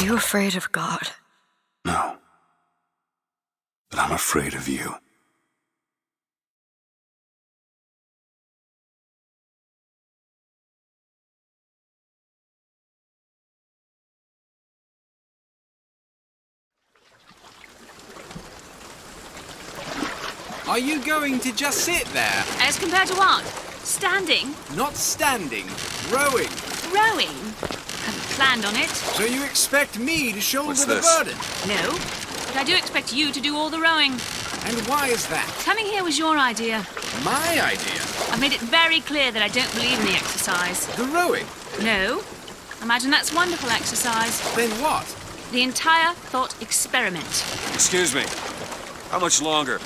you afraid of God? No. But I'm afraid of you. Are you going to just sit there? As compared to what? Standing? Not standing, rowing. Rowing? Haven't planned on it. So you expect me to shoulder What's the this? burden? No. But I do expect you to do all the rowing. And why is that? Coming here was your idea. My idea? I've made it very clear that I don't believe in the exercise. The rowing? No. Imagine that's wonderful exercise. Then what? The entire thought experiment. Excuse me. How much longer?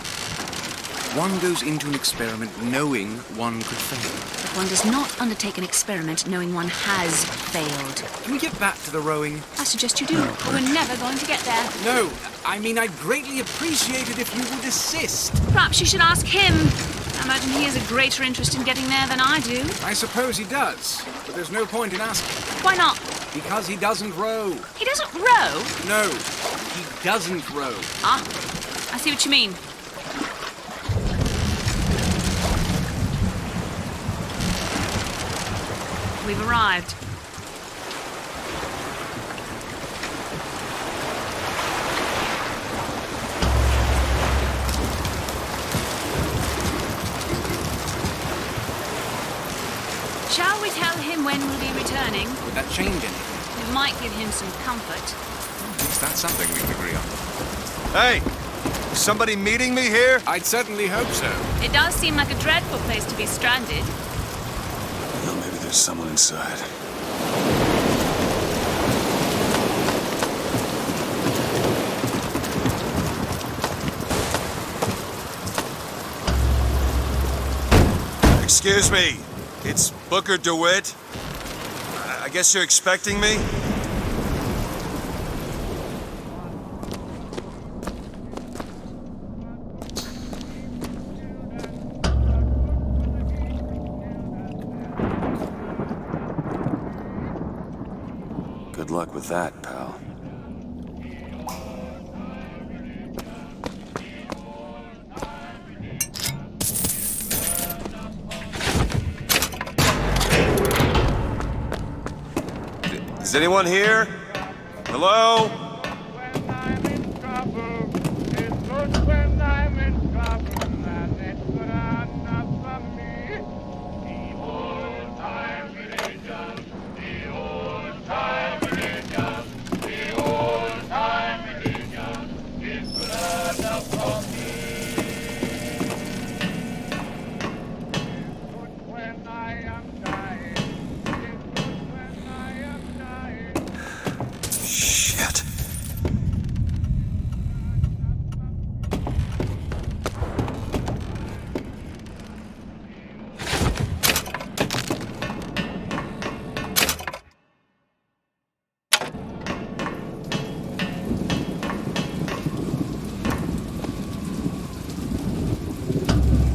One goes into an experiment knowing one could fail. But one does not undertake an experiment knowing one has failed. Can we get back to the rowing? I suggest you do, or we're never going to get there. No, I mean I'd greatly appreciate it if you would assist. Perhaps you should ask him. I imagine he has a greater interest in getting there than I do. I suppose he does, but there's no point in asking. Why not? Because he doesn't row. He doesn't row? No, he doesn't row. Ah, I see what you mean. We've arrived. Shall we tell him when we'll be returning? Would that change anything? It might give him some comfort. At least that's something we can agree on. Hey! Somebody meeting me here? I'd certainly hope so. It does seem like a dreadful place to be stranded. Well, maybe there's someone inside. Excuse me. It's Booker DeWitt. I guess you're expecting me? Good luck with that, pal. Is anyone here? Hello? Shit.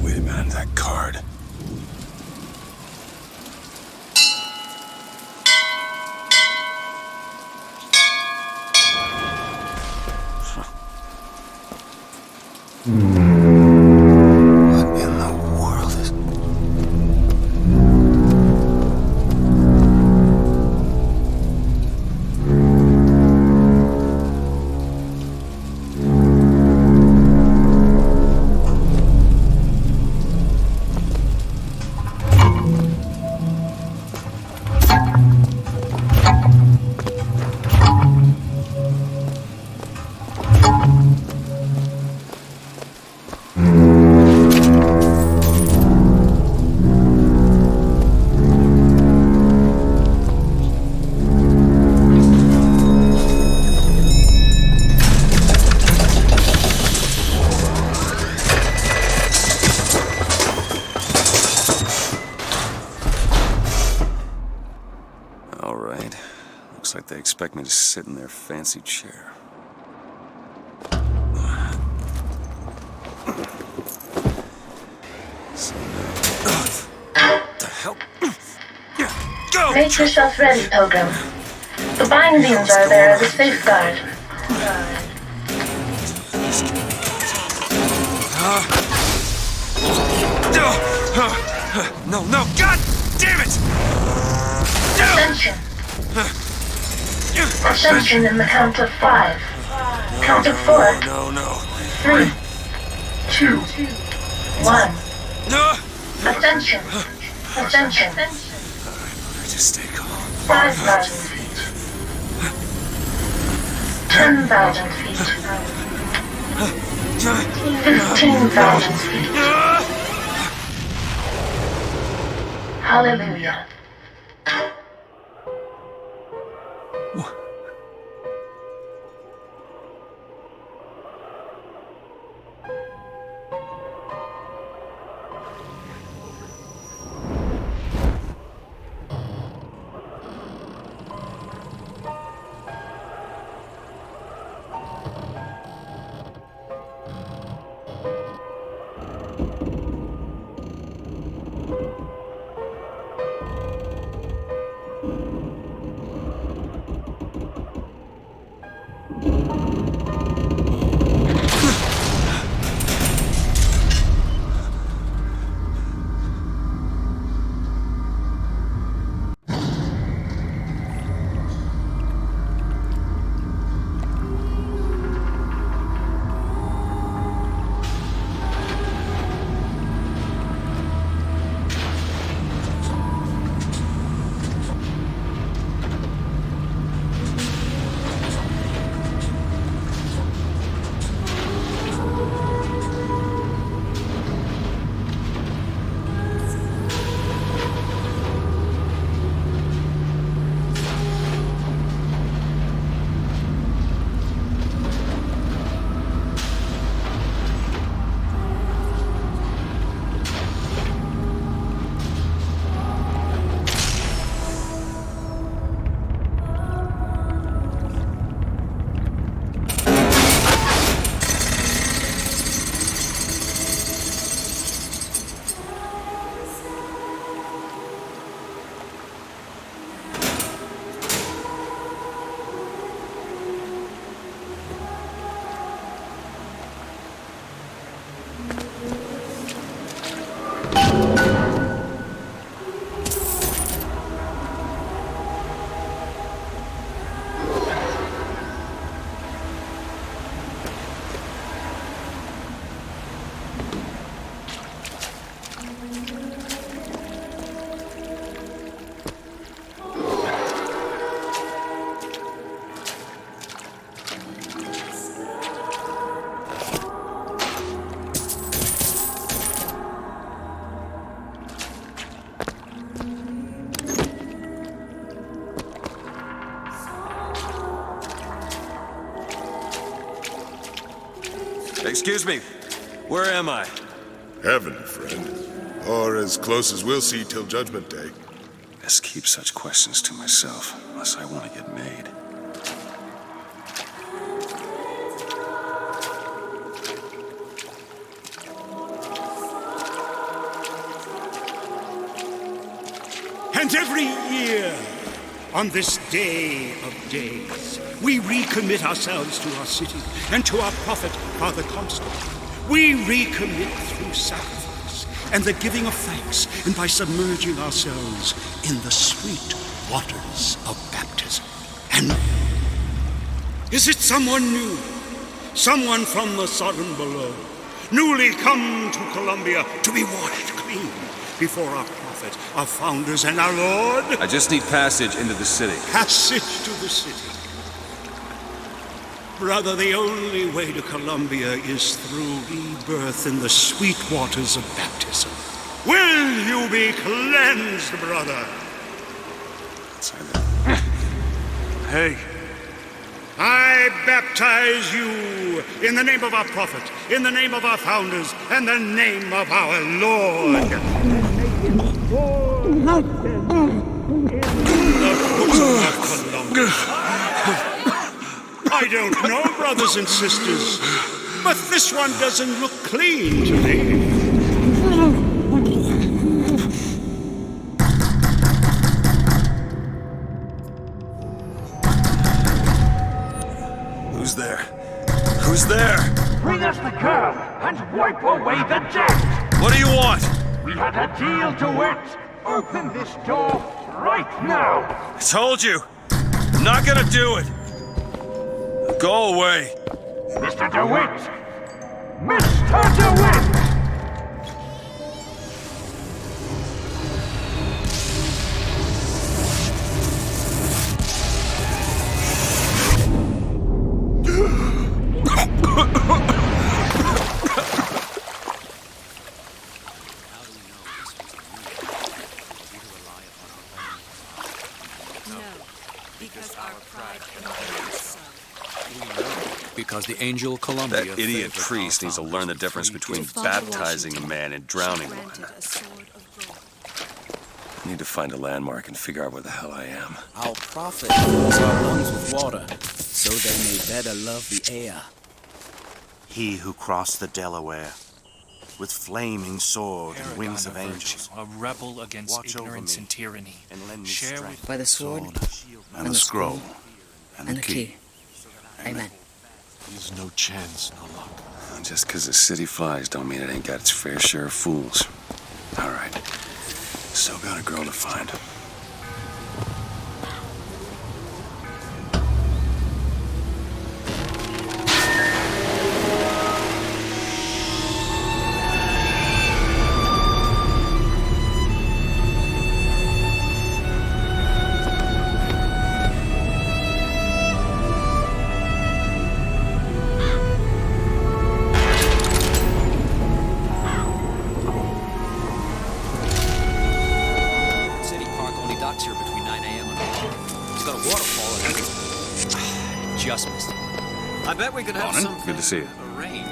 Wait a minute, that card. What in the world is... All right. Looks like they expect me to sit in their fancy chair. So now... the hell? Go! Microsoft Ready program. The bindings are there as a safeguard. No, no, God damn it! Ascension. Ascension in the count of 5. Count of 4. No. 3, 2, 1. No! Ascension. Ascension. Just stay calm. 5,000 feet. 10,000 feet. 15,000 feet. Hallelujah. Excuse me, where am I? Heaven, friend. Or as close as we'll see till Judgment Day. Best keep such questions to myself, unless I want to get made. And every year, on this day of days, we recommit ourselves to our city and to our prophet, Father Comstock. We recommit through sacrifice and the giving of thanks, and by submerging ourselves in the sweet waters of baptism. And is it someone new? Someone from the Sodom below, newly come to Columbia to be washed clean before our prophet, our founders, and our Lord? I just need passage into the city. Passage to the city. Brother, the only way to Columbia is through rebirth in the sweet waters of baptism. Will you be cleansed, brother? Hey, I baptize you in the name of our prophet, in the name of our founders, and the name of our Lord. In the bosom of Columbia. I don't know, brothers and sisters, but this one doesn't look clean to me. Who's there? Who's there? Bring us the girl and wipe away the debt! What do you want? We had a deal to it! Open this door right now! I told you! I'm not gonna do it! Go away! Mr. DeWitt! Mr. DeWitt! Because the angel Columbia... That idiot priest needs to learn the difference between baptizing a man and drowning one. I need to find a landmark and figure out where the hell I am. Our prophet fills our lungs with water, so they may better love the air. He who crossed the Delaware, with flaming sword and wings of angels. A rebel against Watch ignorance over me and tyranny. And lend me Share strength. with By the sword, And the scroll. and the key. Amen. There's no chance, no luck. Just 'cause the city flies don't mean it ain't got its fair share of fools. All right. Still got a girl to find. Just missed it. I bet we could have Morning. something Good to see you. arranged.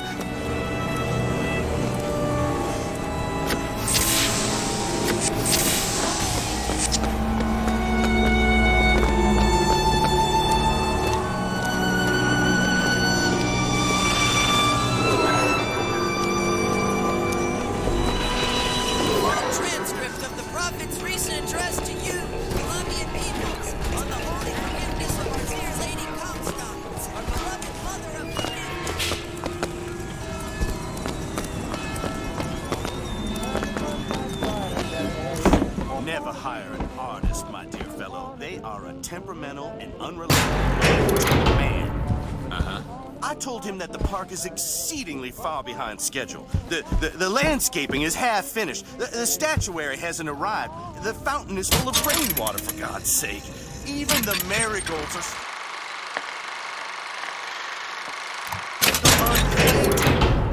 Transcript of the Prophet's recent address to you, Colombian peoples, on the holy forgiveness of our dear Lady Comstock, our beloved Mother of forgiveness. Never hire an artist, my dear fellow. They are a temperamental and unreliable man. I told him that the park is exceedingly far behind schedule. The landscaping is half finished. The statuary hasn't arrived. The fountain is full of rainwater, for God's sake. Even the marigolds are...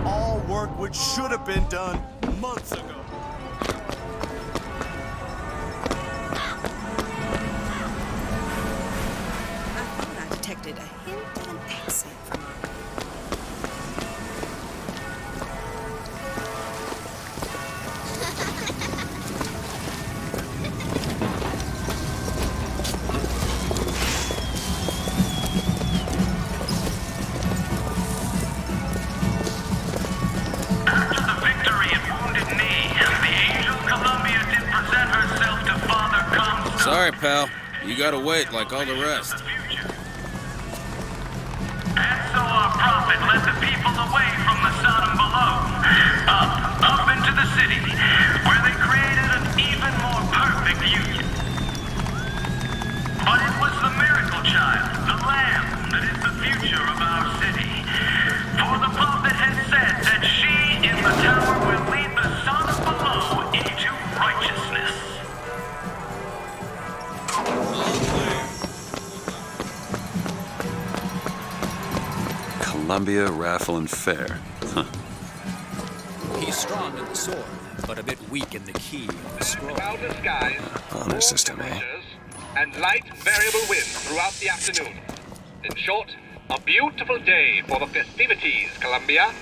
All work which should have been done months ago. I thought I detected a hint of an accent from her. Sorry, pal. You gotta wait like all the rest. And so our prophet led the people away from the Sodom below, up into the city, where they created an even more perfect union. But it was the miracle child, the lamb, that is the future of our city. For the prophet has said that she in the tower will lead the Sodom below into righteousness. Columbia Raffle and Fair. Huh. He's strong in the sword, but a bit weak in the key of the scroll. Cloudless skies, Honor system, eh? and light variable winds throughout the afternoon. In short, a beautiful day for the festivities, Columbia.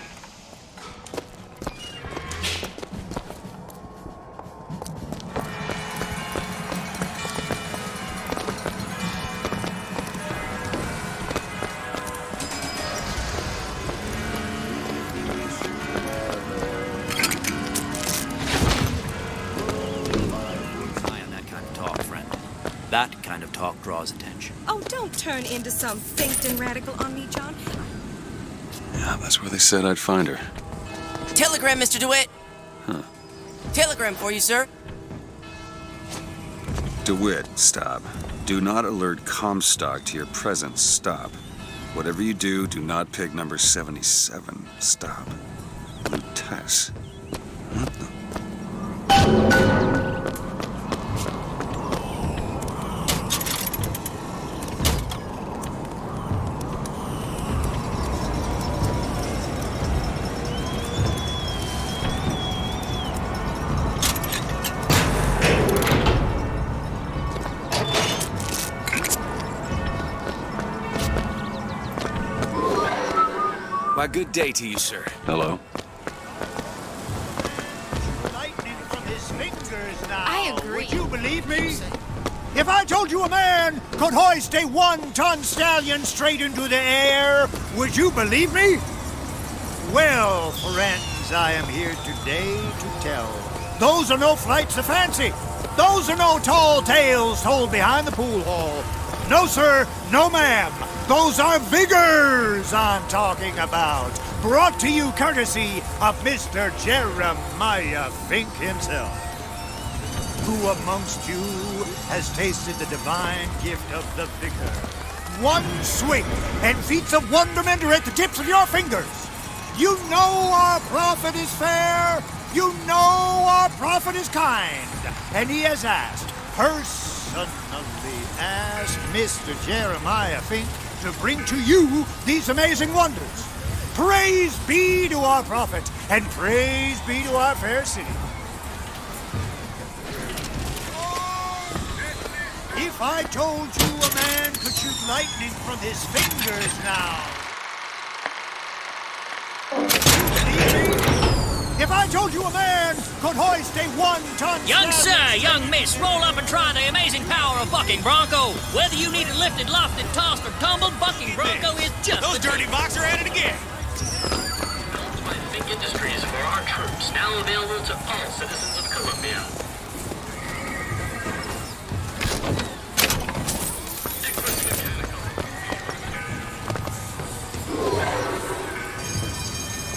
That kind of talk draws attention. Oh, don't turn into some Finkton radical on me, John. Yeah, that's where they said I'd find her. Telegram, Mr. DeWitt. Huh. Telegram for you, sir. DeWitt, stop. Do not alert Comstock to your presence. Stop. Whatever you do, do not pick number 77. Stop. Lutess. What the... Why, good day to you, sir. Hello? Lightning from his fingers now. I agree. Would you believe me? If I told you a man could hoist a 1-ton stallion straight into the air, would you believe me? Well, friends, I am here today to tell. Those are no flights of fancy. Those are no tall tales told behind the pool hall. No, sir, no, ma'am. Those are vigors I'm talking about. Brought to you courtesy of Mr. Jeremiah Fink himself. Who amongst you has tasted the divine gift of the vigor? One swing, and feats of wonderment are at the tips of your fingers. You know our prophet is fair. You know our prophet is kind. And he has asked, personally asked Mr. Jeremiah Fink to bring to you these amazing wonders. Praise be to our prophet, and praise be to our fair city. If I told you a man could shoot lightning from his fingers now, if I told you a man could hoist a 1-ton... Young sir, young miss, roll up and try the amazing power of Bucking Bronco. Whether you need it lifted, lofted, tossed, or tumbled, Bucking Bronco is just... Those dirty box are at it again. By Fink Industries for our troops, now available to all citizens of Columbia.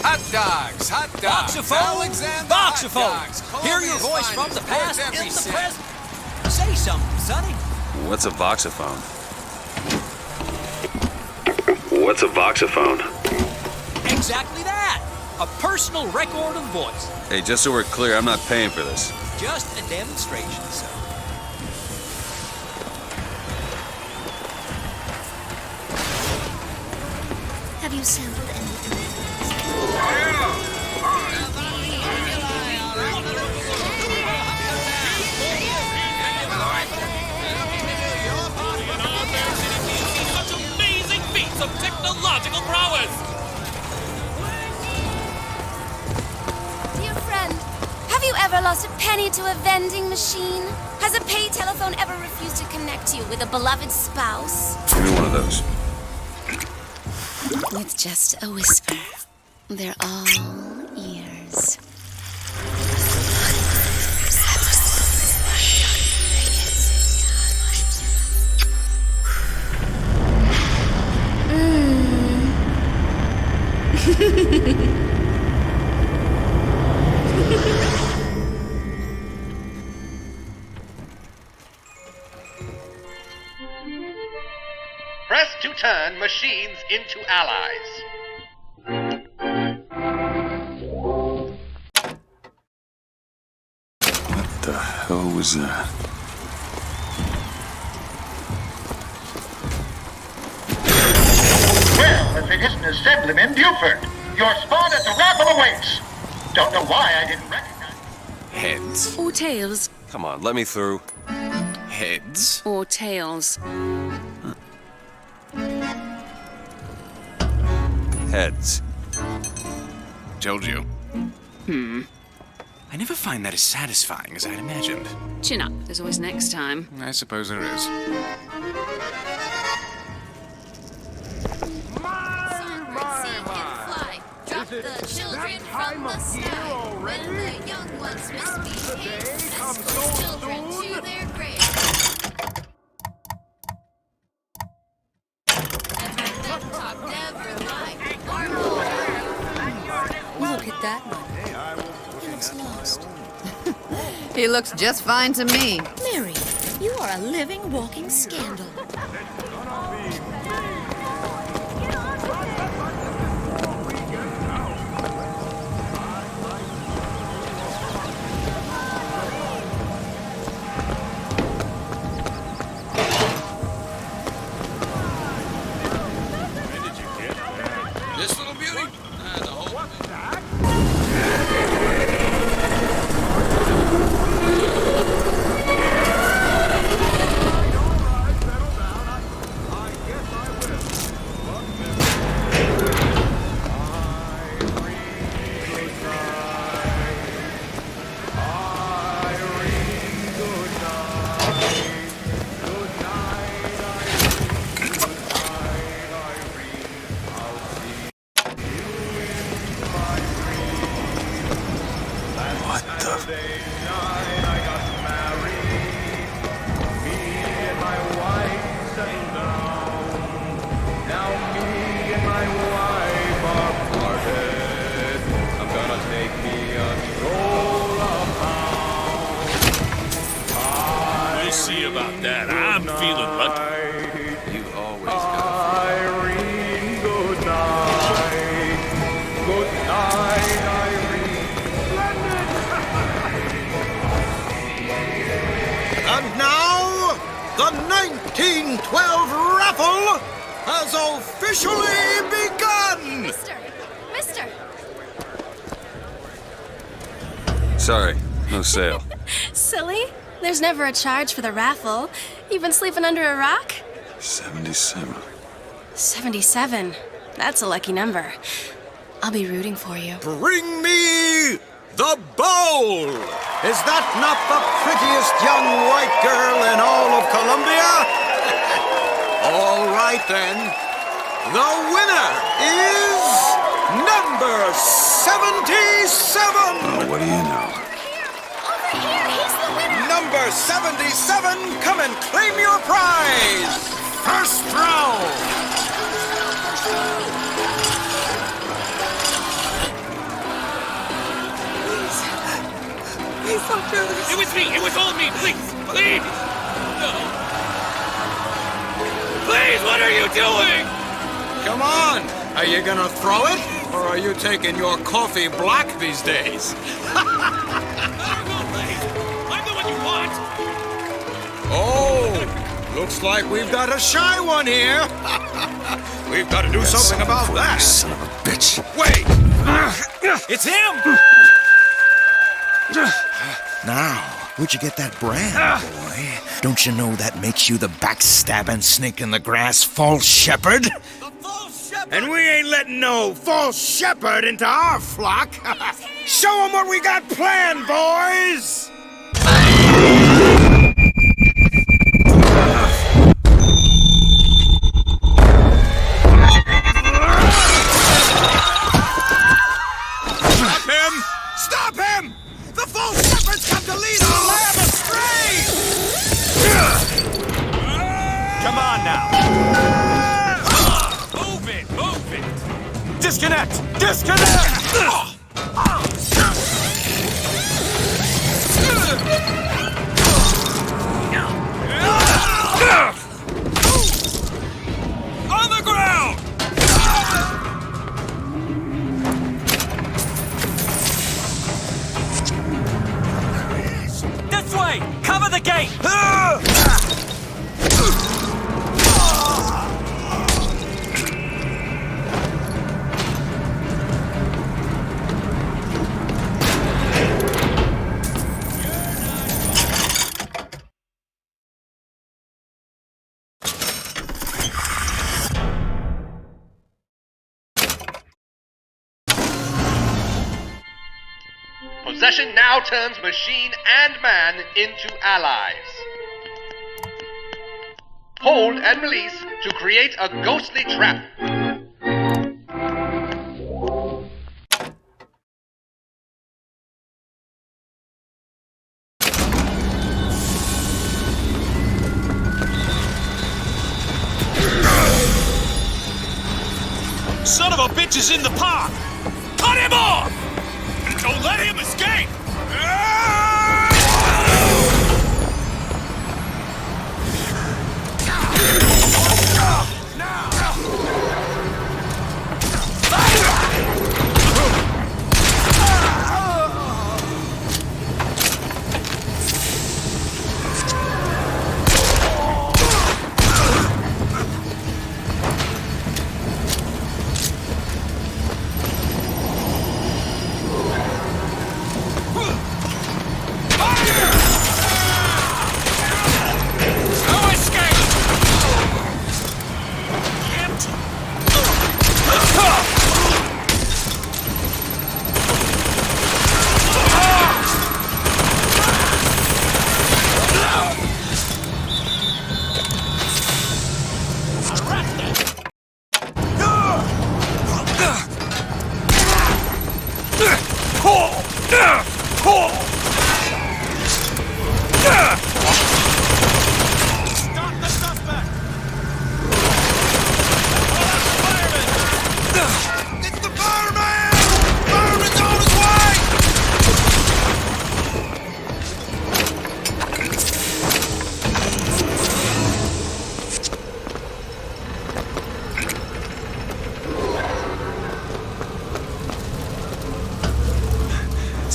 Hot dogs, hot dogs. Voxophone, voxophone. Hear your voice from the past in the present. Say something, sonny. What's a voxophone? What's a voxophone? Exactly that. A personal record of voice. Hey, just so we're clear, I'm not paying for this. Just a demonstration, sir. Have you sampled anything? Such amazing feats of technological prowess! Dear friend, have you ever lost a penny to a vending machine? Has a pay telephone ever refused to connect you with a beloved spouse? Give me one of those. With just a whisper, they're all ears. Press to turn machines into allies. What the hell was that? Well, if it isn't Assemblyman Buford, your spot at the raffle awaits. Don't know why I didn't recognize. Heads. Or tails. Come on, let me through. Heads? Or tails. Heads. Told you. Hmm. I never find that as satisfying as I'd imagined. Chin up. There's always next time. I suppose there is. Drop the children from the sky. When the young ones misbehave, escort children to their grave. that one? He looks lost. He looks just fine to me. Mary, you are a living, walking scandal. This little beauty? The whole We'll see about that. I'm feeling lucky. You always got Irene, good night. Good night, Irene. And now, the 1912 raffle has officially begun! Mister! Sorry, no sale. Silly. There's never a charge for the raffle. You've been sleeping under a rock? 77. 77. That's a lucky number. I'll be rooting for you. Bring me the bowl! Is that not the prettiest young white girl in all of Columbia? All right then. The winner is number 77! Oh, what do you know? Number 77, come and claim your prize! First round! Please don't do this. It was me. It was all me. Please. Please. No. Please, what are you doing? Come on! Are you gonna throw it? Or are you taking your coffee black these days? Oh, looks like we've got a shy one here. We've got to do something about that. Son of a bitch. Wait! It's him! Now, where'd you get that brand, boy? Don't you know that makes you the backstabbing snake in the grass false shepherd? And we ain't letting no false shepherd into our flock. Show them what we got planned, boys! Stop him! Stop him! The false shepherd's come to lead our lamb astray! Come on now. Move it, move it. Disconnect, disconnect! On the ground! This way! Cover the gate! Possession now turns machine and man into allies. Hold and release to create a ghostly trap. Son of a bitch is in the park! Cut him off! Don't let him escape!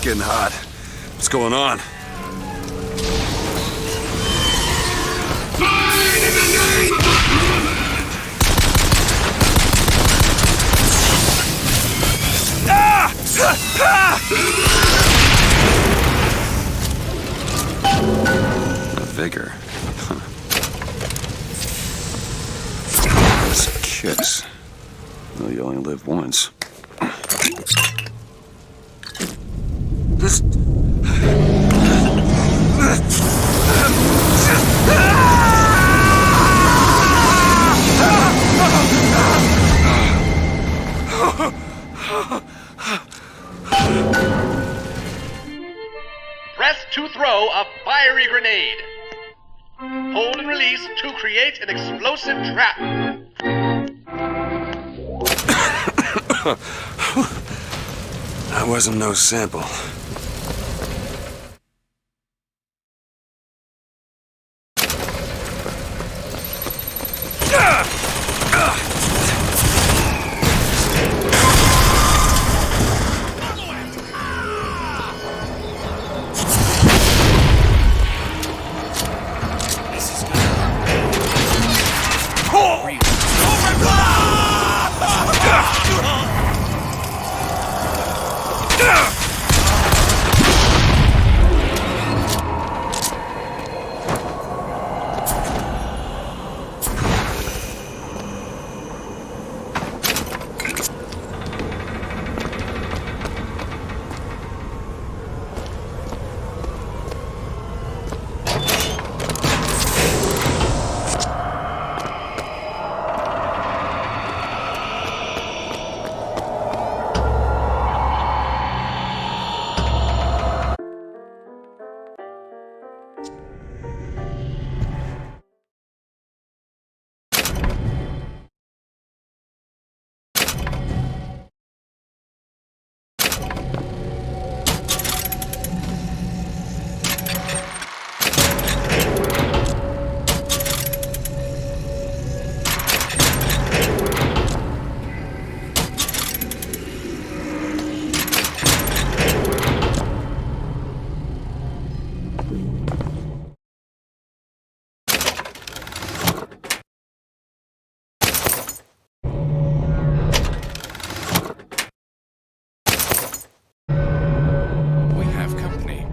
Getting hot. What's going on? The vigor. It's a kiss. Well, you only live once. Press to throw a fiery grenade. Hold and release to create an explosive trap. That wasn't no sample.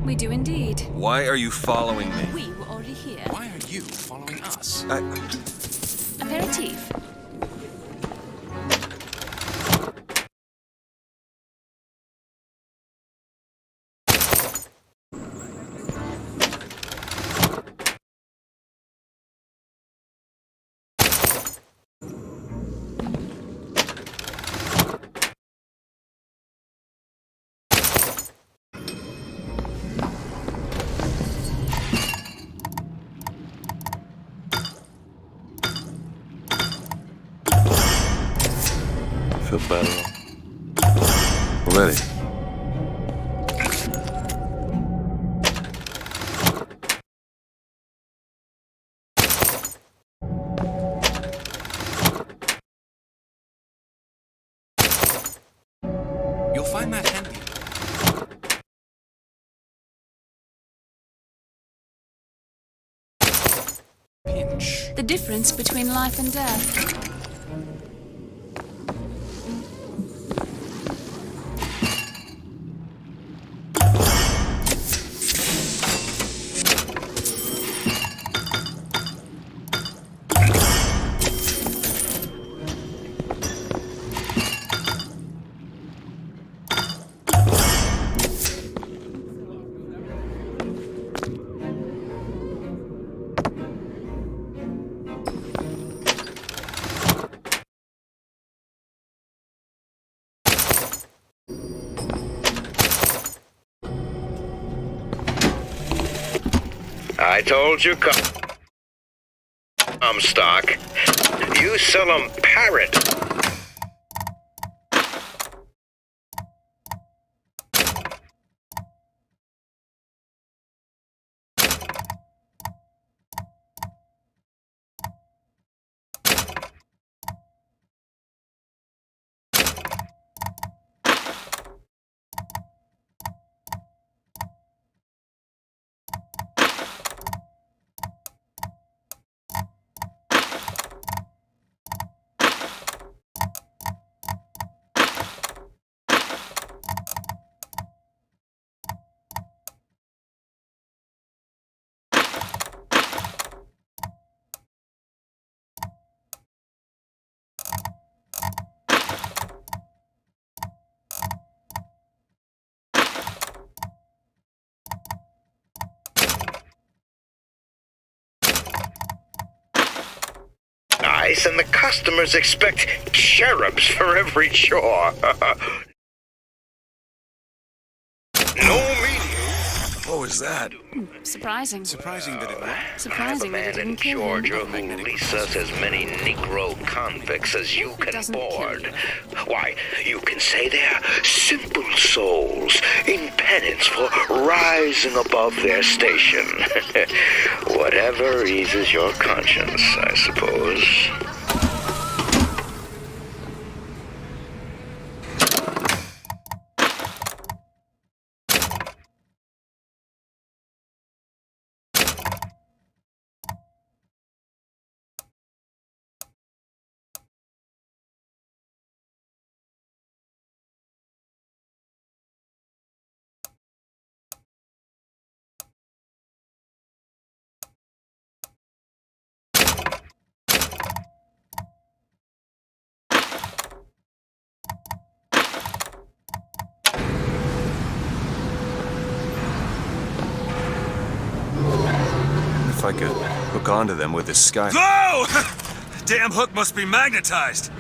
We do indeed. Why are you following me? We were already here. Why are you following us? Aperitif. Feel better. We're ready. find that handy. Pinch. The difference between life and death. I told you, Comstock. You sell 'em parrot. Nice, and the customers expect cherubs for every chore. No medium. What was that? Surprising. Surprising that it worked. Surprising that it didn't kill Georgia him. who leases as many Negro convicts as you can board. Why, you can say they're simple souls in penance for rising above their station. Whatever eases your conscience, I suppose. If I could hook onto them with this sky... Go! Damn hook must be magnetized.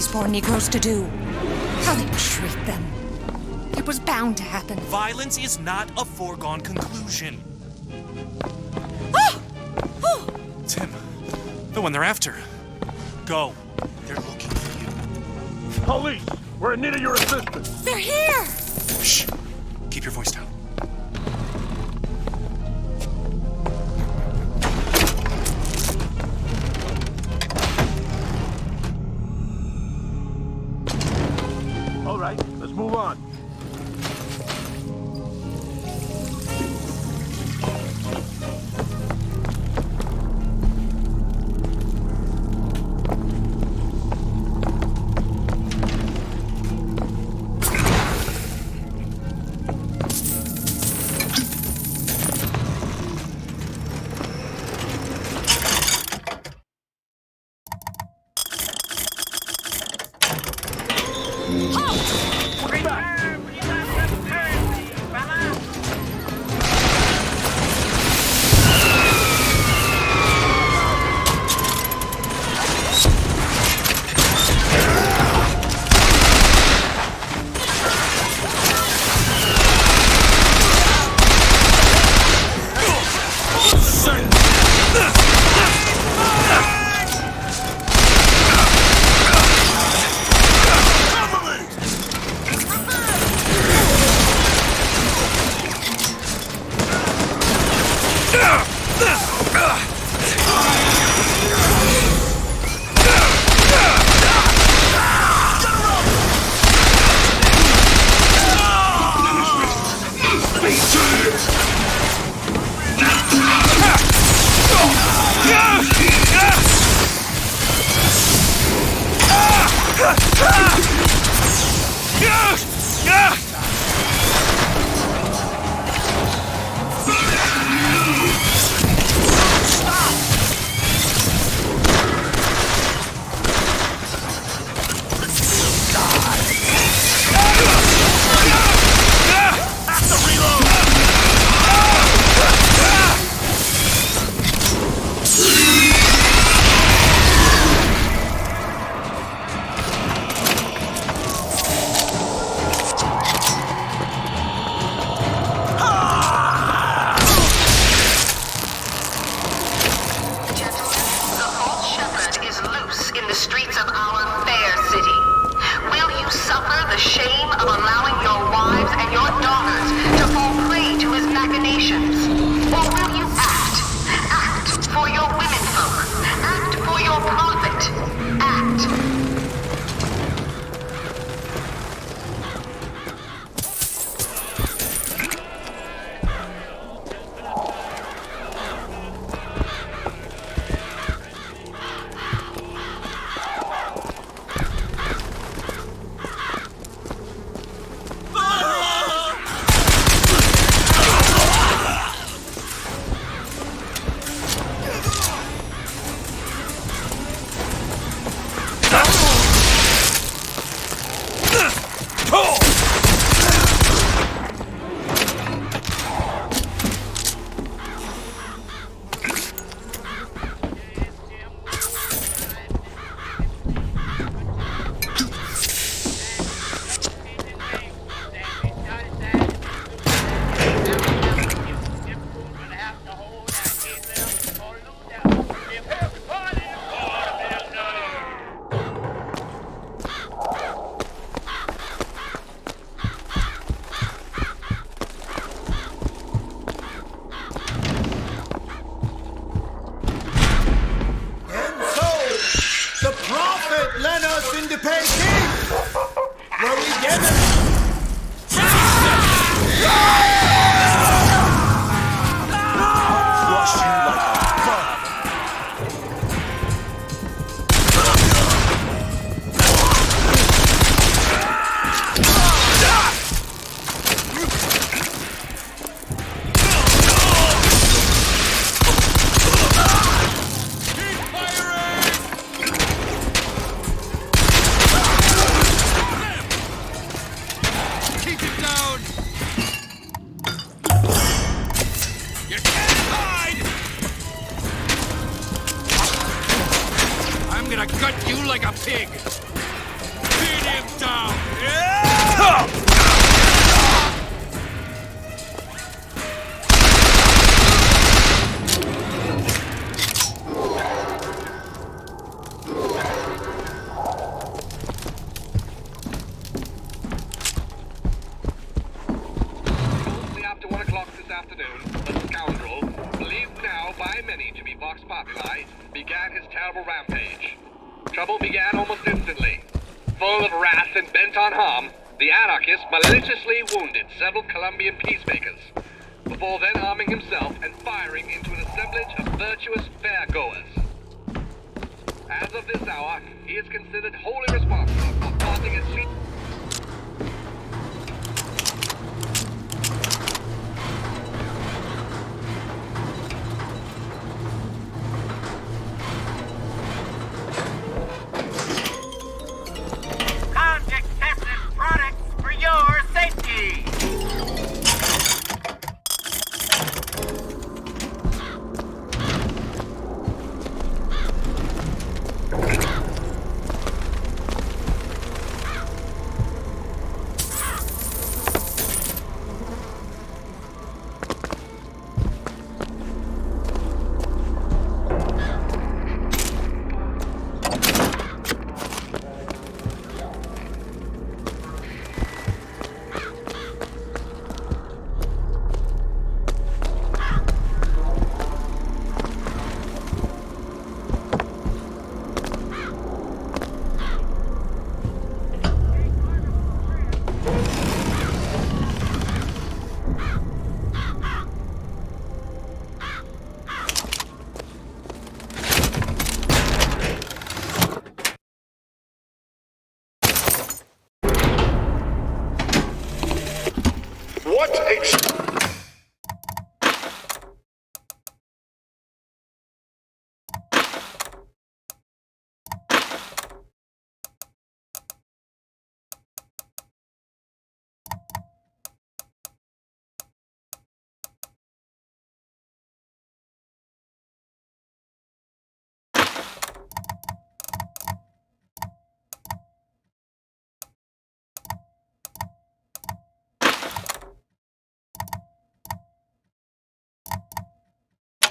these poor Negroes to do. How they treat them. It was bound to happen. Violence is not a foregone conclusion. Tim, the one they're after. Go. They're looking for you. Police! We're in need of your assistance! They're here! Shh. Keep your voice down. All right, let's move on. gonna gut you like a pig! down! Shortly after 1 o'clock this afternoon, the scoundrel, believed now by many to be Vox Populi, began his terrible rampage. Trouble began almost instantly. Full of wrath and bent on harm, the anarchist maliciously wounded several Colombian peacemakers, before then arming himself and firing into an assemblage of virtuous fairgoers. As of this hour, he is considered wholly responsible for causing a scene. Contact tested products for your safety.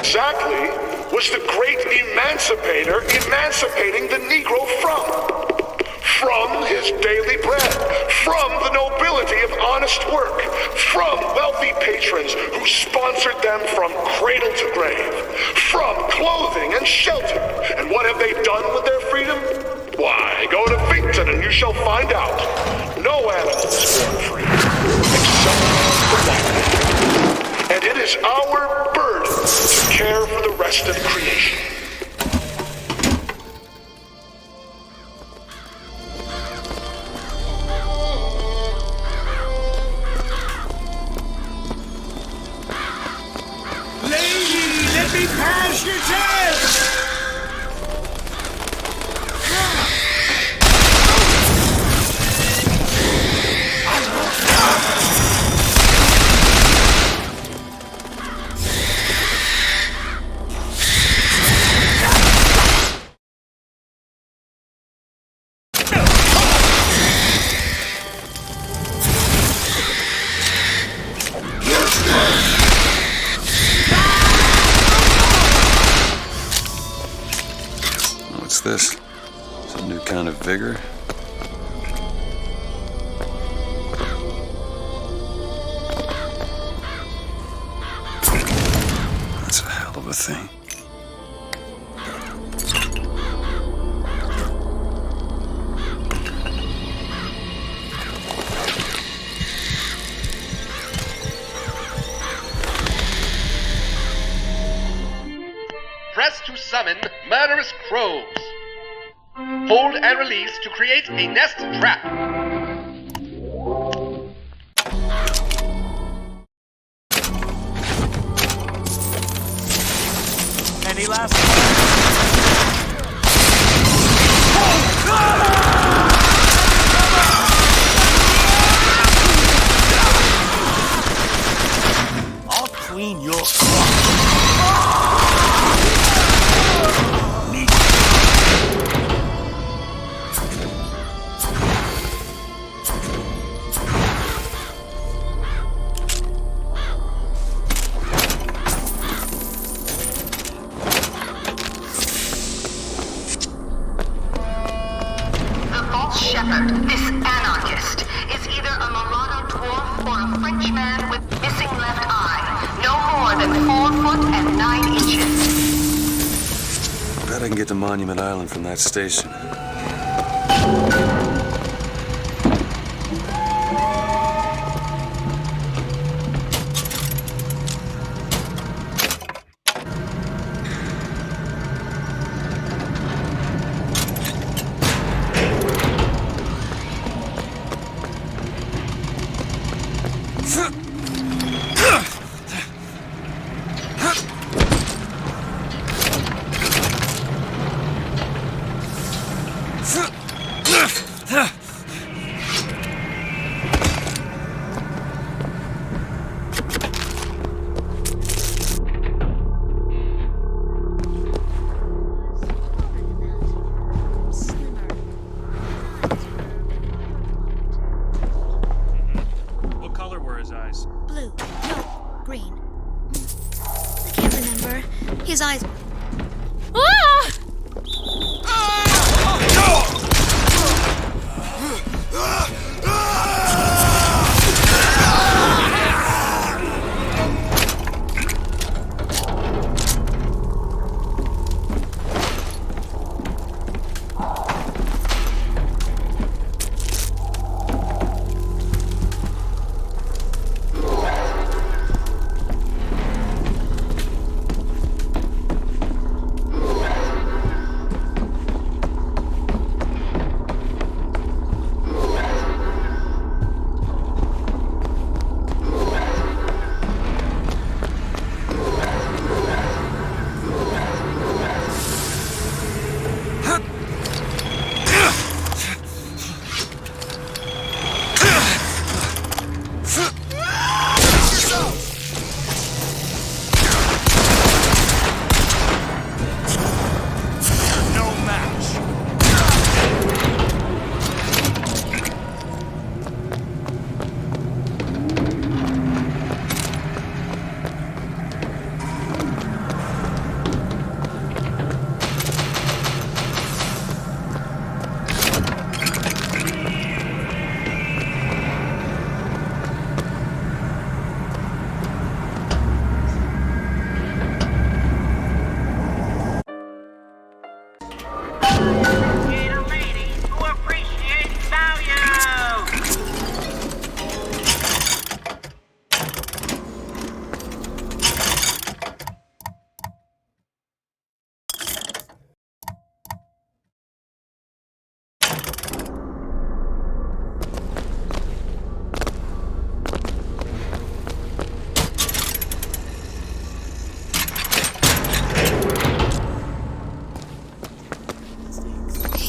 Exactly was the great emancipator emancipating the Negro from his daily bread, from the nobility of honest work, from wealthy patrons who sponsored them from cradle to grave, from clothing and shelter. And what have they done with their freedom? Why, go to Finkton and you shall find out. No animal is born free, except the white. And it is our burden to care for the rest of creation. Lady, let me pass your test! What's this? Some new kind of vigor? That's a hell of a thing. Press to summon murderous crows. Hold and release to create a nest trap. Any last... I'll clean your... Shepherd, this anarchist, is either a mulatto dwarf or a Frenchman with missing left eye. No more than 4 foot and 9 inches. Bet I can get to Monument Island from that station. His eyes.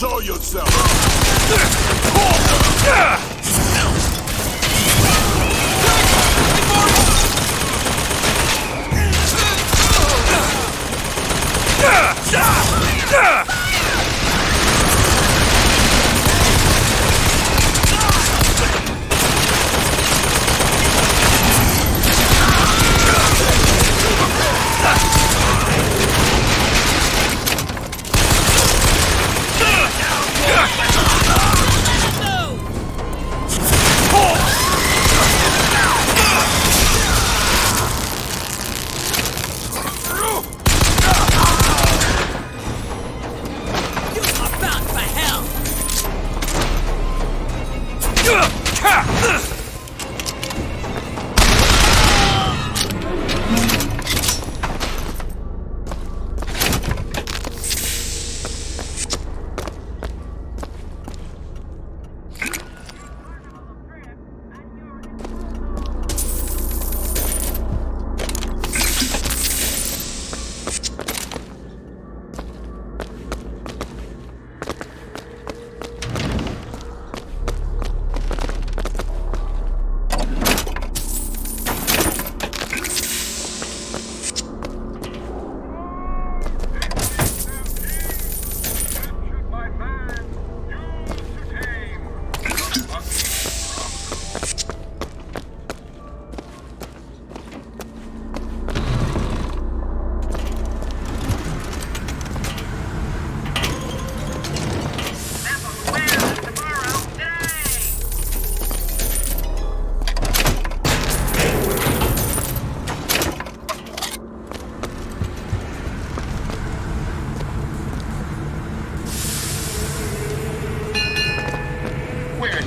Show yourself!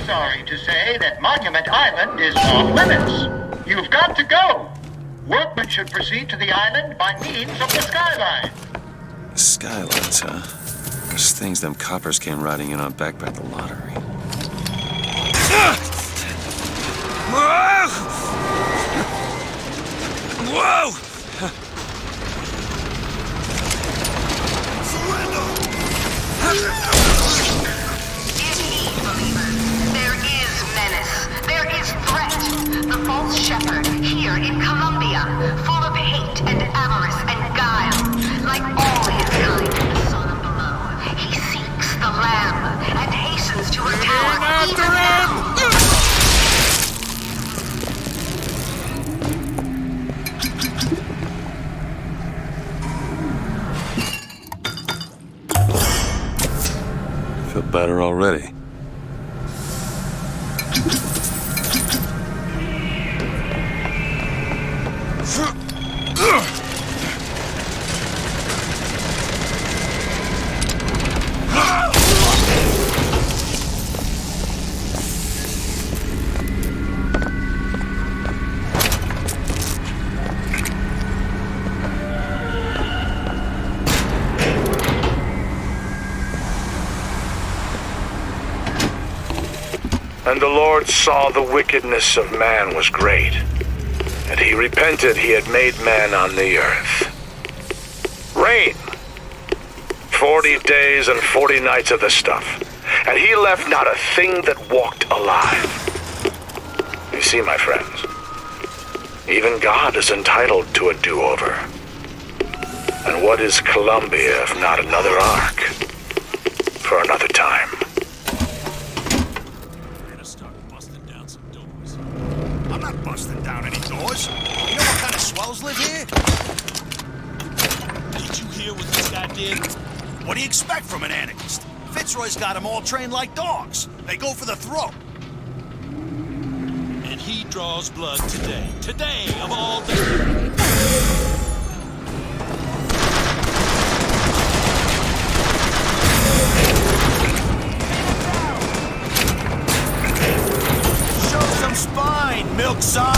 sorry to say that Monument Island is off limits. You've got to go. Workmen should proceed to the island by means of the skyline. Skylines, huh? Those things them coppers came riding in on back by the lottery. Whoa! There is menace. There is threat. The false shepherd here in Columbia, full of hate and avarice and guile. Like all his kind in the sun below, he seeks the lamb and hastens to her tower even now. Feel better already. And the Lord saw the wickedness of man was great, and he repented he had made man on the earth. Rain. 40 days and 40 nights of the stuff, and he left not a thing that walked alive. You see, my friends, even God is entitled to a do-over. And what is Columbia if not another ark? For another time. I'm not busting down any doors. You know what kind of swells live here? Did you hear what this guy did? What do you expect from an anarchist? Fitzroy's got them all trained like dogs. They go for the throat. And he draws blood today. Today, of all days. Spine, milksop!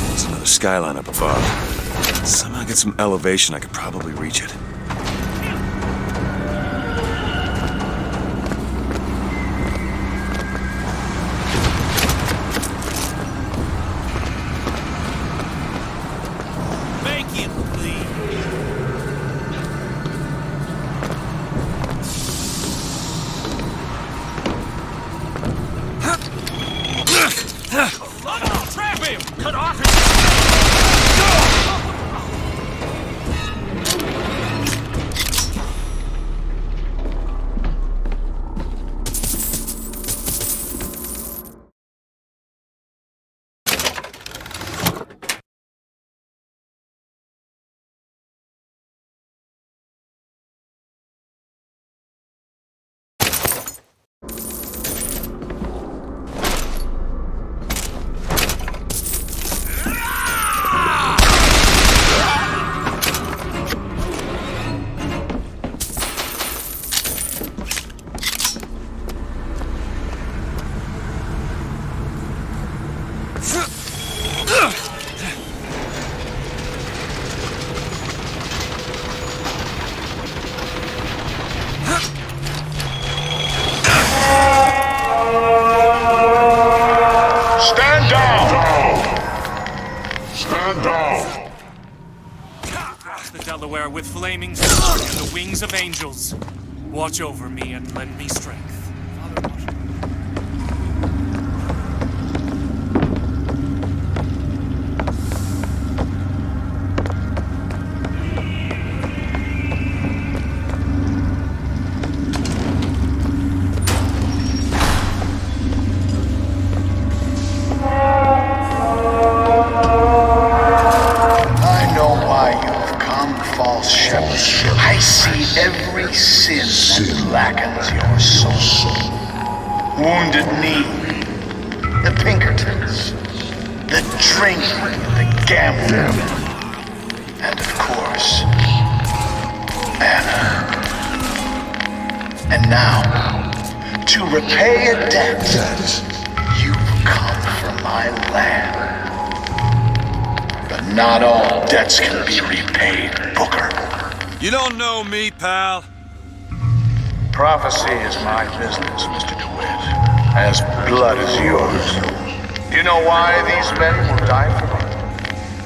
There's another skyline up above. Somehow get some elevation, I could probably reach it. Bacon, please. Trap him! Cut off his... With flaming sword and the wings of angels. Watch over me and lend me strength. I see every sin that blackens your soul. Wounded Knee, the Pinkertons, the drinking, the gambling, and of course, And now, to repay a debt, you've come from my land. But not all debts can be repaid, Booker. You don't know me, pal. Prophecy is my business, Mr. DeWitt. As blood is yours. Do you know why these men will die for me?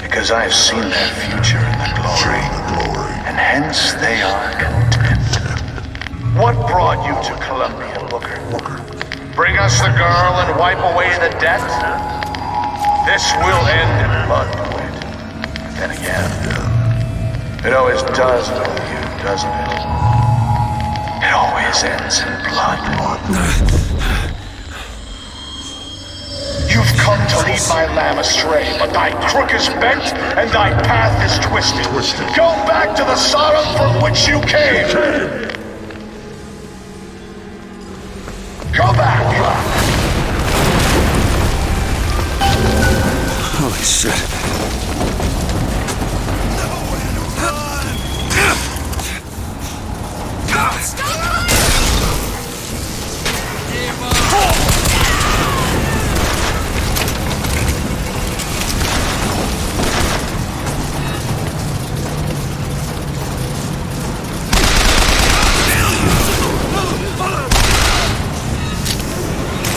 Because I have seen their future in the glory, and hence they are content. What brought you to Columbia, Booker? Bring us the girl and wipe away the debt? This will end in blood, DeWitt. Then again, it always does with you, doesn't it? It always ends in blood. You've come to lead my lamb astray, but thy crook is bent and thy path is twisted. Go back to the Sodom from which you came. Go back. Holy shit.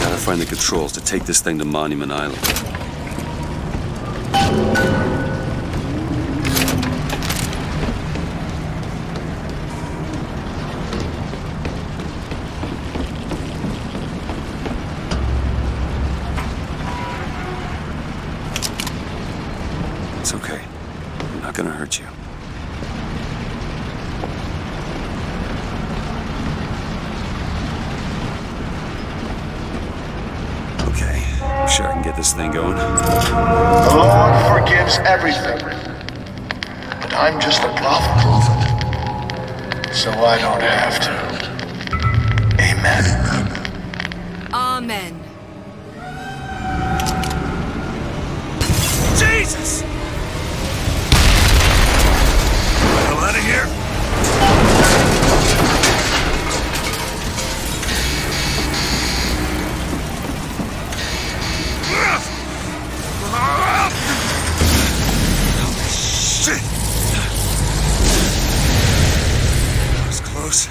Gotta find the controls to take this thing to Monument Island. It's okay. I'm not gonna hurt you. Okay, sure I can get this thing going. The Lord forgives everything. But I'm just a prophet. So I don't have to. Amen. Amen. Jesus! Hell out of here! Holy shit! That was close.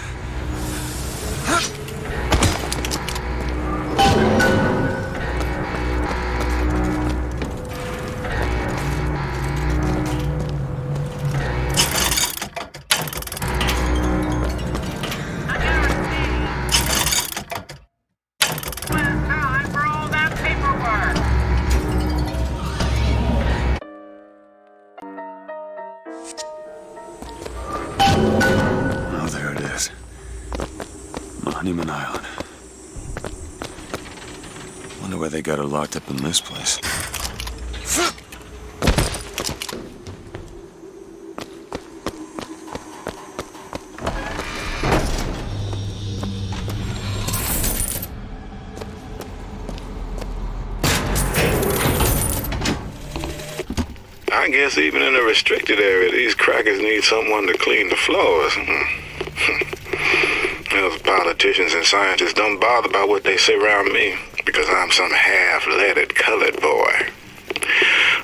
Oh, there it is. Monument Island. Wonder why they got her locked up in this place. I guess even in a restricted area, these crackers need someone to clean the floors. Those politicians and scientists don't bother about what they say around me because I'm some half-leaded colored boy.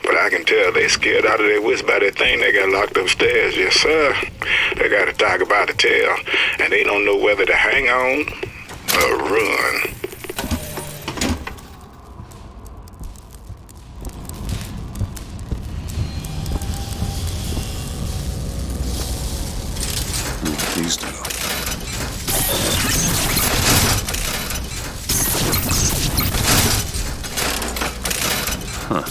But I can tell they scared out of their wits by that thing they got locked upstairs. Yes, sir. They got a tiger by the tail, and they don't know whether to hang on or run. Please do. Huh.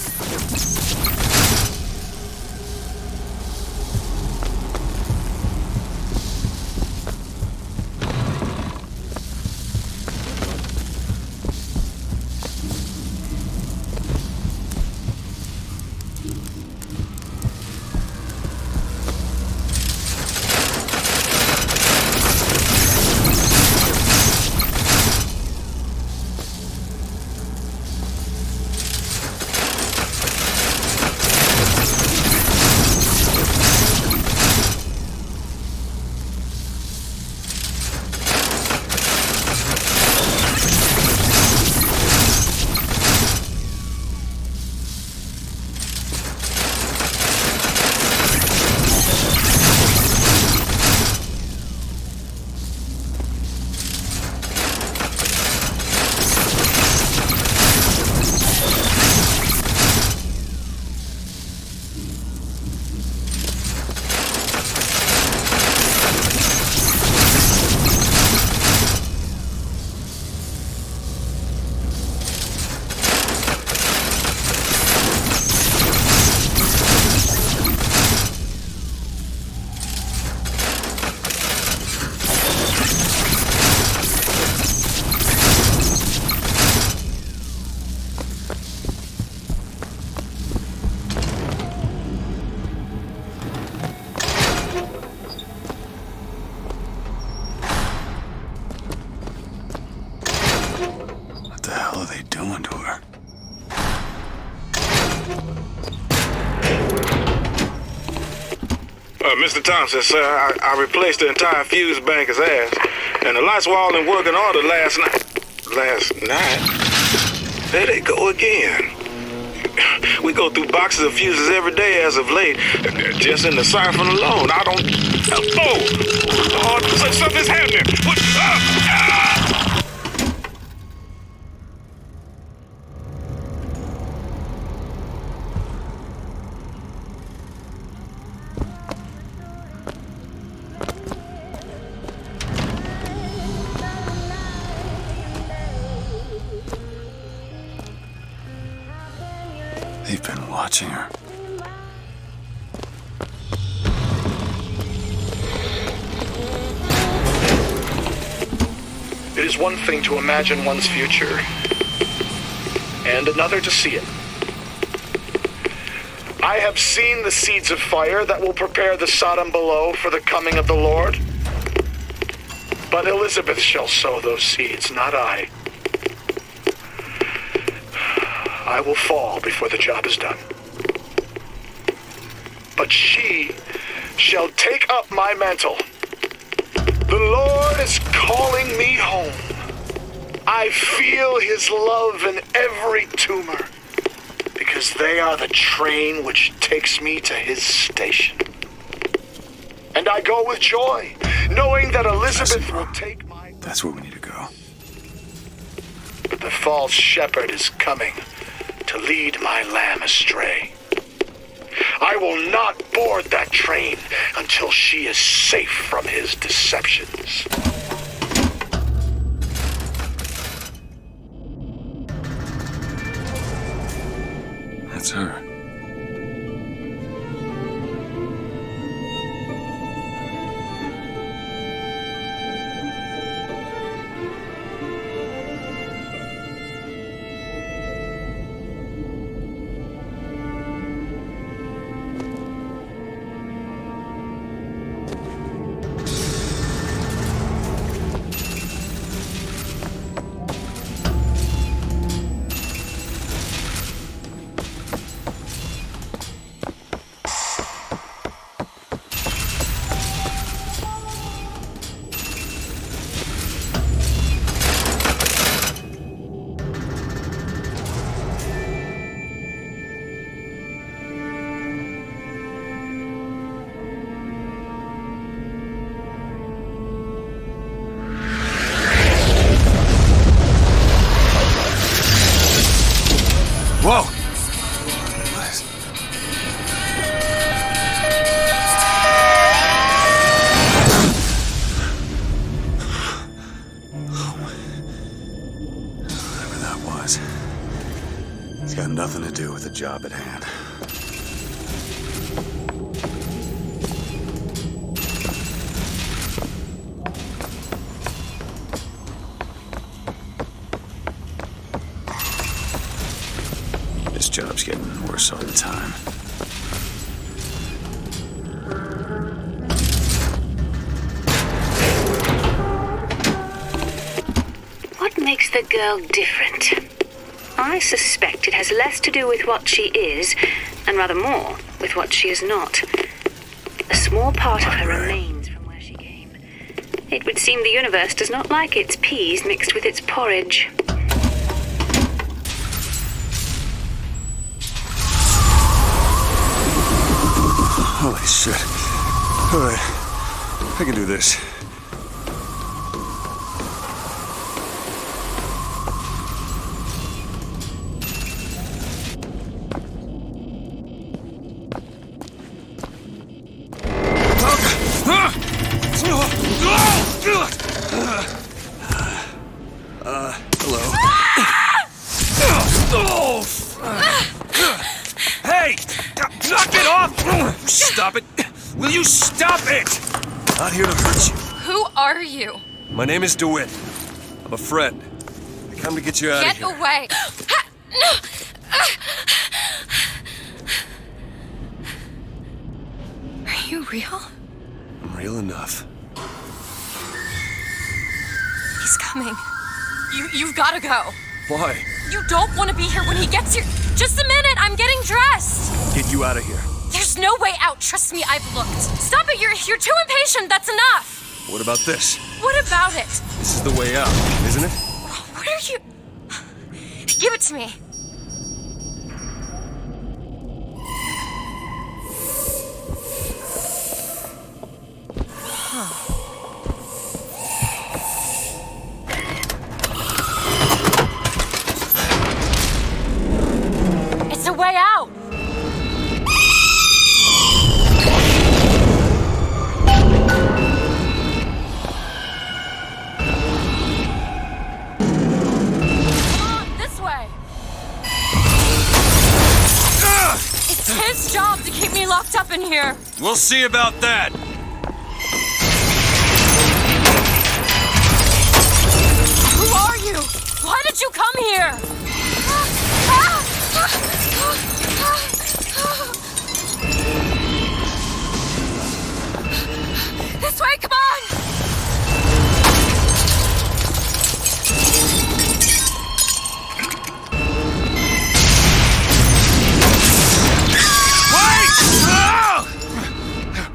Mr. Thompson, sir, I replaced the entire fuse banker's ass, and the lights were all in working order last night. Last night? There they go again. We go through boxes of fuses every day as of late. Just in the siphon alone, I don't... Oh, something's happening. What? They've been watching her. It is one thing to imagine one's future, and another to see it. I have seen the seeds of fire that will prepare the Sodom below for the coming of the Lord. But Elizabeth shall sow those seeds, not I. I will fall before the job is done. But she shall take up my mantle. The Lord is calling me home. I feel his love in every tumor, because they are the train which takes me to his station. And I go with joy, knowing that Elizabeth will take my... That's where we need to go. But the false shepherd is coming to lead my lamb astray. I will not board that train until she is safe from his deceptions. That's her. Whoa! Whatever that was, it's got nothing to do with the job at hand. This job's getting worse all the time. What makes the girl different? I suspect it has less to do with what she is, and rather more with what she is not. A small part of her remains from where she came. It would seem the universe does not like its peas mixed with its porridge. Holy shit. Alright, I can do this. Hello. Hey! Knock it off! Stop it! Will you stop it? Not here to hurt you. Who are you? My name is DeWitt. I'm a friend. I come to get you out of here. Get away! Are you real? I'm real enough. He's coming. You've got to go. Why? You don't want to be here when he gets here. Just a minute, I'm getting dressed. Get you out of here. There's There's no way out. Trust me, I've looked. Stop it. You're too impatient. That's enough. What about this? What about it? This is the way out, isn't it? What are you... Give it to me. It's a way out. It's his job to keep me locked up in here. We'll see about that. Who are you? Why did you come here? This way, come on!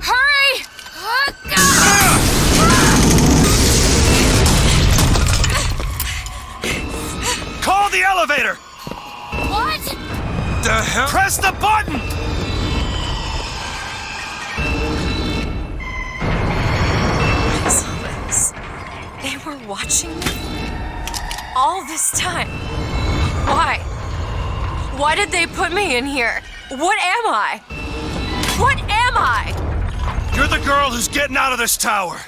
Hurry! Call the elevator! What? The hell? Press the button! I saw this. They were watching me all this time. Why? Why did they put me in here? What am I? What am I? You're the girl who's getting out of this tower.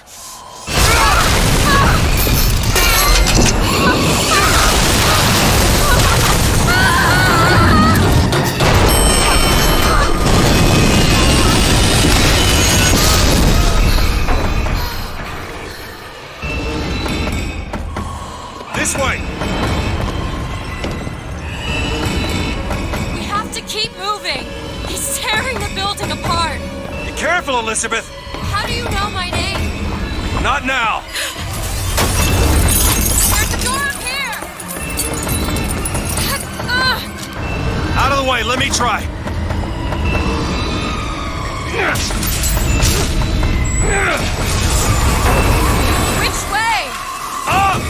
This way! We have to keep moving. He's tearing the building apart. Be careful, Elizabeth! How do you know my name? Not now! There's a door up here! Out of the way, let me try. Which way? Up!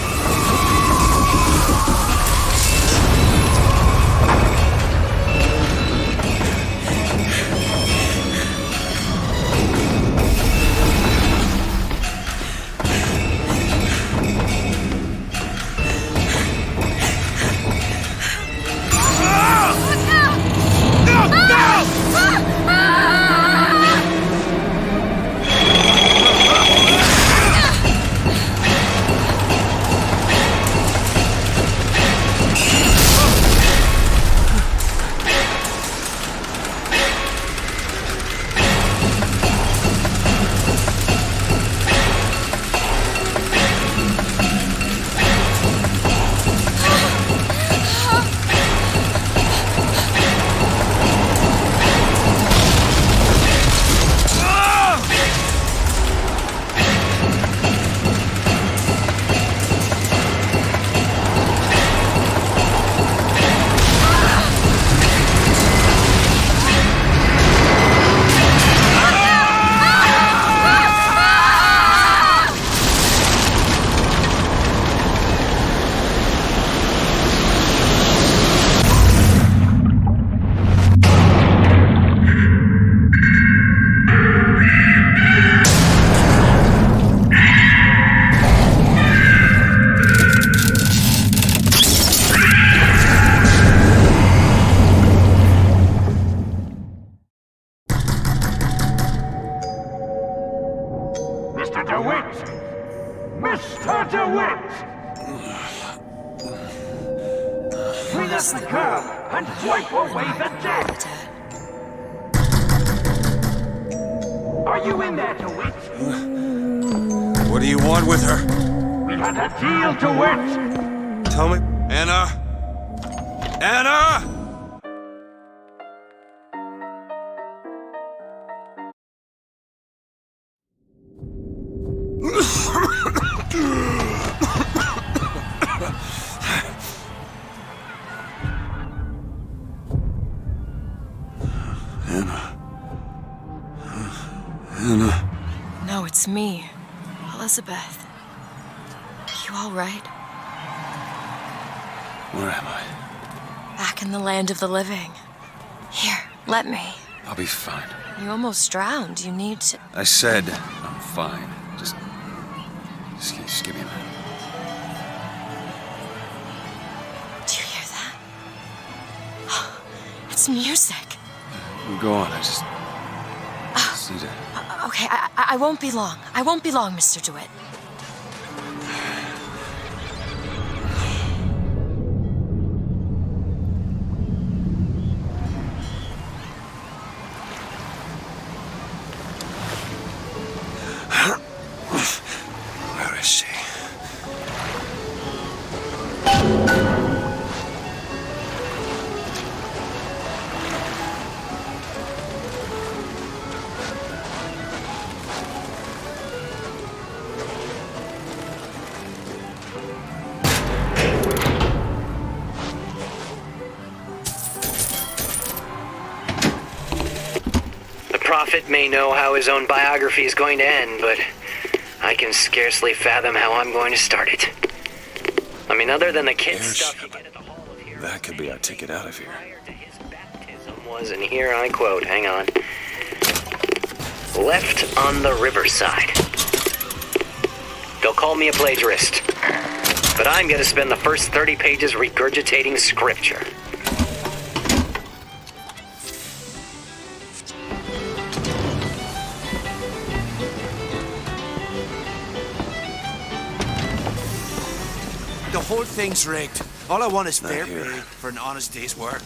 Mr. DeWitt! Clean up the curb and wipe away the debt! Are you in there, DeWitt? What do you want with her? We had a deal, DeWitt! Tell me. Anna? Anna! Anna. No. No, it's me, Elizabeth. You all right? Where am I? Back in the land of the living. Here, let me. I'll be fine. You almost drowned. You need to... I said I'm fine. Just give me a minute. Do you hear that? It's music. Go on, I just need to... Okay, I won't be long. I won't be long, Mr. DeWitt. Where is she? The prophet may know how his own biography is going to end, but I can scarcely fathom how I'm going to start it. I mean, other than the kid stuff you get at the Hall of Heroes. That could be our ticket out of here. Was, and here I quote, hang on. Left on the riverside. They'll call me a plagiarist, but I'm gonna spend the first 30 pages regurgitating scripture. The whole thing's rigged. All I want is fair pay for an honest day's work.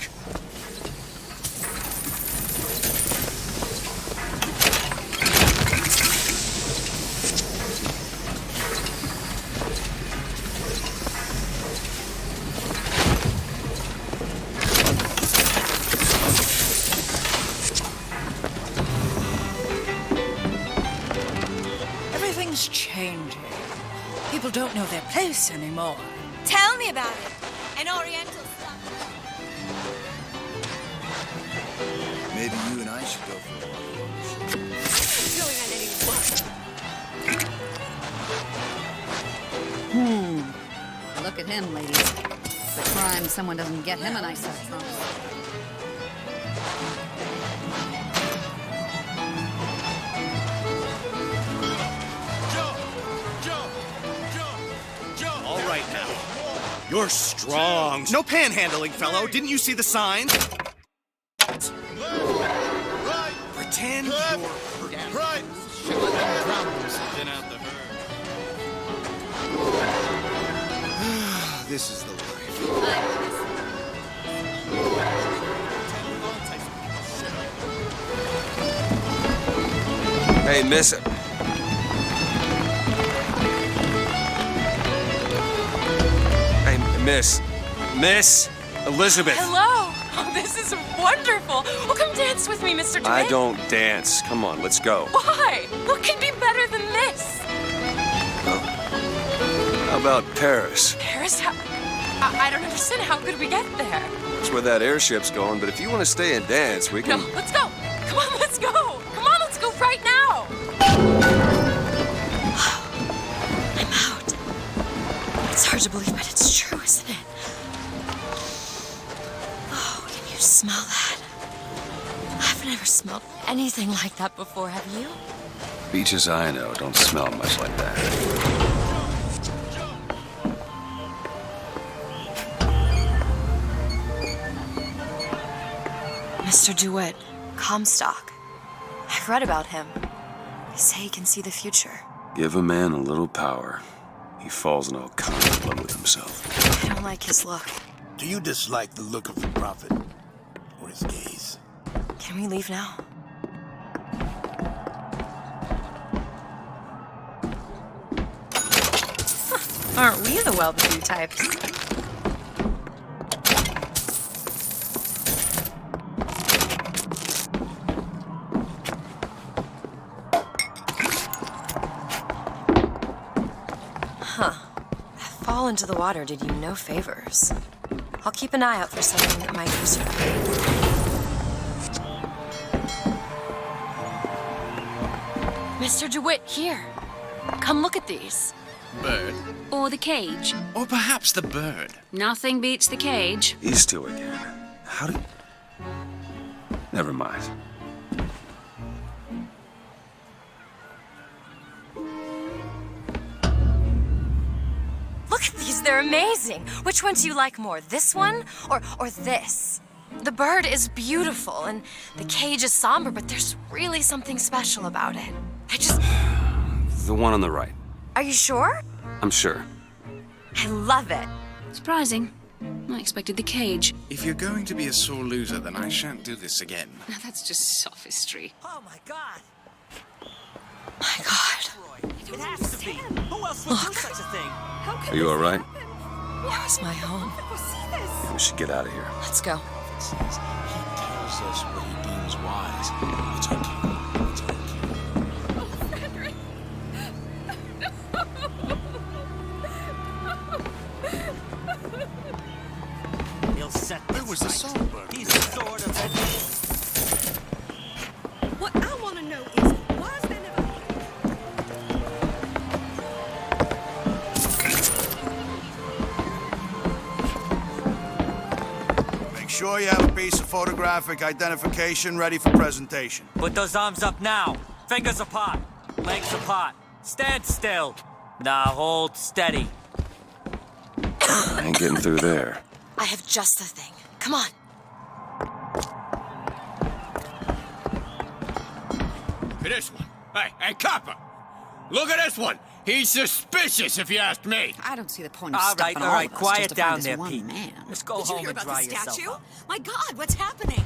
Everything's changing. People don't know their place anymore. Tell me about it. An Oriental stuff. Maybe you and I should go for a walk. Going on any walk. Look at him, ladies. It's a crime someone doesn't get him a nice set of trumps. All right now. You're strong. No panhandling, fellow. Didn't you see the signs? Pretend you're hurt. Right. Then out the herd. This is the life. Hey, miss... Miss Elizabeth. Hello. Oh, this is wonderful. Well, come dance with me, Mr. DeWitt. I don't dance. Come on, let's go. Why? What could be better than this? Well, how about Paris? Paris? I don't understand. How could we get there? That's where that airship's going, but if you want to stay and dance, we can... No, let's go. Come on, let's go. Come on, let's go right now. I'm out. It's hard to believe, but it's true, isn't it? Oh, can you smell that? I've never smelled anything like that before, have you? Beaches I know don't smell much like that. Mr. DeWitt, Comstock. I've read about him. They say he can see the future. Give a man a little power. He falls in all kinds of love with himself. I don't like his look. Do you dislike the look of the prophet? Or his gaze? Can we leave now? Aren't we the well-to-do types? Huh. That fall into the water did you no favors. I'll keep an eye out for something that might use you. Mr. DeWitt, here. Come look at these. Bird? Or the cage. Or perhaps the bird. Nothing beats the cage. These two again. How did... Never mind. Look at these, they're amazing. Which one do you like more, this one or this? The bird is beautiful and the cage is somber, but there's really something special about it. The one on the right. Are you sure? I'm sure. I love it. Surprising. I expected the cage. If you're going to be a sore loser, then I shan't do this again. Now that's just sophistry. Oh my god! My god. It has to be. Who else would do such a thing? Are you all right? It was my home. Yeah, we should get out of here. Let's go. He tells us what he deems wise. It's okay. It's okay. He'll set this was the songbird. He's the sort of What I want to know is, why is there never... Make sure you have a piece of photographic identification ready for presentation. Put those arms up now. Fingers apart. Legs apart. Stand still. Now hold steady. I ain't getting through there. I have just the thing. Come on. Look at this one. Hey, copper! Look at this one! He's suspicious, if you ask me. I don't see the point of All stopping right, all of us quiet just to down find this there, one Pete. man. Let's go Did you home hear and about dry the yourself statue? up. My God, what's happening?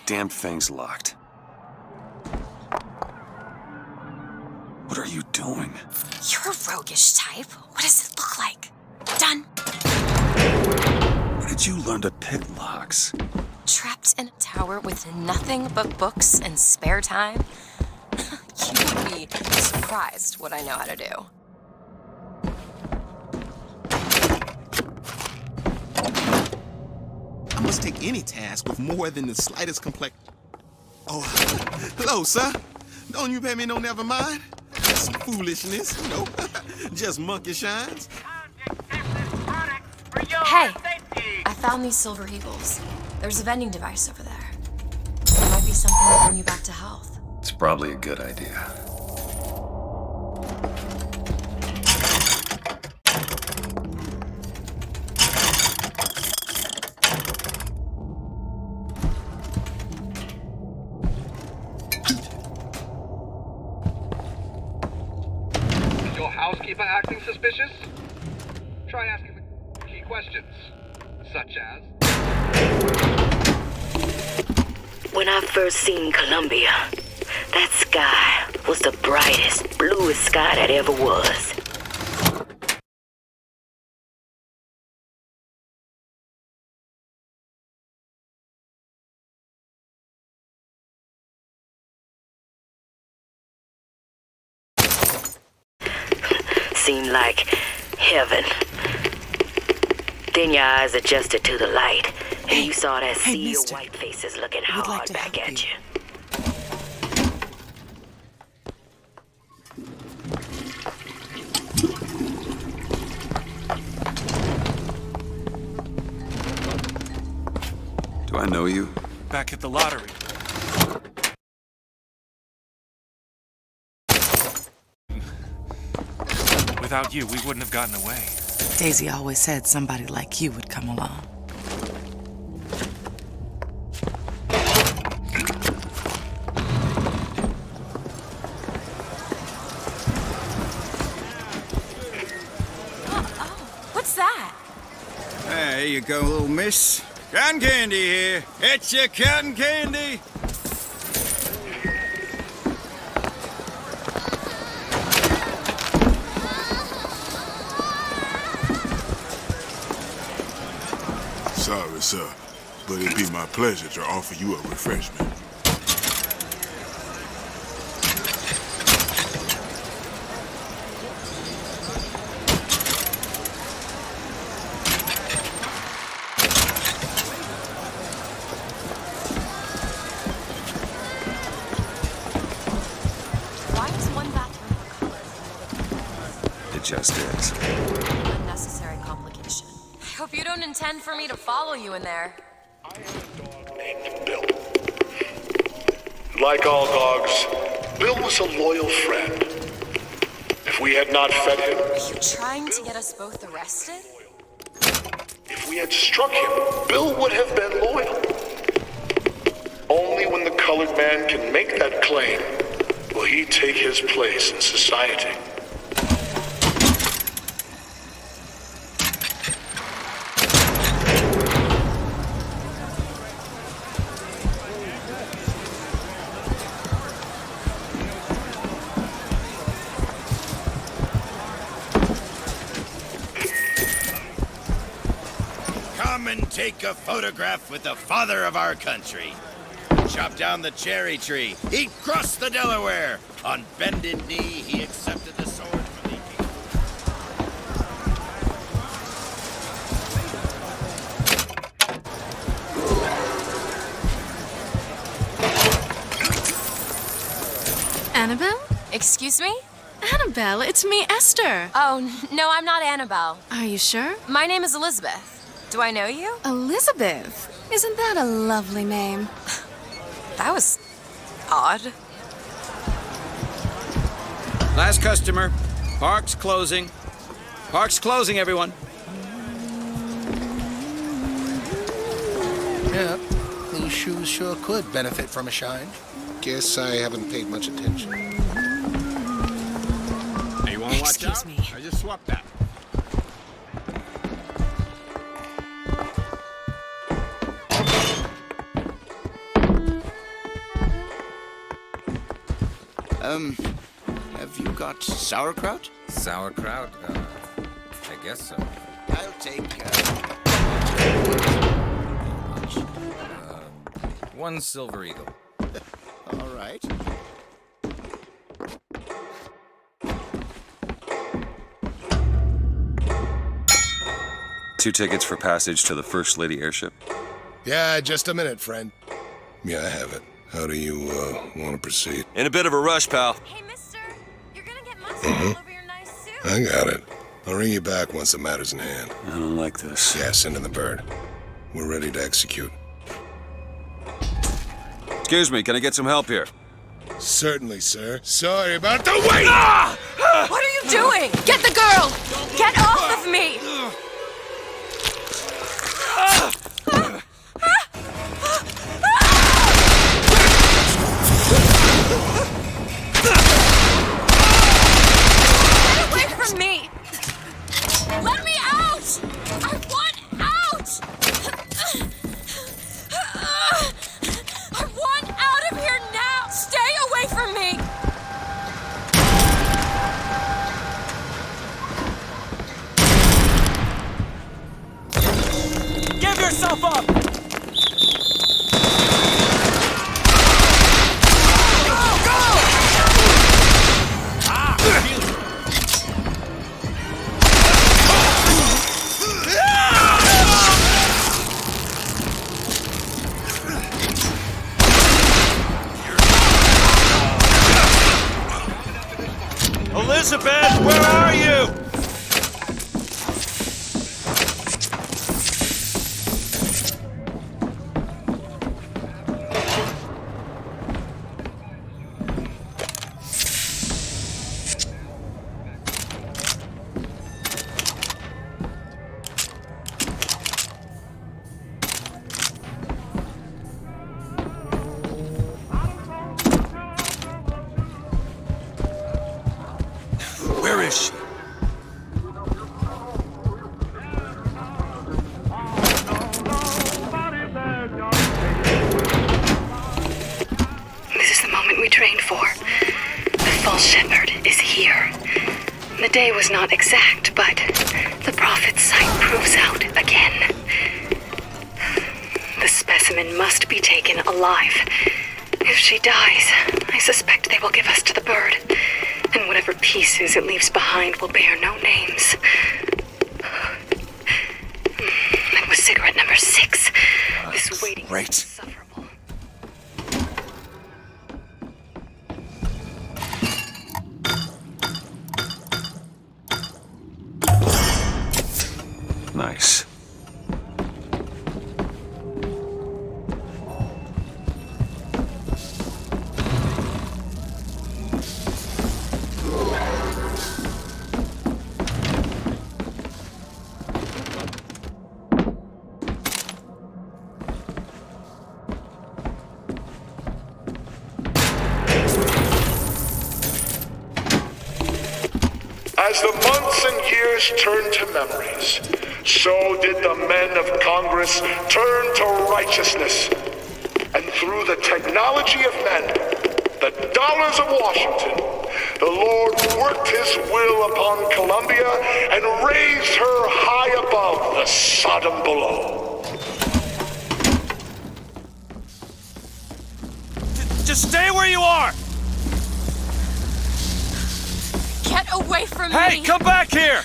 Damn thing's locked. What are you doing? You're a roguish type. What does it look like? Done. Where did you learn to pick locks? Trapped in a tower with nothing but books and spare time? You would be surprised what I know how to do. I must take any task with more than the slightest complex. Oh, hello, sir. Don't you pay me no never mind? Some foolishness, you know. Just monkey shines. Hey, I found these silver eagles. There's a vending device over there. There might be something to bring you back to health. It's probably a good idea. Is your housekeeper acting suspicious? Try asking the key questions, such as... When I first seen Columbia, that sky was the brightest, bluest sky that ever was. Seemed like heaven. Then your eyes adjusted to the light, and you saw that sea of white faces looking hard back at you. Do I know you? Back at the lottery. Without you, we wouldn't have gotten away. Daisy always said somebody like you would come along. What's that? There you go, little miss. Cotton candy here. It's your cotton candy. Sorry, sir, but it'd be my pleasure to offer you a refreshment. Why is one bathroom for color? It just is. Unnecessary complication. I hope you don't intend for me to follow you in there. Like all dogs, Bill was a loyal friend. If we had not fed him, Are you trying to get us both arrested? if we had struck him, Bill would have been loyal. Only when the colored man can make that claim will he take his place in society. Come and take a photograph with the father of our country. Chop down the cherry tree. He crossed the Delaware. On bended knee, he accepted the sword from the king. Annabelle? Excuse me? Annabelle, it's me, Esther. Oh, no, I'm not Annabelle. Are you sure? My name is Elizabeth. Do I know you? Elizabeth? Isn't that a lovely name? That was odd. Last customer. Park's closing. Park's closing, everyone. Yeah, these shoes sure could benefit from a shine. Guess I haven't paid much attention. Hey, you wanna watch out? Excuse me. I just swapped that. Have you got sauerkraut? Sauerkraut? I guess so. I'll take, One silver eagle. all right. Two tickets for passage to the First Lady airship. Yeah, just a minute, friend. Yeah, I have it. How do you, want to proceed? In a bit of a rush, pal. Hey, mister, you're gonna get mustard all over your nice suit. I got it. I'll ring you back once the matter's in hand. I don't like this. Yeah, send in the bird. We're ready to execute. Excuse me, can I get some help here? Certainly, sir. Sorry about the wait! What are you doing? Get the girl! Get off of me! Get away from me! Let me out! I want out! I want out of here now! Stay away from me! Give yourself up! Elizabeth, where are you? Where is she? This is the moment we trained for. The false shepherd is here. The day was not exact, but the prophet's sight proves out again. The specimen must be taken alive. If she dies, I suspect they will give us to the bird. And whatever pieces it leaves behind will bear no names. That was cigarette number 6. This waiting Right. was insufferable. Nice. As the months and years turned to memories, so did the men of Congress turn to righteousness. And through the technology of men, the dollars of Washington, the Lord worked his will upon Columbia and raised her high above the Sodom below. Just stay where you are! Get away from me! Hey, come back here!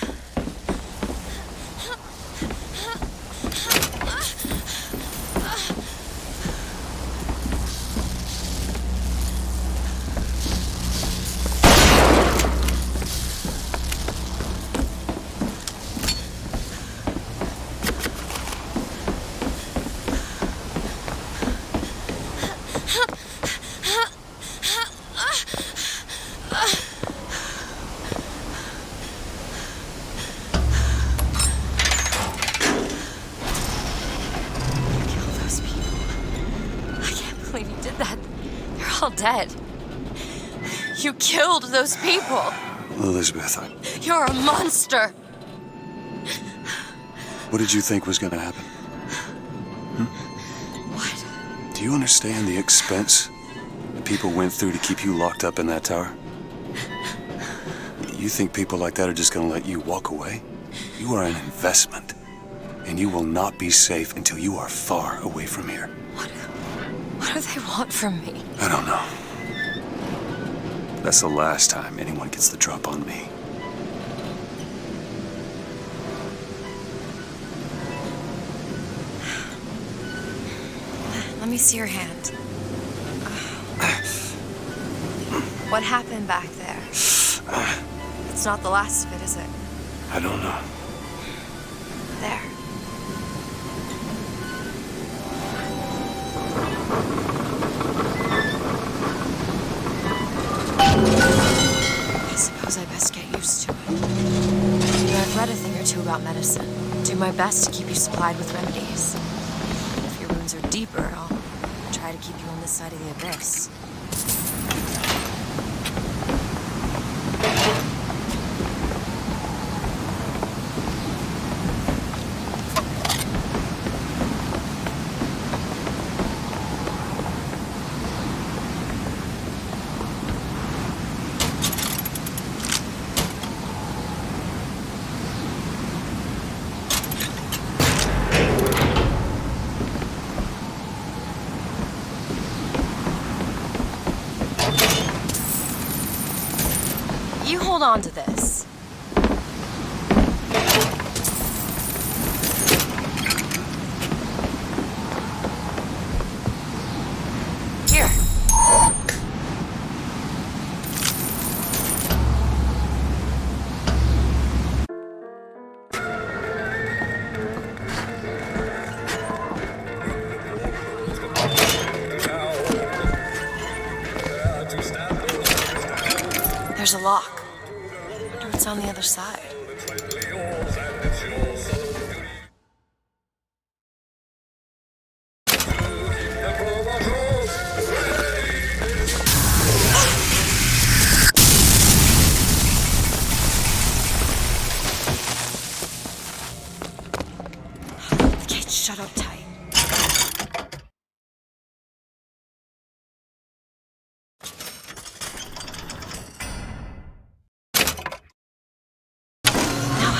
Dead. You killed those people. Elizabeth, You're a monster. what did you think was going to happen? What? Do you understand the expense that people went through to keep you locked up in that tower? You think people like that are just going to let you walk away? You are an investment, and you will not be safe until you are far away from here. What do they want from me? I don't know. That's the last time anyone gets the drop on me. Let me see your hand. What happened back there? It's not the last of it, is it? I don't know. There. I suppose I best get used to it. I've read a thing or two about medicine. Do my best to keep you supplied with remedies. If your wounds are deeper, I'll try to keep you on this side of the abyss. Hold on to this. Here. There's a lock. It's on the other side. The gate's shut up tight.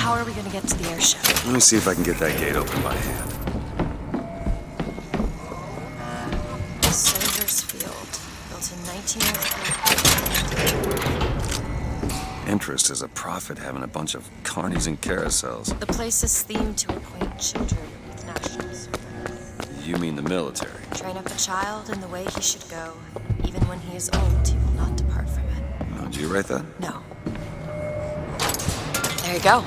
How are we going to get to the airship? Let me see if I can get that gate open by hand. Soldiers Field, built in 1903. Interest is a profit having a bunch of carnies and carousels. The place is themed to appoint children with national service. You mean the military? Train up a child in the way he should go. Even when he is old, he will not depart from it. Oh, did you write that? No. There you go.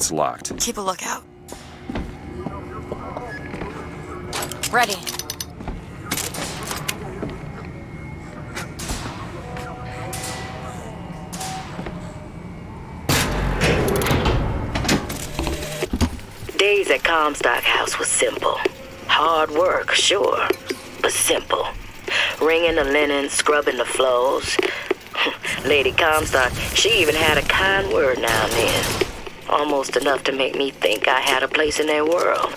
It's locked. Keep a lookout. Ready. Days at Comstock House was simple. Hard work, sure, but simple. Wringing the linen, scrubbing the floors. Lady Comstock, she even had a kind word now and then. Almost enough to make me think I had a place in their world.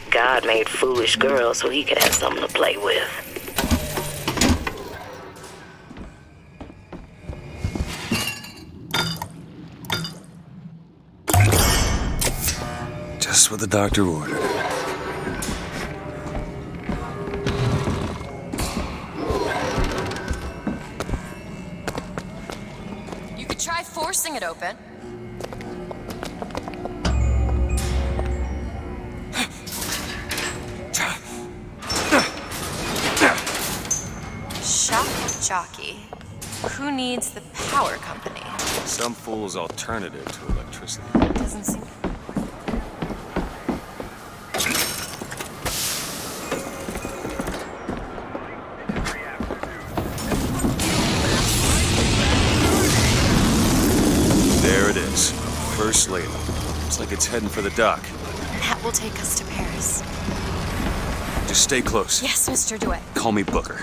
God made foolish girls so he could have something to play with. Just what the doctor ordered. You could try forcing it open. Shock jockey. Who needs the power company? Some fool's alternative to electricity. Doesn't seem... There it is. First lady. Looks like it's heading for the dock. That will take us to Paris. Just stay close. Yes, Mr. Duet. Call me Booker.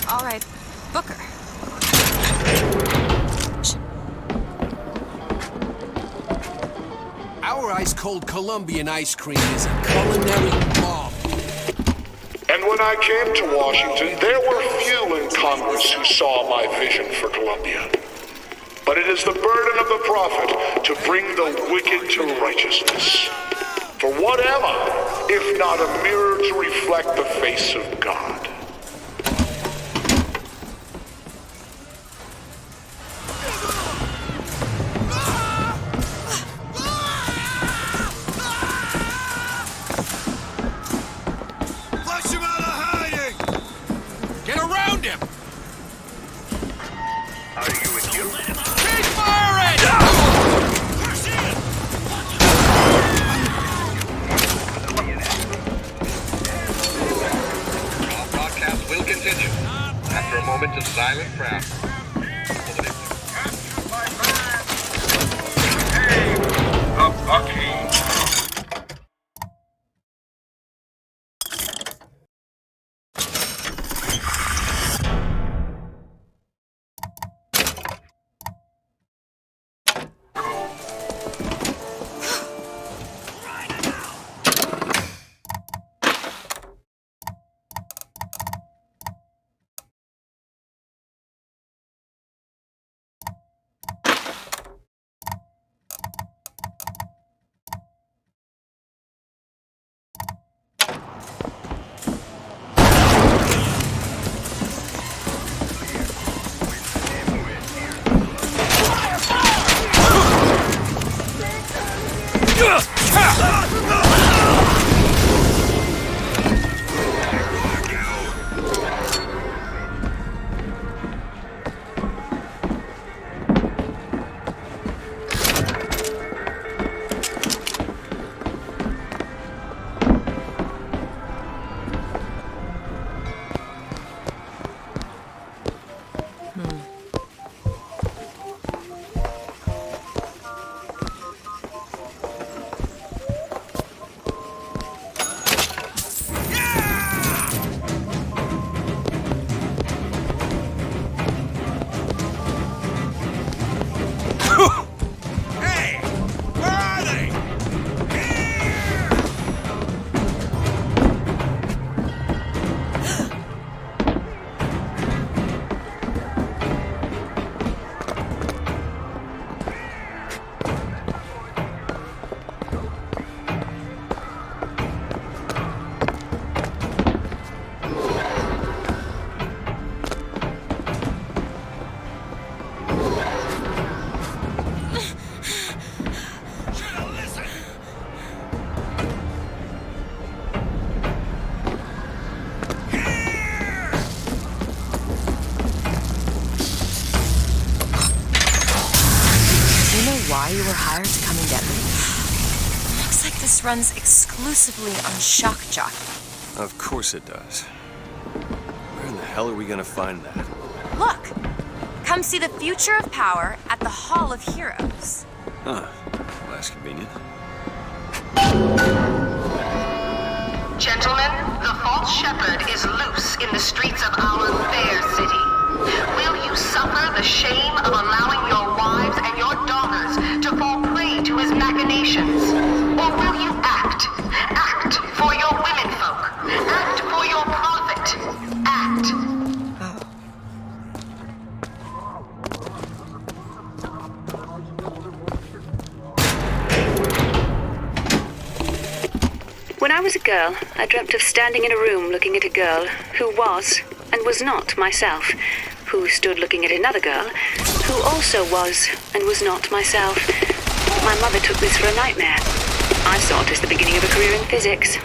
All right. Booker. Our ice-cold Colombian ice cream is a culinary bomb. And when I came to Washington, there were few in Congress who saw my vision for Columbia. But it is the burden of the prophet to bring the wicked to righteousness. For what am I, if not a mirror to reflect the face of God? Flush him out of hiding! Get around him! Are you with you? Keep firing! Our broadcast will continue after a moment of silent prayer. Hey, the Bucky. runs exclusively on shock jockey. Of course it does. Where in the hell are we gonna find that? Look! Come see the future of power at the Hall of Heroes. Huh. Well, that's convenient. Gentlemen, the false shepherd is loose in the streets of our fair city. Will you suffer the shame of allowing your wives and your daughters to fall prey to his machinations? Or will you act? Act for your womenfolk. Act for your profit. Act. When I was a girl, I dreamt of standing in a room looking at a girl who was and was not myself, who stood looking at another girl who also was and was not myself. My mother took this for a nightmare. I saw it as the beginning of a career in physics.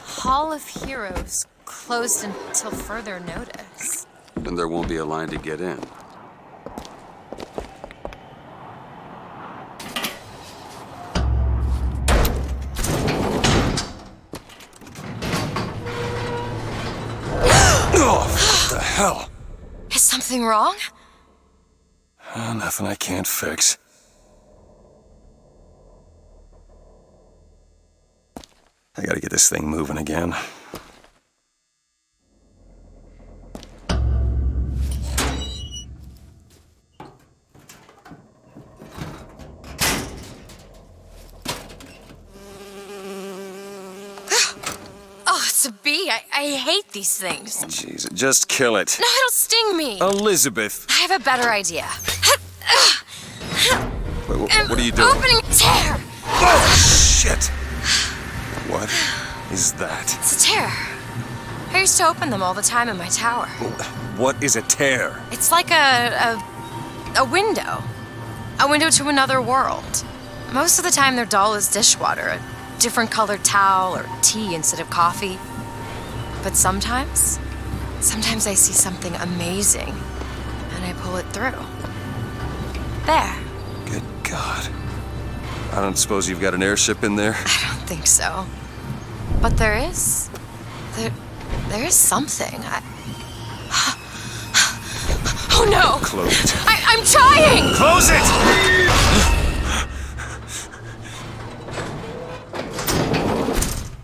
Hall of Heroes closed until further notice. Then there won't be a line to get in. Oh, what the hell? Is something wrong? Nothing I can't fix. I gotta get this thing moving again. Oh, it's a bee. I hate these things. Jeez, just kill it. No, it'll sting me. Elizabeth! I have a better idea. Wait, what are you doing? Opening a tear! Oh, shit! What is that? It's a tear. I used to open them all the time in my tower. What is a tear? It's like a window. A window to another world. Most of the time they're dull as dishwater, a different colored towel or tea instead of coffee. But sometimes I see something amazing and I pull it through. There. Good God. I don't suppose you've got an airship in there? I don't think so. But there is. There is something. Oh no! Close it. I'm trying! Close it!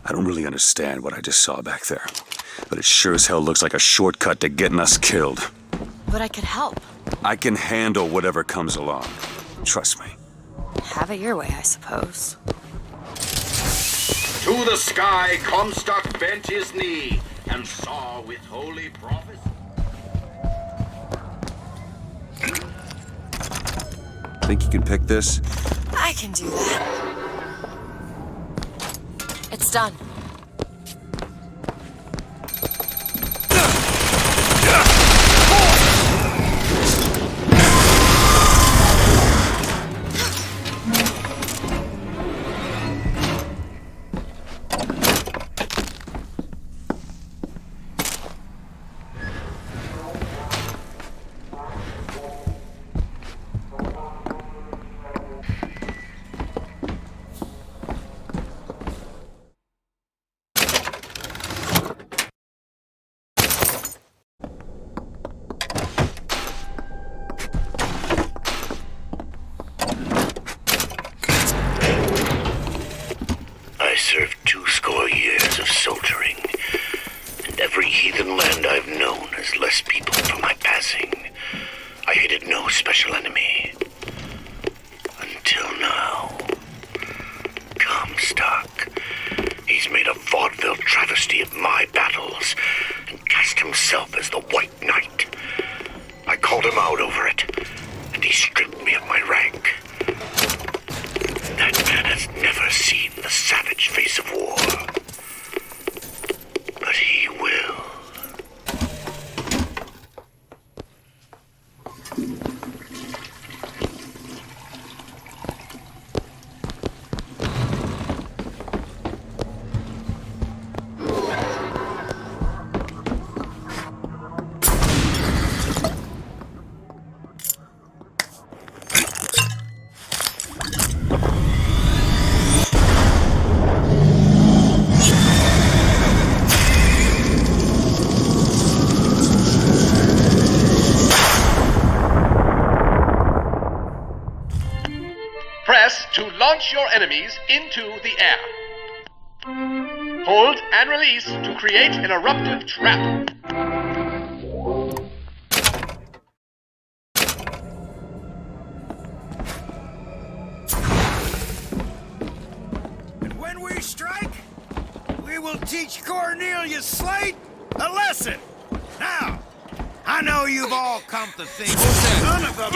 I don't really understand what I just saw back there, but it sure as hell looks like a shortcut to getting us killed. But I could help. I can handle whatever comes along. Trust me. Have it your way, I suppose. To the sky, Comstock bent his knee and saw with holy prophecy. Think you can pick this? I can do that. It's done. I served 20 years of soldiering, and every heathen land I've known has less people for my passing. I hated no special enemy. Until now. Comstock. He's made a vaudeville travesty of my battles, and cast himself as the White Knight. I called him out over it, and he stripped me of my rank. That man has never seen the savage face of war. But he will. air. Hold and release to create an eruptive trap. And when we strike, we will teach Cornelius Slate a lesson. Now, I know you've all come to think son of a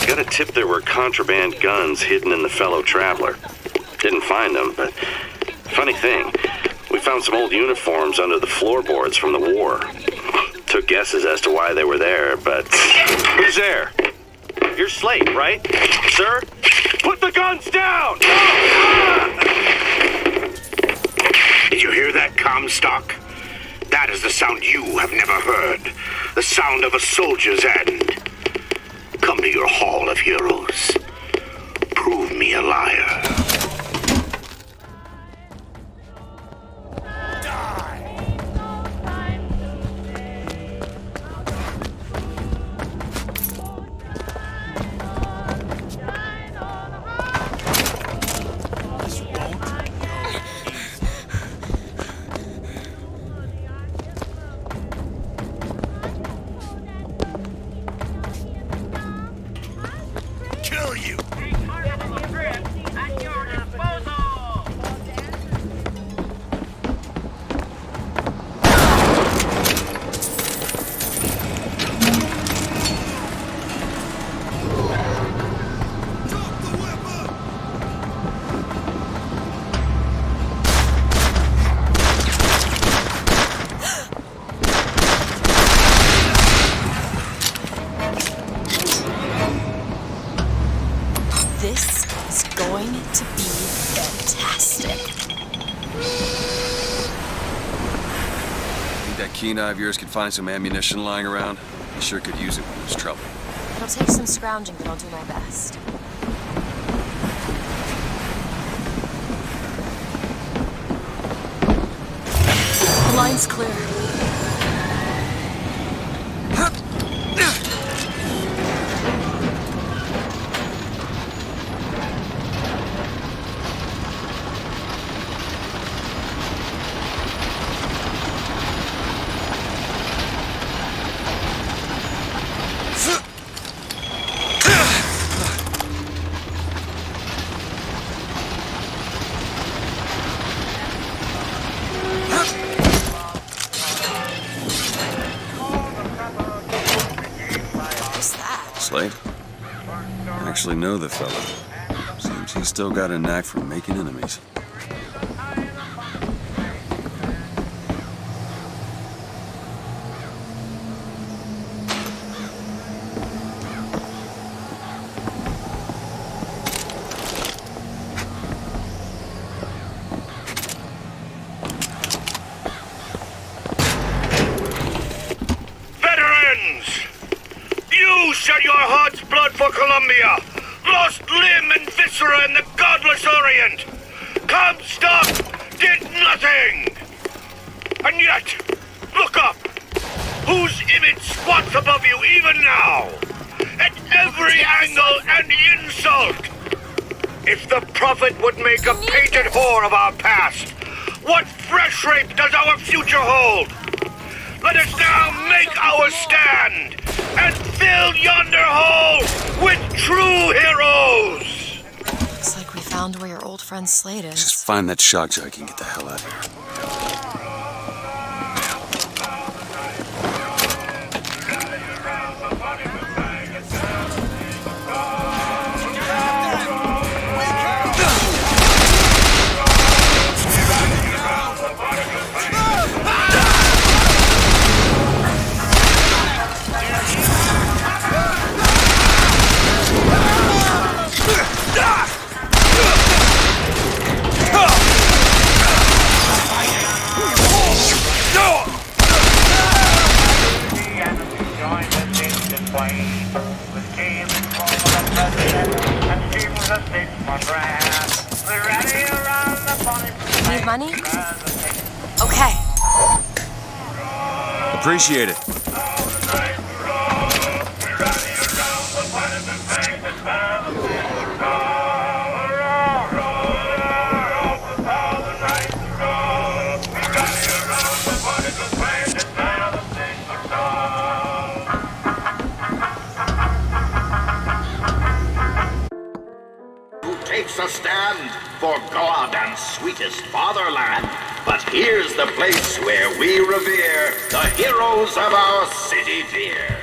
Got a tip there were contraband guns hidden in the fellow traveler. Didn't find them, but funny thing, we found some old uniforms under the floorboards from the war. Took guesses as to why they were there, but... Who's there? You're Slate, right? Sir? Put the guns down! Did you hear that, Comstock? That is the sound you have never heard. The sound of a soldier's end. Come to your Hall of Heroes. Prove me a liar. Keen eye of yours could find some ammunition lying around. You sure could use it when there's trouble. It'll take some scrounging, but I'll do my best. The line's clear. Slate? I actually know the fellow. Seems he's still got a knack for making enemies. Shed your heart's blood for Columbia, lost limb and viscera in the godless Orient. Comstock did nothing! And yet, look up! whose image squats above you even now, at every angle and insult. If the prophet would make a painted whore of our past, what fresh rape does our future hold? Let us now make our stand and fill yonder hole with true heroes! Looks like we found where your old friend Slade is. Just find that shock jockey and get the hell out of here. Need money? Okay. Appreciate it. Takes a stand for God and sweetest fatherland. But here's the place where we revere the heroes of our city dear.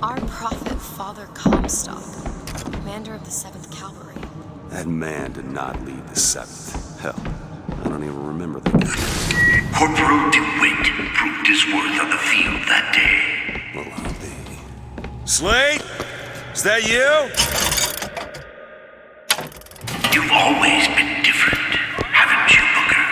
Our prophet, Father Comstock, commander of the 7th Cavalry. That man did not lead the 7th. Hell, I don't even remember the guy. Corporal DeWitt proved his worth on the field that day. Well, I'll be. Slade? Is that you? You've always been different, haven't you, Booker?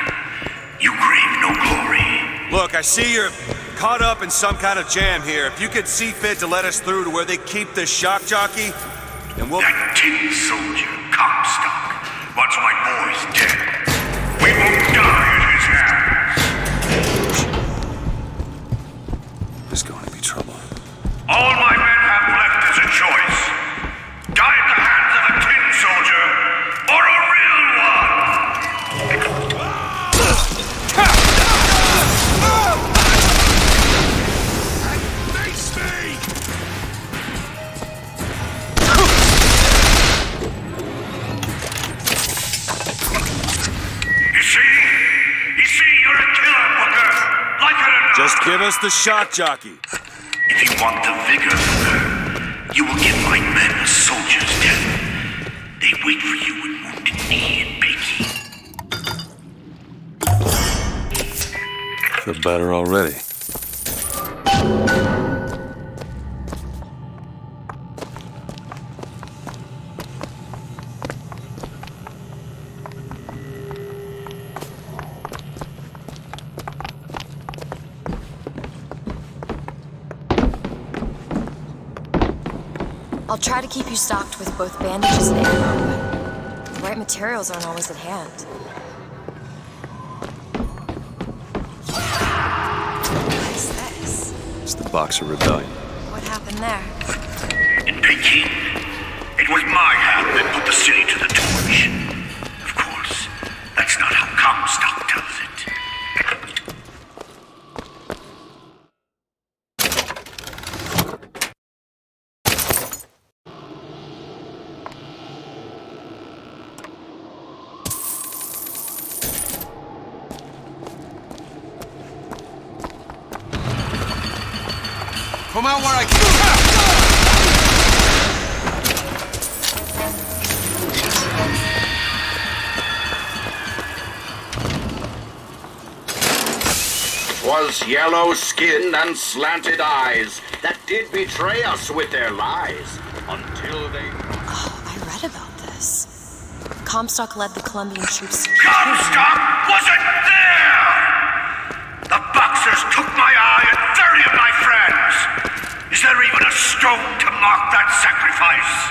You crave no glory. Look, I see you're caught up in some kind of jam here. If you could see fit to let us through to where they keep this shock jockey, then we'll... That tin soldier, Comstock, wants my boys dead. We won't die at his hands. There's going to be trouble. All my men have left is a choice. Die at the hands of a tin soldier, or a real one! Face me! You see, you're a killer, Booker. Like it or not. Just give us the shock jockey. If you want the vigor, Booker, you will give my men a soldier's death. They wait for you with Wounded Knee and Bakey. Feel better already. I'll try to keep you stocked with both bandages and ammo, but the right materials aren't always at hand. What is this? It's the Boxer Rebellion. What happened there? In Peking, it was my hand that put the city to the torch. Of course, that's not how Comstock tells it. Come out where I can. Was yellow skin and slanted eyes that did betray us with their lies until they... Oh, I read about this. Comstock led the Colombian troops to... Comstock wasn't there! The Boxers took my eye and 30 of my friends! Is there even a stone to mark that sacrifice?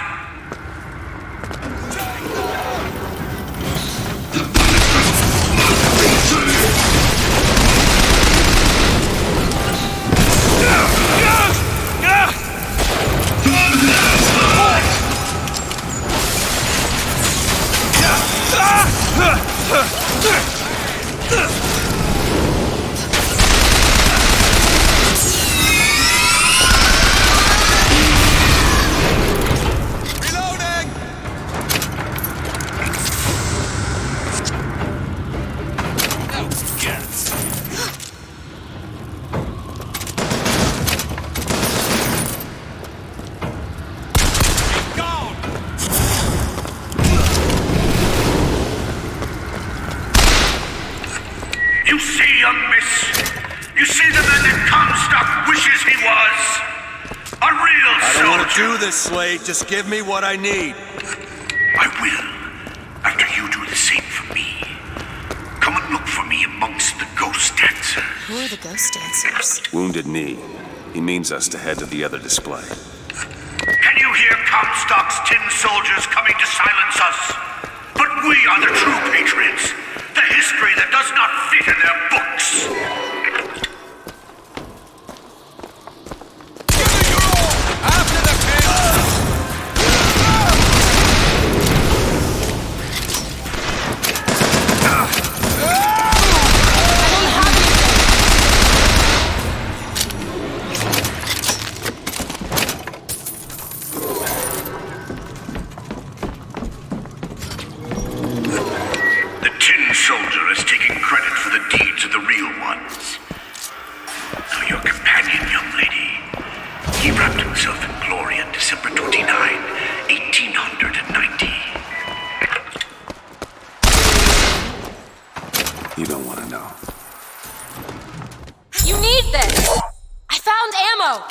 You see, young miss? You see the man that Comstock wishes he was? A real soldier. I don't want to do this, Slade. Just give me what I need. I will, after you do the same for me. Come and look for me amongst the ghost dancers. Who are the ghost dancers? Wounded Knee. He means us to head to the other display. Can you hear Comstock's tin soldiers coming to silence us? But we are the true patriots. The history that does not fit in their books. After the Soldier is taking credit for the deeds of the real ones. Now your companion, young lady, he wrapped himself in glory on December 29, 1890. You don't want to know. You need this! I found ammo!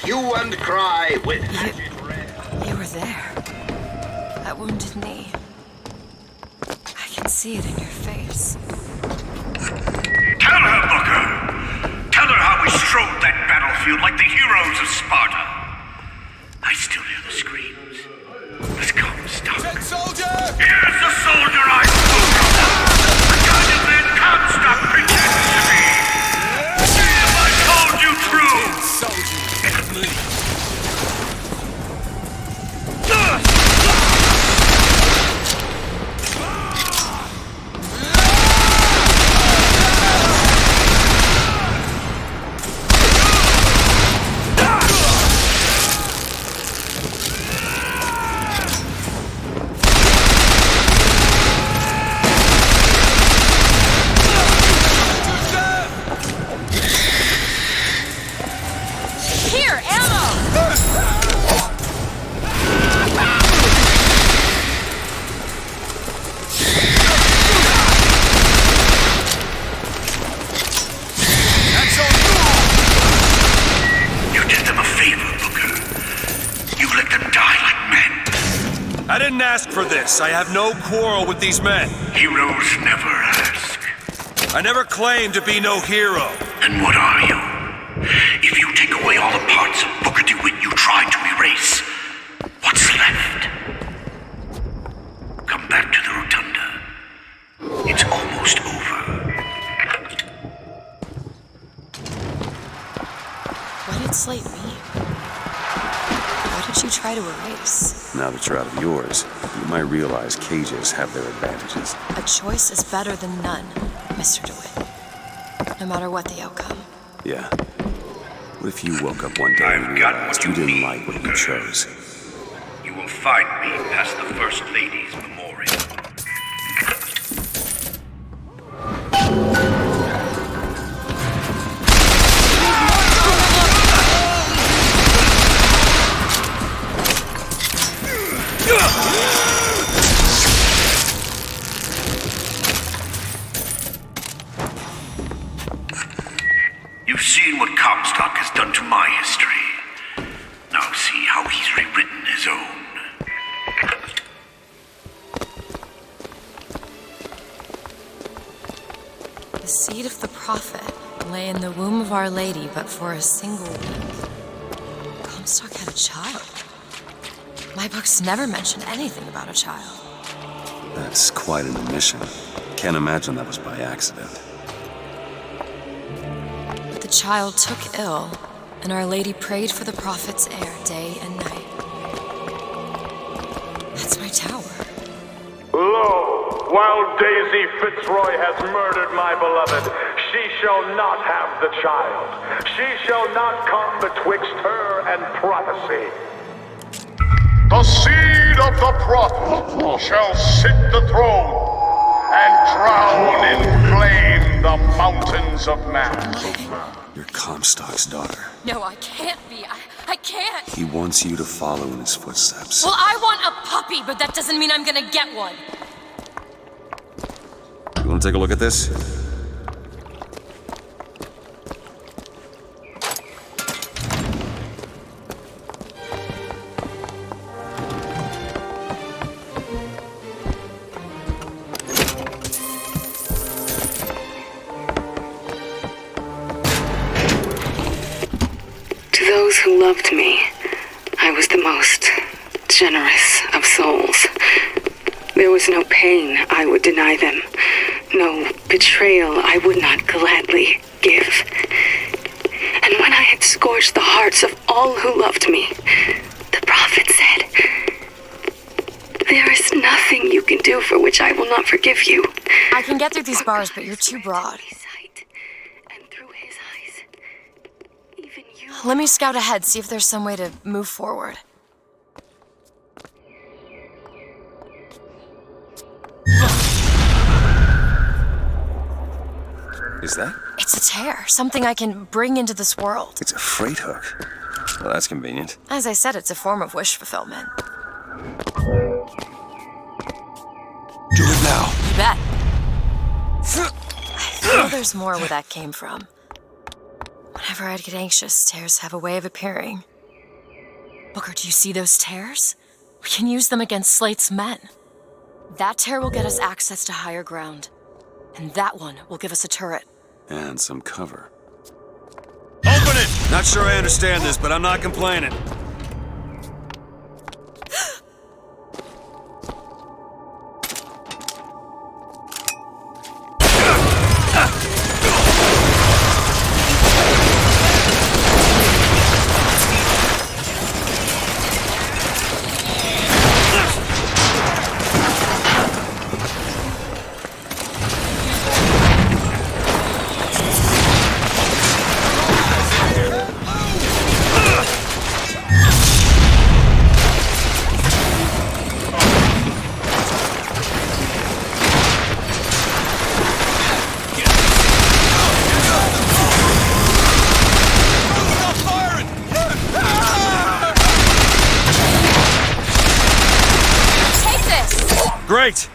Hue and cry with You were there. That wounded knee. I can see it in your face. Tell her, Booker! Tell her how we strode that battlefield like the heroes of Sparta. I still hear the screams. Let's Comstock. Dead soldier! Here's the soldier I spoke of! The kind of man Comstock pretends to be! See if I told you true! Soldier! I didn't ask for this. I have no quarrel with these men. Heroes never ask. I never claimed to be no hero. Then what are you? If you take away all the parts of Booker DeWitt you tried to erase, what's left? Come back to the Rotunda. It's almost over. What did Slate mean? What did you try to erase? Now that you're out of yours, you might realize cages have their advantages. A choice is better than none, Mr. DeWitt. No matter what the outcome. Yeah. What if you woke up one day and realized you didn't like what you chose? You will find me past the First Lady's memorial. prophet lay in the womb of Our Lady, but for a single week, Comstock had a child. My books never mention anything about a child. That's quite an admission. Can't imagine that was by accident. The child took ill, and Our Lady prayed for the prophet's heir day and night. That's my tower. Lo, while Daisy Fitzroy has murdered my beloved, she shall not have the child. She shall not come betwixt her and prophecy. The seed of the prophet shall sit the throne and drown in flame the mountains of man. You're Comstock's daughter. No, I can't be. I can't. He wants you to follow in his footsteps. Well, I want a puppy, but that doesn't mean I'm gonna get one. You want to take a look at this? To those who loved me, I was the most generous of souls. There was no pain I would deny them, no betrayal I would not gladly give. And when I had scorched the hearts of all who loved me, the prophet said, "There is nothing you can do for which I will not forgive you." I can get through these bars, but you're too broad. Let me scout ahead, see if there's some way to move forward. Is that? It's a tear, something I can bring into this world. It's a freight hook. Well, that's convenient. As I said, it's a form of wish fulfillment. Do it now. You bet. I feel there's more where that came from. Whenever I'd get anxious, tears have a way of appearing. Booker, do you see those tears? We can use them against Slate's men. That tear will get us access to higher ground. And that one will give us a turret. And some cover. Open it! Not sure I understand this, but I'm not complaining. Great!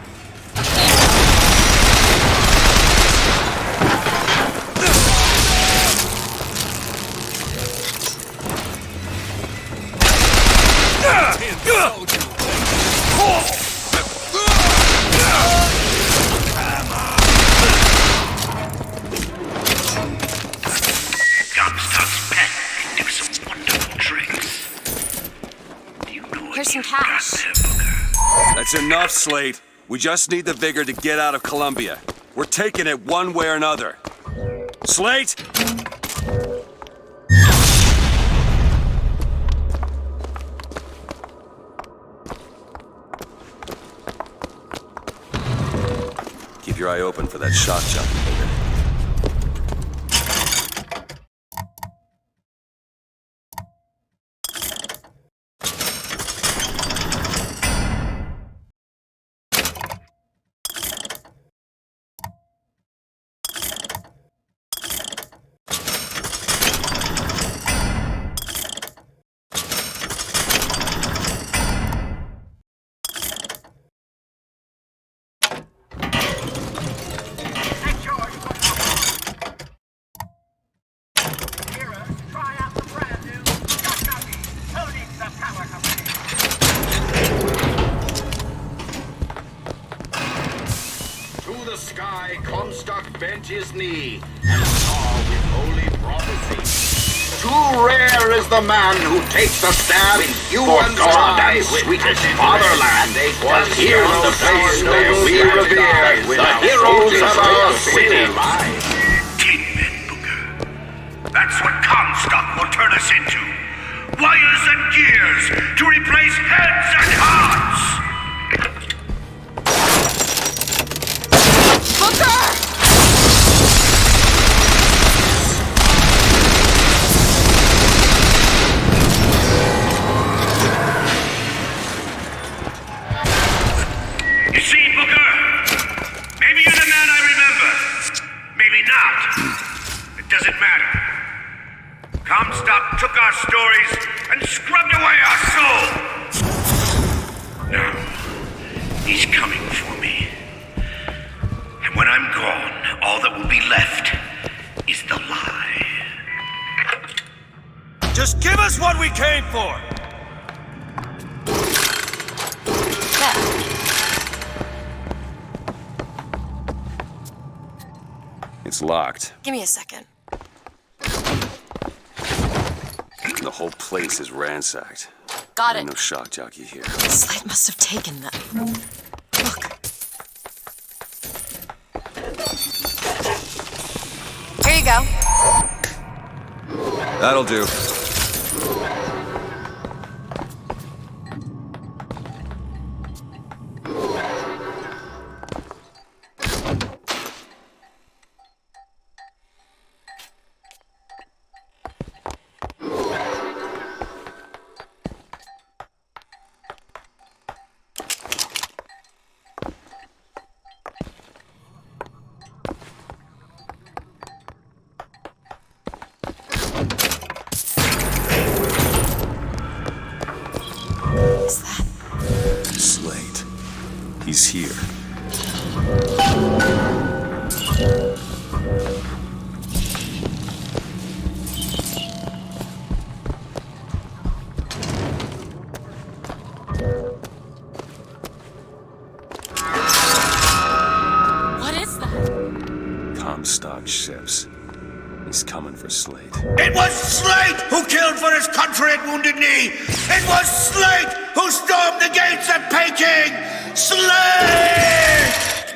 Here's some cash. That's enough, Slate. We just need the vigor to get out of Columbia. We're taking it one way or another. Slate! Keep your eye open for that shock jockey vigor. Comstock bent his knee and saw with holy prophecy. Too rare is the man who takes a stab in human and sweetest fatherland. Was here the place where we revere the heroes of our city. 10 men, Booker. That's what Comstock will turn us into. Wires and gears to replace heads and hearts. Booker! You see, Booker? Maybe you're the man I remember. Maybe not. It doesn't matter. Comstock took our stories and scrubbed away our soul. Now, he's coming for me. And when I'm gone, all that will be left is the lie. Just give us what we came for! It's locked. Give me a second. The whole place is ransacked. Got it. No shock jockey here. Slate must have taken them. Look. Here you go. That'll do. Slate. He's here. What is that? Comstock ships. He's coming for Slate. It was Slate who killed for his country at Wounded Knee! It was Slate who stormed the gates at Peking! Slate!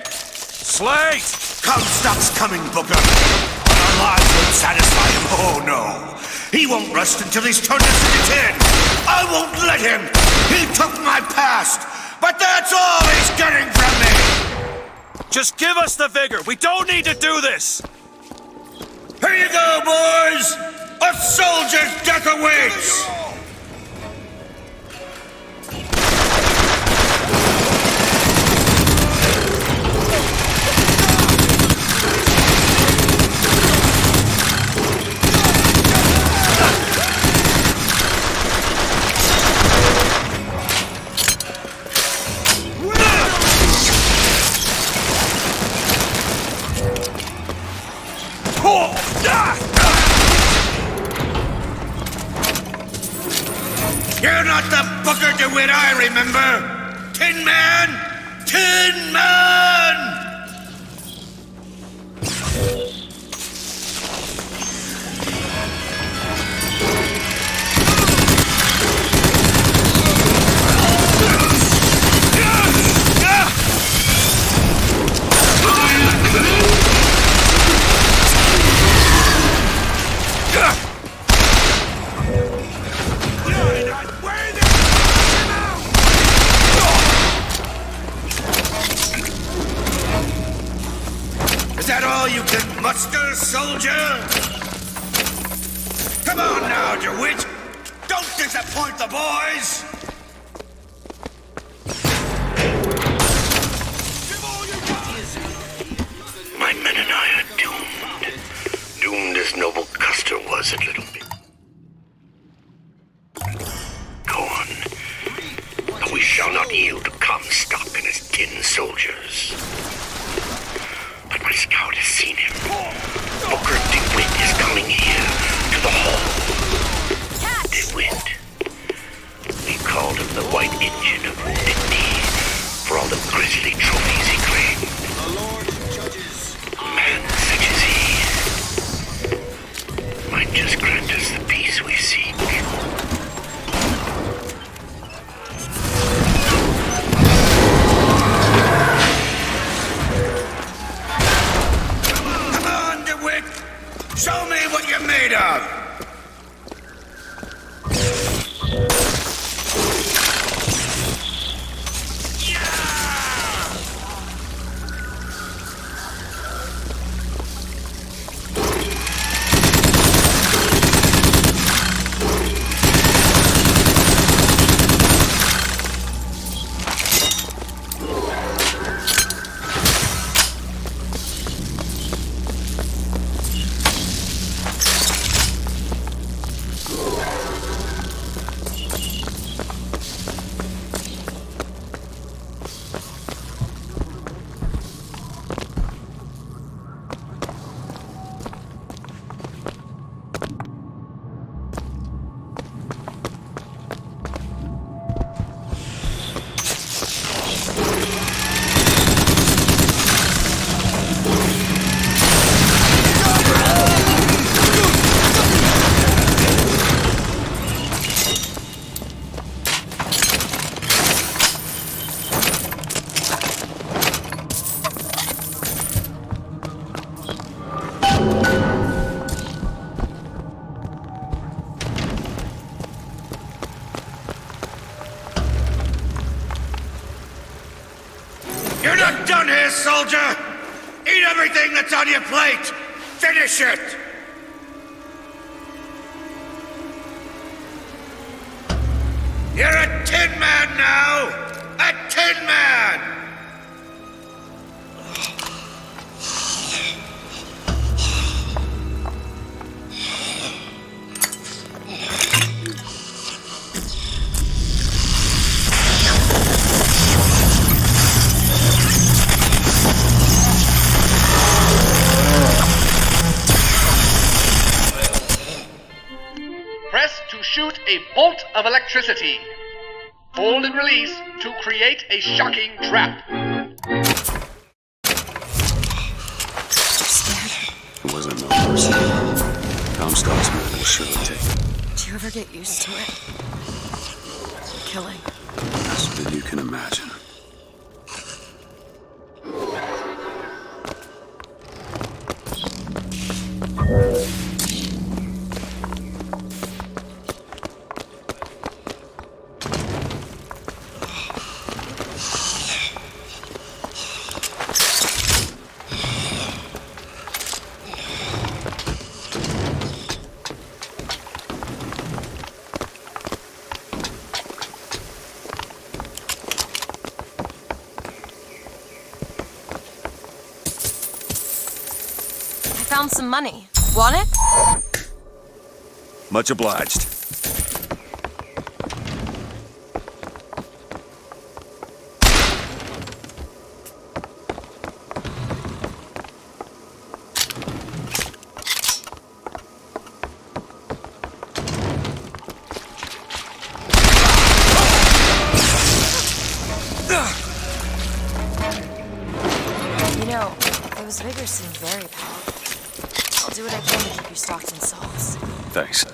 Slate! Comstock's coming, Booker. But our lives won't satisfy him. Oh, no. He won't rest until he's turned us into tin. I won't let him. He took my past, but that's all he's getting from me. Just give us the vigor. We don't need to do this. Here you go, boys! A soldier's death awaits! You're not the Booker DeWitt I remember! Tin Man! Tin Man! Is that all you can muster, soldier? Come on now, DeWitt! Don't disappoint the boys! My men and I are doomed. Doomed as Noble Custer was a little bit. Go on. But we shall not yield to Comstock and his tin soldiers. But my scout has seen him. Booker DeWitt is coming here, to the hall. DeWitt. He called him the White Engine of Wounded Knee for all the grisly trophies he claimed. just grant us the peace we seek. Come on, DeWitt! Show me what you're made of! You're not done here, soldier! Eat everything that's on your plate! Finish it! You're a tin man now! A tin man! Press to shoot a bolt of electricity. Hold and release to create a shocking trap. It wasn't no mercy. Comstock's man will surely take it. Do you ever get used to it? Killing. Faster than you can imagine. Found some money. Want it? Much obliged. You know, those vigors seem very powerful. I'll do what I can to keep you stocked in salts. Thanks.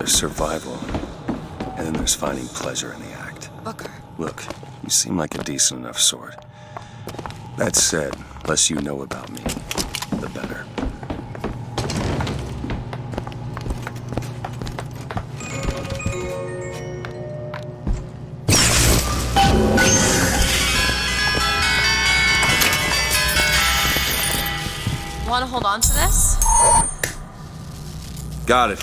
Survival, and then there's finding pleasure in the act. Booker. Look, you seem like a decent enough sort. That said, less you know about me, the better. Want to hold on to this? Got it.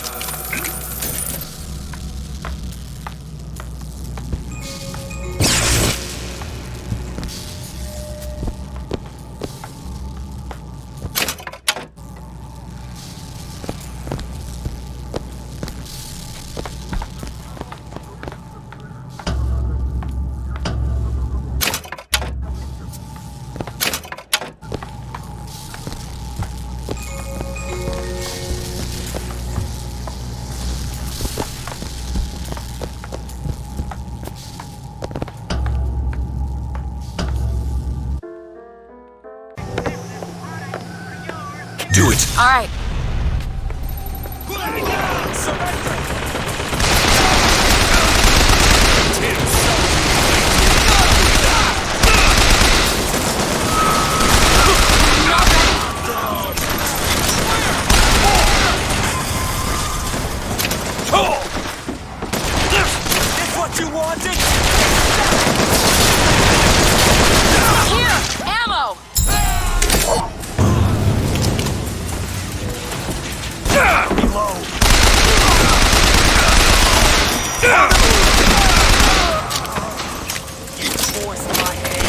Do it. All right. This what you wanted? Here, ammo. Reload. You forced my hand.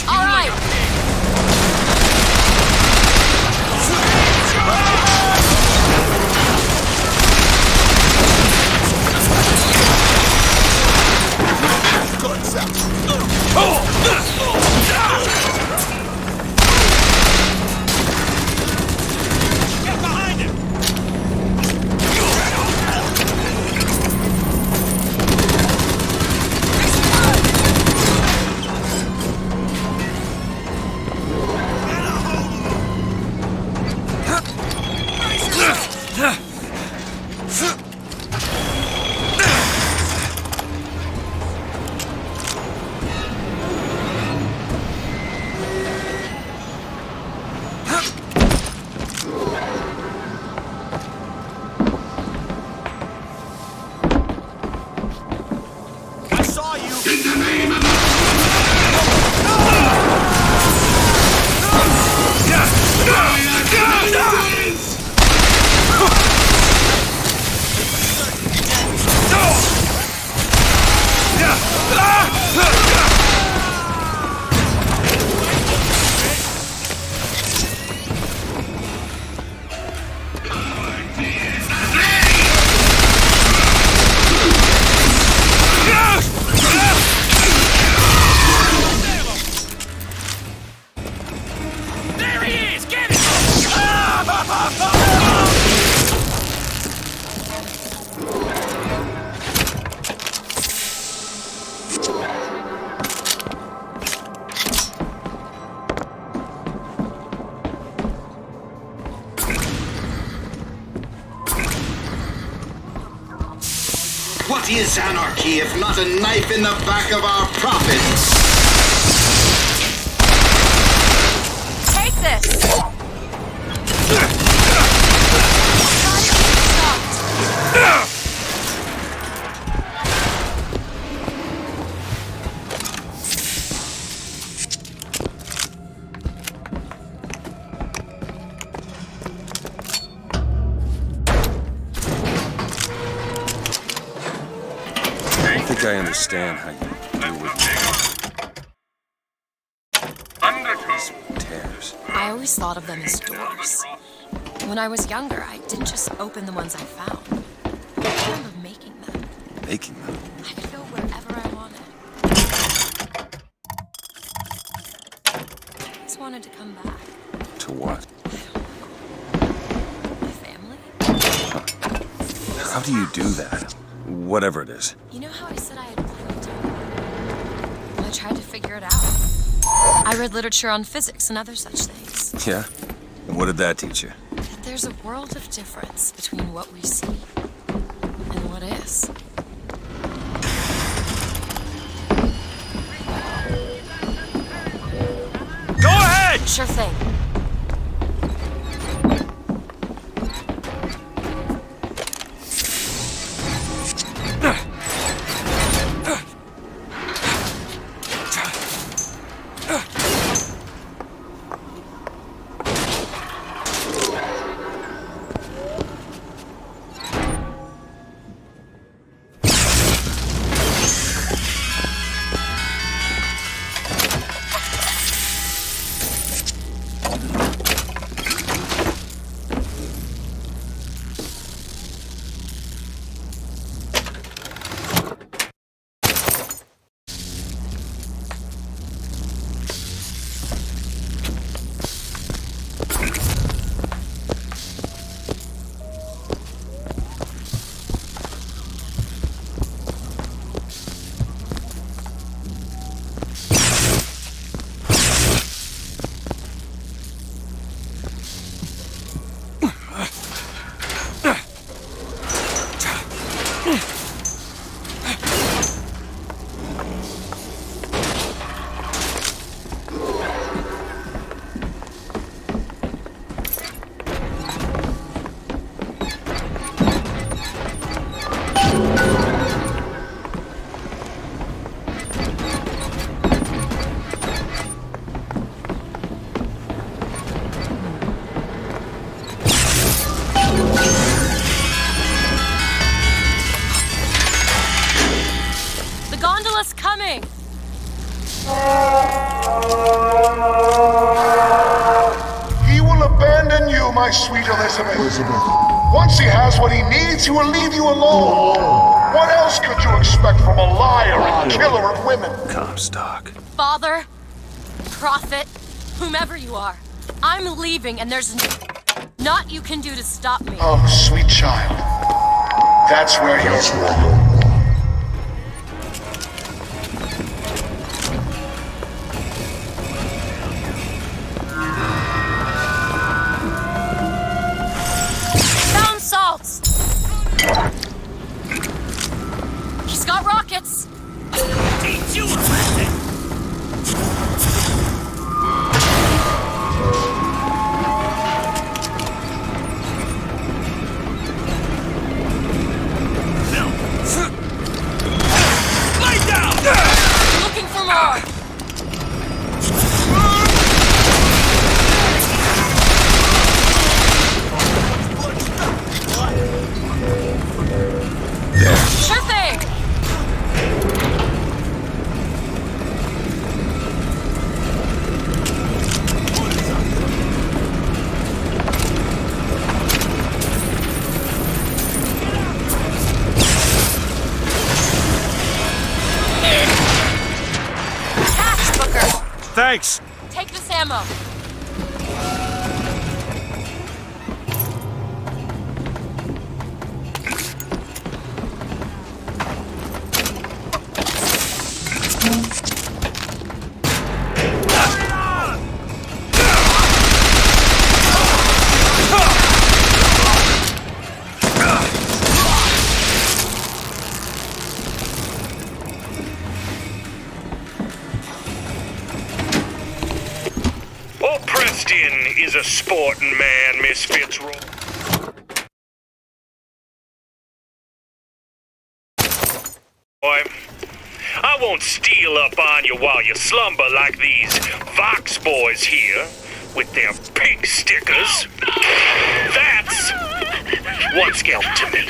All right. Get behind him! I saw you! There he is! Get him! What is anarchy if not a knife in the back of our prophet? Take this. I think I understand how you deal with these tears. I always thought of them as doors. When I was younger, I didn't just open the ones I found. I remember making them. Making them? I could go wherever I wanted. I just wanted to come back. To what? My family? How do you do that? Whatever it is. You know how I said I had played? Well, I tried to figure it out. I read literature on physics and other such things. Yeah? And what did that teach you? That there's a world of difference between what we see and what is. Go ahead! Sure thing. My sweet Elizabeth. Once he has what he needs, he will leave you alone. What else could you expect from a liar and killer of women? Comstock. Father, prophet, whomever you are, I'm leaving and there's naught you can do to stop me. Oh, sweet child. That's where you're... He's got rockets! Teach you a lesson! Lay down! Looking for more! Sure thing! Catch, Booker! Thanks! Take this ammo. Preston is a sporting man, Miss Fitzroy. I won't steal up on you while you slumber like these Vox boys here with their pink stickers. That's one scalp to me.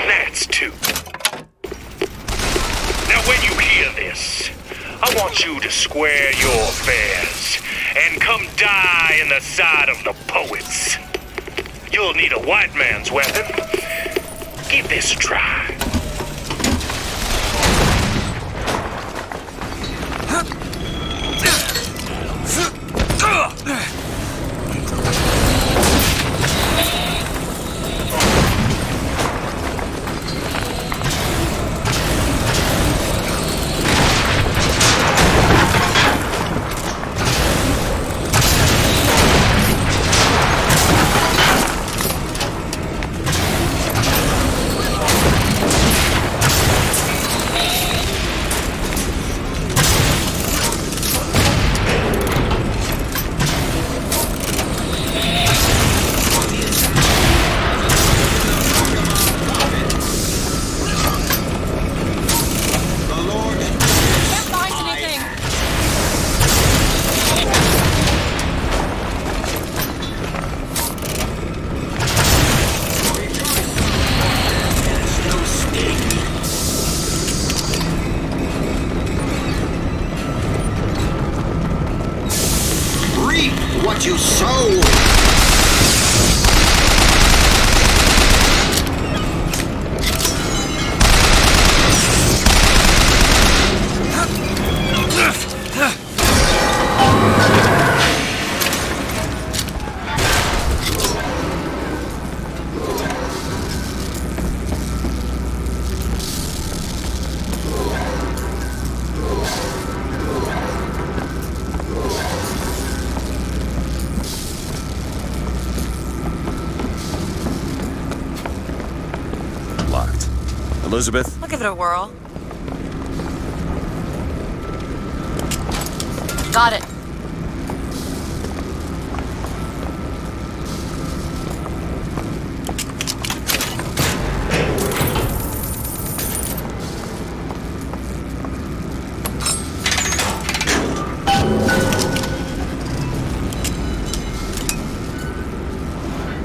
That's two. Now when you hear this, I want you to square your affairs and come die in the side of the poets. You'll need a white man's weapon. Give this a try. Elizabeth? I'll give it a whirl. Got it.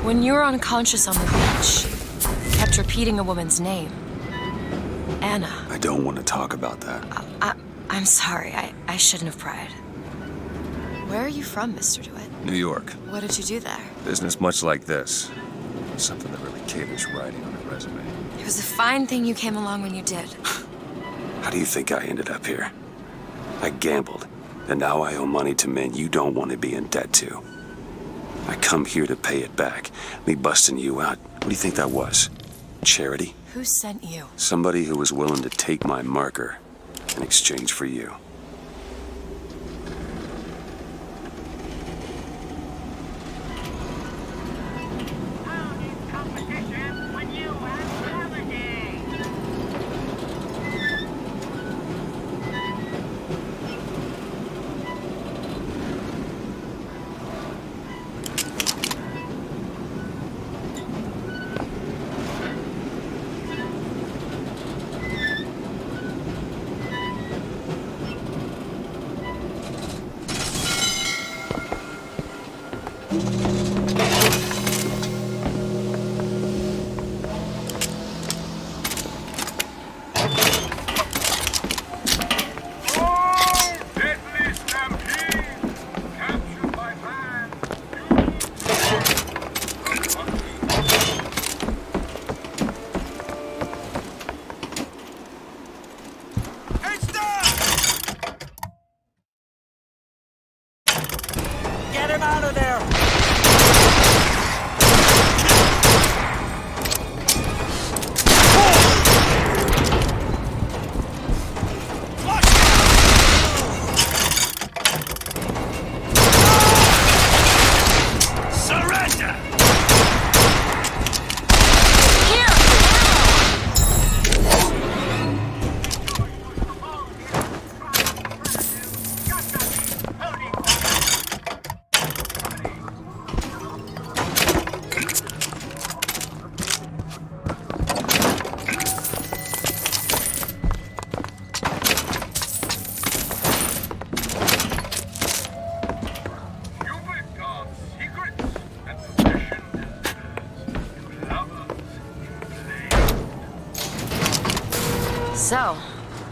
When you were unconscious on the beach, you kept repeating a woman's name. Anna. I don't want to talk about that. I'm sorry. I shouldn't have pried. Where are you from, Mr. DeWitt? New York. What did you do there? Business much like this. Something that really caters writing on a resume. It was a fine thing you came along when you did. How do you think I ended up here? I gambled, and now I owe money to men you don't want to be in debt to. I come here to pay it back. Me busting you out, what do you think that was? Charity? Who sent you? Somebody who was willing to take my marker in exchange for you. So,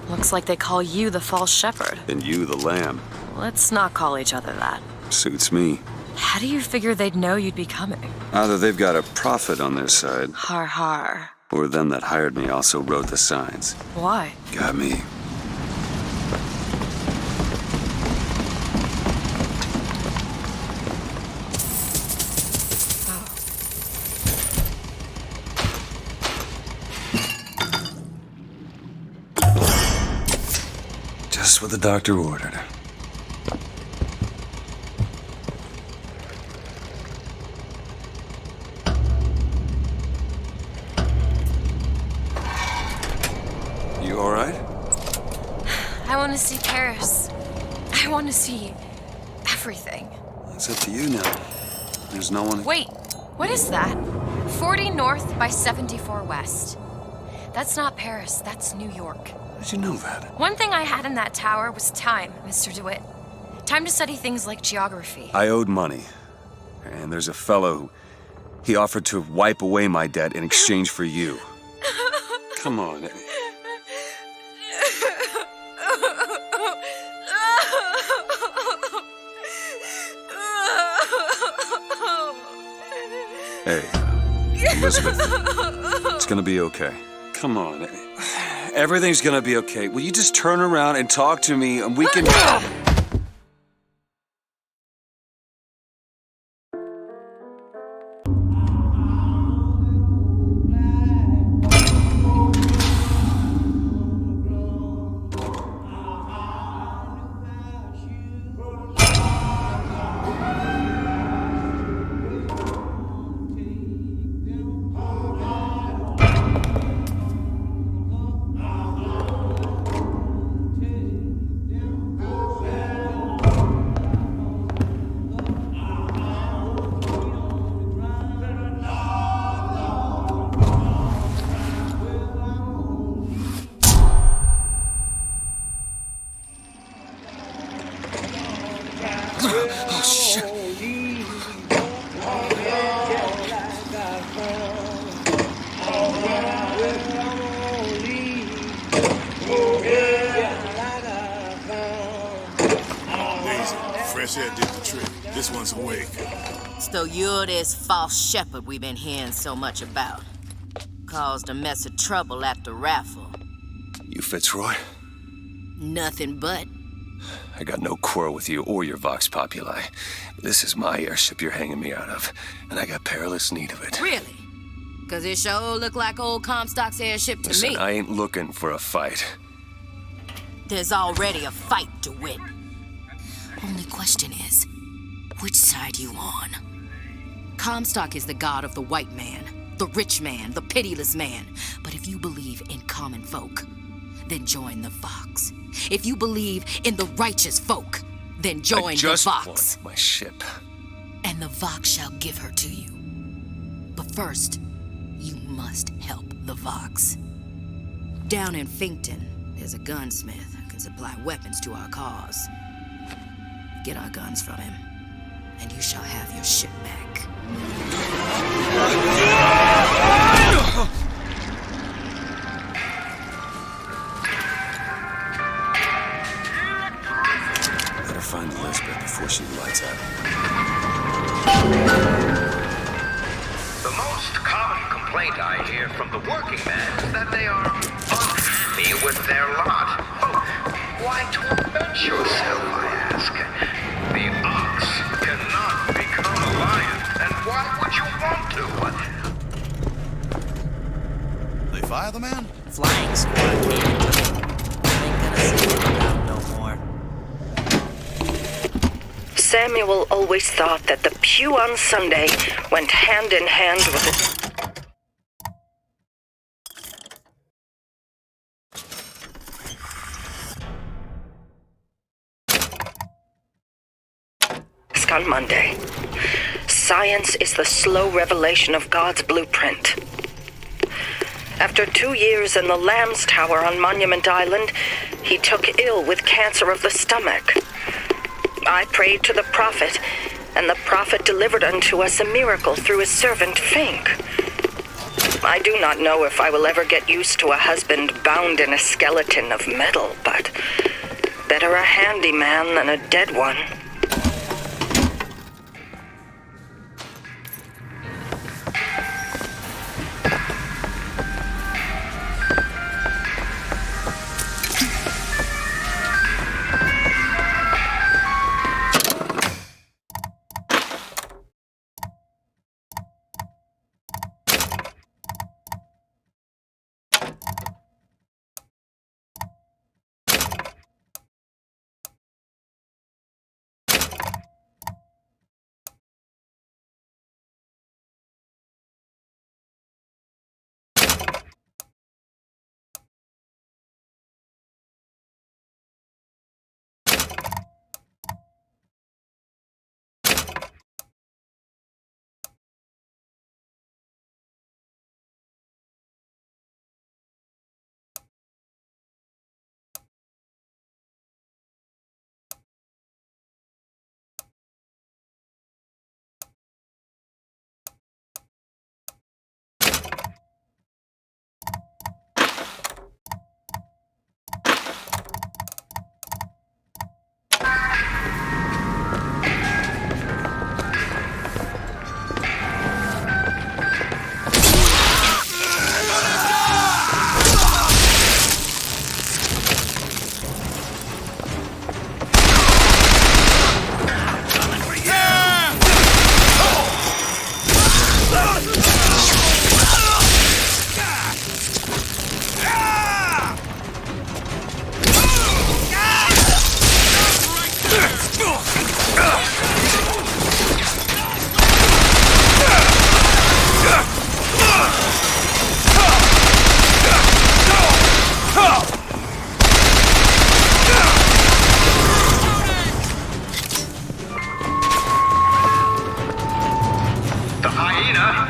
looks like they call you the false shepherd. And you the lamb. Let's not call each other that. Suits me. How do you figure they'd know you'd be coming? Either they've got a prophet on their side. Har har. Or them that hired me also wrote the signs. Why? Got me. Just what the doctor ordered. You all right? I want to see Paris. I want to see everything. It's up to you now. There's no one... Wait, what is that? 40 north by 74 west. That's not Paris, that's New York. How'd you know that? One thing I had in that tower was time, Mr. DeWitt. Time to study things like geography. I owed money. And there's a fellow who... He offered to wipe away my debt in exchange for you. Come on. Hey, Elizabeth. It's gonna be okay. Come on. Everything's gonna be okay. Will you just turn around and talk to me and we can... Fresh air did the trick. This one's awake. So you're this false shepherd we've been hearing so much about. Caused a mess of trouble at the raffle. You Fitzroy? Nothing but. I got no quarrel with you or your Vox Populi. This is my airship you're hanging me out of, and I got perilous need of it. Really? Cause it sure look like old Comstock's airship to Listen, me. I ain't looking for a fight. There's already a fight to win. Only question is, which side you on? Comstock is the god of the white man, the rich man, the pitiless man. But if you believe in common folk, then join the Vox. If you believe in the righteous folk, then join the Vox. I just want my ship. And the Vox shall give her to you. But first, you must help the Vox. Down in Finkton, there's a gunsmith who can supply weapons to our cause. Get our guns from him, and you shall have your ship back. Better find Elizabeth before she lights out. The most common complaint I hear from the working man is that they are unhappy with their lot. Oh, why torment yourself, I ask? The ox cannot become a lion, and why would you want to? They fire the man? Flying squad came and took him. Ain't gonna see him around no more. Samuel always thought that the pew on Sunday went hand in hand with it. On Monday. Science is the slow revelation of God's blueprint. After 2 years in the Lamb's Tower on Monument Island, he took ill with cancer of the stomach. I prayed to the prophet, and the prophet delivered unto us a miracle through his servant Fink. I do not know if I will ever get used to a husband bound in a skeleton of metal, but better a handy man than a dead one.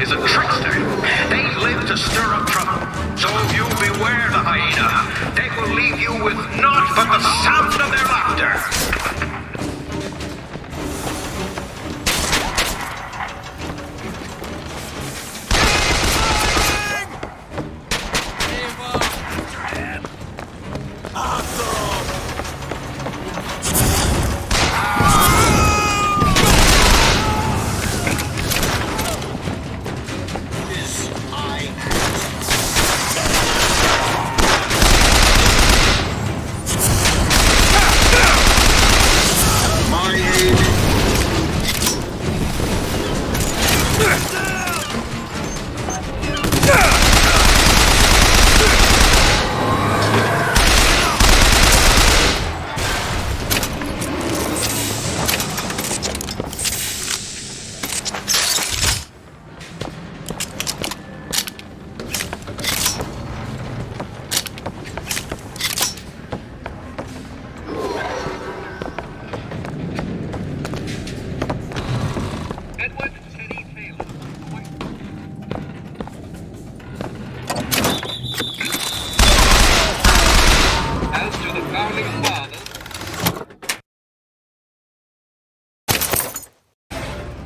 is a trickster. They live to stir up trouble. So you beware the hyena. They will leave you with naught but the sound of their laughter.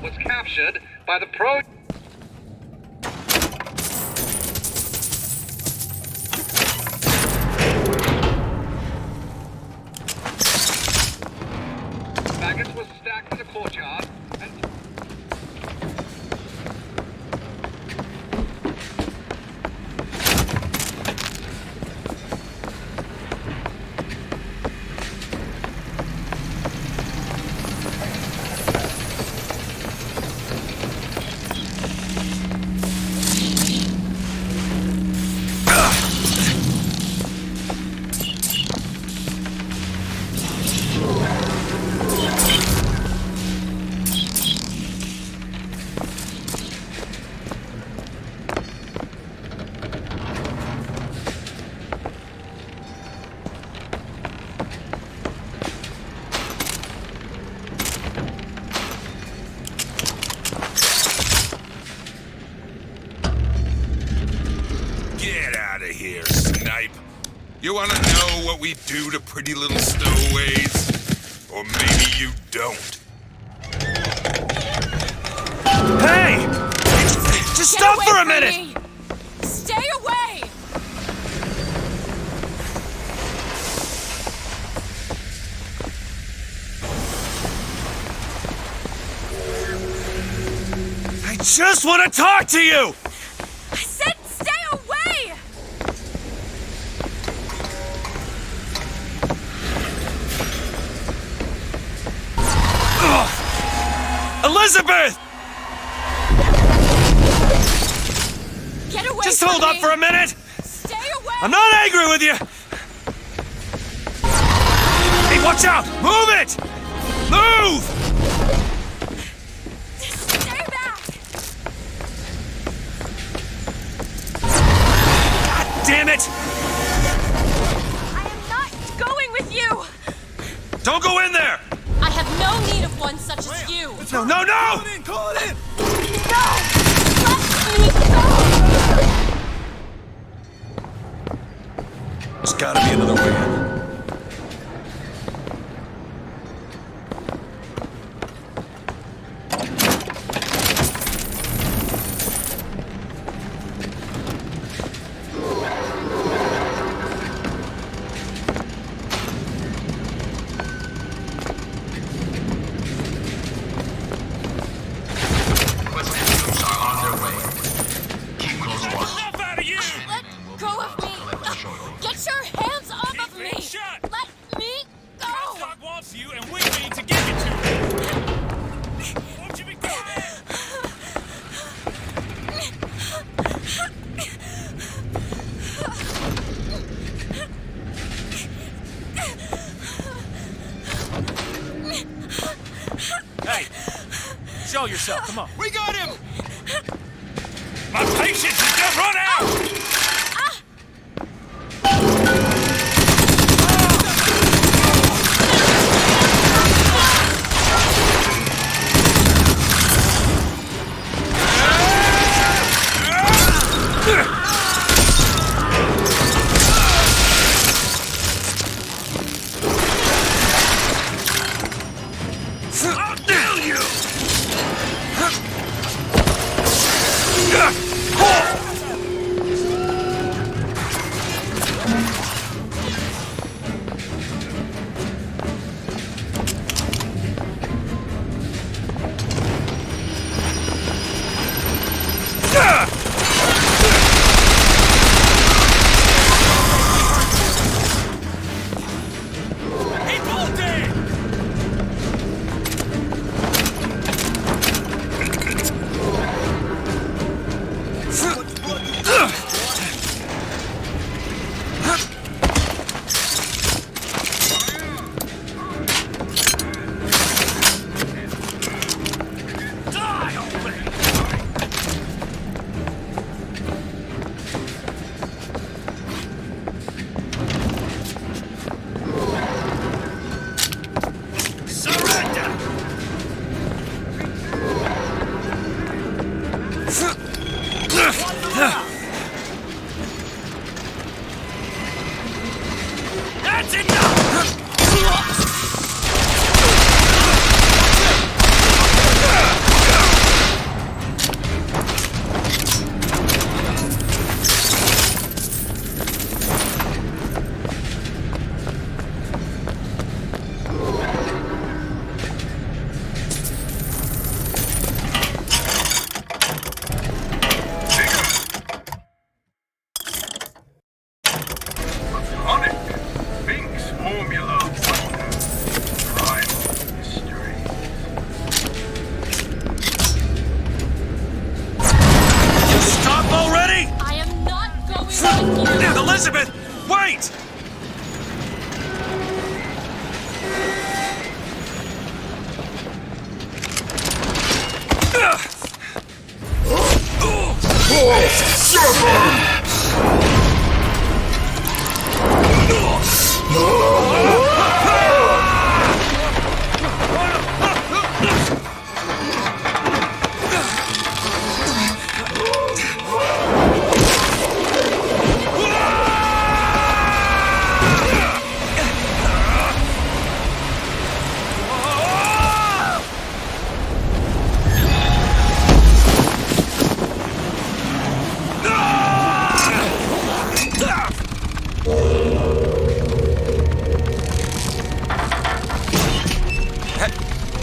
Was captured by the pro... Faggots were stacked in the courtyard and... You want to know what we do to pretty little stowaways? Or maybe you don't. Hey! Just stop for a minute! Me. Stay away! I just want to talk to you! I said stay away! Elizabeth! Get away Just from hold up me. for a minute! Stay away! I'm not angry with you! Hey, watch out! Move it! Move! Stay back! God damn it! I am not going with you! Don't go in there! I have no need of one such as you! No, no, no! Call it in! Call it in! No! Let me go! There's gotta be another way in. Let go of me! Get your hands off of me! Let me go! Comstock wants you, and we need to give it to him! Won't you be quiet? Hey! Show yourself, come on. We got him! My patience is gonna run out! I'll nail you! He bolted! Elizabeth! Wait!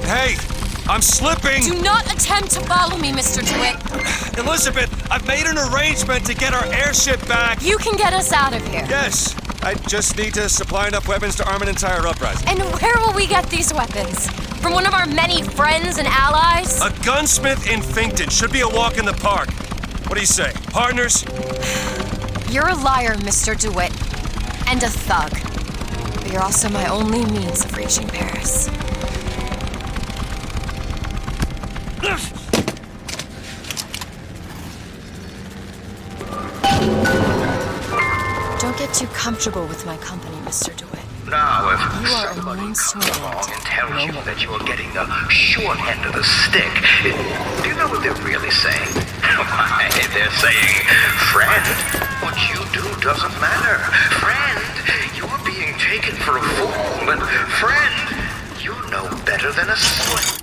Hey! I'm slipping! Do not attempt to follow me, Mr. DeWitt. Elizabeth, I've made an arrangement to get our airship back. You can get us out of here. Yes. I just need to supply enough weapons to arm an entire uprising. And where will we get these weapons? From one of our many friends and allies? A gunsmith in Finkton should be a walk in the park. What do you say, partners? You're a liar, Mr. DeWitt. And a thug. But you're also my only means of reaching Paris. Don't get too comfortable with my company, Mr. DeWitt. Now, if You are a somebody means to comes an along end. and tells No you more. that you are getting the short end of the stick, do you know what they're really saying? Why, they're saying, friend, what you do doesn't matter. Friend, you are being taken for a fool, and friend, you're no better than a slave.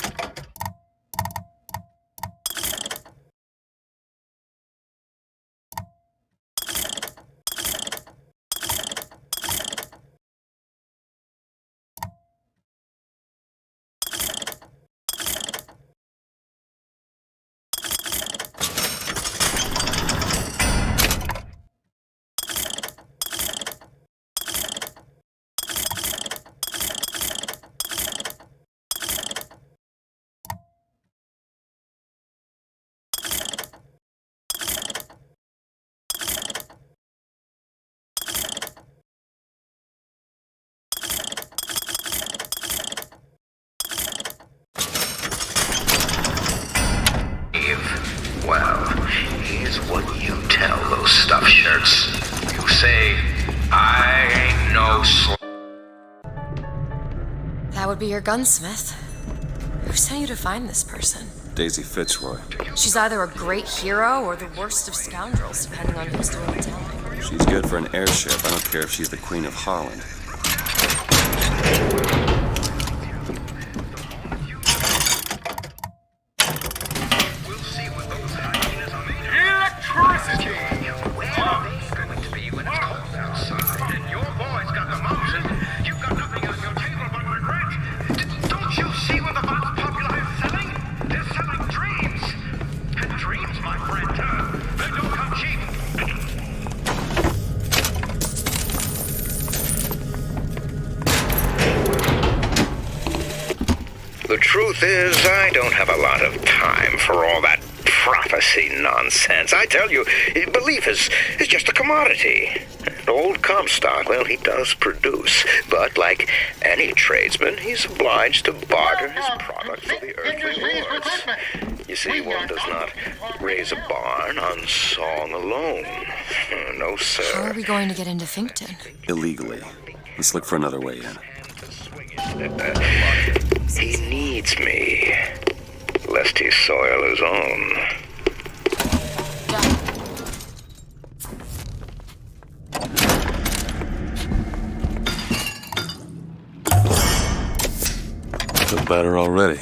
Well, here's what you tell those stuffed shirts. You say, I ain't no That would be your gunsmith. Who sent you to find this person? Daisy Fitzroy. She's either a great hero or the worst of scoundrels, depending on who's doing the telling. She's good for an airship. I don't care if she's the Queen of Holland. electricity! Where are they going to be when it's cold outside? And your boy's got the motion. You've got nothing on your table but regret. Don't you see what the vast populace is selling? They're selling dreams. And dreams, my friend, they don't come cheap. The truth is, I don't have a lot of time for all that prophecy nonsense. I tell you, belief is just a commodity. And old Comstock, well, he does produce. But like any tradesman, he's obliged to barter his product for the earthly rewards. You see, one does not raise a barn on song alone. No, sir. How are we going to get into Finkton? Illegally. Let's look for another way in. He needs me, lest he soil his own. Feel better already.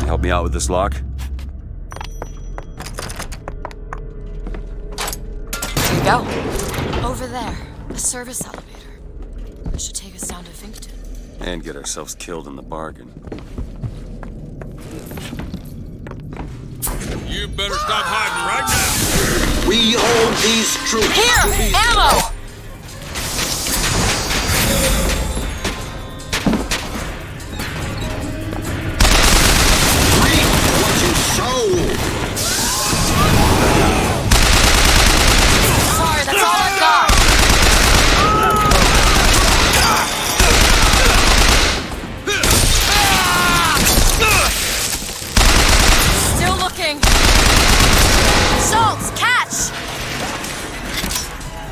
Help me out with this lock? we go? Over there. A service elevator. That should take us down to Finkton. And get ourselves killed in the bargain. You better stop hiding right now. We hold these troops. Here! Ammo! Reap what you sow. Sorry, that's all I've got. Still looking. Schultz, catch!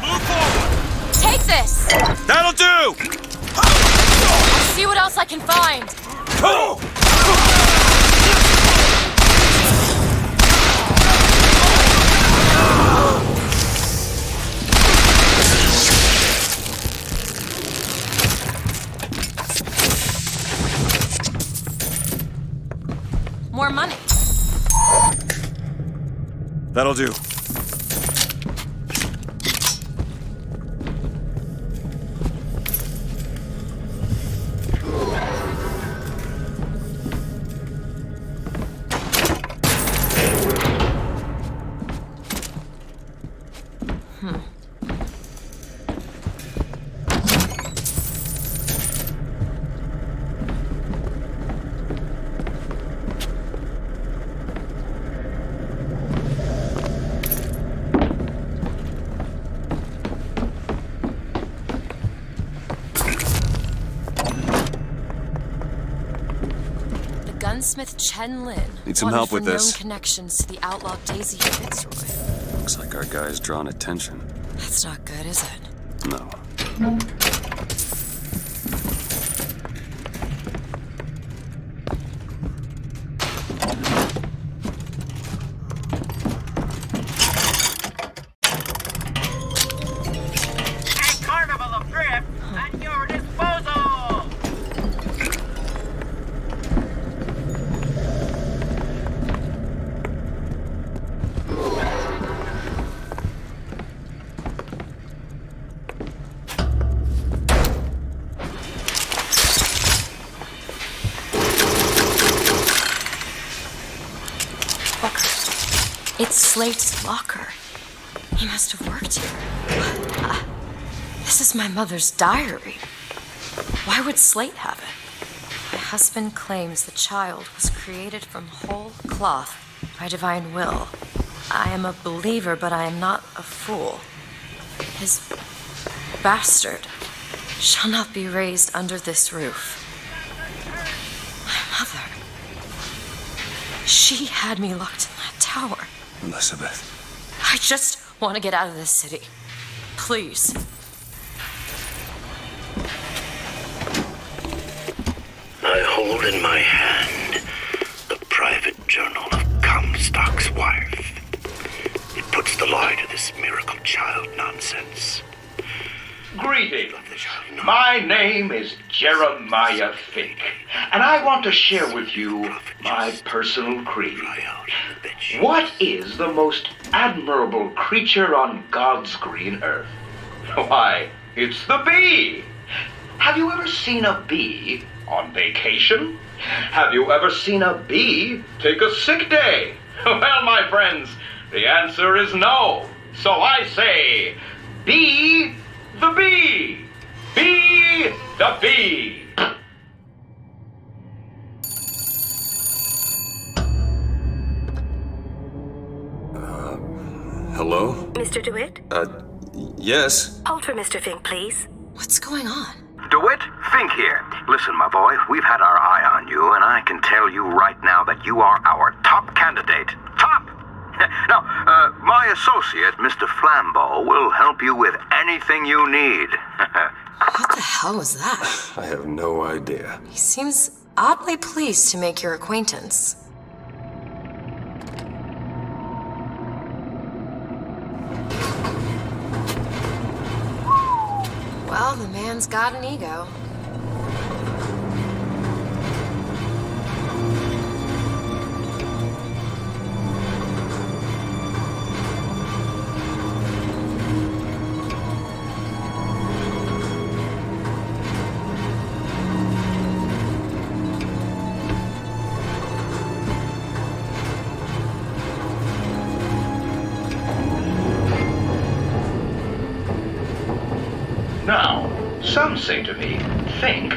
Move forward. Take this! That'll do! I'll see what else I can find. More money. That'll do. Gunsmith Chen Lin. Need some help with this. Known connections to the outlaw Daisy Fitzroy. Looks like our guy's drawn attention. That's not good, is it? No. Carnival of Drift at your disposal! It's Slate's locker. He must have worked here. This is my mother's diary. Why would Slate have it? My husband claims the child was created from whole cloth by divine will. I am a believer, but I am not a fool. His bastard shall not be raised under this roof. My mother. She had me locked in that tower. Elizabeth. I just want to get out of this city. Please. I hold in my hand the private journal of Comstock's wife. It puts the lie to this miracle child nonsense. Greetings. My name is Jeremiah Fink, and I want to share with you my personal creed. What is the most admirable creature on God's green earth? Why, it's the bee. Have you ever seen a bee on vacation? Have you ever seen a bee take a sick day? Well, my friends, the answer is no. So I say, be the bee. Be the bee. Hello? Mr. DeWitt? Yes? Hold for Mr. Fink, please. What's going on? DeWitt, Fink here. Listen, my boy, we've had our eye on you, and I can tell you right now that you are our top candidate. Top! Now, my associate, Mr. Flambeau, will help you with anything you need. What the hell was that? I have no idea. He seems oddly pleased to make your acquaintance. Well, the man's got an ego. some say to me, Fink,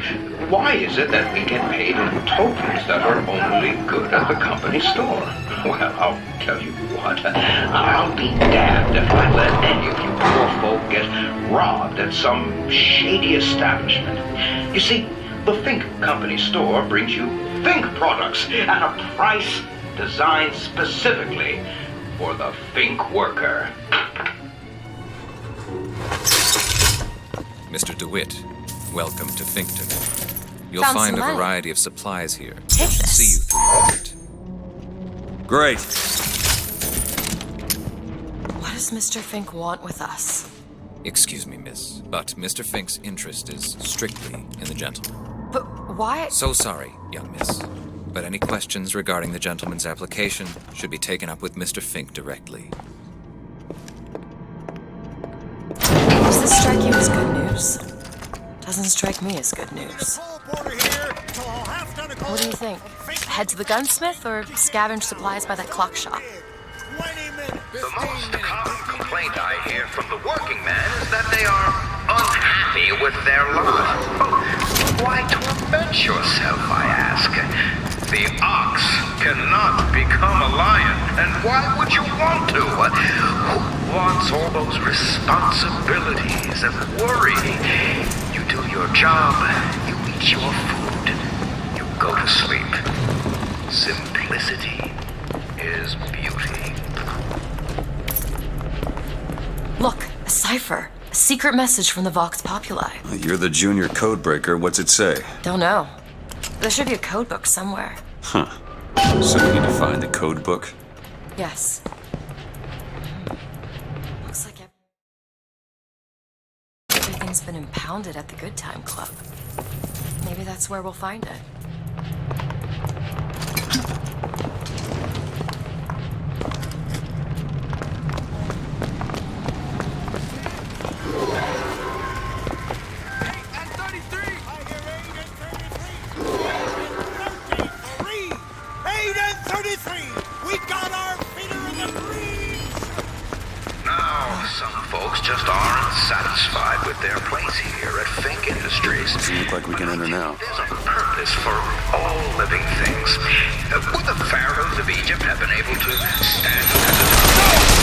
why is it that we get paid in tokens that are only good at the company store? Well, I'll tell you what, I'll be damned if I let any of you poor folk get robbed at some shady establishment. You see, the Fink Company store brings you Fink products at a price designed specifically for the Fink worker. Mr. DeWitt, welcome to Finkton. You'll Found find some a money. variety of supplies here. Take this. See you through your visit. Great. What does Mr. Fink want with us? Excuse me, miss, but Mr. Fink's interest is strictly in the gentleman. But why? So sorry, young miss, but any questions regarding the gentleman's application should be taken up with Mr. Fink directly. Does this strike you as good news? Doesn't strike me as good news. What do you think? Head to the gunsmith or scavenge supplies by that clock shop? The most common complaint I hear from the working man is that they are unhappy with their lot. Why torment yourself, I ask? The ox cannot become a lion, and why would you want to? Who wants all those responsibilities and worry? You do your job, you eat your food, you go to sleep. Simplicity is beauty. Look, a cipher. A secret message from the Vox Populi. You're the junior codebreaker. What's it say? Don't know. There should be a code book somewhere. Huh. So we need to find the code book? Yes. Looks like everything's been impounded at the Good Time Club. Maybe that's where we'll find it. Just aren't satisfied with their place here at Fink Industries. Doesn't look like we can enter now. There's a purpose for all living things. Would the pharaohs of Egypt have been able to stand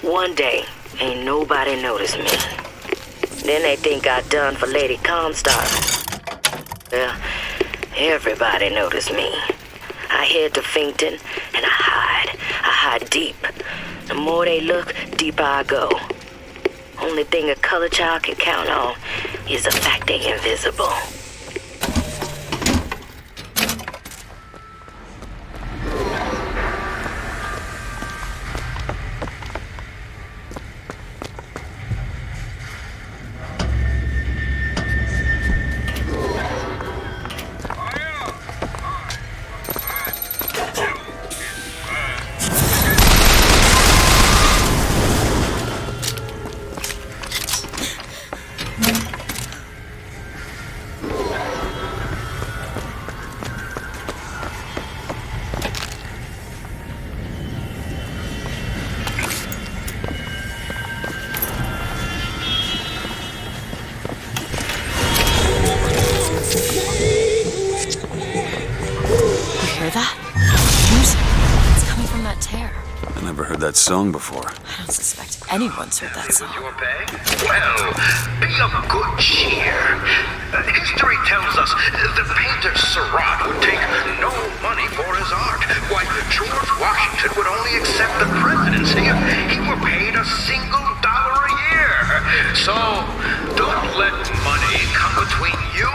One day, ain't nobody noticed me. Then they think I done for Lady Comstock. Well, everybody noticed me. I head to Finkton and I hide deep. The more they look, deeper I go. Only thing a color child can count on is the fact they invisible. That song before. I don't suspect anyone's heard that song. Your pay? Well, be of good cheer. History tells us the painter Seurat would take no money for his art. Why, George Washington would only accept the presidency if he were paid $1 a year. So, don't let money come between you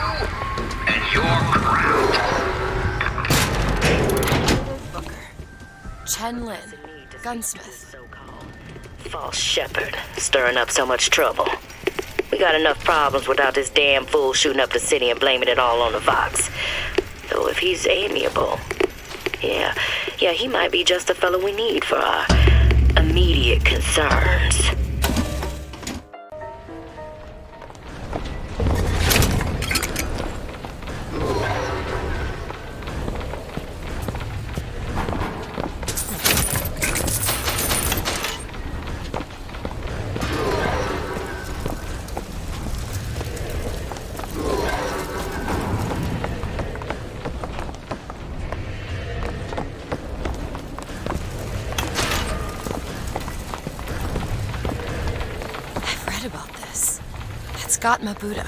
and your craft. gunsmith. False shepherd, stirring up so much trouble. We got enough problems without this damn fool shooting up the city and blaming it all on the Vox. Though if he's amiable, yeah, he might be just the fellow we need for our immediate concerns. Gautama Buddha.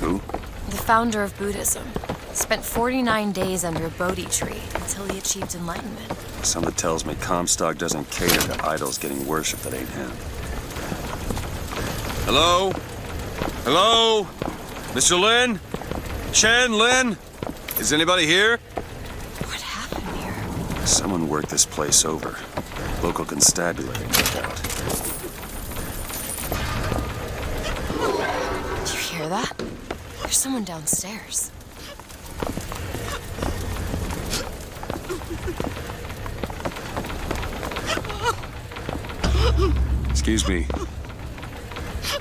Who? The founder of Buddhism. Spent 49 days under a Bodhi tree until he achieved enlightenment. Something tells me Comstock doesn't cater to idols getting worship that ain't him. Hello? Hello? Mr. Lin? Chen, Lin? Is anybody here? What happened here? Someone worked this place over. Local constabulary, no doubt. Hear that? There's someone downstairs. Excuse me.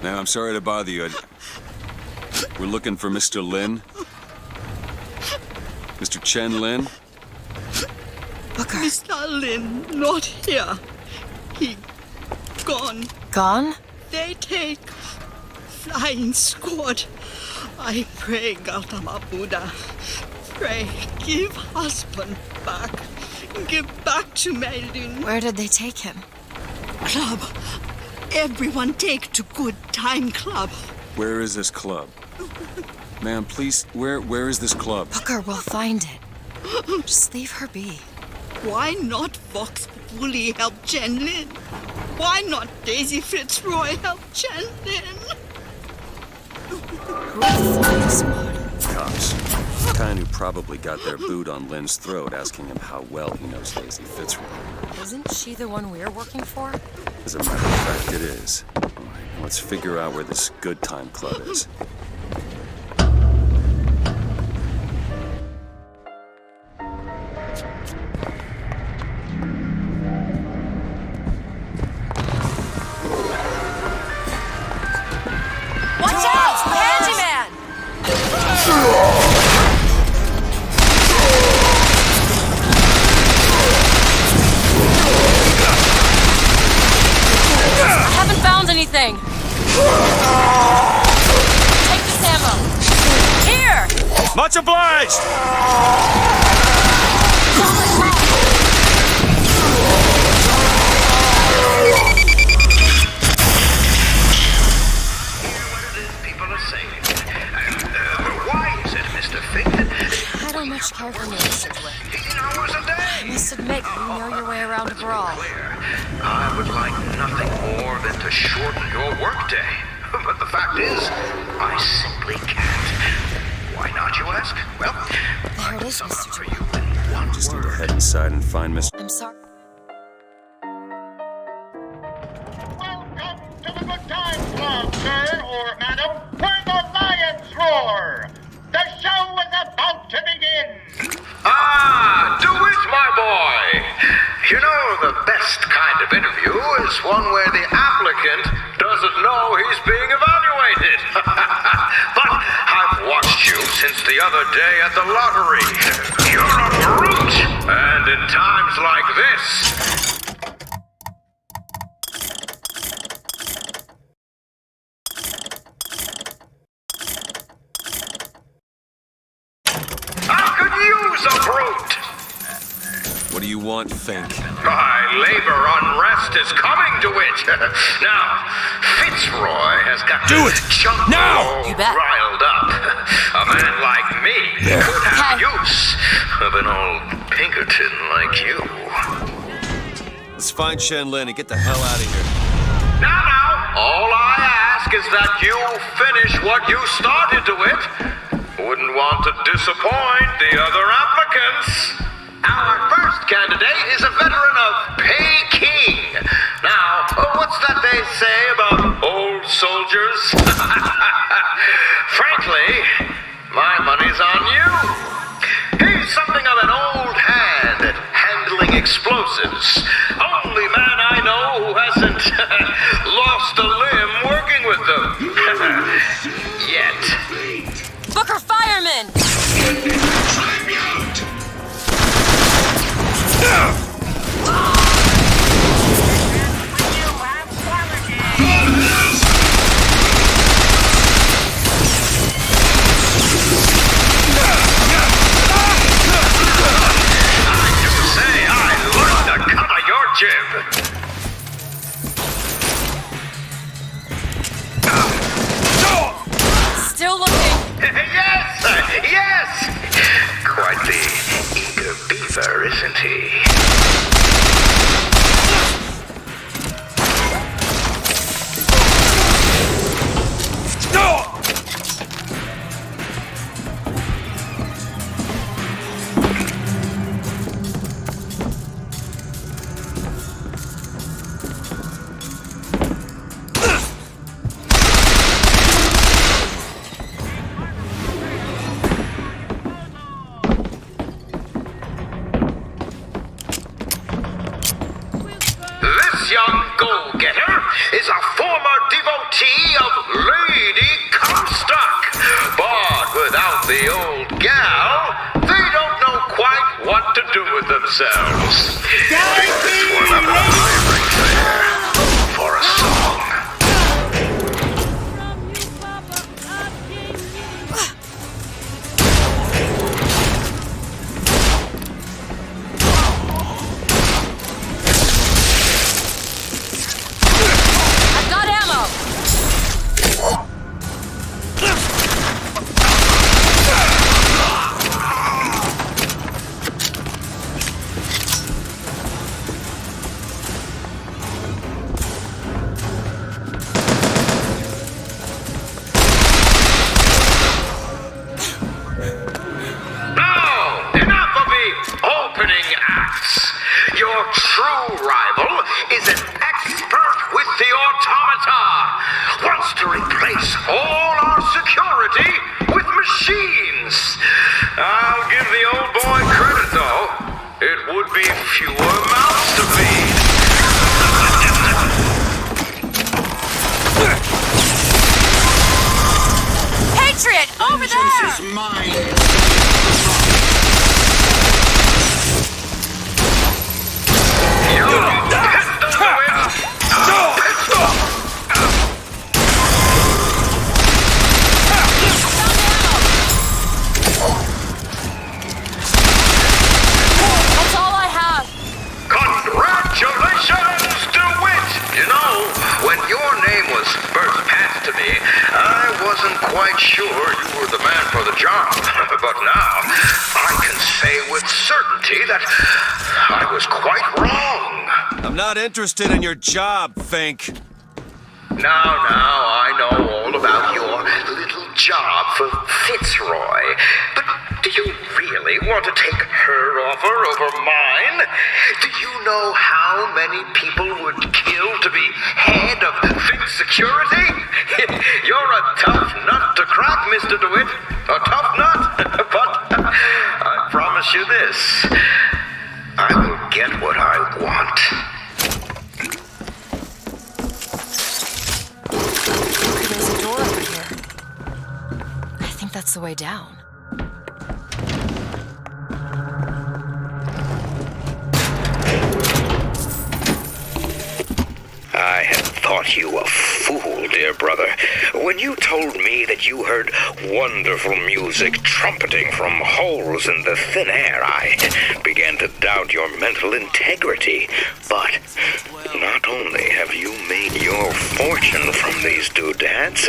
Now, I'm sorry to bother you. We're looking for Mr. Lin. Mr. Chen Lin. Booker. Mr. Lin, not here. He gone. Gone? They take flying squad. I pray, Gautama Buddha. Pray, give husband back. Give back to Melin. Where did they take him? Club. Everyone take to Good Time Club. Where is this club? Ma'am, please, where is this club? Booker, we'll find it. Just leave her be. Why not Vox fully help Chen Lin? Why not Daisy Fitzroy help Chen Lin? Cops. The kind who probably got their boot on Lin's throat asking him how well he knows Daisy Fitzroy. Isn't she the one we're working for? As a matter of fact, it is. All right, let's figure out where this Good Time Club is. Watch out! Handyman! I haven't found anything. Take this ammo. Here! Much obliged! Why is it, Mr. Finkton? I don't much care for ministers with. 18 hours a day. I must admit, you know your way around a brawl. I would like nothing more than to shorten your workday. But the fact is, I simply can't. Why not, you ask? Well, There it is, Mr. for you in one Just need word. to head inside and find Mr. I'm sorry. Welcome to the Good Time Club, sir or madam, where the lions roar. The show is about to begin. Ah, do it, my boy. You know, the best kind of interview is one where the applicant doesn't know he's being evaluated. But I've watched you since the other day at the lottery. You're a brute. And in times like this, I could use a brute. What do you want, Fink? My labor unrest is coming to it. Now, Fitzroy has got Do this it! chunk Now! all You bet. riled up. A man like me could have use of an old Pinkerton like you. Let's find Chen Lin and get the hell out of here. Now, all I ask is that you finish what you started to it. Wouldn't want to disappoint the other applicants. Our first candidate is a veteran of Peking. soldiers? Frankly, my money's on you. He's something of an old hand at handling explosives. Only man I know who hasn't lost a limb working with them. Yet. Booker Fireman! Jib. Still looking. Yes! Yes! Quite the eager beaver, isn't he? Is a former devotee of Lady Comstock. But without the old gal, they don't know quite what to do with themselves. This one of a hiring fair for a song. Your true rival is an expert with the automata. Wants to replace all our security with machines. I'll give the old boy credit, though. It would be fewer mouths to feed. Patriot, over there! Vengeance is mine. That's all I have. Congratulations, DeWitt! You know, when your name was first passed to me, I wasn't quite sure you were the man for the job. But now, I can say with certainty that I was quite wrong. I'm not interested in your job, Fink. Now, I know all about your little job for Fitzroy. But do you really want to take her offer over mine? Do you know how many people would kill to be head of Fink Security? You're a tough nut to crack, Mr. DeWitt. A tough nut. But I promise you this. I will get what I want. There's a door over here. I think that's the way down. I had thought you a fool, dear brother, when you told me that you heard wonderful music trumpeting from holes in the thin air. I began to doubt your mental integrity. But not only have you made your fortune from these doodads,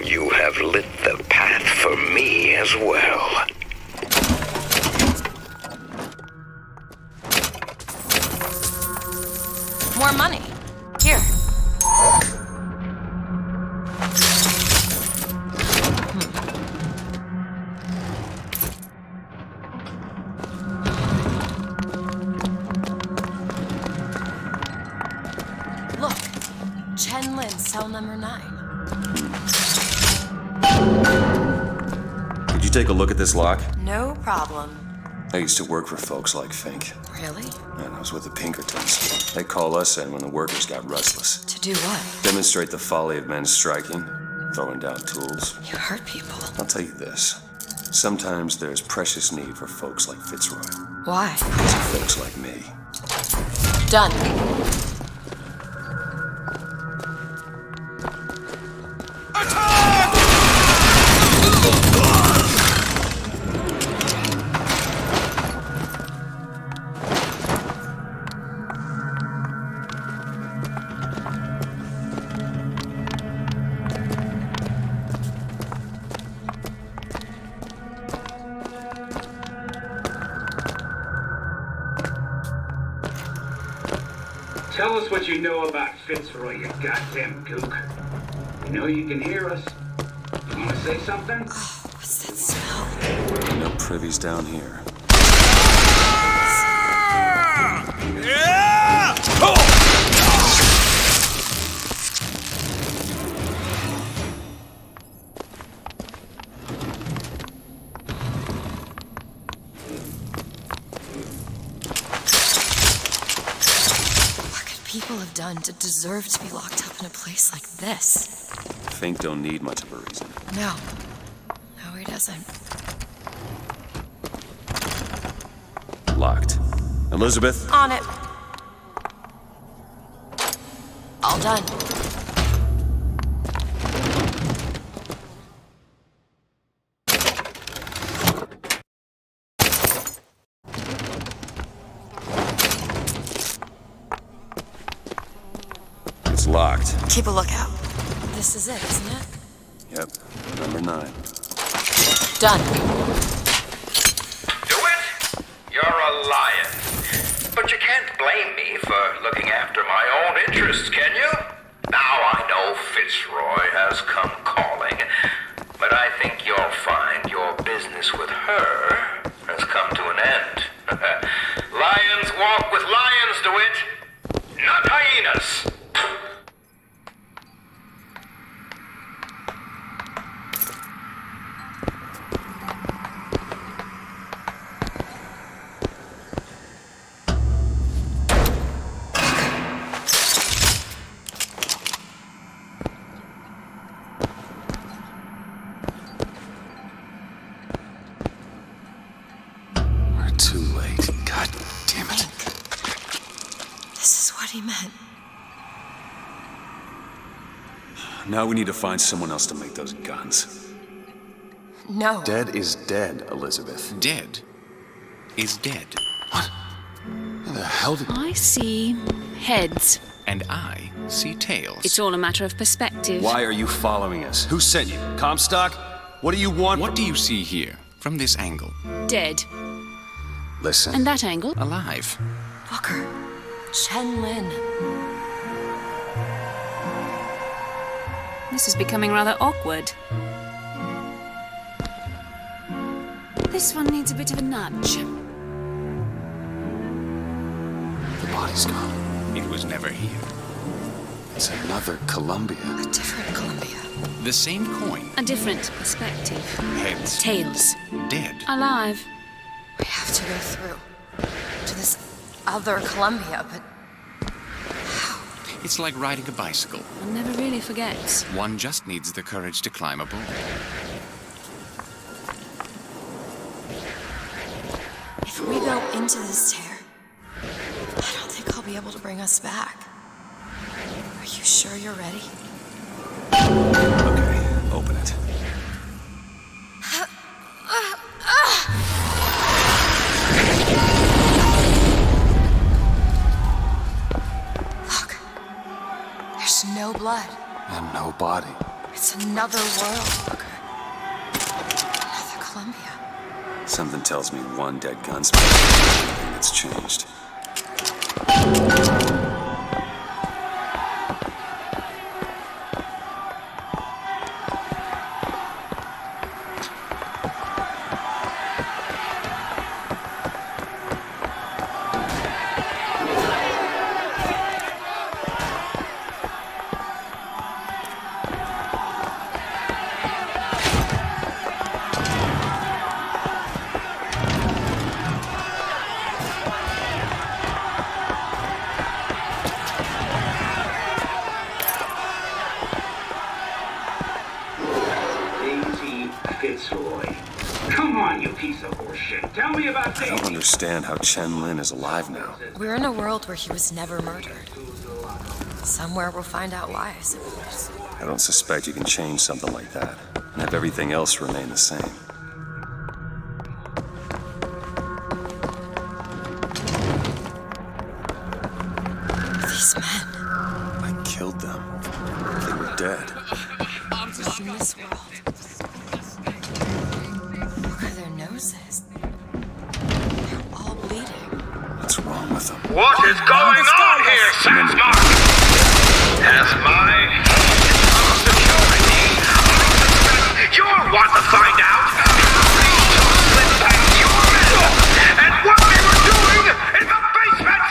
you have lit the path for me as well. More money. Here. Look. Chen Lin, cell number 9. Could you take a look at this lock? No problem. I used to work for folks like Fink. Really? And I was with the Pinkertons. They call us in when the workers got restless. To do what? Demonstrate the folly of men striking, throwing down tools. You hurt people. I'll tell you this. Sometimes there's precious need for folks like Fitzroy. Why? Because of folks like me. Done. Tell us what you know about Fitzroy, you goddamn gook. We know you can hear us. You want to say something? Oh, what's that smell? No privies down here. Yeah! People have done to deserve to be locked up in a place like this. Fink don't need much of a reason. No. No, he doesn't. Locked. Elizabeth? On it. All done. Locked. Keep a lookout. This is it, isn't it? Yep. Number 9. Done. Do it? You're a lion. But you can't blame me for looking after my own interests, can you? Now I know Fitzroy has come calling, but I think you'll find your business with her has come to an end. Lions walk with lions, DeWitt, not hyenas. Too late. God damn it. This is what he meant. Now we need to find someone else to make those guns. No. Dead is dead, Elizabeth. Dead is dead. What? Where the hell did... I see heads. And I see tails. It's all a matter of perspective. Why are you following us? Who sent you? Comstock? What do you want? What do you see here, from this angle? Dead. Listen. And that angle? Alive. Booker. Chen Lin. This is becoming rather awkward. This one needs a bit of a nudge. The body's gone. It was never here. It's another Columbia. A different Columbia. The same coin. A different perspective. Heads. Tails. Dead. Alive. We have to go through to this other Columbia, but how? It's like riding a bicycle. One never really forgets. One just needs the courage to climb aboard. If we go into this tear, I don't think I'll be able to bring us back. Are you sure you're ready? Okay, open it. Look, there's no blood. And no body. It's another world, Booker. Another Columbia. Something tells me one dead gun's everything that's changed. I don't understand how Chen Lin is alive now. We're in a world where he was never murdered. Somewhere we'll find out why, I suppose. I don't suspect you can change something like that and have everything else remain the same. These men. I killed them. They were dead. Not in this world. Look at their noses. They're all bleeding. What's wrong with them? What is going on here, Sasmark? As my security, you'll want to find out slip past your men and what they were doing in the basement!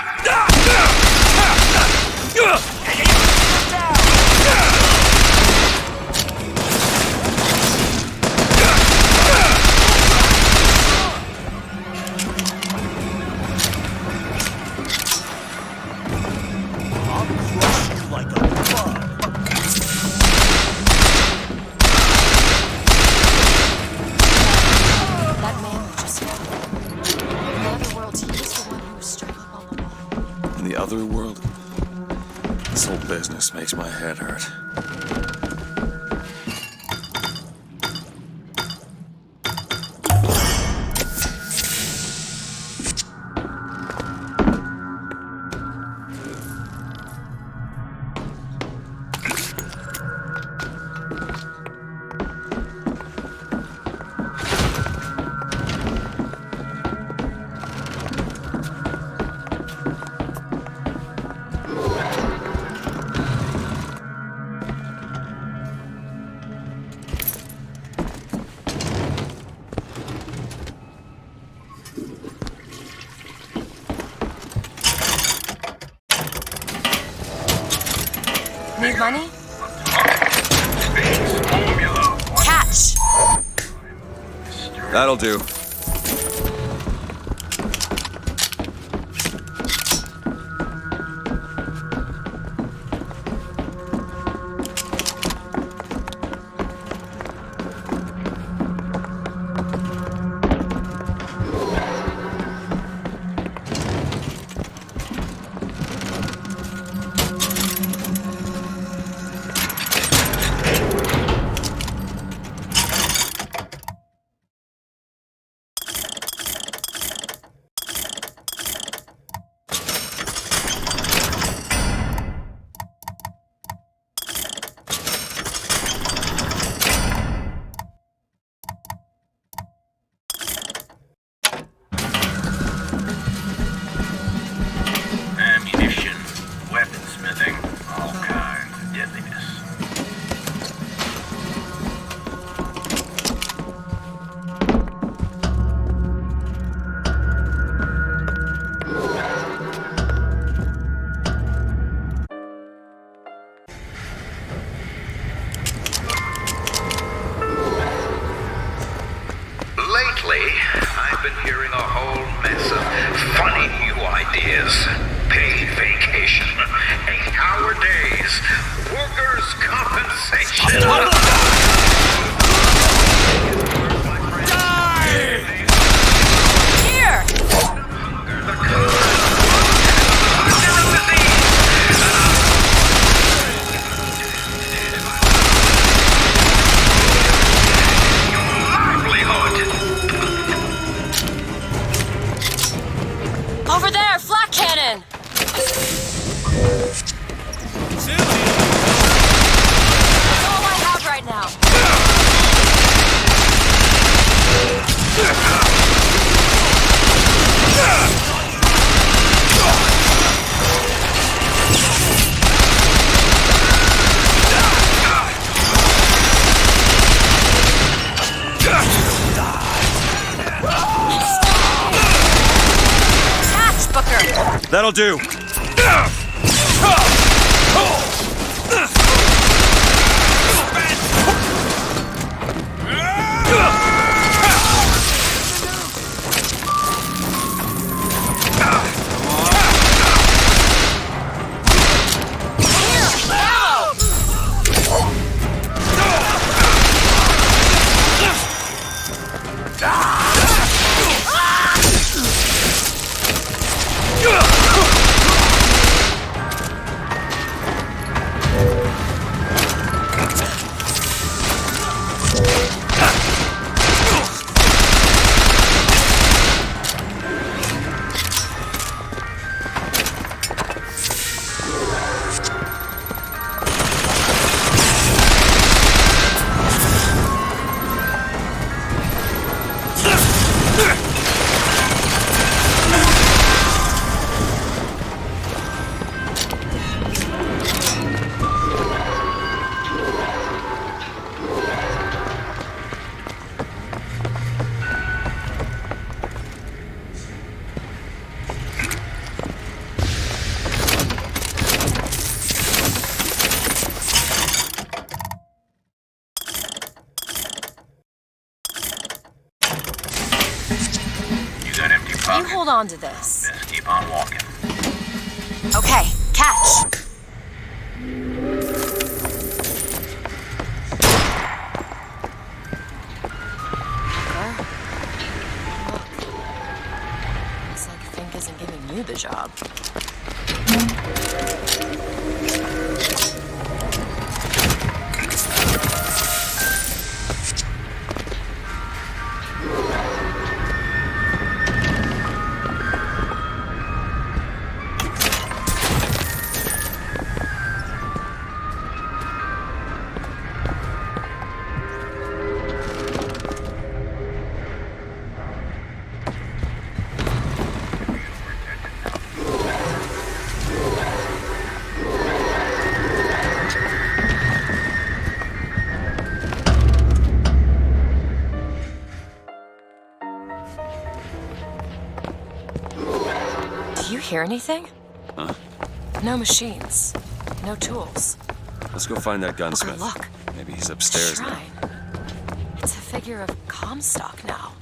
Other world? This whole business makes my head hurt. Need money? Catch! That'll do. Over there, flak cannon! That's all I have right now. Catch, Booker! That'll do. hold on to this. Just keep on walking. Okay, catch. Looks like Fink isn't giving you the job. Do you hear anything? Huh? No machines. No tools. Let's go find that gunsmith. Booker, look. Maybe he's upstairs now. Shrine. It's a figure of Comstock now.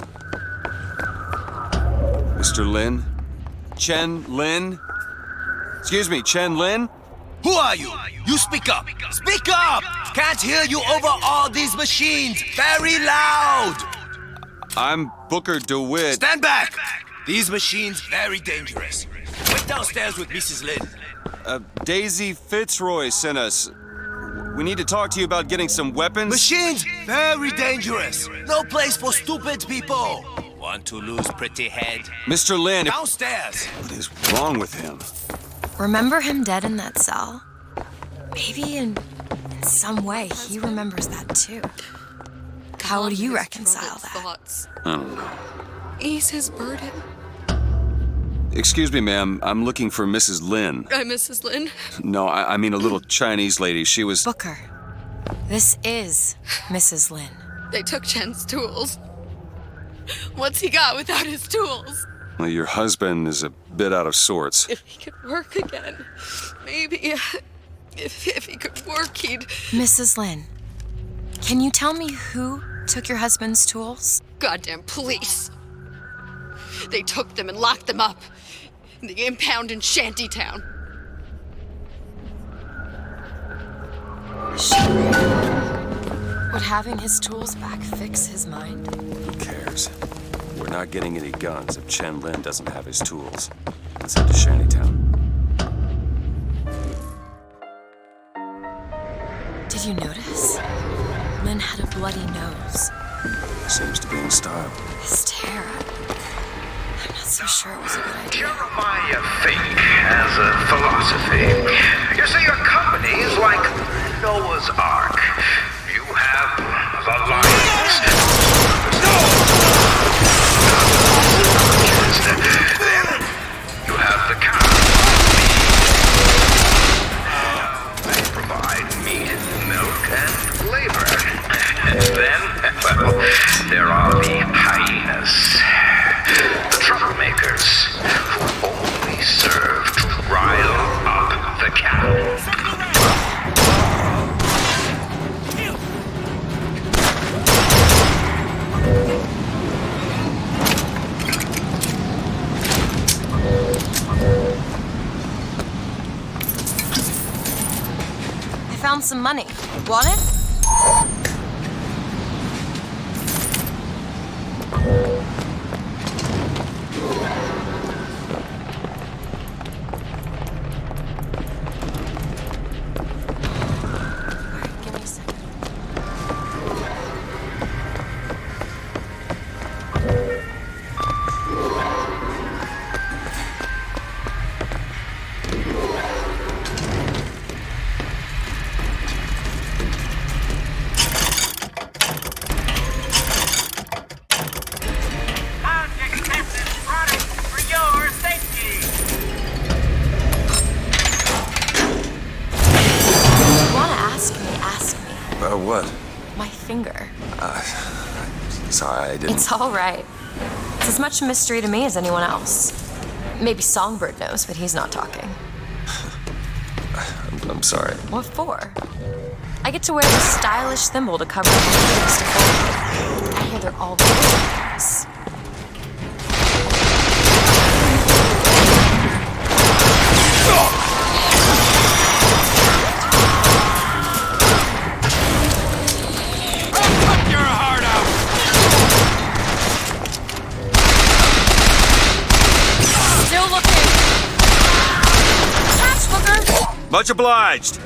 Mr. Lin? Chen Lin? Excuse me, Chen Lin? Who are you? You speak up! Speak up! Can't hear you over all these machines! Very loud! I'm Booker DeWitt. Stand back! These machines very dangerous. Wait downstairs with Mrs. Lin. Daisy Fitzroy sent us. We need to talk to you about getting some weapons. Machines very dangerous. No place for stupid people. Want to lose pretty head? Mr. Lin. Downstairs. What is wrong with him? Remember him dead in that cell? Maybe in some way he remembers that too. How would you reconcile that? Thoughts. I don't know. Ease his burden. Excuse me, ma'am. I'm looking for Mrs. Lin. I'm Mrs. Lin. No, I mean a little Chinese lady. She was... Booker, this is Mrs. Lin. They took Chen's tools. What's he got without his tools? Well, your husband is a bit out of sorts. If he could work again, maybe. If he could work, he'd... Mrs. Lin, can you tell me who took your husband's tools? Goddamn police. They took them and locked them up in the impound in Shantytown. Would having his tools back fix his mind? Who cares? We're not getting any guns if Chen Lin doesn't have his tools. Let's head to Shantytown. Did you notice? Lin had a bloody nose. Seems to be in style. His terror. I'm not so sure it was a good idea. Jeremiah Fink has a philosophy. You see, your company is like Noah's Ark. You have the lions. Then you have the cows. They provide meat, milk, and labor. And then, well, there are the hyenas. The troublemakers who only serve to rile up the cattle. I found some money. Want it? What? My finger. Sorry, I didn't... It's all right. It's as much a mystery to me as anyone else. Maybe Songbird knows, but he's not talking. I'm sorry. What for? I get to wear this stylish thimble to cover my fingers to hold. I hear they're all very nice. Much obliged.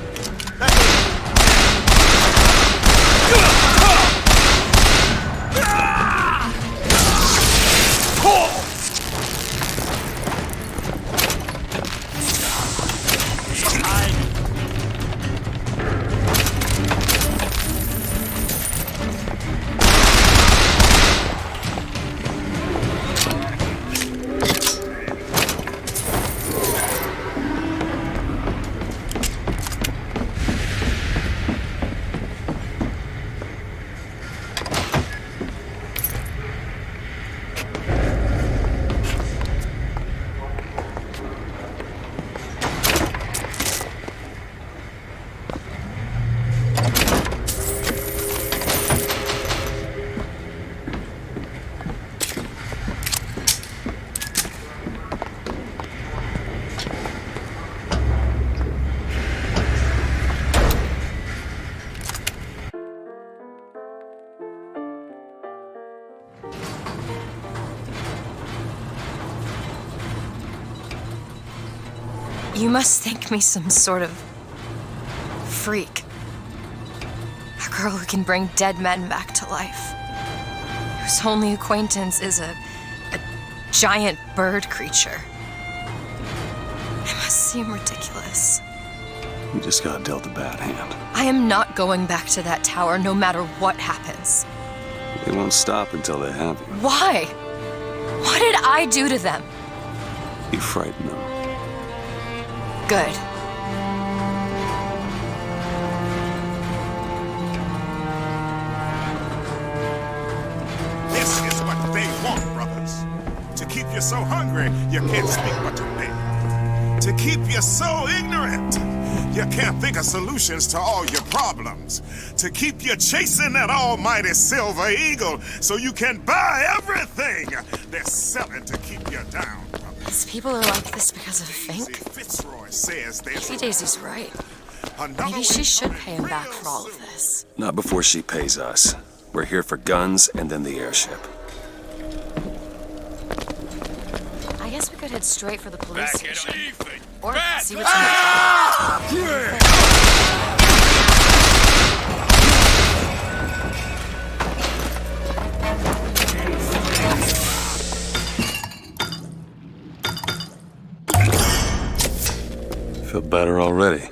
You must think me some sort of freak. A girl who can bring dead men back to life. Whose only acquaintance is a giant bird creature. It must seem ridiculous. You just got dealt a bad hand. I am not going back to that tower no matter what happens. They won't stop until they have you. Why? What did I do to them? You frighten them. Good. This is what they want, brothers. To keep you so hungry, you can't speak but to me. To keep you so ignorant, you can't think of solutions to all your problems. To keep you chasing that almighty silver eagle so you can buy everything they're selling to keep you down. These people are like this because of Fink? Maybe Daisy's right. Maybe she should pay him back for all of this. Not before she pays us. We're here for guns and then the airship. I guess we could head straight for the police Back it station. up. Or Back see it what's in the Feel better already.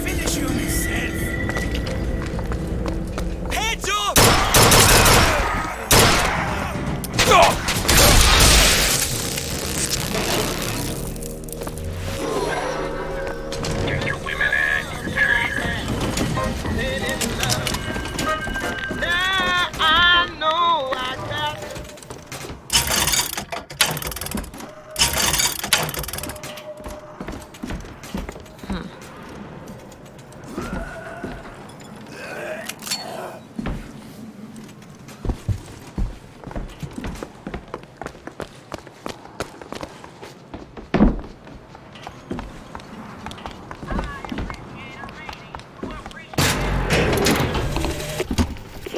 Finish you yourself. Heads up! Get your women and your treasures. Now I know I got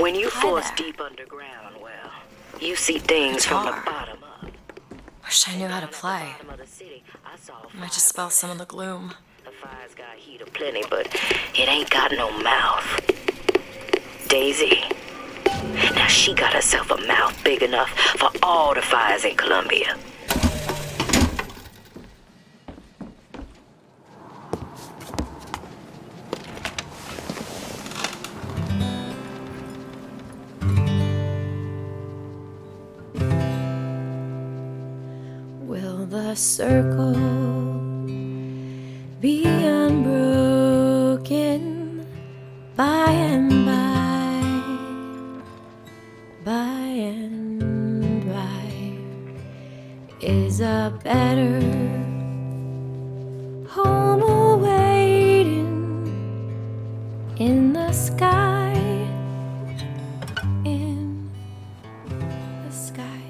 When you force deep underground, well, you see things from the bottom up. Wish I knew how to play. Might just spell some of the gloom. The fire's got heat aplenty, but it ain't got no mouth. Daisy. Now she got herself a mouth big enough for all the fires in Columbia. Will the circle be unbroken by and by, by and by? Is a better home awaiting in the sky, in the sky?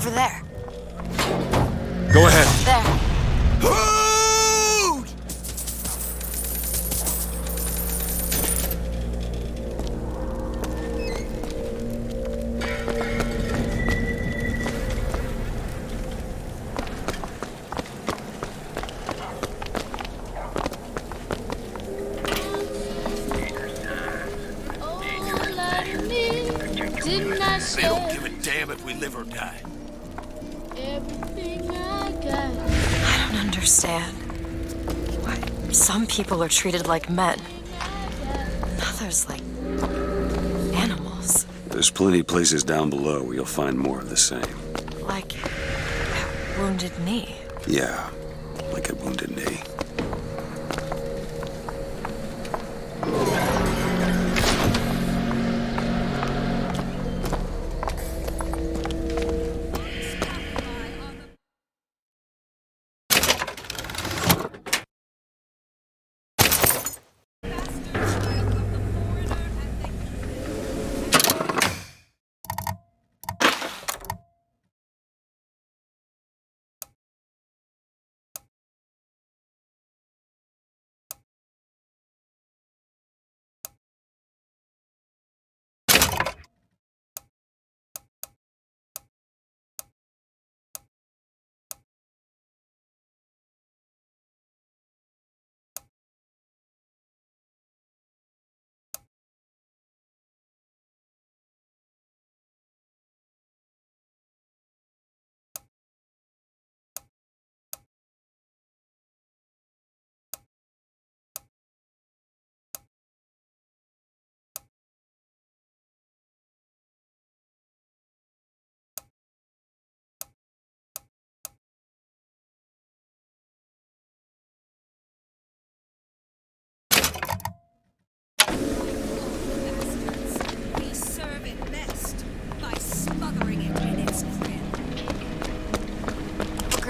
over there. Go ahead. There. They don't give a damn if we live or die. I don't understand. Why some people are treated like men, others like animals. There's plenty of places down below where you'll find more of the same. Like that wounded knee. Yeah, like a wounded knee.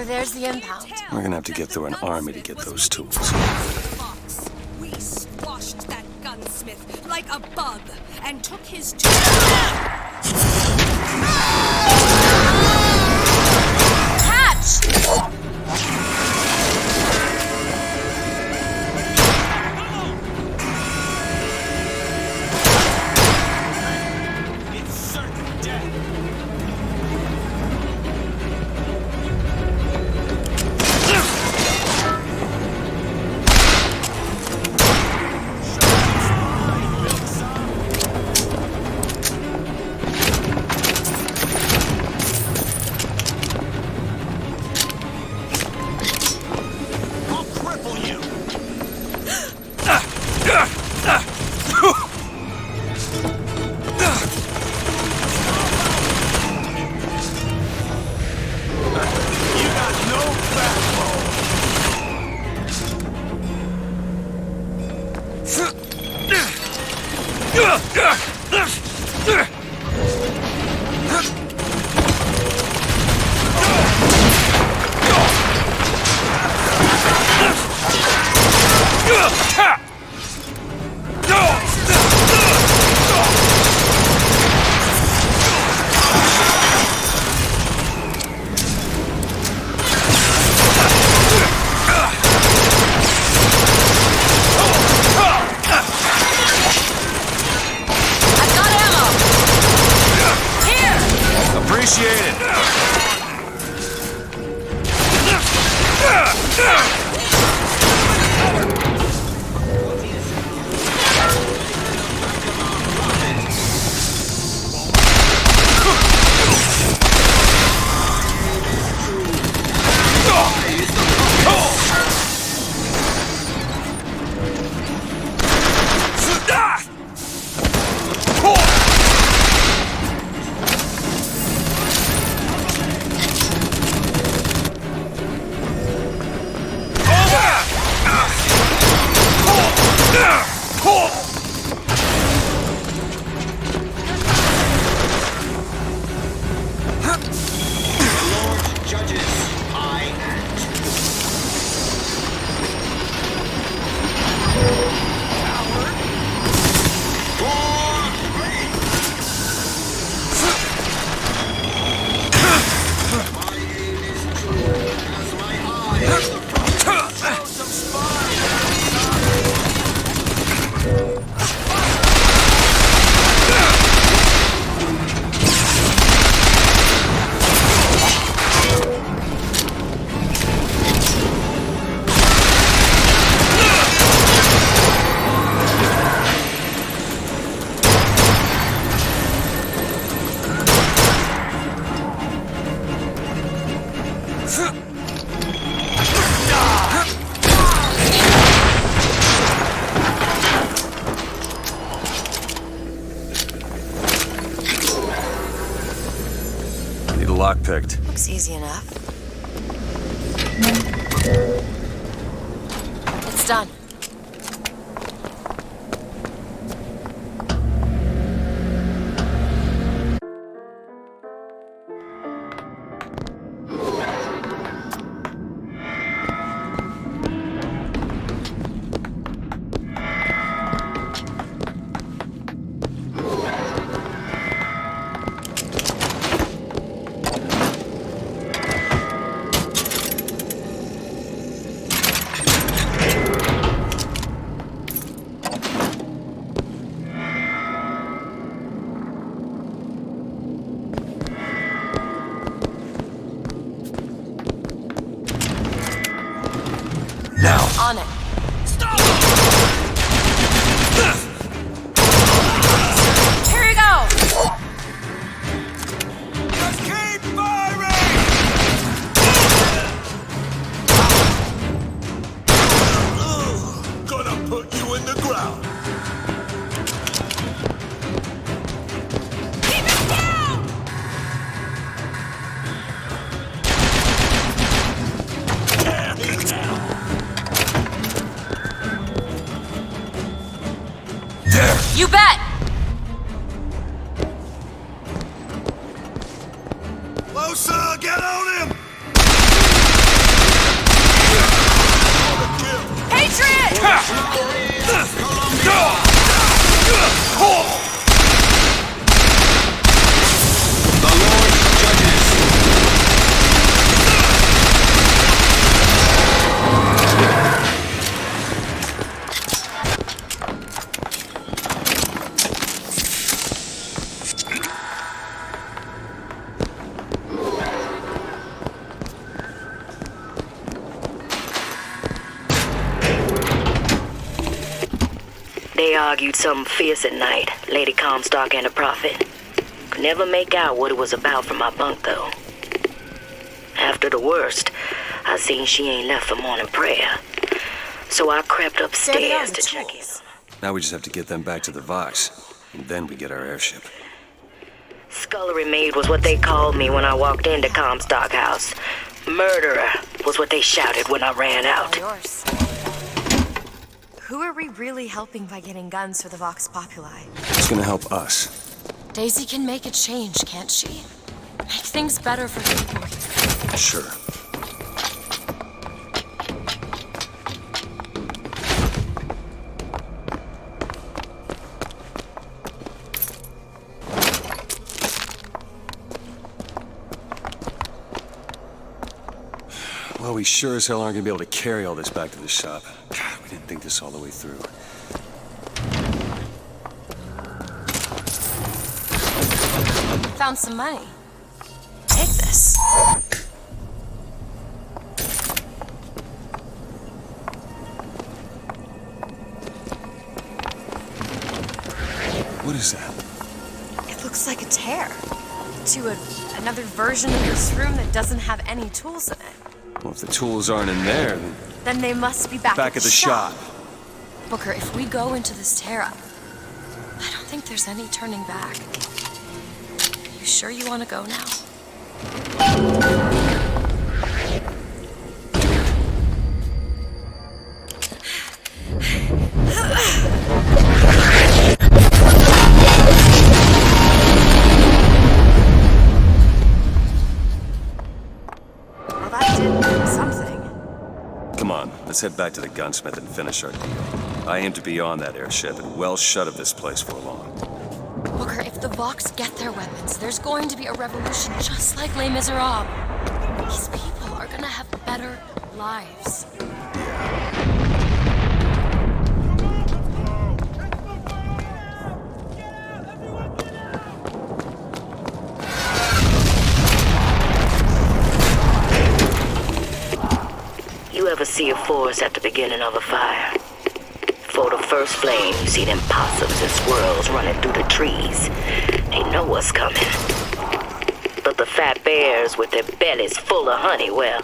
There's the impound. We're gonna have to get through an army to get those tools. We squashed that gunsmith like a bug and took his tools. Catch! Need a lock picked. Looks easy enough. It's done. Now. On it. Stop! Here you go! Just keep firing! Gonna put you in the ground. Keep it down! There. You bet! Closer, get on him! Patriot! The Lord judges. They argued something fierce at night, Lady Comstock and the Prophet. Could never make out what it was about from my bunk, though. After the worst, I seen she ain't left for morning prayer. So I crept upstairs to check in. Now we just have to get them back to the Vox, and then we get our airship. Scullery maid was what they called me when I walked into Comstock House. Murderer was what they shouted when I ran out. All yours. Who are we really helping by getting guns for the Vox Populi? It's gonna help us. Daisy can make a change, can't she? Make things better for the people here. Sure. Well, we sure as hell aren't gonna be able to carry all this back to the shop. God, we didn't think this all the way through. Found some money. Take this. What is that? It looks like a tear to another version of this room that doesn't have any tools in it. Well, if the tools aren't in there, Then they must be back back at the shop. Booker, if we go into this tear-up, I don't think there's any turning back. You sure you want to go now? Well, that did something. Come on, let's head back to the gunsmith and finish our deal. I aim to be on that airship and well shut of this place for long. Booker, if the Vox get their weapons, there's going to be a revolution just like Les Miserables. These people are gonna have better lives. You ever see a forest at the beginning of a fire? For the first flame, you see them possums and squirrels running through the trees. They know what's coming. But the fat bears with their bellies full of honey, well,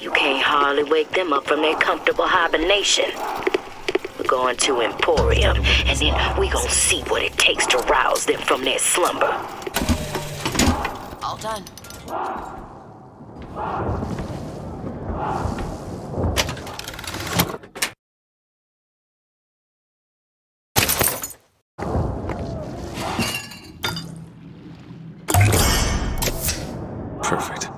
you can't hardly wake them up from their comfortable hibernation. We're going to Emporium, and then we gonna see what it takes to rouse them from their slumber. All done. Perfect.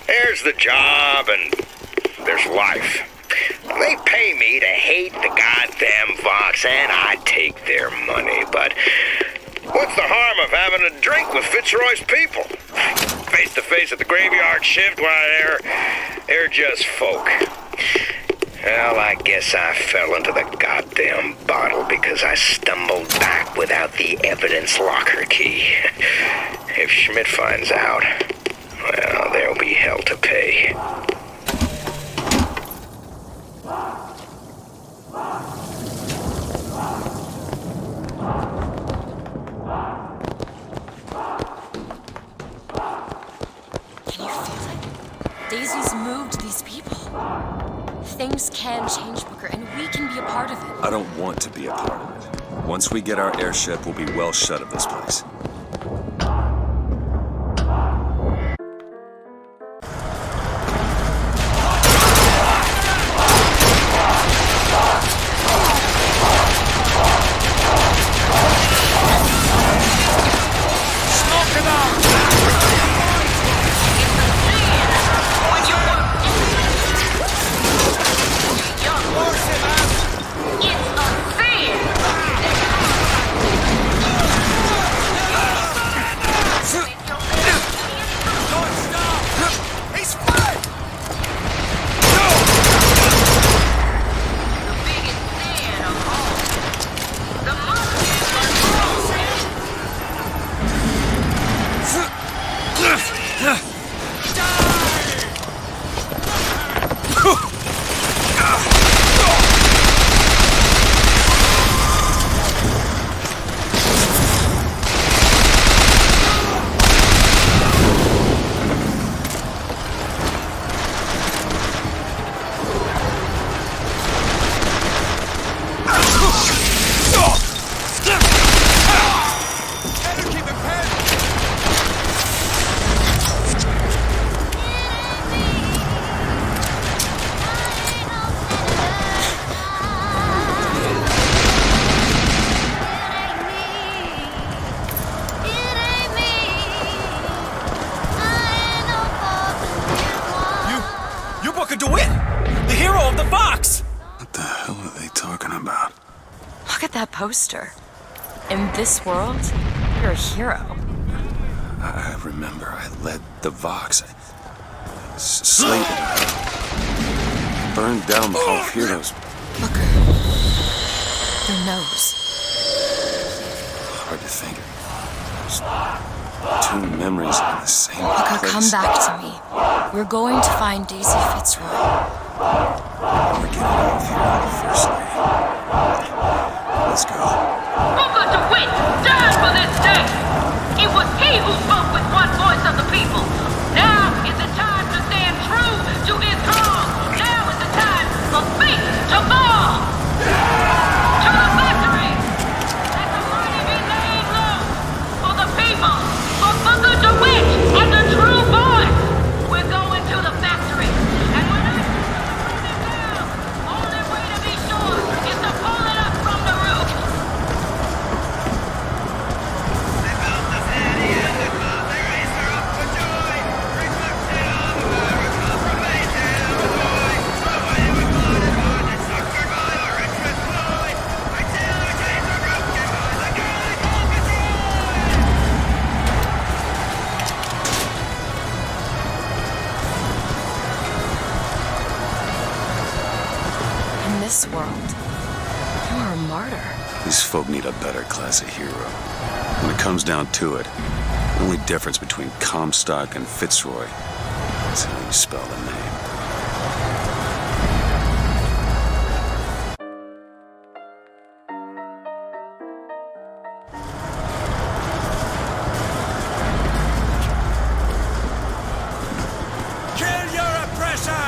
There's the job and there's life. They pay me to hate the goddamn Vox, and I take their money, but what's the harm of having a drink with Fitzroy's people? Face to face at the graveyard shift, why, they're just folk. Well, I guess I fell into the goddamn bottle because I stumbled back without the evidence locker key. If Schmidt finds out, well, there'll be hell to pay. Can you feel it? Daisy's moved these people. Things can change, Booker, and we can be a part of it. I don't want to be a part of it. Once we get our airship, we'll be well shut of this place. Poster. In this world, you're a hero. I remember I led the Vox. I slayed it. Burned down the Hall of Heroes. Booker. Your nose. Hard to think. There's two memories in the same Booker, place. come back to me. We're going to find Daisy Fitzroy. We're getting out of here, First Lady. Let's go. Booker DeWitt died for this day. It was he who spoke with one voice of the people. Now is the time to stand true to his cause. Now is the time for fate to fall. To the factory. Let the mighty be laid low. For the people. For Booker DeWitt and the true voice. We're going to the factory. And when I bring it down, only way to be sure is to pull it up from the roof. In this world, you are a martyr. These folk need a better class of hero. When it comes down to it, the only difference between Comstock and Fitzroy is how you spell the name. Kill your oppressor!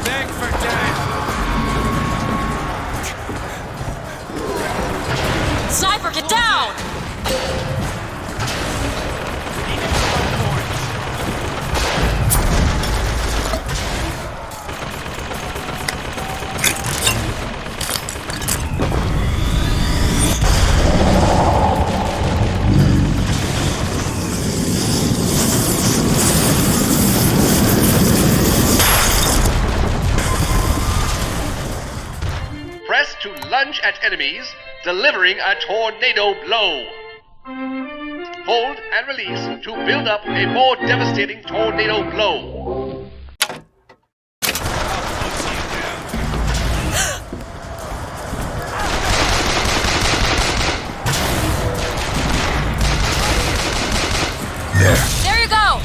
Beg for death! Sniper, get down! Press to lunge at enemies, delivering a tornado blow. Hold and release to build up a more devastating tornado blow. There you go!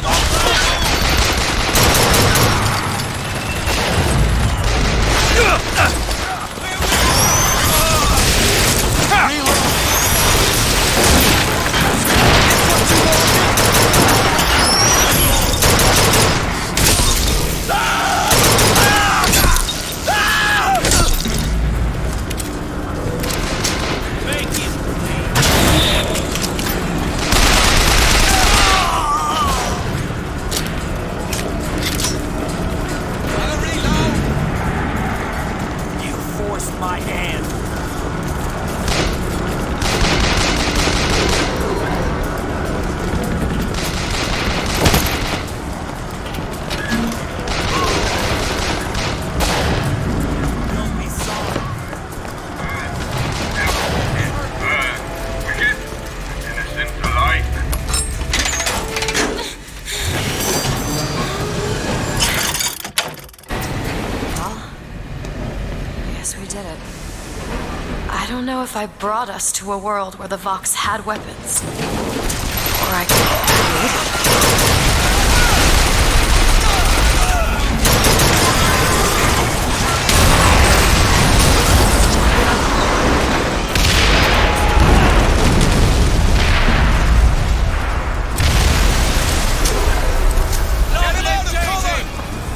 You forced my hand. Don't be sorry. Wicked, innocent for life. Yes, we did it. I don't know if I brought us to a world where the Vox had weapons. Or I created.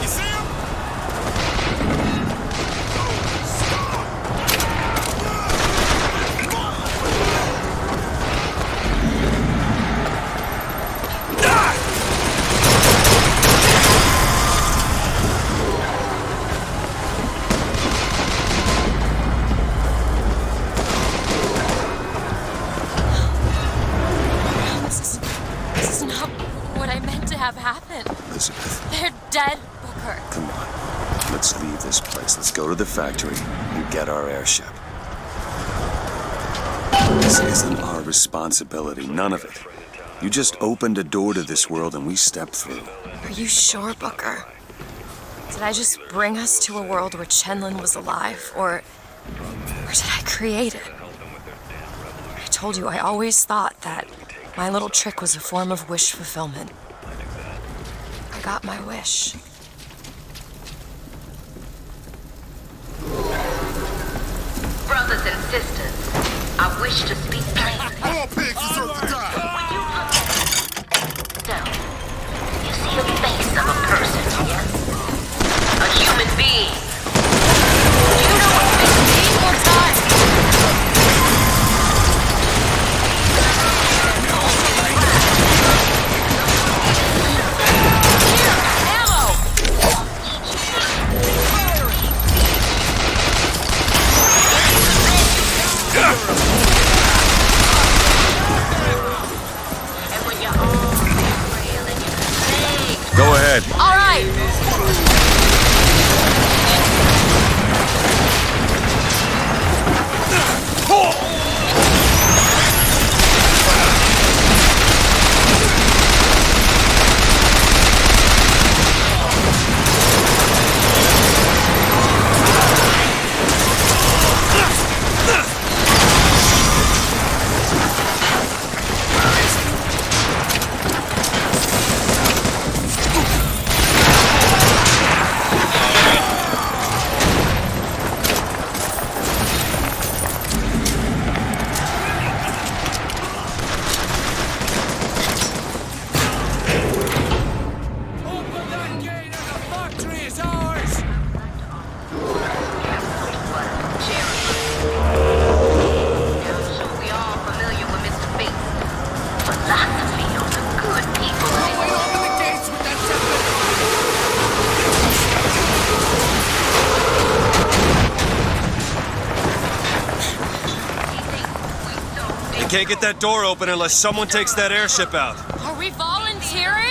You see him? This is not what I meant to have happen. Elizabeth, They're dead, Booker. come on. Let's leave this place. Let's go to the factory and get our airship. This isn't our responsibility, none of it. You just opened a door to this world and we stepped through. Are you sure, Booker? Did I just bring us to a world where Chenlin was alive, or did I create it? I told you I always thought that my little trick was a form of wish fulfillment. I got my wish. Brothers and sisters, I wish to speak plainly. All pigs deserve to die. When you look at yourself, you see the face of a person, yes? A human being. You know what makes me more time? can't get that door open unless someone takes that airship out. Are we volunteering?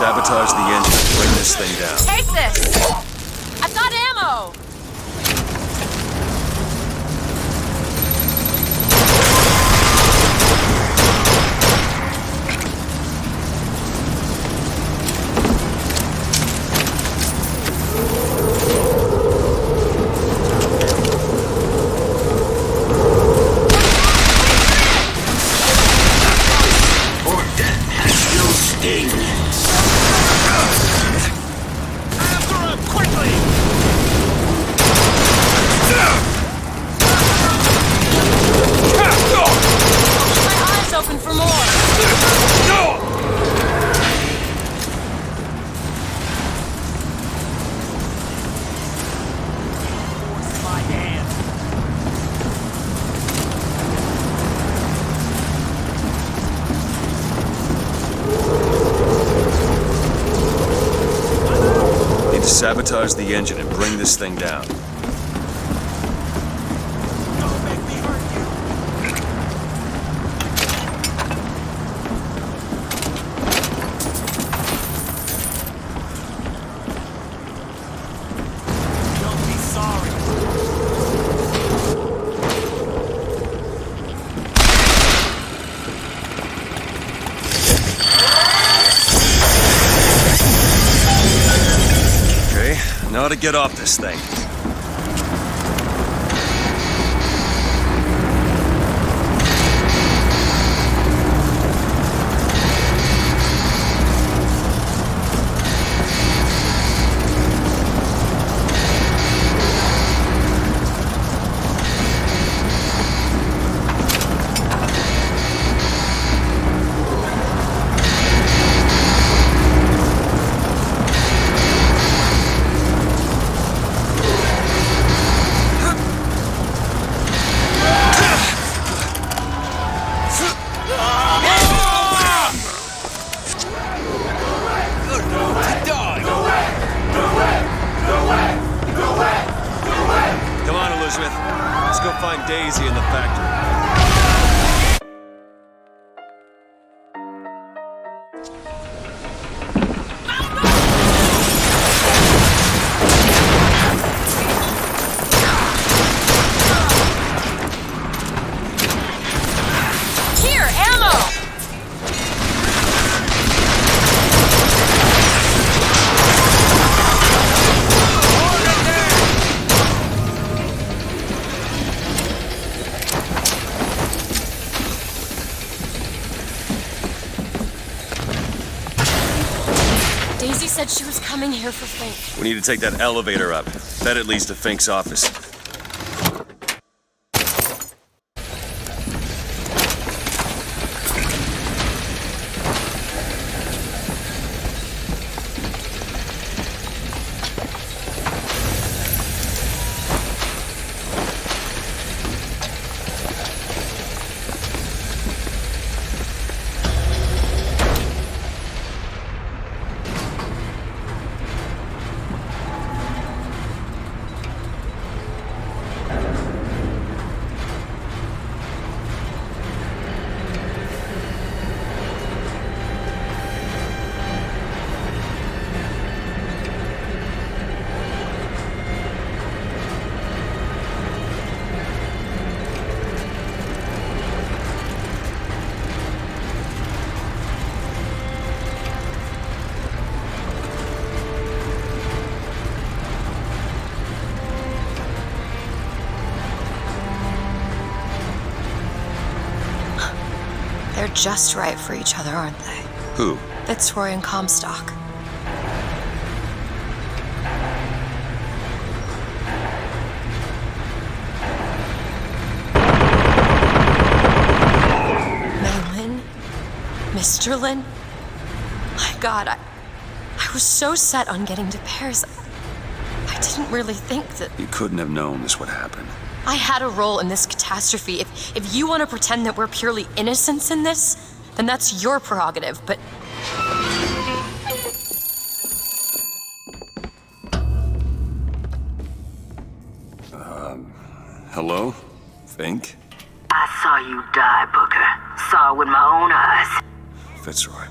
Sabotage the engine and bring this thing down. Take this! I've got ammo! For death has no sting. Open for more! My hand. Need to sabotage the engine and bring this thing down. Now to get off this thing. Daisy in the factory. Here, ammo! who's coming here for Fink. We need to take that elevator up. Bet it leads to Fink's office. They're just right for each other, aren't they? Who? Fitzroy and Comstock. Maylin? Mr. Lin? My God, I was so set on getting to Paris. I didn't really think that... You couldn't have known this would happen. I had a role in this catastrophe. If you want to pretend that we're purely innocents in this, then that's your prerogative, but... Hello? Fink? I saw you die, Booker. Saw it with my own eyes. Fitzroy.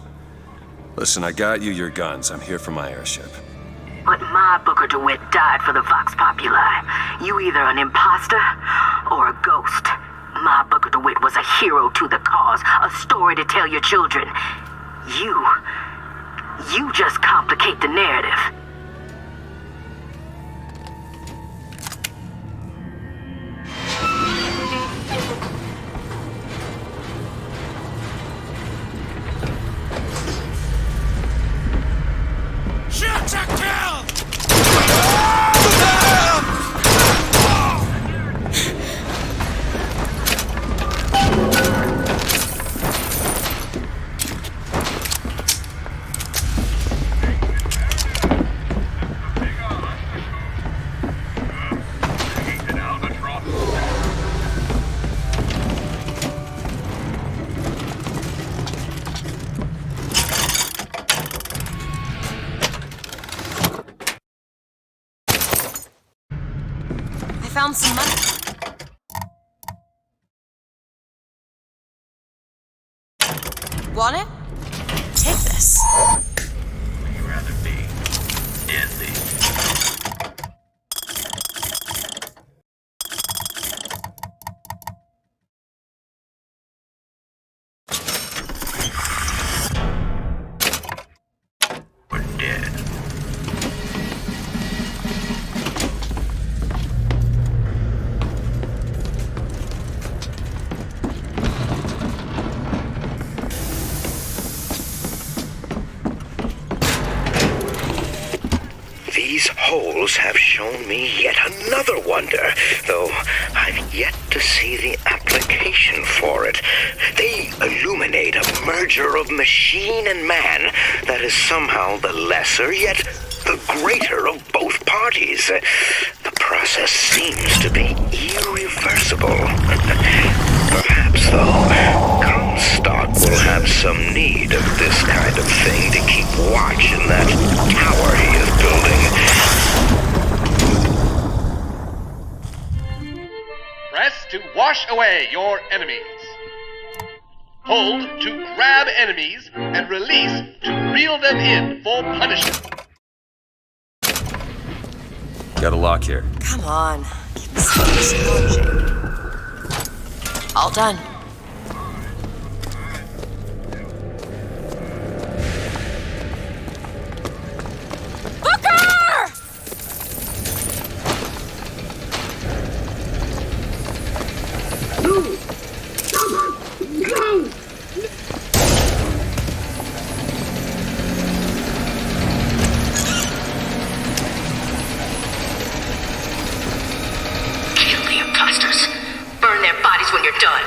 Listen, I got you your guns. I'm here for my airship. But my Booker DeWitt died for the Vox Populi. You either an imposter or a ghost. My Booker DeWitt was a hero to the cause, a story to tell your children. You just complicate the narrative. Shoot to kill! Found some money. Want it? Take this. Would you rather be dizzy? We're dead. These holes have shown me yet another wonder, though I've yet to see the application for it. They illuminate a merger of machine and man that is somehow the lesser, yet the greater of both parties. The process seems to be irreversible. Perhaps, though, Comstock will have some need of this kind of thing to keep watch in that tower he is building. Press to wash away your enemies. Hold to grab enemies and release to reel them in for punishment. Got a lock here. Come on. Keep this challenging. All done. you're done.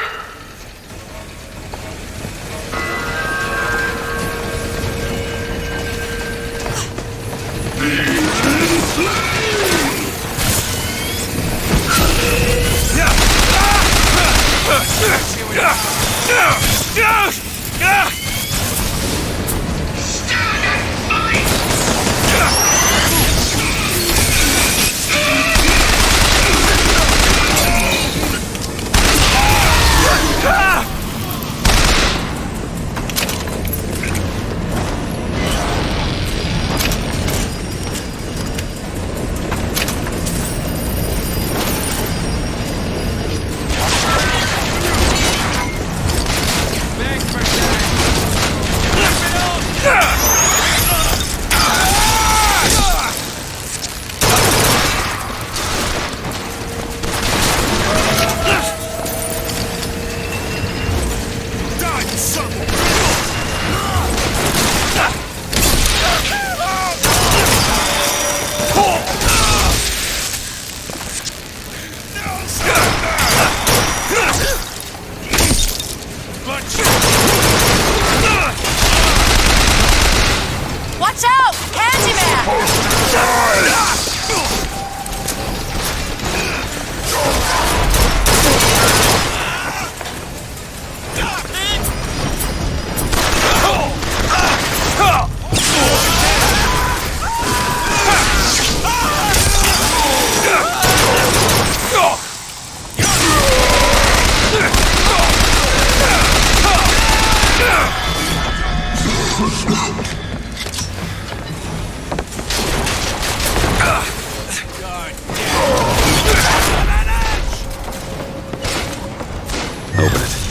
Watch out! Handyman!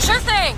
Sure thing!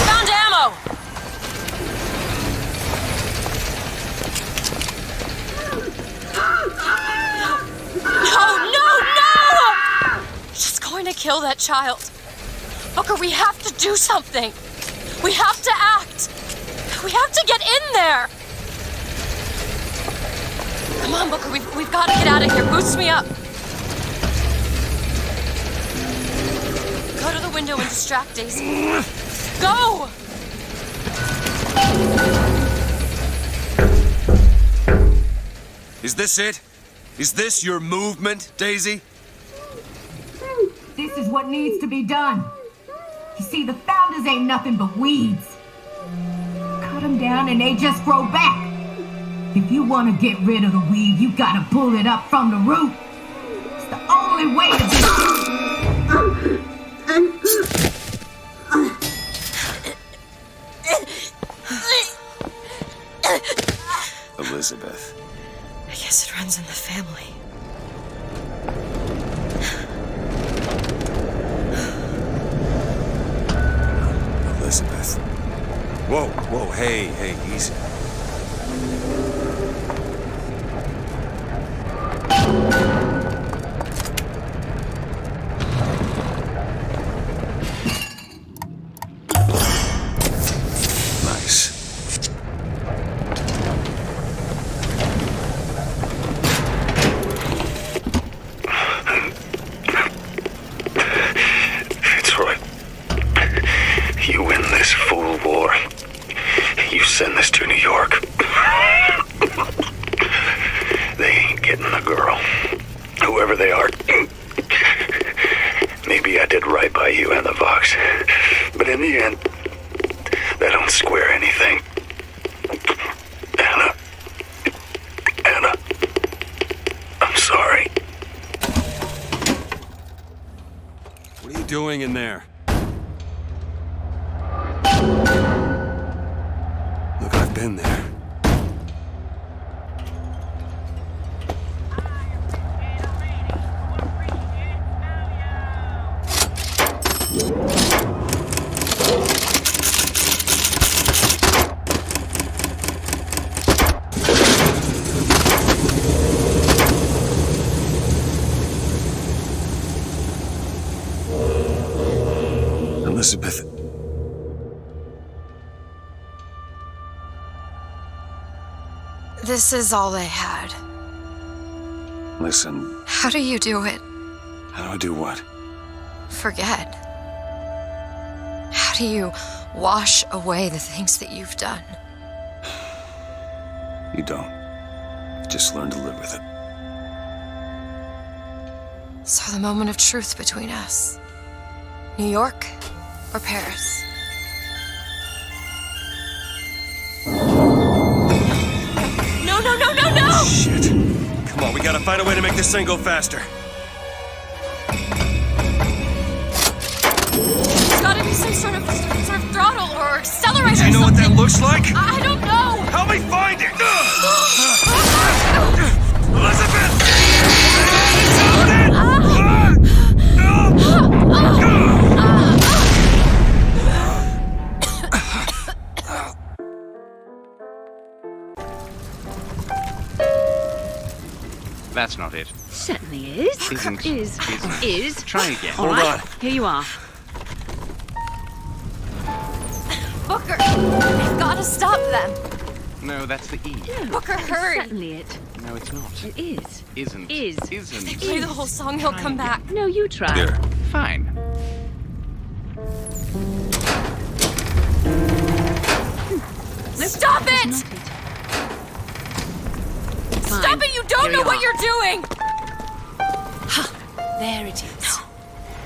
Found ammo! No! She's going to kill that child. Booker, we have to do something. We have to act. We have to get in there. Come on, Booker, we've got to get out of here. Boost me up. Go to the window and distract Daisy. Go! Is this it? Is this your movement, Daisy? This is what needs to be done. You see, the founders ain't nothing but weeds. Cut them down and they just grow back. If you want to get rid of the weed, you gotta pull it up from the root. It's the only way to do it. Elizabeth. I guess it runs in the family. Elizabeth. Whoa, hey, easy. Nice. Fitzroy, you win this fool war. You send this to New York. They ain't getting the girl. Whoever they are. Maybe I did right by you and the Vox. But in the end, that don't square anything. Anna. doing in there? Look, I've been there. Elizabeth. This is all they had. Listen, How do you do it? how do I do what? Forget. How do you wash away the things that you've done? You don't. You just learn to live with it. So the moment of truth between us. New York or Paris? No, no, no, no, no! Shit. Come on, we gotta find a way to make this thing go faster. There's gotta be some sort of throttle or accelerator. Do you know what that looks like? I don't know! Help me find it! Elizabeth! That's not it. Certainly is. Isn't. Is. Isn't. Is. Try again. All Hold right, on. here you are. Booker, I've gotta stop them. No, that's the E. No, Booker, hurry. Certainly it. No, it's not. It is. Isn't. Is. Isn't. If I play the whole song, he'll come back. No, you try. Here. Fine. Stop it! Stop it! You don't know what you're doing! There it is.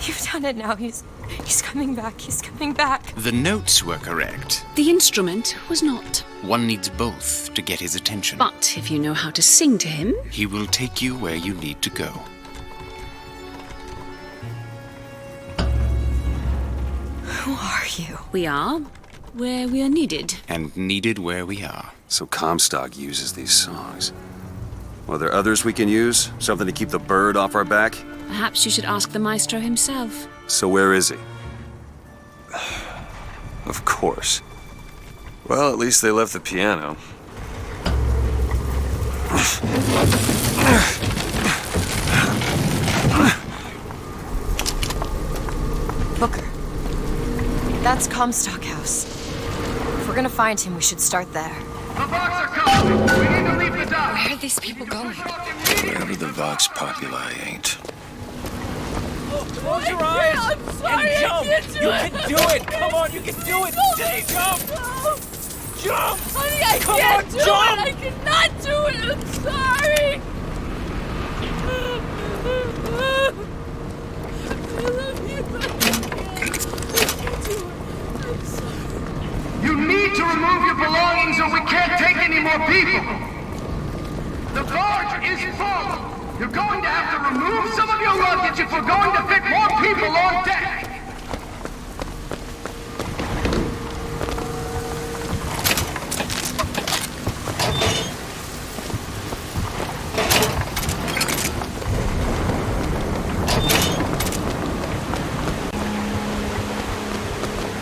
You've done it now. He's coming back. He's coming back. The notes were correct. The instrument was not. One needs both to get his attention. But if you know how to sing to him... He will take you where you need to go. Who are you? We are where we are needed. And needed where we are. So Comstock uses these songs. Well, there others we can use? Something to keep the bird off our back? Perhaps you should ask the maestro himself. So where is he? Of course. Well, at least they left the piano. Booker. That's Comstock House. If we're gonna find him, we should start there. The Vox are coming! We need to leave the dock! Where are these people going? Wherever the Vox Populi ain't. Close your eyes and jump! You can do it! Come on, you can do it! Jump! Jump! Honey, I Come can't on, do jump! it! I cannot do it! I'm sorry! I love you, but I can't do it. I'm sorry. You need to remove your belongings or we can't take any more people! The barge is full! You're going to have to remove some of your luggage if we're going to fit more people on deck!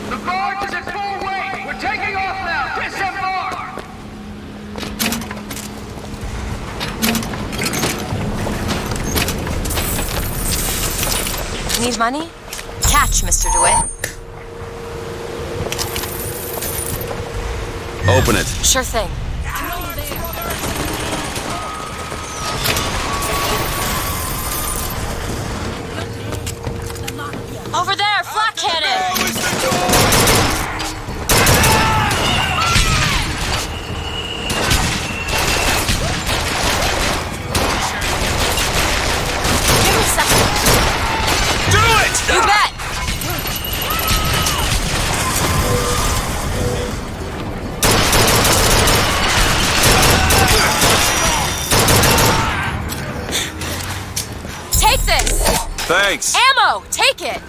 The barge is at full weight! We're taking off now! Disembark! Need money? Catch, Mr. DeWitt. Open it. Sure thing. Over there, flak cannon! Give me a second. Do it! You bet! Take this! Thanks. Ammo! Take it!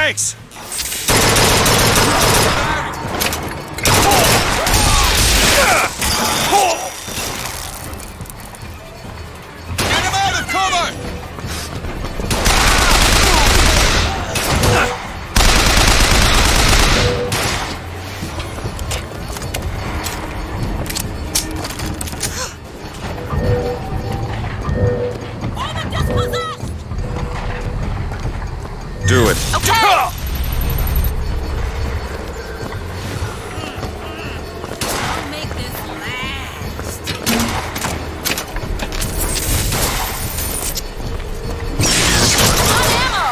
Thanks! Get him out of cover! Do it. Okay! I'll make this last. On ammo!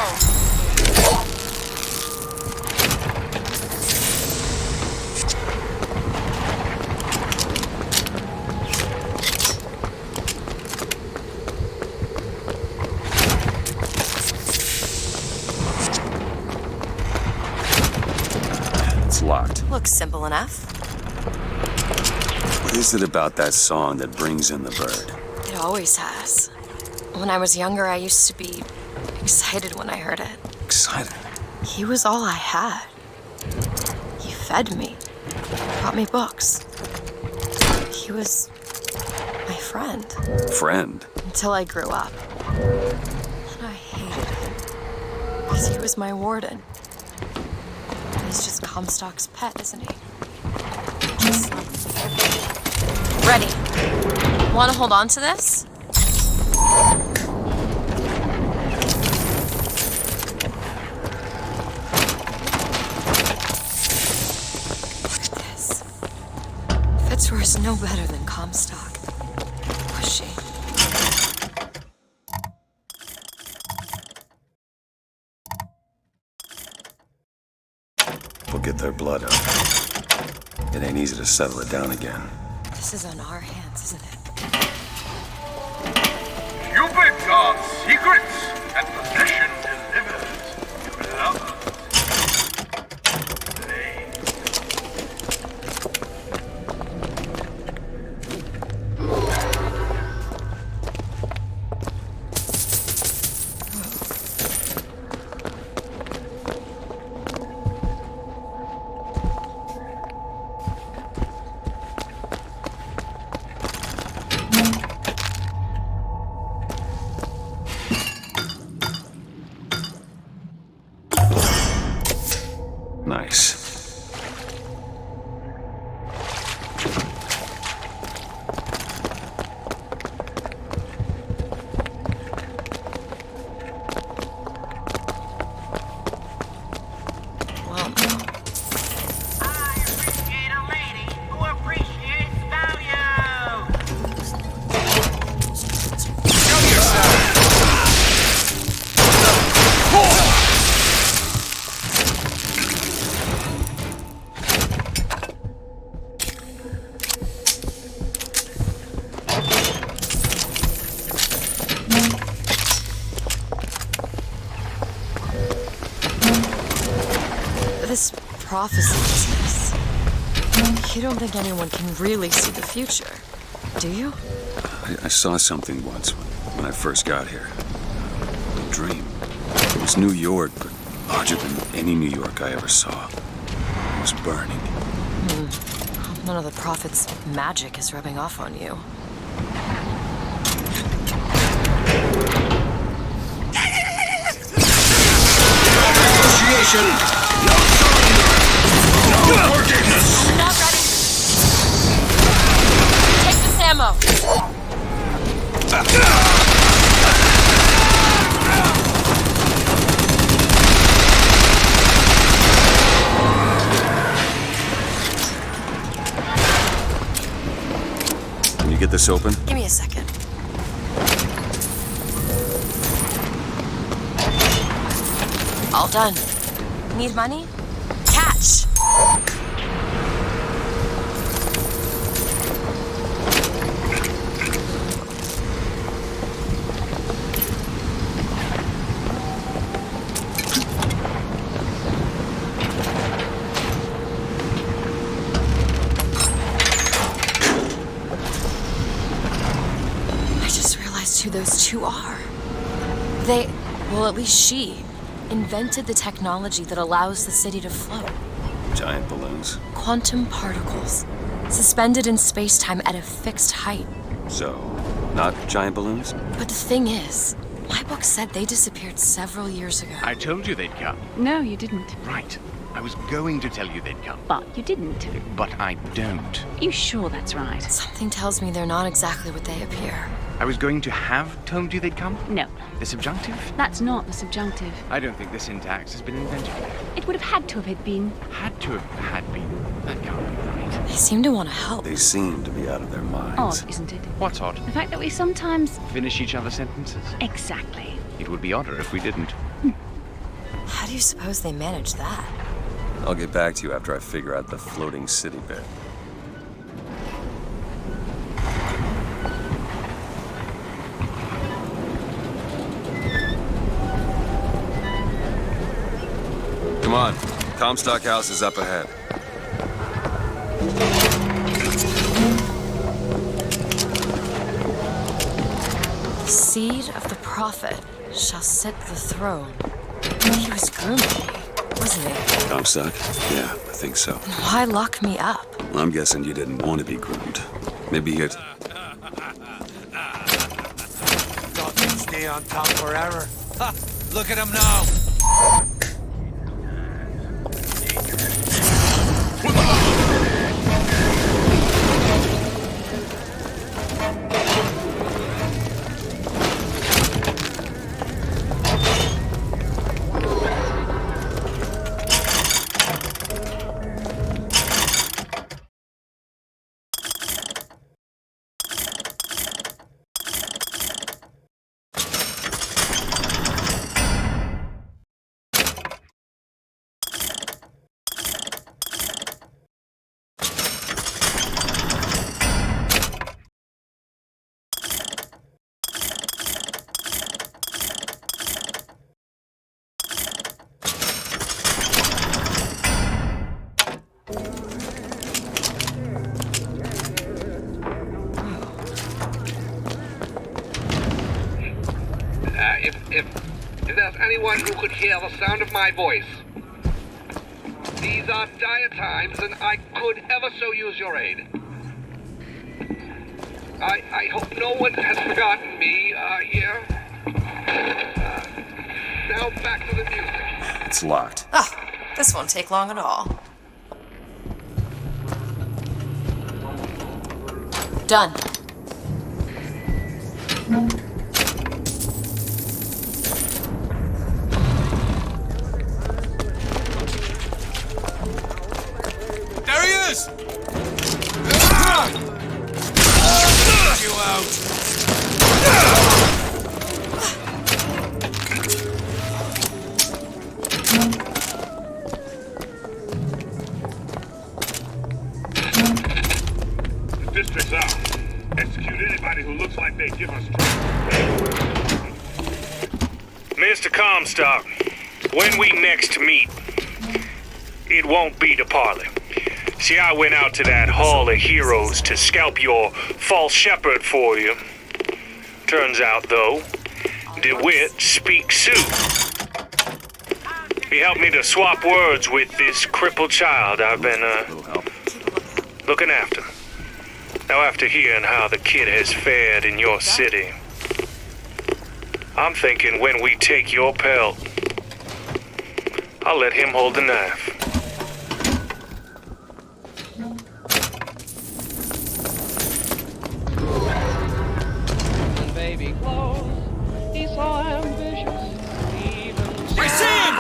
It's locked. Looks simple enough. What is it about that song that brings in the bird? It always has. When I was younger, I used to be excited when I heard it. Excited? He was all I had. He fed me, brought me books. He was my friend. Friend? Until I grew up. And I hated him. Because he was my warden. He's just Comstock's pet, isn't he? Just... Ready. Want to hold on to this? This. Fitzroy's no better than Comstock. Was she? We'll get their blood up. It ain't easy to settle it down again. This is on our hands, isn't it? Cupid guards secrets and possession delivers love. Nice. Well, this prophecy business. You don't think anyone can really see the future, do you? I saw something once when I first got here. A dream. It was New York, but larger than any New York I ever saw. It was burning. None of the prophet's magic is rubbing off on you. Negotiation! No surrender! No forgiveness! I'm not ready. Take this ammo. Can you get this open? Give me a second. All done. Need money? Catch! I just realized who those two are. Well, at least she invented the technology that allows the city to float. Giant balloons. Quantum particles, suspended in space-time at a fixed height. So, not giant balloons? But the thing is, my book said they disappeared several years ago. I told you they'd come. No, you didn't. Right. I was going to tell you they'd come. But you didn't. But I don't. Are you sure that's right? Something tells me they're not exactly what they appear. I was going to have told you they'd come? No. The subjunctive? That's not the subjunctive. I don't think the syntax has been invented yet. It would have had to have been. Had to have had been. That can't be right. They seem to want to help. They seem to be out of their minds. Odd, isn't it? What's odd? The fact that we sometimes... Finish each other's sentences? Exactly. It would be odder if we didn't. How do you suppose they manage that? I'll get back to you after I figure out the floating city bit. Come on. Comstock House is up ahead. The seed of the prophet shall sit the throne. He was grooming me, wasn't he? Comstock? Yeah, I think so. Then why lock me up? Well, I'm guessing you didn't want to be groomed. Maybe it... Thought they'd stay on top forever. Ha! Look at him now! If there's anyone who could hear the sound of my voice, these are dire times, and I could ever so use your aid. I hope no one has forgotten me here. Now back to the music. It's locked. Ah, this won't take long at all. Done. There he is! You out! The district's out. Execute anybody who looks like they give us trouble. Mr. Comstock, when we next meet, it won't be to parley. See, I went out to that Hall of Heroes to scalp your false shepherd for you. Turns out, though, DeWitt speaks Sioux. He helped me to swap words with this crippled child I've been, looking after. Now, after hearing how the kid has fared in your city, I'm thinking when we take your pelt, I'll let him hold the knife. Baby clothes, he's so ambitious, even I see him!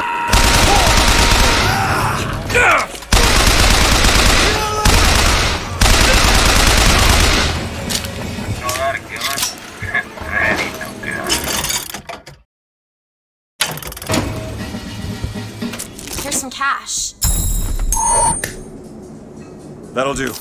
Here's some cash. That'll do.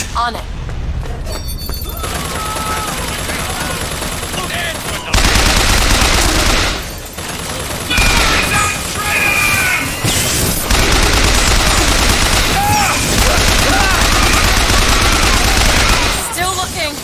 it. On it. Still looking.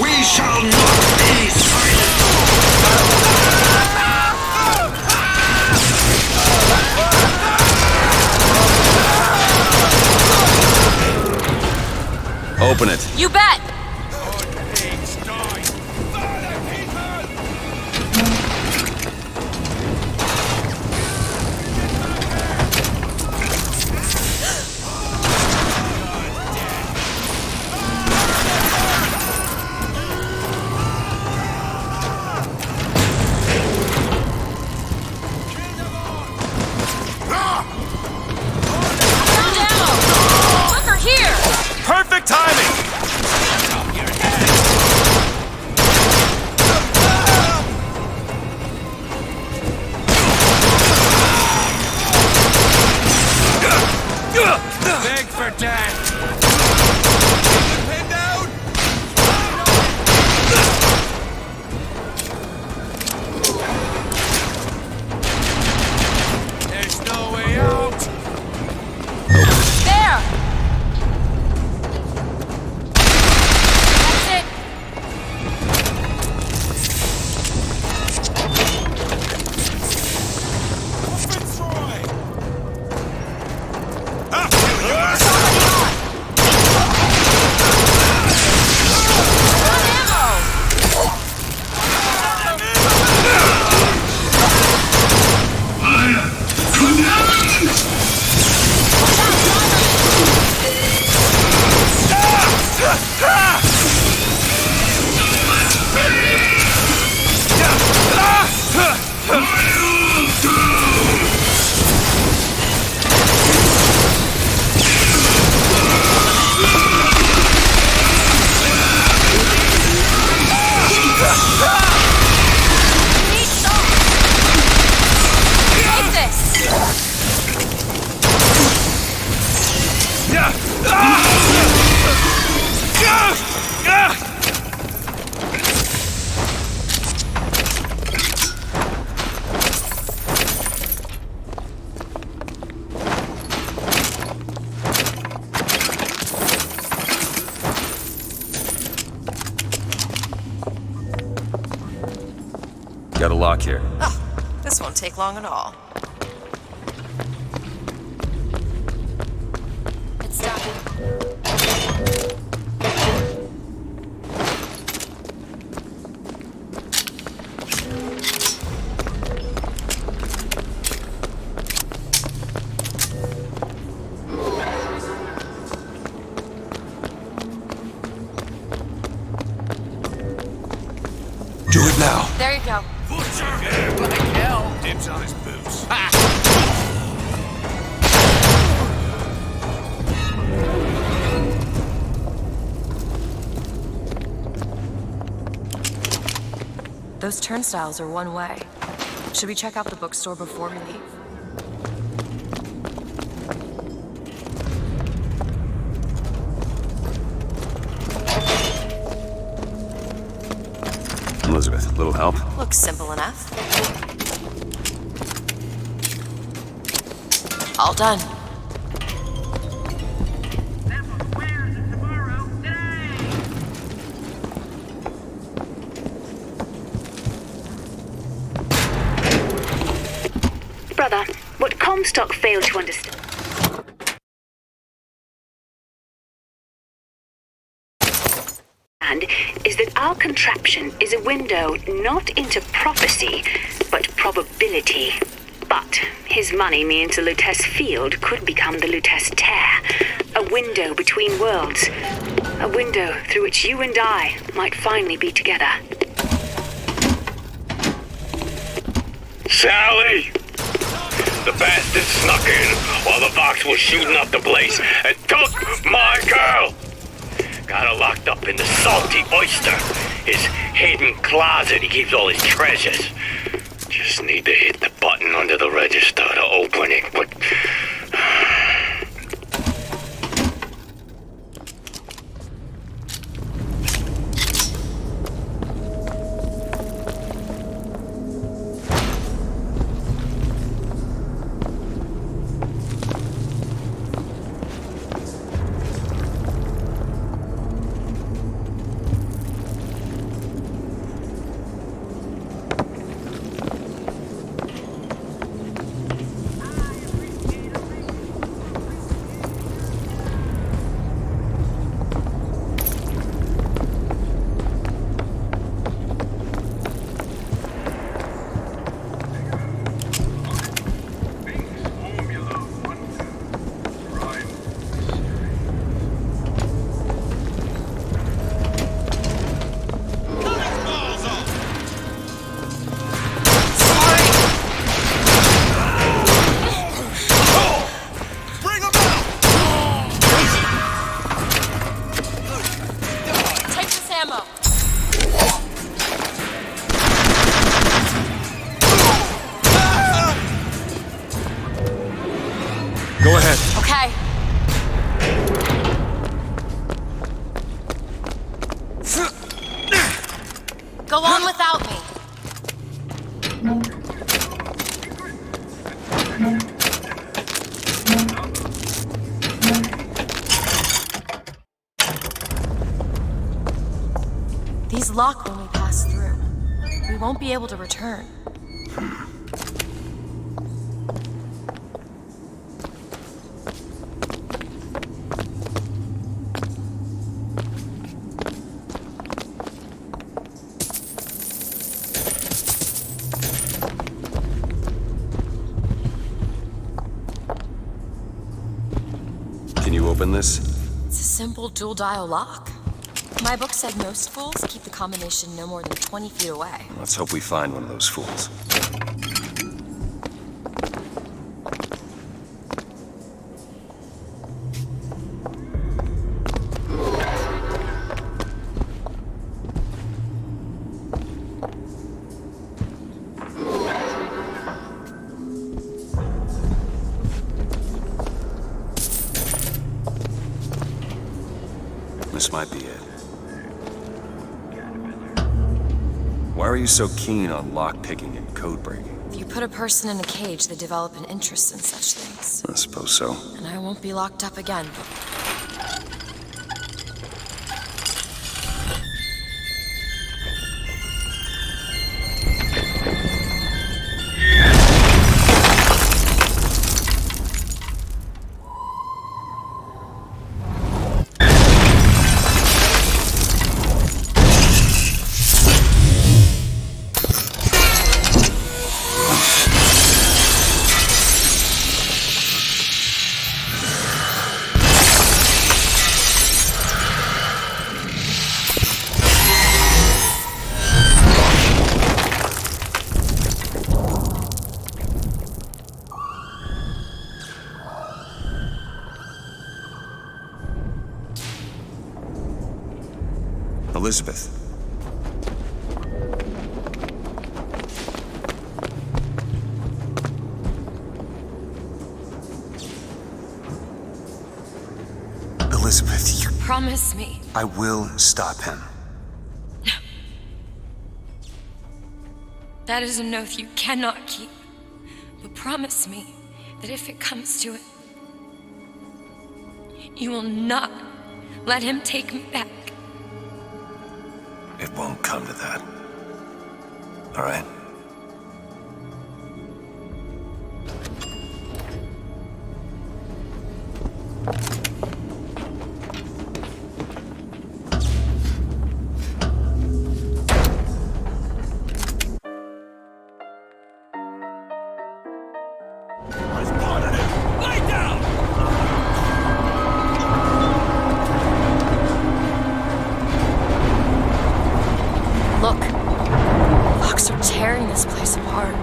We shall not be silent! Open it. You bet! Perfect timing! Beg for that! Pin down! There's no way out! There! Got a lock here. Oh, this won't take long at all. It's done. Do it now. There you go. Like hell! Dibs on his boots. Ha! Those turnstiles are one way. Should we check out the bookstore before we leave? Elizabeth, little help? Looks simple enough. All done. Brother, what Comstock failed to understand. understand is that our contraption is a window not into prophecy, but probability. But his money means the Lutece field could become the Lutece tear, a window between worlds, a window through which you and I might finally be together. Sally! The bastard snuck in while the Vox was shooting up the place and took my girl! Got her locked up in the Salty Oyster, his hidden closet he keeps all his treasures. Just need to hit the button under the register to open it, but... Go ahead. Okay. Go on without me. These lock when we pass through. We won't be able to return. Can you open this? It's a simple dual-dial lock. My book said most fools keep the combination no more than 20 feet away. Let's hope we find one of those fools. This might be it. Why are you so keen on lockpicking and code breaking? If you put a person in a cage, they develop an interest in such things. I suppose so. And I won't be locked up again. Elizabeth. Elizabeth, you... Promise me. I will stop him. No. That is an oath you cannot keep. But promise me that if it comes to it, you will not let him take me back. It won't come to that. All right? Look, Fox are tearing this place apart.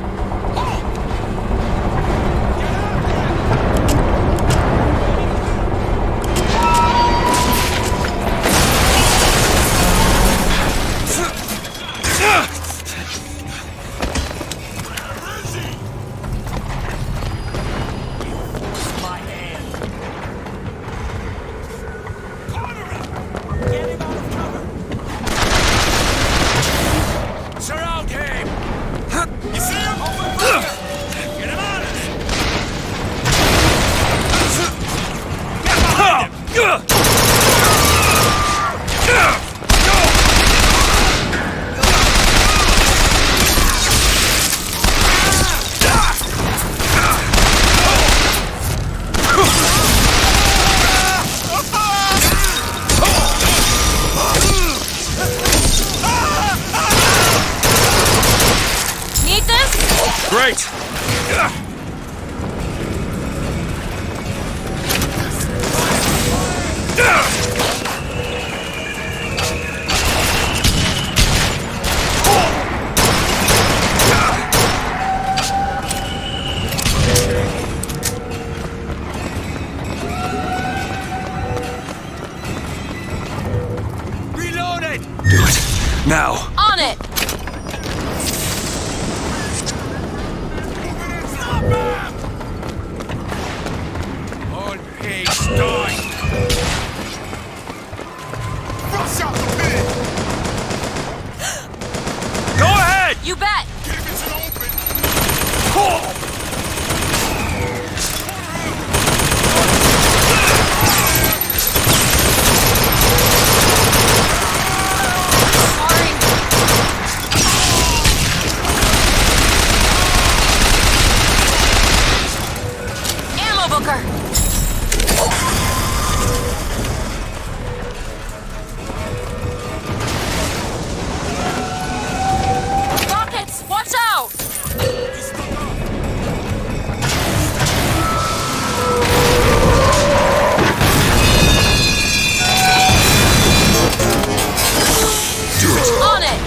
Great! Reload it! Do it. Now! On it! On page 9! Rush out the pit! Go ahead! You bet! Give it an open! Oh! Rockets! Watch out! Do it! On it!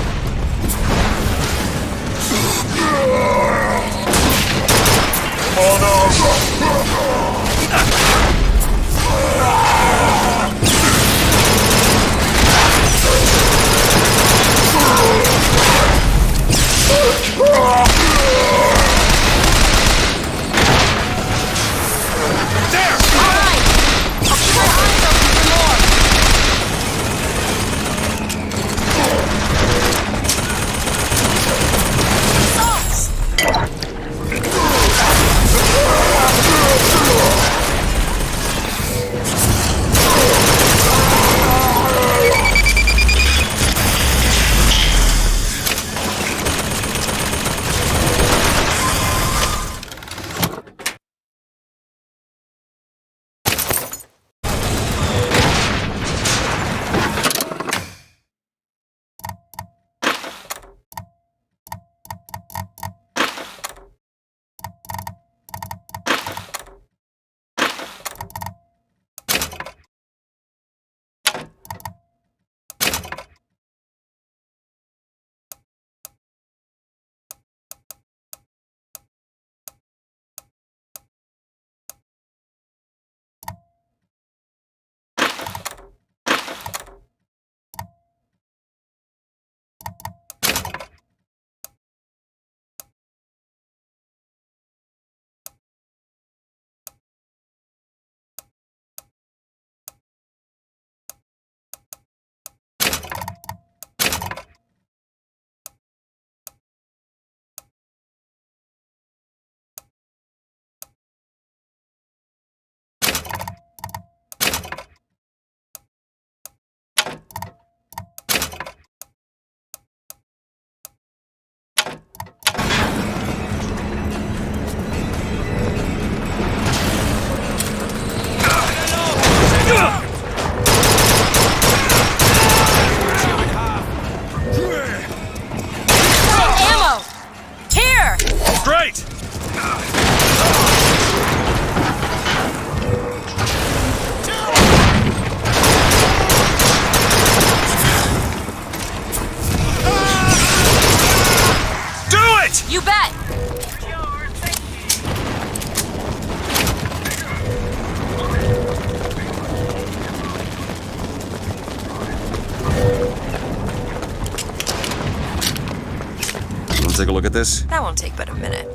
take a look at this? That won't take but a minute.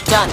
Done.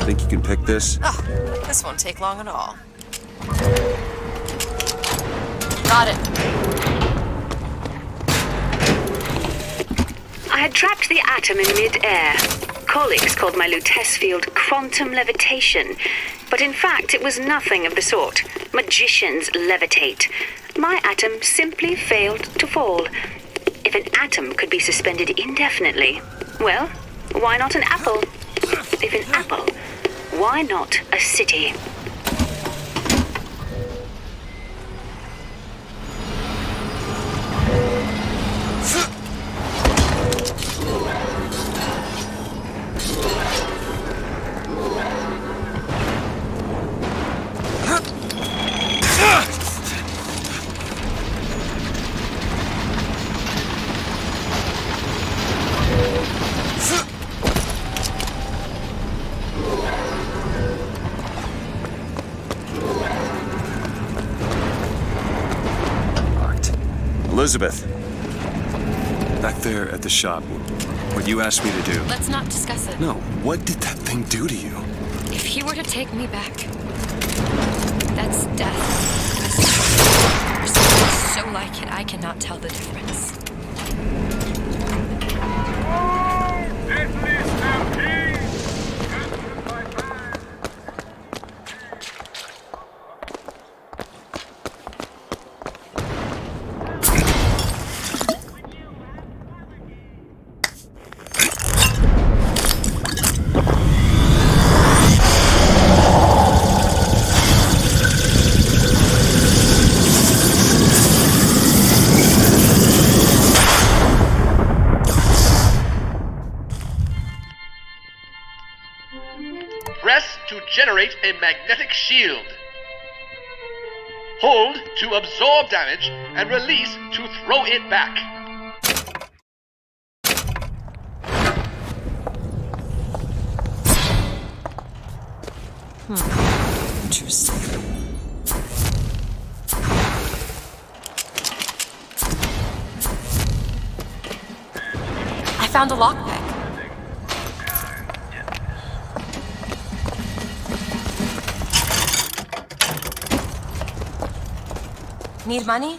Think you can pick this? Oh, this won't take long at all. Got it. I had trapped the atom in mid-air. Colleagues called my Lutece field quantum levitation, but in fact it was nothing of the sort. Magicians levitate. My atom simply failed to fall. If an atom could be suspended indefinitely, well, why not an apple? If an apple, why not a city? Elizabeth, back there at the shop, what you asked me to do. Let's not discuss it. No, what did that thing do to you? If he were to take me back, that's death. Or something so like it, I cannot tell the difference. Generate a magnetic shield. Hold to absorb damage and release to throw it back. Interesting. I found a lockpick. Need money?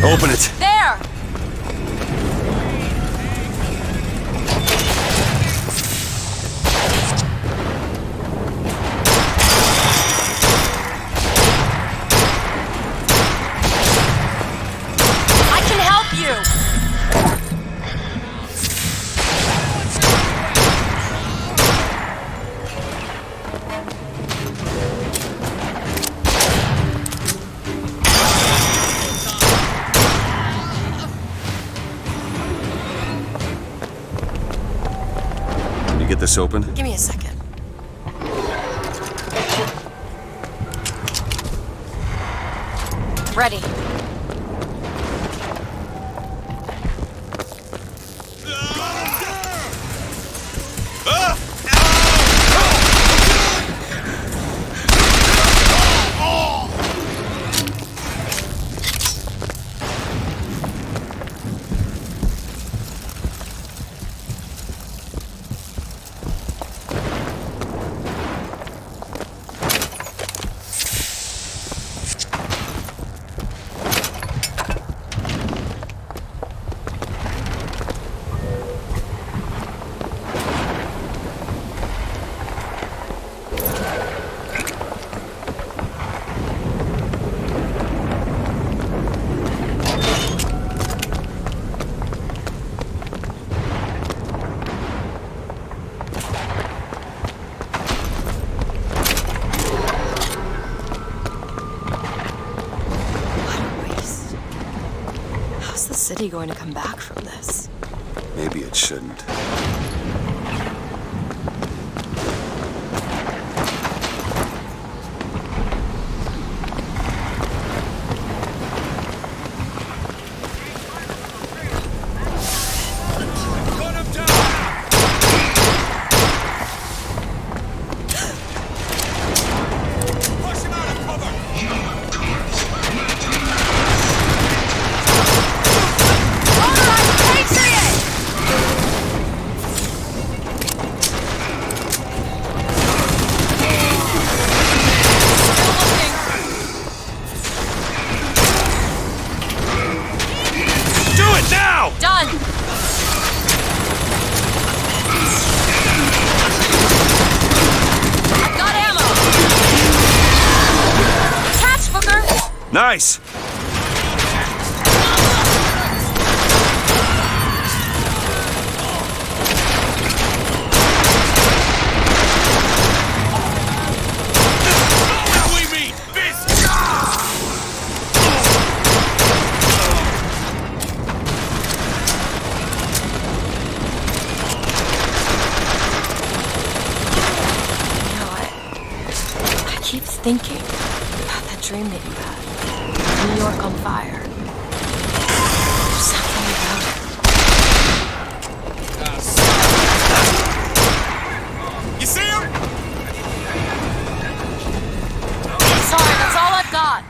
Open it. There! to get this open? Give me a second. Ready. City going to come back from this? Maybe it shouldn't. Nice! Thinking about that dream that you had. New York on fire. There's something about it. You see him? Sorry, that's all I've got.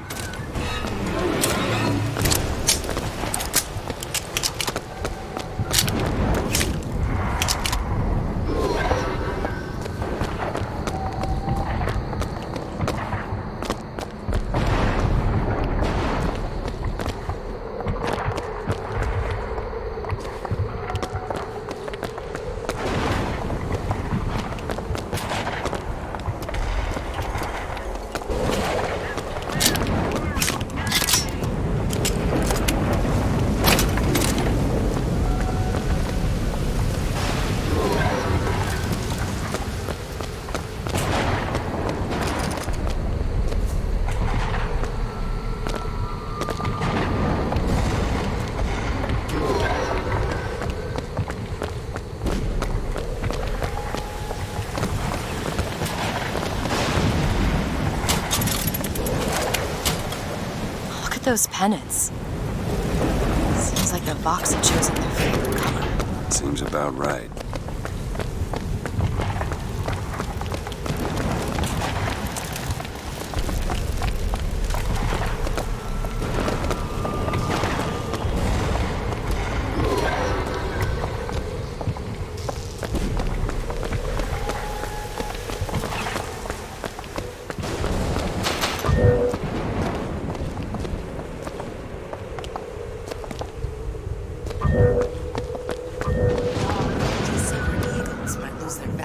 Those pennants. Seems like the Vox had chosen their favorite color. Seems about right.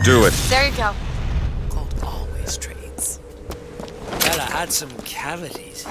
Do it. There you go. Gold always trades. Gotta add some cavities.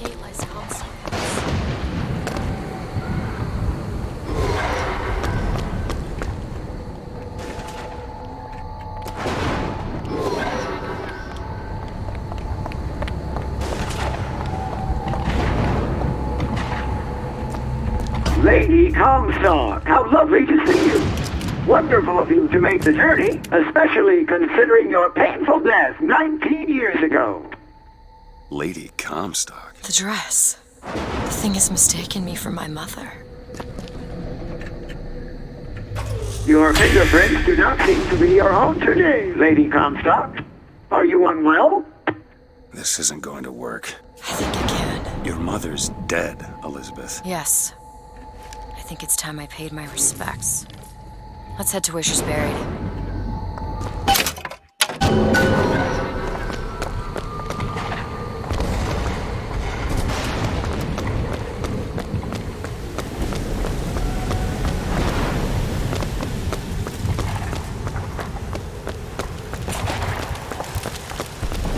gate lies Comstock. Lady Comstock, how lovely to see you. Wonderful of you to make the journey, especially considering your painful death 19 years ago. Lady Comstock? The dress. The thing has mistaken me for my mother. Your fingerprints do not seem to be your own today, Lady Comstock. Are you unwell? This isn't going to work. I think it can. Your mother's dead, Elizabeth. Yes. I think it's time I paid my respects. Let's head to where she's buried.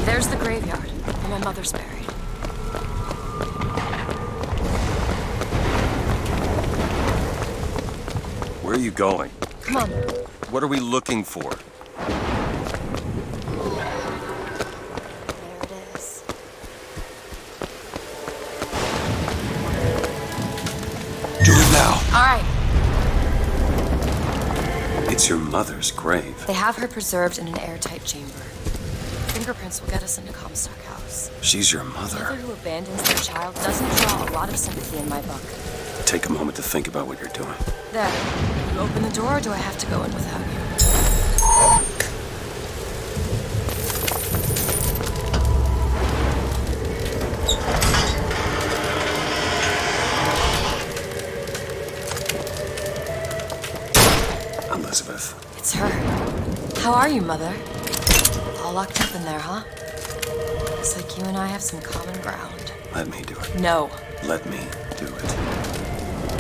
There's the graveyard, where my mother's buried. Where are you going? Come on. What are we looking for? There it is. Do it now. All right. It's your mother's grave. They have her preserved in an airtight chamber. Fingerprints will get us into Comstock House. She's your A mother. mother who abandons their child doesn't draw a lot of sympathy in my book. Take a moment to think about what you're doing. There. You open the door, or do I have to go in without you? Elizabeth. It's her. How are you, Mother? All locked up in there, huh? Looks like you and I have some common ground. Let me do it. No. Let me do it.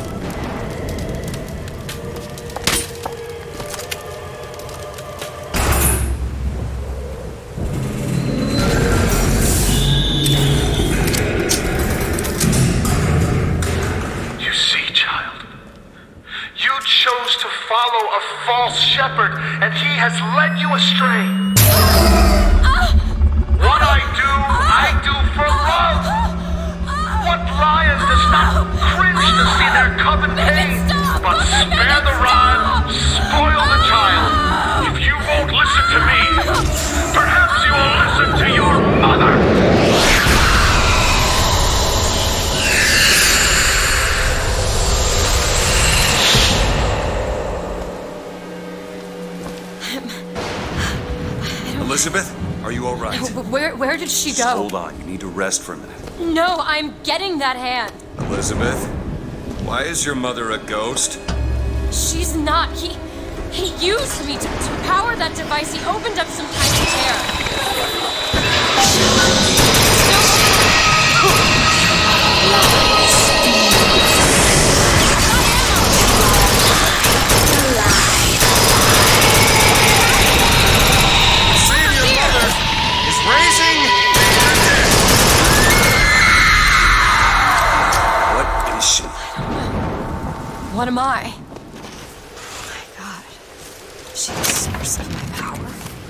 You see, child, you chose to follow a false shepherd, and he has led you astray. What I do for love. What lion does not cringe to see their cub in pain? But spare the rod, spoil the child. If you won't listen to me, perhaps you will listen to your mother. Elizabeth, are you all right? Where did she Just go? hold on. You need to rest for a minute. No, I'm getting that hand. Elizabeth, why is your mother a ghost? She's not. He used me to power that device. He opened up some kind of tear. What am I? Oh my god. She's the source of my power.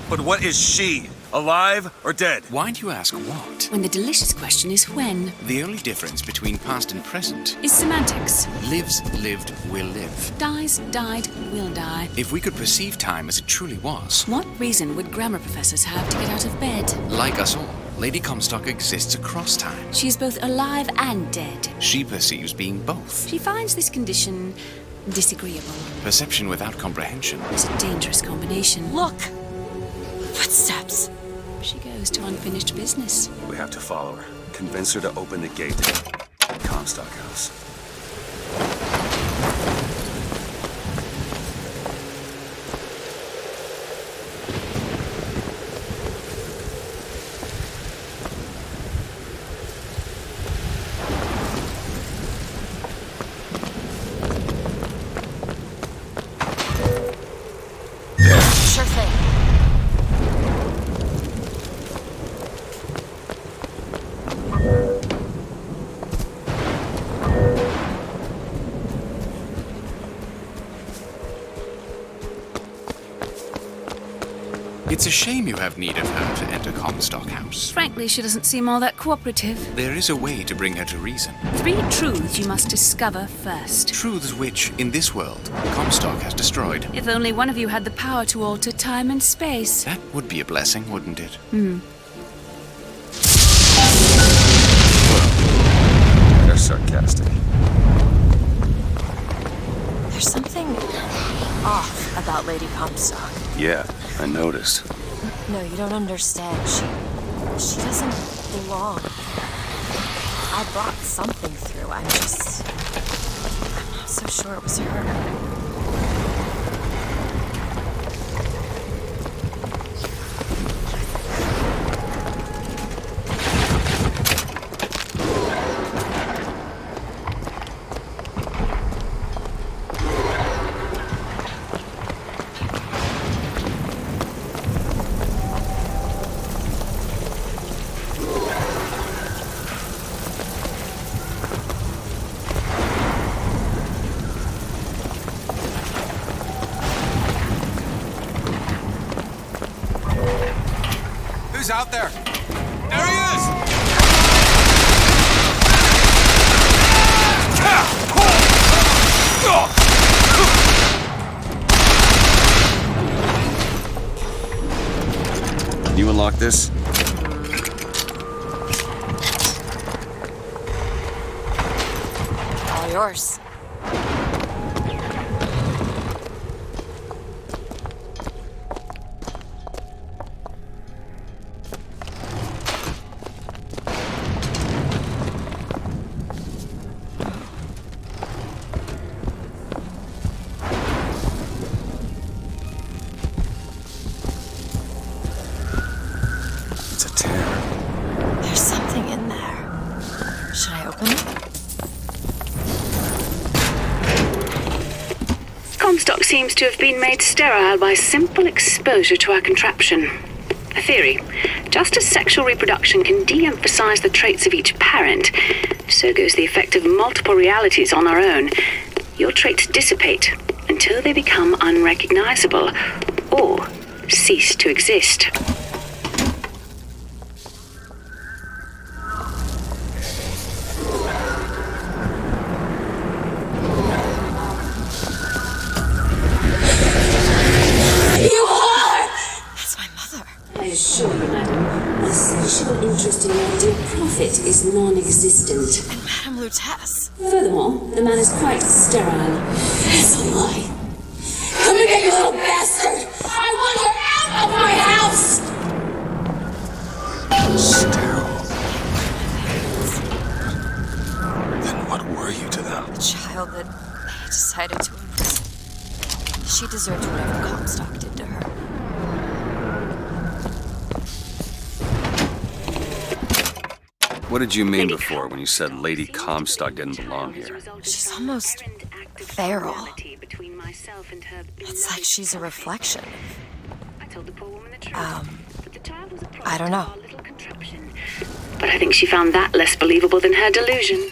But what is she? Alive or dead? Why do you ask what? When the delicious question is when. The only difference between past and present Is semantics. lives, lived, will live. Dies, died, will die. If we could perceive time as it truly was, What reason would grammar professors have to get out of bed? like us all, Lady Comstock exists across time. She's both alive and dead. She perceives being both. She finds this condition disagreeable. Perception without comprehension. It's a dangerous combination. Look! Footsteps! She goes to unfinished business. We have to follow her. Convince her to open the gate. Comstock House. Sure thing. It's a shame you have need of her to enter Comstock House. Frankly, she doesn't seem all that cooperative. There is a way to bring her to reason. 3 truths you must discover first. Truths which, in this world, Comstock has destroyed. If only one of you had the power to alter time and space. That would be a blessing, wouldn't it? They're sarcastic. There's something off about Lady Comstock. Yeah, I noticed. No, you don't understand. She doesn't belong. I brought something through. I'm not so sure it was her. Who's out there? There he is! Can you unlock this? All yours. There's something in there. Should I open it? Comstock seems to have been made sterile by simple exposure to our contraption. A theory. Just as sexual reproduction can de-emphasize the traits of each parent, so goes the effect of multiple realities on our own. Your traits dissipate until they become unrecognizable or cease to exist. I assure you, madam, the sexual interest in your dear prophet is non-existent. And Madame Lutece. Furthermore, the man is quite sterile. It's a lie. Come again, you little bastard! I want her out of my house! Sterile. Then what were you to them? The child that they decided to imprison. She deserved whatever Comstock did to her. What did you mean before when you said Lady Comstock didn't belong here? She's almost feral. It's like she's a reflection. I don't know. But I think she found that less believable than her delusion.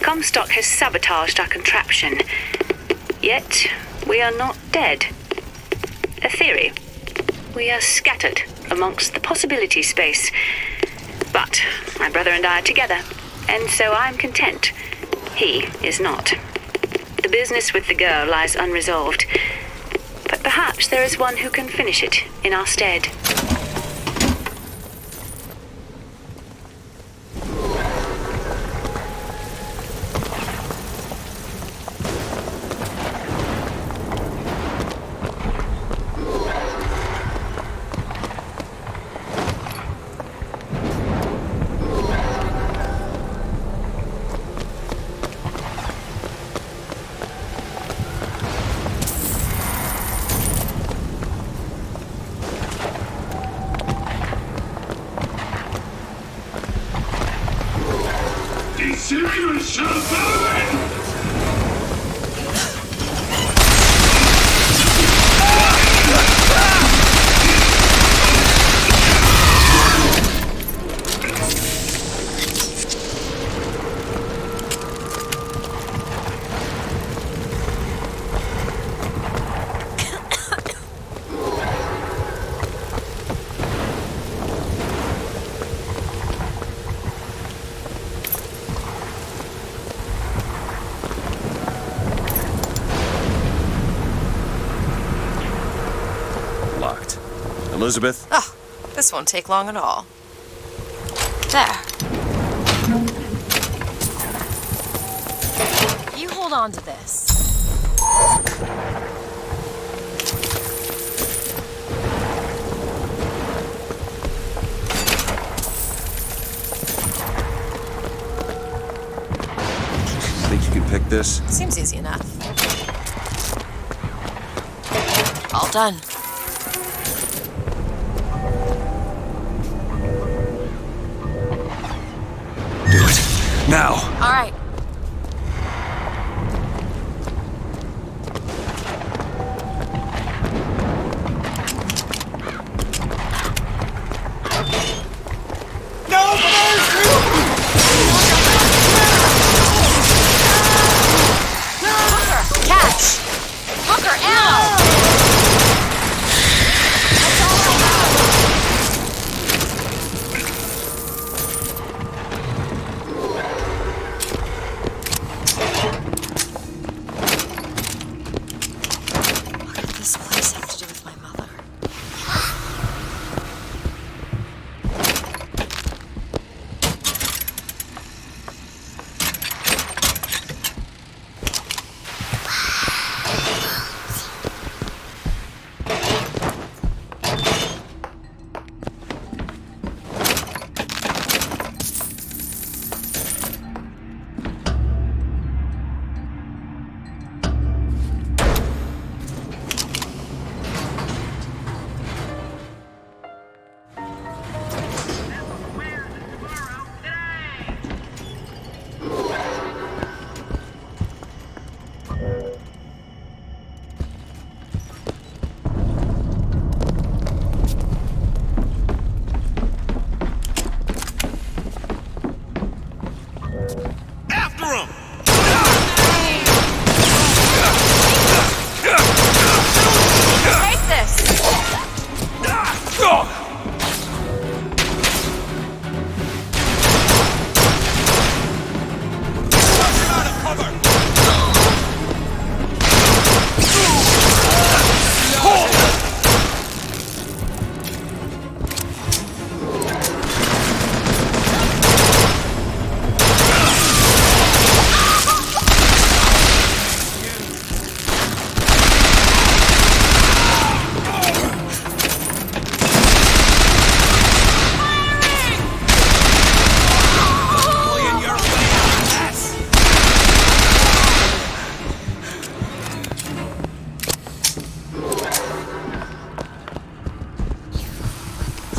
Comstock has sabotaged our contraption. Yet, we are not dead. A theory. We are scattered amongst the possibility space. But my brother and I are together, and so I'm content. He is not. The business with the girl lies unresolved. But perhaps there is one who can finish it in our stead. Elizabeth? Oh, this won't take long at all. There. You hold on to this. Think you can pick this? Seems easy enough. All done. Do it. Now! All right.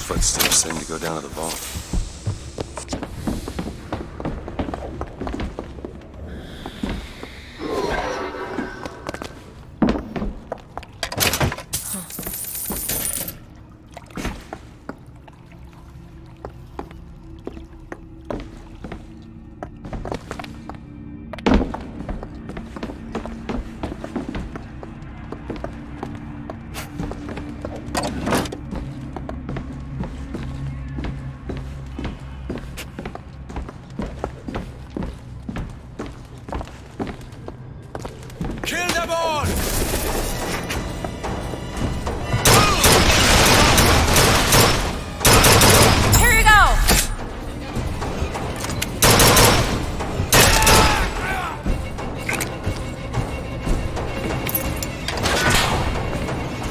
Footsteps seem to go down to the vault.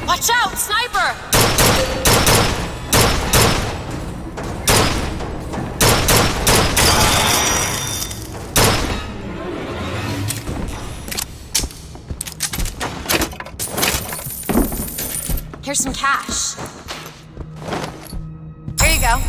Watch out, sniper! Here's some cash. Here you go.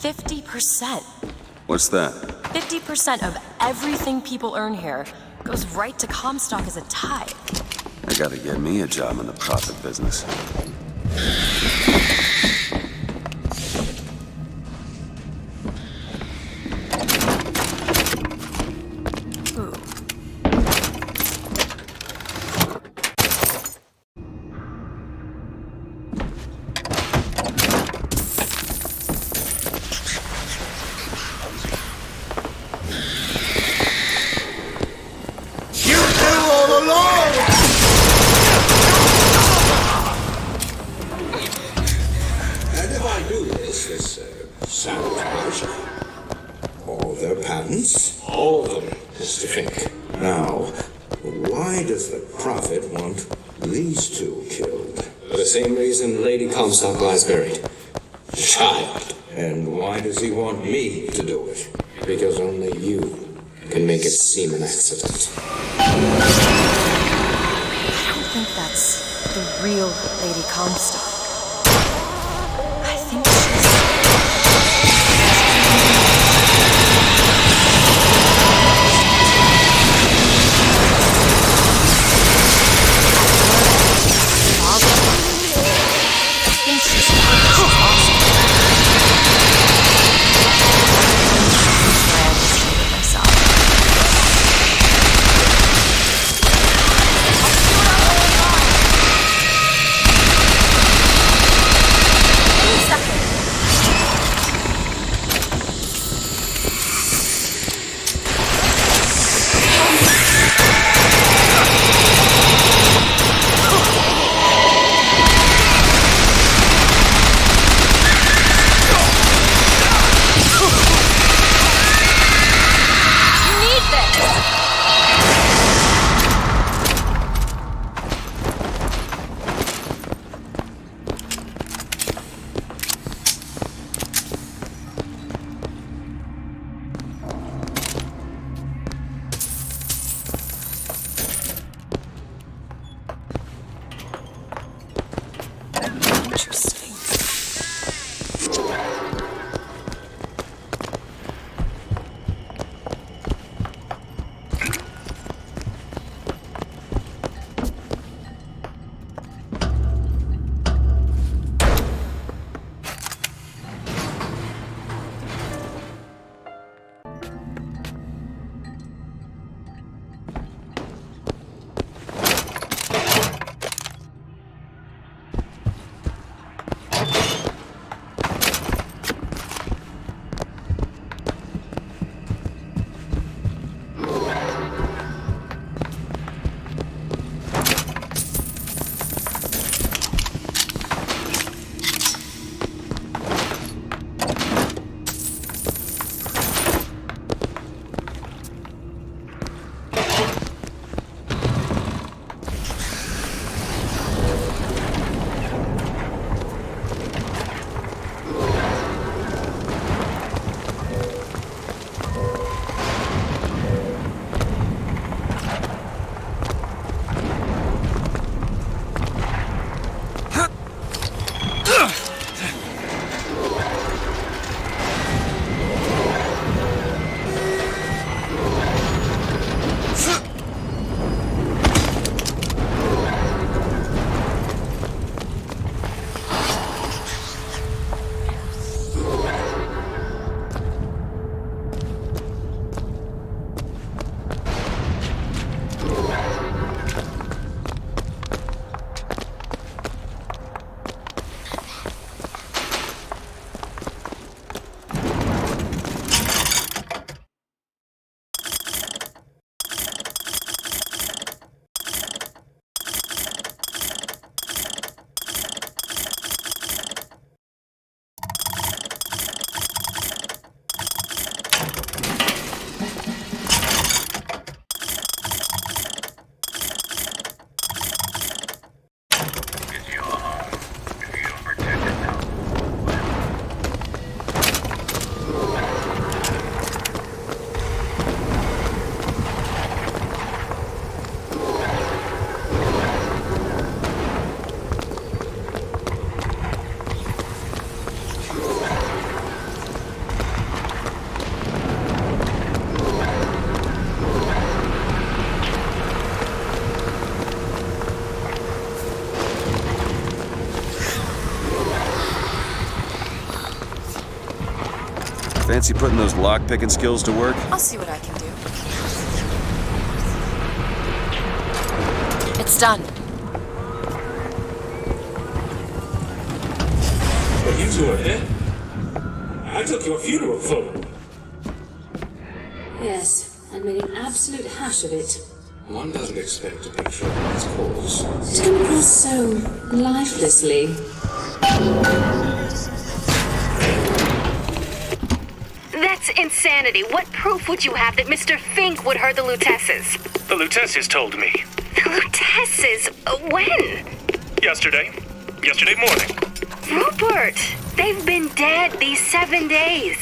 50%. What's that? 50% of everything people earn here goes right to Comstock as a tithe. I gotta get me a job in the profit business. Ooh. Sabotage? All their patents? All of them, Mr. Fink. Now, why does the Prophet want these two killed? For the same reason Lady Comstock lies buried. Child. And why does he want me to do it? Because only you can make it seem an accident. I don't think that's the real Lady Comstock. I think she's... Fancy putting those lock-picking skills to work? I'll see what I can do. It's done. But you two are dead. I took your funeral photo. Yes, and made an absolute hash of it. One doesn't expect to picture one's cause. To come across so lifelessly. That's insanity. What proof would you have that Mr. Fink would hurt the Lutesses? The Lutesses told me. The Lutesses? When? Yesterday. Yesterday morning. Rupert! They've been dead these 7 days.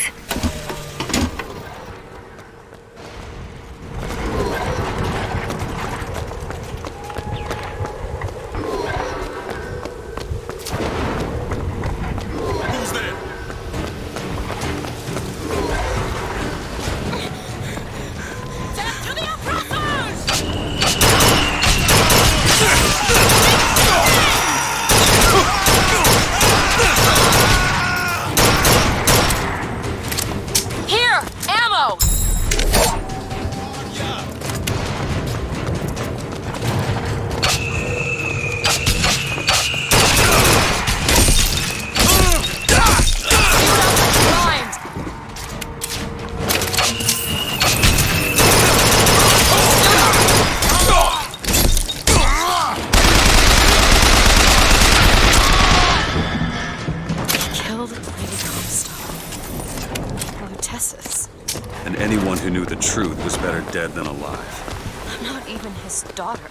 And anyone who knew the truth was better dead than alive. I'm not even his daughter.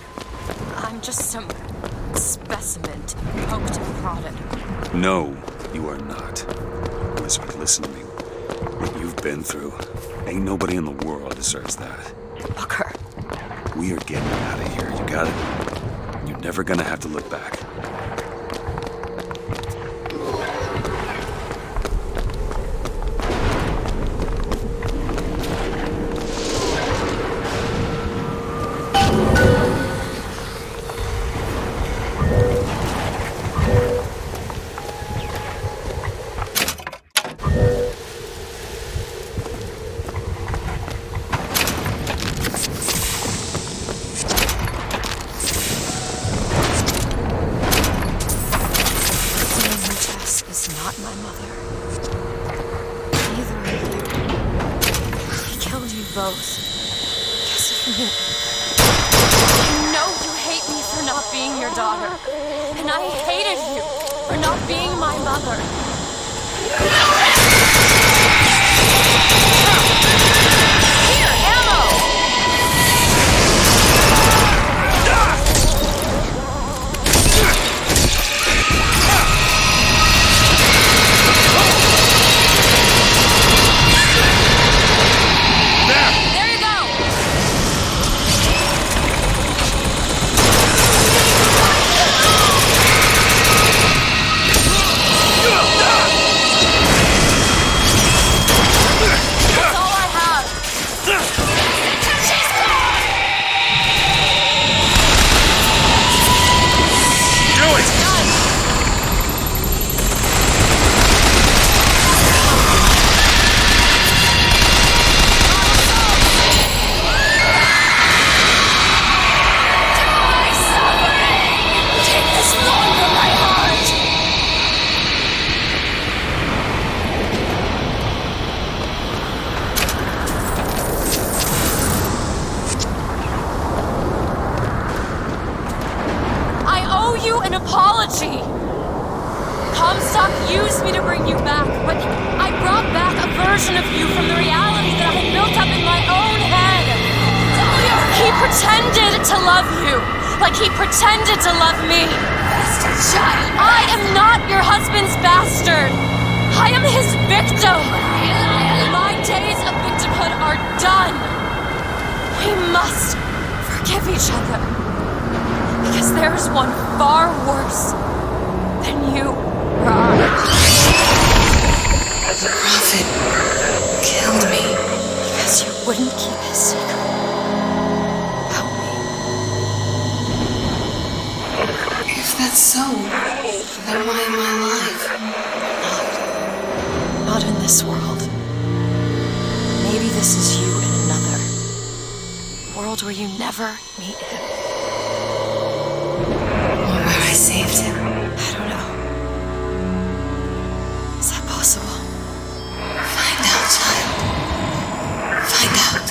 I'm just some specimen to be poked and prodded. No, you are not. Elizabeth, listen to me. What you've been through, ain't nobody in the world deserves that. Booker. We are getting out of here, you got it? You're never gonna have to look back. Comstock used me to bring you back, but I brought back a version of you from the reality that I had built up in my own head. He pretended to love you, like he pretended to love me. Bastard child! I am not your husband's bastard. I am his victim. My days of victimhood are done. We must forgive each other, because there is one far worse than you or I. The prophet killed me because you wouldn't keep his secret about me. If that's so, then why am I alive? Not in this world. Maybe this is you in another world where you never meet him. Or where I saved him. I don't know. Is that possible? Find out, child. Find out.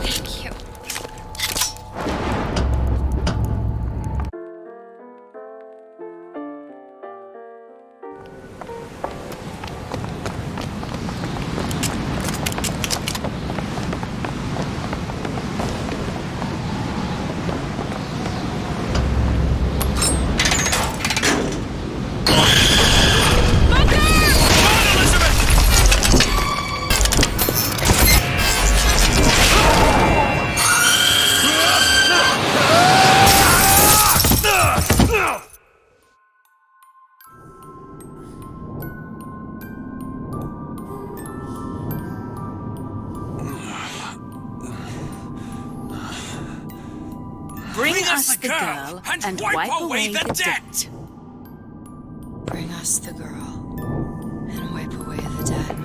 Thank you. Bring us the girl and wipe away the debt! Bring us the girl and wipe away the debt.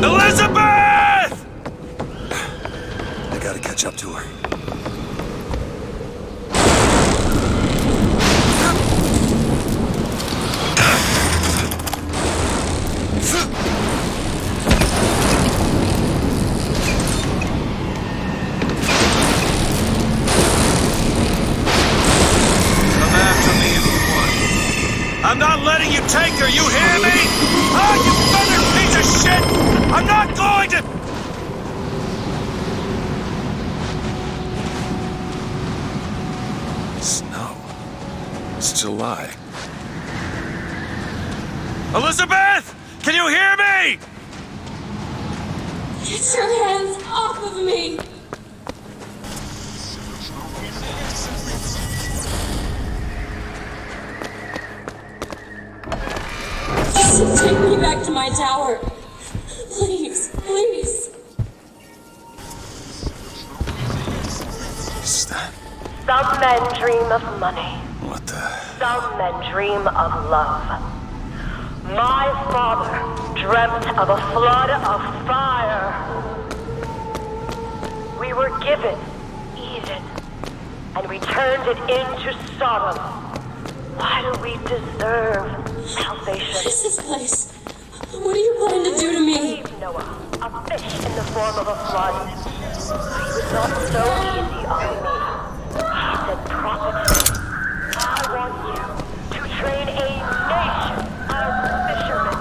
Elizabeth! I gotta catch up to her. Come after me if you want. I'm not letting you take her, you hear me? Oh, you feathered piece of shit! I'm not going to... Snow. It's July. Elizabeth! Can you hear me? Get your hands off of me! Just take me back to my tower. Please, please. Is that... Some men dream of money. What the... Some men dream of love. My father dreamt of a flood of fire. We were given Eden, and we turned it into Sodom. Why do we deserve salvation? What is this place? What are you planning to do to me? Noah, a fish in the form of a flood. He was not so easy on me. He said, prophet, I want you to train a nation of fishermen.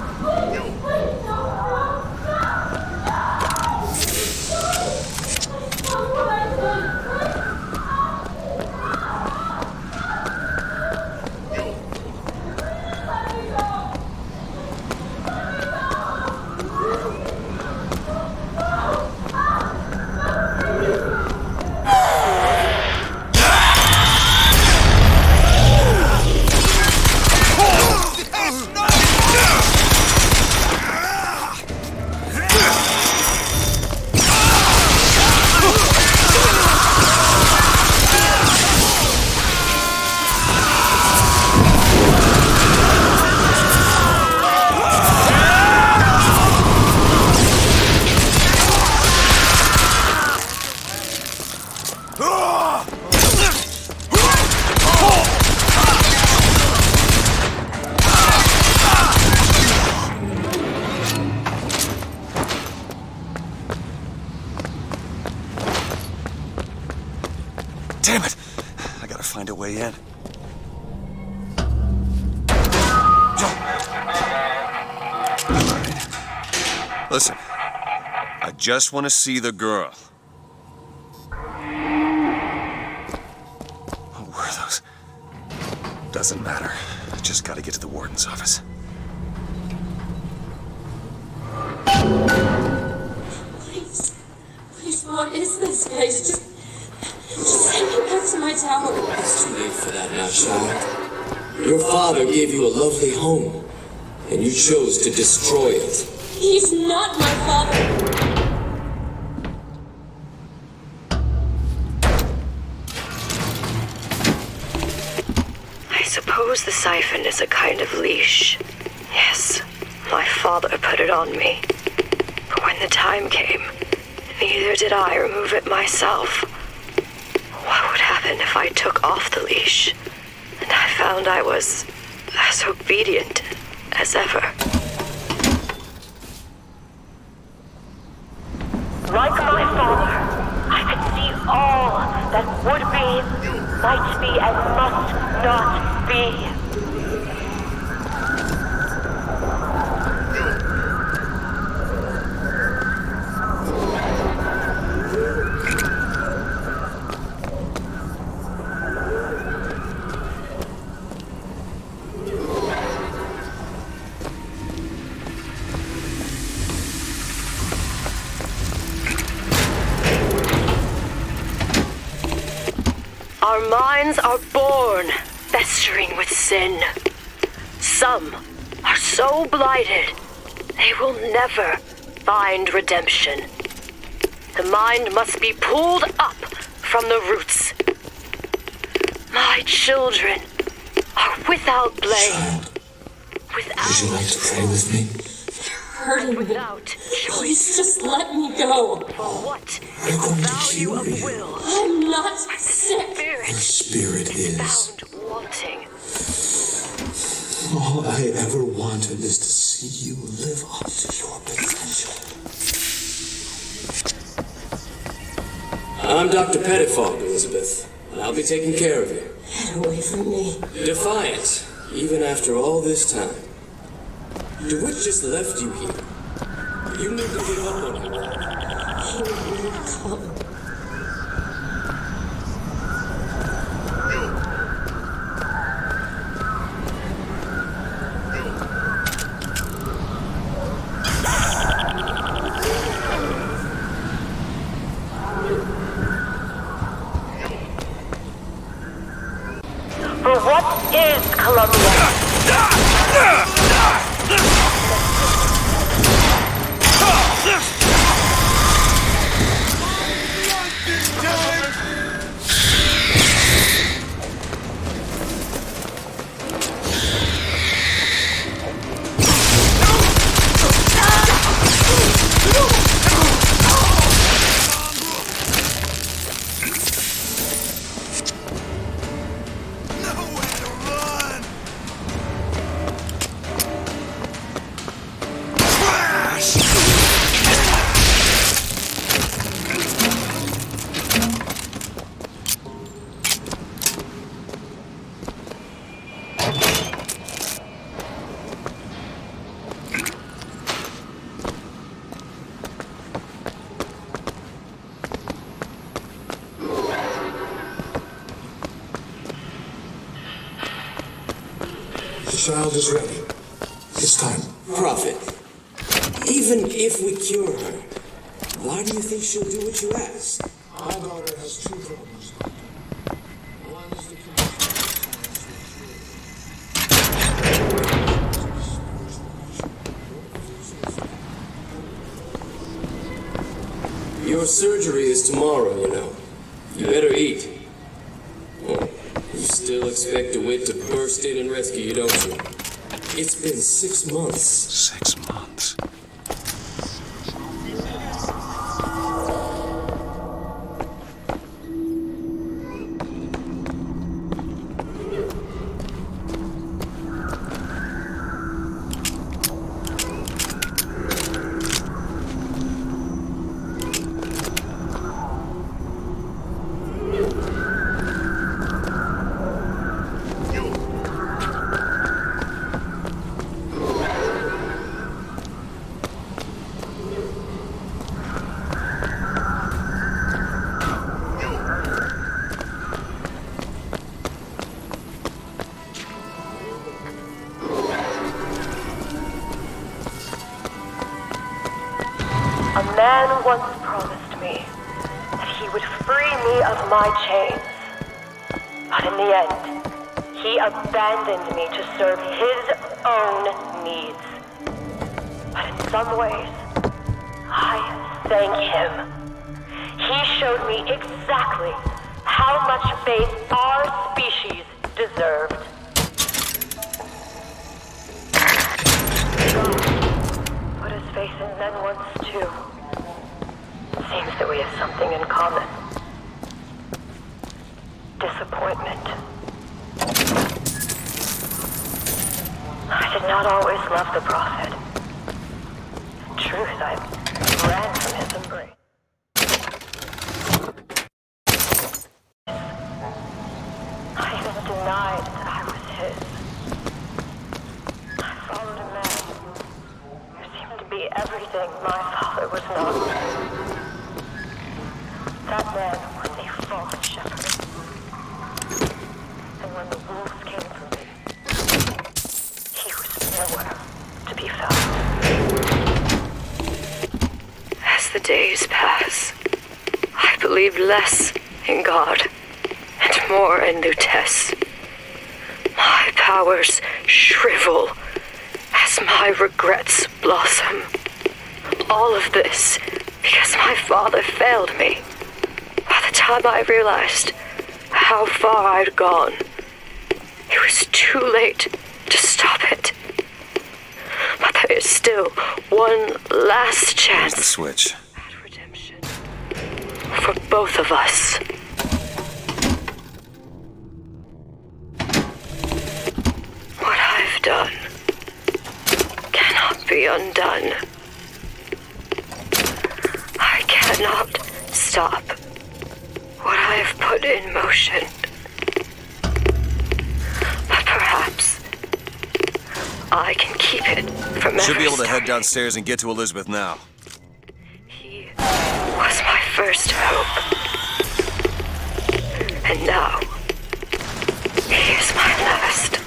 Damn it! I gotta find a way in. Alright. Listen. I just want to see the girl. What were those? Doesn't matter. I just gotta get to the warden's office. Please. Please, what is this place? Just send me back to my tower. It's too late for that now, child. Your father gave you a lovely home, and you chose to destroy it. He's not my father. I suppose the siphon is a kind of leash. Yes, My father put it on me. But when the time came, neither did I remove it myself. What would happen if I took off the leash, and I found I was as obedient as ever? Like my father, I could see all that would be, might be, and must not be. Our minds are born festering with sin. Some are so blighted, they will never find redemption. The mind must be pulled up from the roots. My children are without blame. Without Would you like to pray with me? Hurting me. without choice. Please just let me go. For what We're is the going to value cure of you. will? I'm not sick. Your spirit is. Found wanting. All I ever wanted is to see you live up to your potential. I'm Dr. Pettifog, Elizabeth, and I'll be taking care of you. Get away from me. Defiant, even after all this time. DeWitt just left you here. You need to give up on him. He will come. For what is Columbia? The child is ready. It's time. Prophet, even if we cure her, why do you think she'll do what you ask? My daughter has two problems. One is the condition. Your surgery is tomorrow, you know. You better eat. Oh, you still expect DeWitt to burst in and rescue you, don't you? It's been 6 months. 6 months. A man once promised me that he would free me of my chains. But in the end, he abandoned me to serve his own needs. But in some ways, I thank him. He showed me exactly how much faith our species deserved. God man once too. Seems that we have something in common. Disappointment. I did not always love the Prophet. In truth, I ran from his embrace. I even denied that I was his. I followed a man who seemed to be everything my father was not. That man was a false shepherd. And when the wolves came for me, he was nowhere to be found. As the days pass, I believe less in God and more in Lutece. My powers shrivel as my regrets blossom. All of this because my father failed me. By the time I realized how far I'd gone, it was too late to stop it. But there is still one last chance. Where's the switch? At redemption. For both of us. What I've done cannot be undone. I cannot stop what I have put in motion. But perhaps I can keep it from ever Should be able to head starting. downstairs and get to Elizabeth now. He was my first hope. And now, he is my last.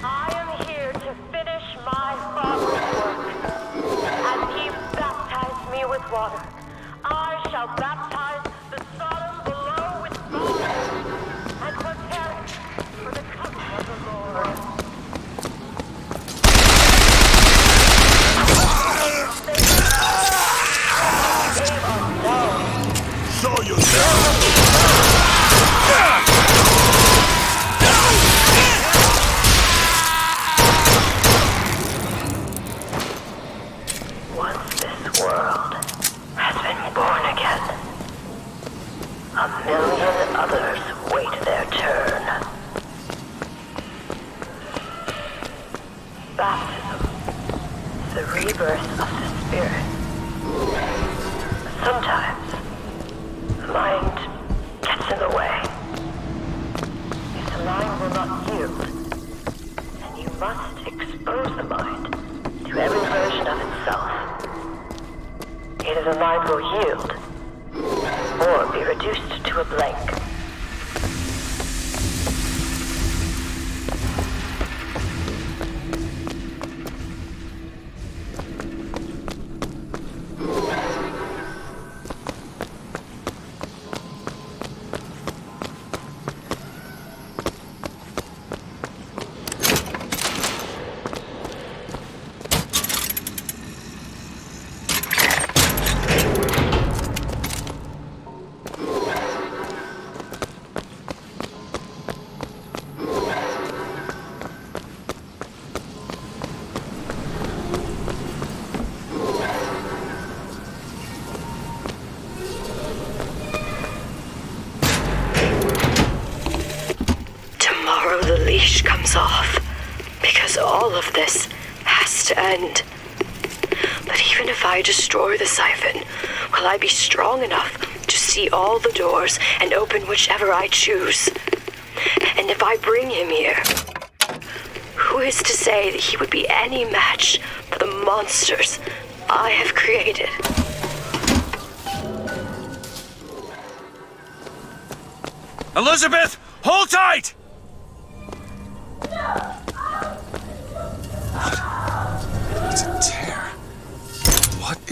I am here to finish my father's work. As he baptized me with water, I shall baptize the Sodom below with fire, and prepare it for the coming of the Lord. Show yourself! Once this world has been born again, a million others wait their turn. Baptism is the rebirth of the spirit. Sometimes the mind gets in the way. If the mind will not yield, then you must expose the mind to every version of itself. Either the mind will yield, or be reduced to a blank. Tomorrow the leash comes off, because all of this has to end. But even if I destroy the siphon, will I be strong enough to see all the doors and open whichever I choose? And if I bring him here, who is to say that he would be any match for the monsters I have created? Elizabeth, hold tight! It's a tear.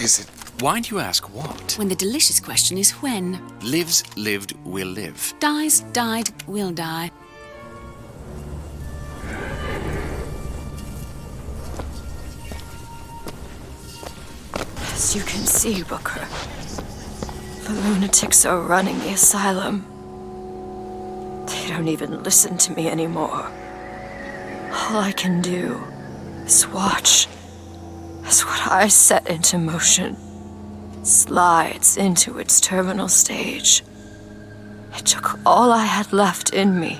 is it? Why do you ask what? When the delicious question is when. Lives, lived, will live. Dies, died, will die. As you can see, Booker, the lunatics are running the asylum. They don't even listen to me anymore. All I can do is watch as what I set into motion slides into its terminal stage. It took all I had left in me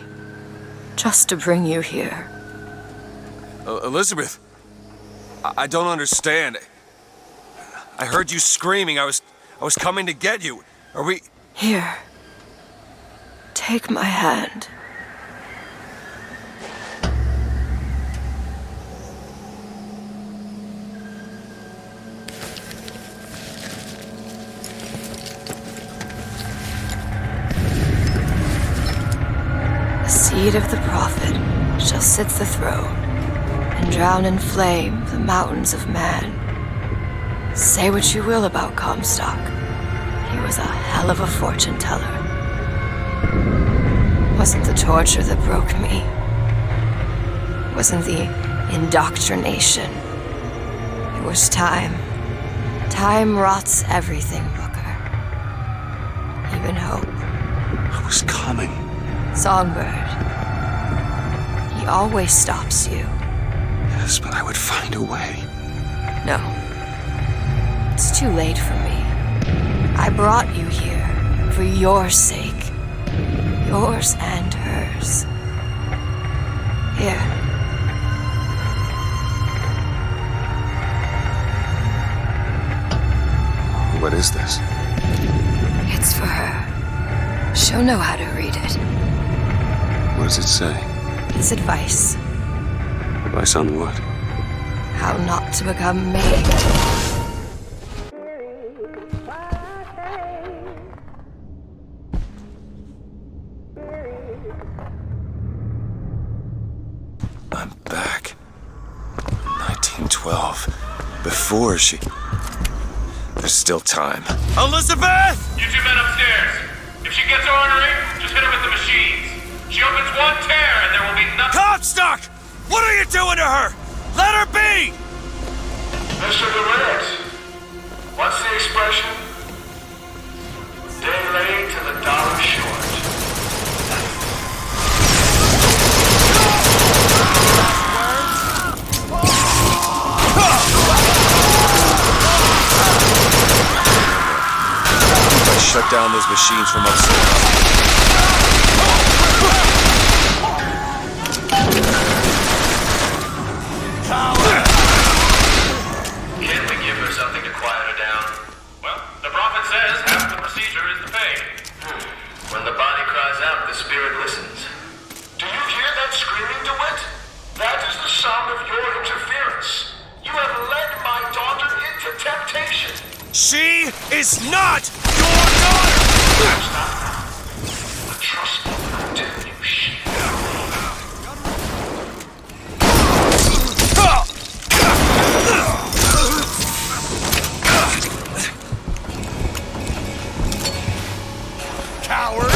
just to bring you here. Elizabeth, I don't understand. I heard you screaming. I was coming to get you. Are we... Here. Take my hand. The seed of the prophet shall sit the throne and drown in flame the mountains of man. Say what you will about Comstock. He was a hell of a fortune teller. Wasn't the torture that broke me. Wasn't the indoctrination. It was time. Time rots everything, Booker. Even hope. I was coming. Songbird. He always stops you. Yes, but I would find a way. No. It's too late for me. I brought you here for your sake. Yours and hers. Here. What is this? It's for her. She'll know how to read it. What does it say? It's advice. Advice on what? How not to become me. I'm back. 1912. Before she... There's still time. Elizabeth! You two men upstairs. If she gets ornery, just hit her with the machines. She opens one tear and there will be nothing... Comstock! What are you doing to her? Let her be! Mr. Durant, what's the expression? Day late to the dollar short. Shut down those machines from upstairs. Can't we give her something to quiet her down? Well, the prophet says half the procedure is the pain. When the body cries out, the spirit listens. Do you hear that screaming, DeWitt? That is the sound of your interference. You have led my daughter into temptation. She is not your daughter! That's not wrong. But trust me when I tell you she Coward!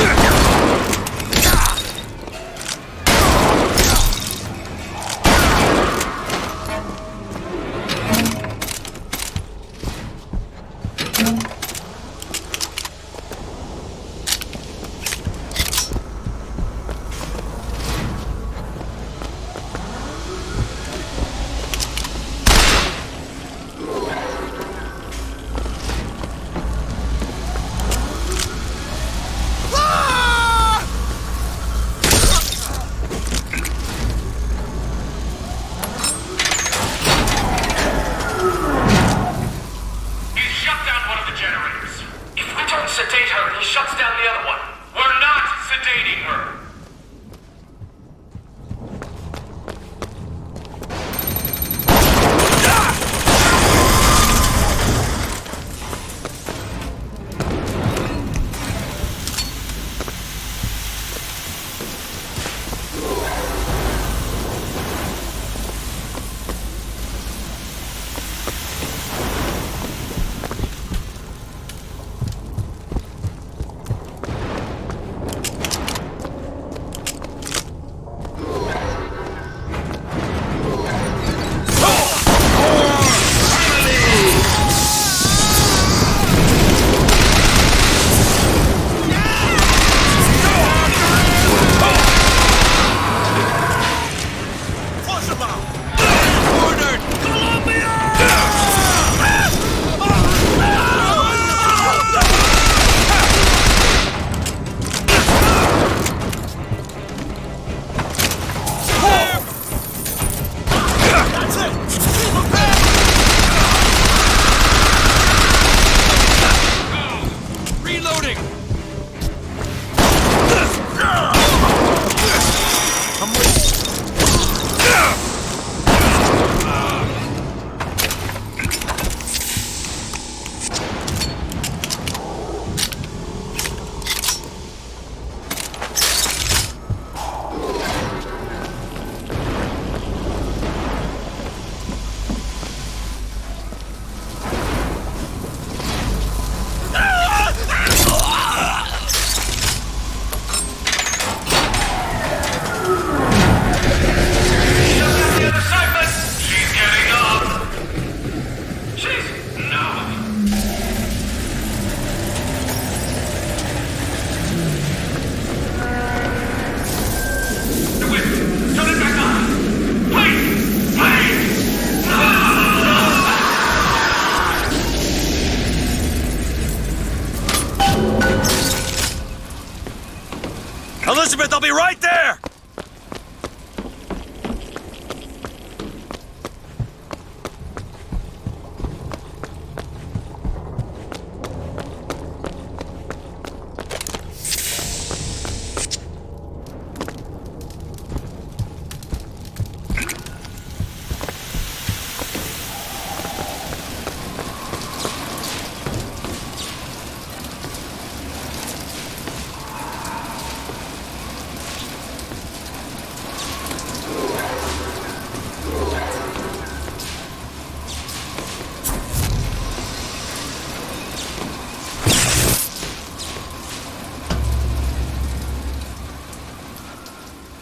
me right there!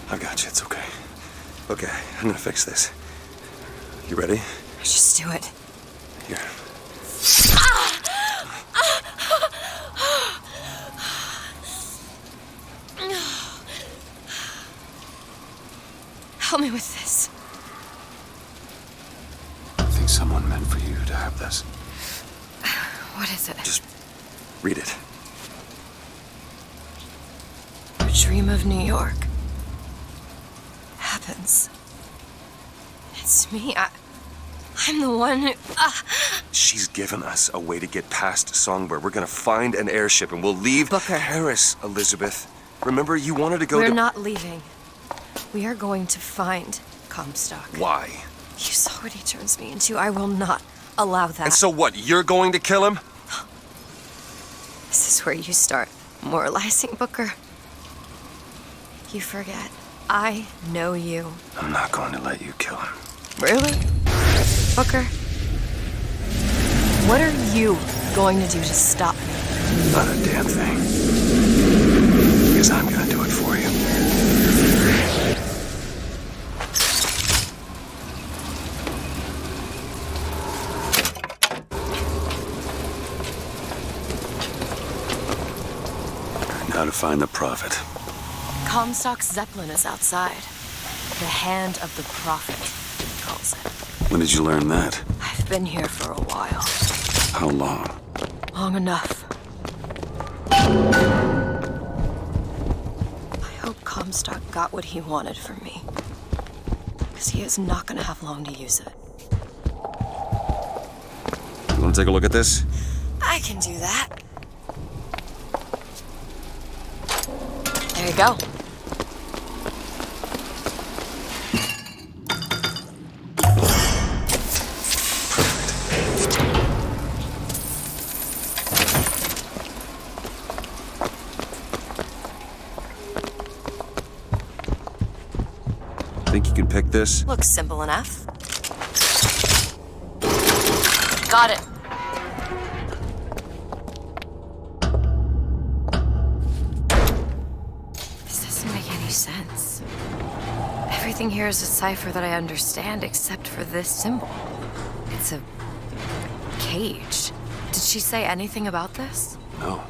I got you, it's okay. Okay, I'm gonna fix this. You ready? Just do it. Here. Help me with this. I think someone meant for you to have this. What is it? Just read it. Your dream of New York happens. It's me. I'm the one who... She's given us a way to get past Songbird. We're gonna find an airship and we'll leave Paris, Elizabeth. Remember, you wanted to go We're not leaving. We are going to find Comstock. Why? You saw what he turns me into. I will not allow that. And so what? You're going to kill him? This is where you start moralizing, Booker. You forget. I know you. I'm not going to let you kill him. Really? Booker? What are you going to do to stop me? Not a damn thing. Because I'm gonna do it for you. Now to find the Prophet. Comstock's Zeppelin is outside. The hand of the Prophet, he calls it. When did you learn that? I've been here for a while. How long? Long enough. I hope Comstock got what he wanted from me. Because he is not going to have long to use it. You want to take a look at this? I can do that. There you go. Think you can pick this? Looks simple enough. Got it. This doesn't make any sense. Everything here is a cipher that I understand except for this symbol. It's a cage. Did she say anything about this? No.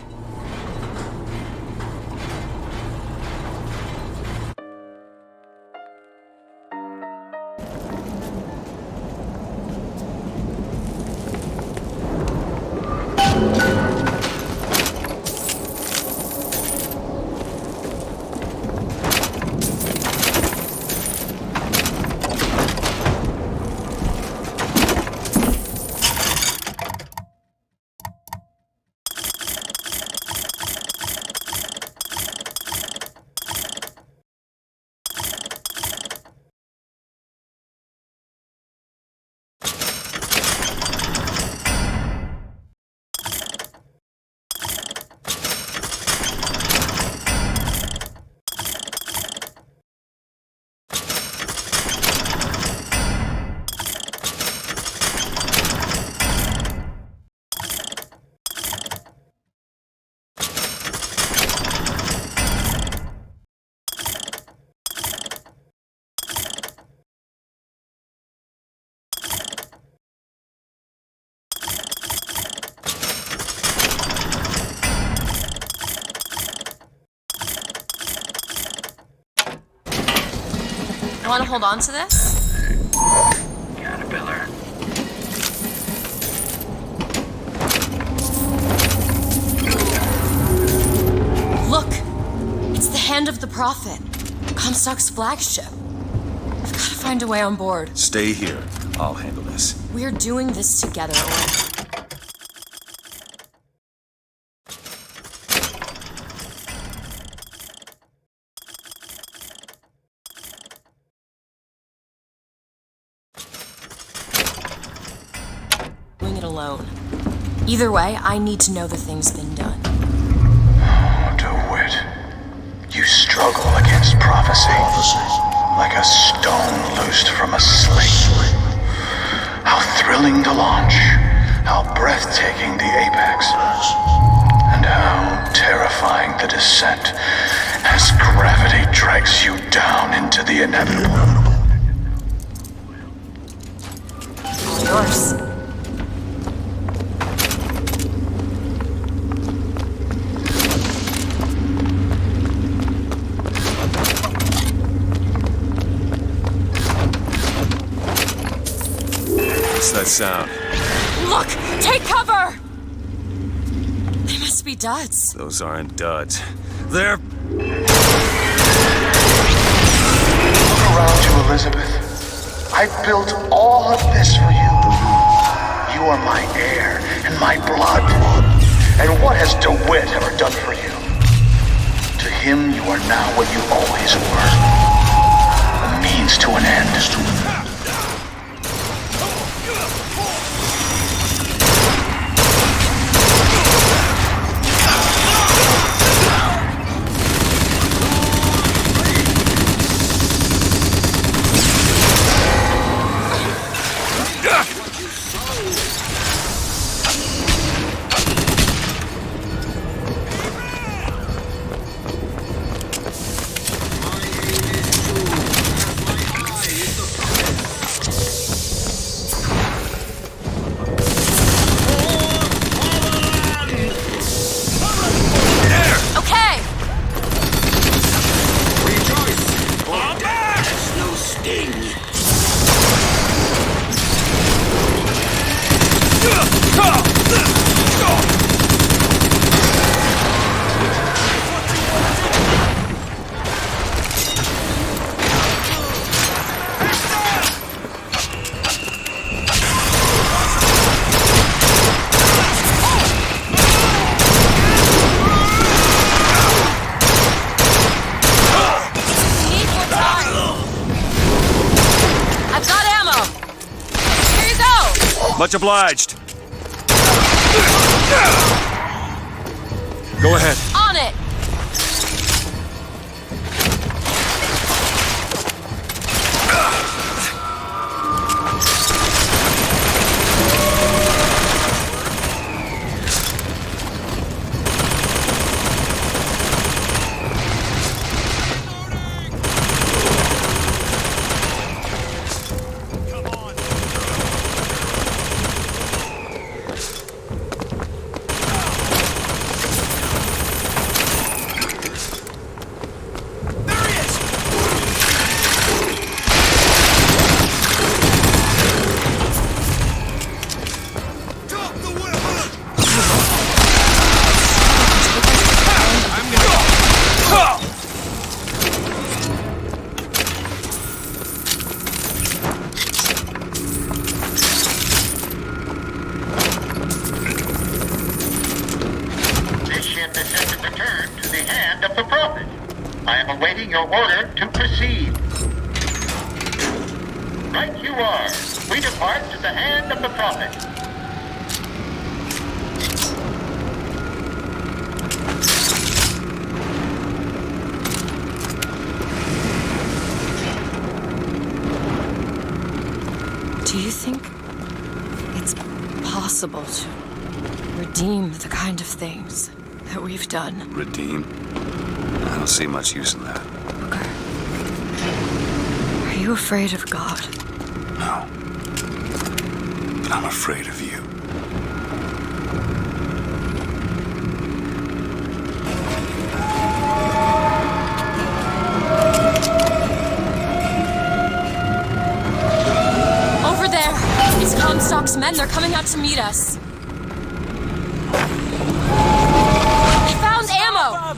You want to hold on to this? Caterpillar. Look! It's the Hand of the Prophet. Comstock's flagship. I've got to find a way on board. Stay here. I'll handle this. We're doing this together, Owen. Doing it alone. Either way, I need to know the thing's been done. DeWitt, you struggle against prophecy like a stone loosed from a sling. How thrilling to launch, how breathtaking the apex, and how terrifying the descent as gravity drags you down into the inevitable. All yours. What's that sound? Look! Take cover! They must be duds. Those aren't duds. They're... Look around you, Elizabeth. I built all of this for you. You are my air and my blood. And what has DeWitt ever done for you? To him, you are now what you always were. A means to an end. Much obliged. Go ahead. On it! Do you think it's possible to redeem the kind of things that we've done? Redeem? I don't see much use in that. Okay. Are you afraid of God? No. But I'm afraid of you. Comstock's men, they're coming out to meet us. I found ammo!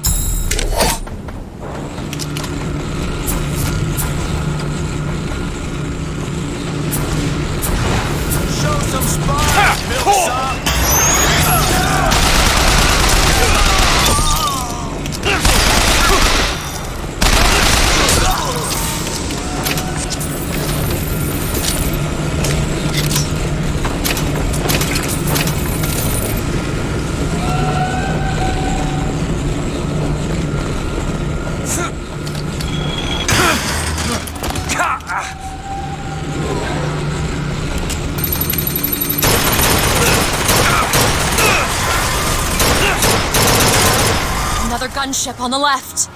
Another gunship on the left. Stop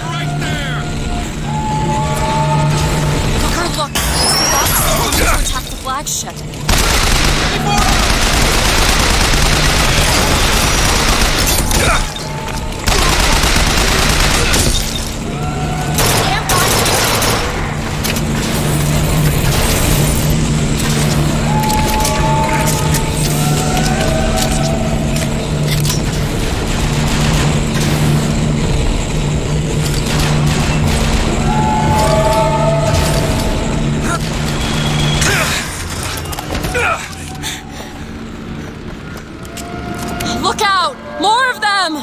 right there! Booker, look! The box is going to attack the flagship. Look out! More of them!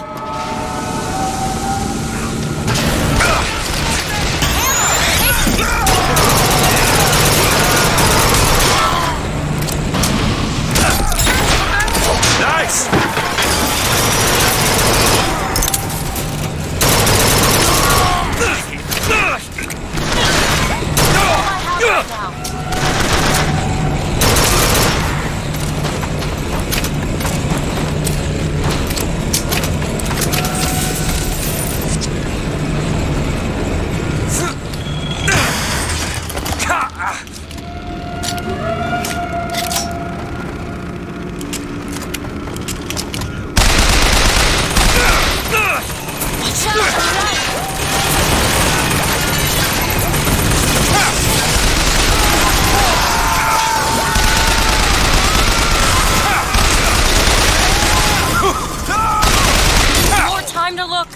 Nice! More time to look.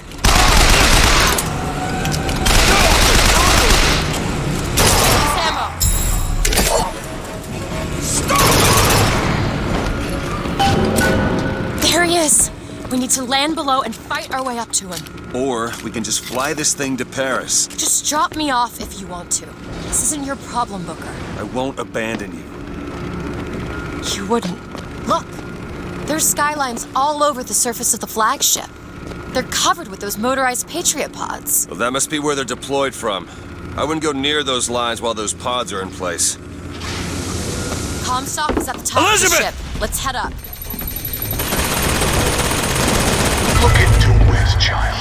There he is. We need to land below and fight our way up to him. Or we can just fly this thing to Paris. Just drop me off if you want to. This isn't your problem, Booker. I won't abandon you. You wouldn't. Look! There's skylines all over the surface of the flagship. They're covered with those motorized Patriot pods. Well, that must be where they're deployed from. I wouldn't go near those lines while those pods are in place. Comstock is at the top Elizabeth! of the ship. Let's head up. Look into Wiz, child.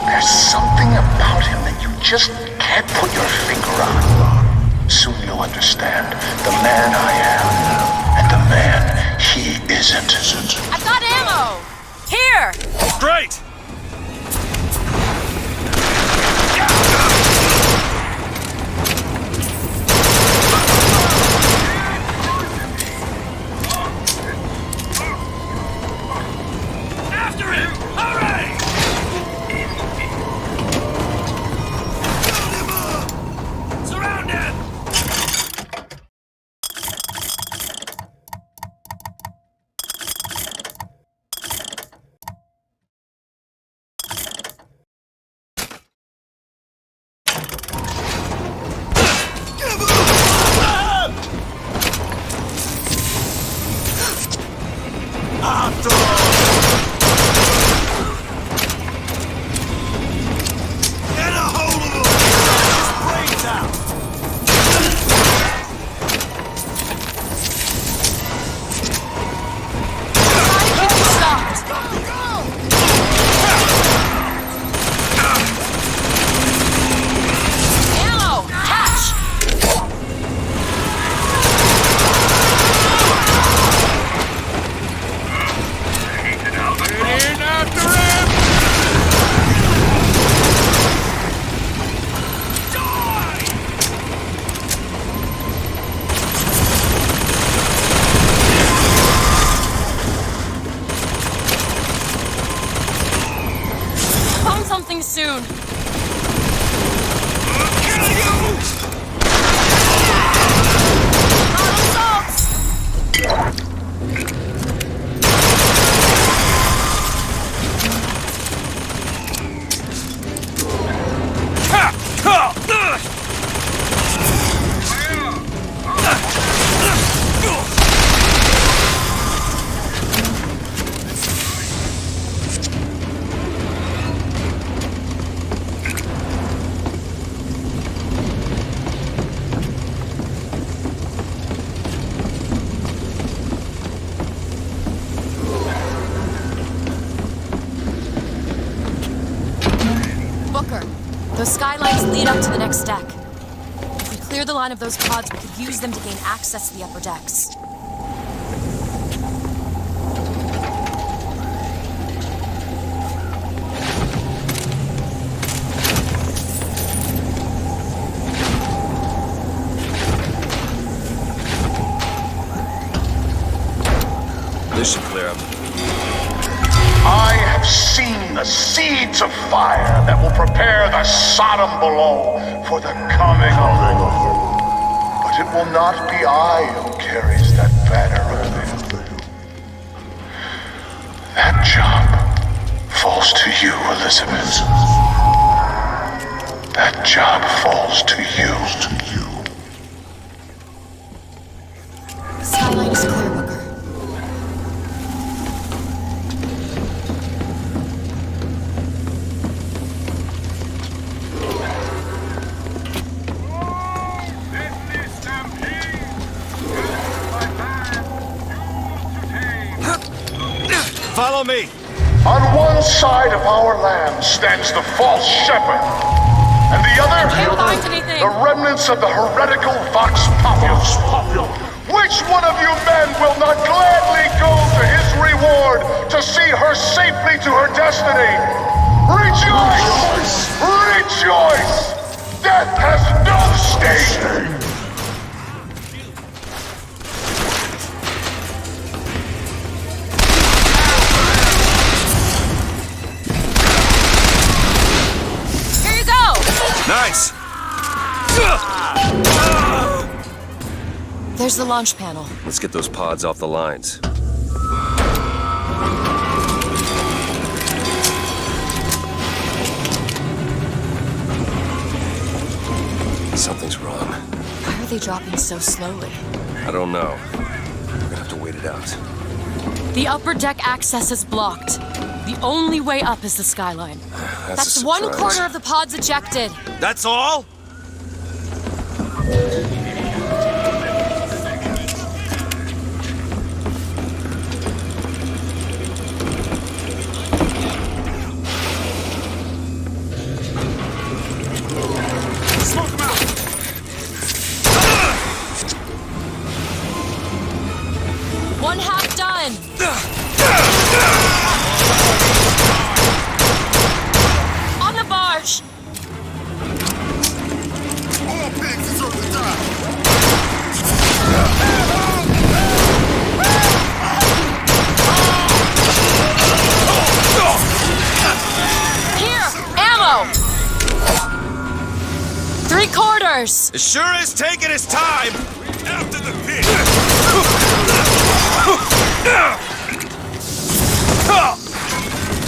There's something about him that you just can't put your finger on. Soon you'll understand the man I am and the man he isn't. I've got ammo! Here! Great! Those skylines lead up to the next deck. If we clear the line of those pods, we could use them to gain access to the upper decks. This should clear up. I have seen the seeds of fire that will prepare the Sodom below for the coming of the Lord. But it will not be I who carries that banner of them. That job falls to you, Elizabeth. That job falls to you. The skyline is clear, Booker. Follow me! On one side of our land stands the false shepherd, and the other, the remnants of the heretical Vox Populus. Which one of you men will not gladly go to his reward to see her safely to her destiny? Rejoice! Rejoice! Death has no sting! Nice! There's the launch panel. Let's get those pods off the lines. Something's wrong. Why are they dropping so slowly? I don't know. We're gonna have to wait it out. The upper deck access is blocked. The only way up is the skyline. That's a 1/4 of the pods ejected. That's all? Smoke them out! One half done. On the barge. All pigs deserve to die. Here, ammo. 3/4. It sure is taking its time! After the pig!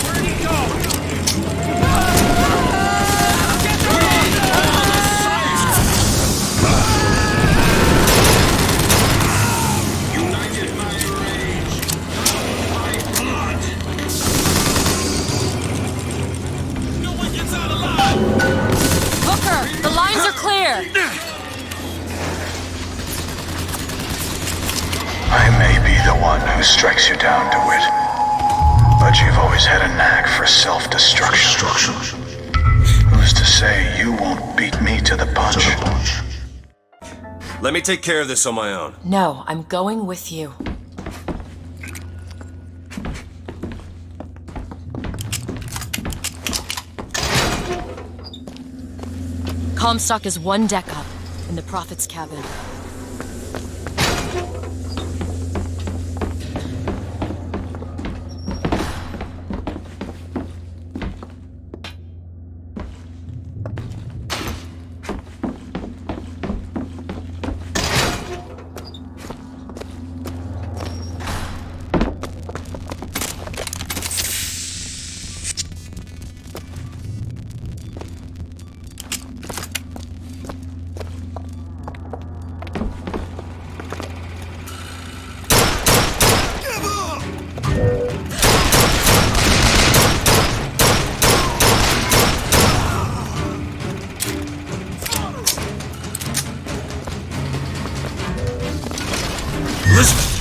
Where'd he go? United by rage, by blood. No one gets out alive! Booker, the lines are clear. I may be the one who strikes you down, DeWitt, but you've always had a knack for self-destruction. Who's to say you won't beat me to the punch? Let me take care of this on my own. No, I'm going with you. Comstock is one deck up, in the Prophet's cabin.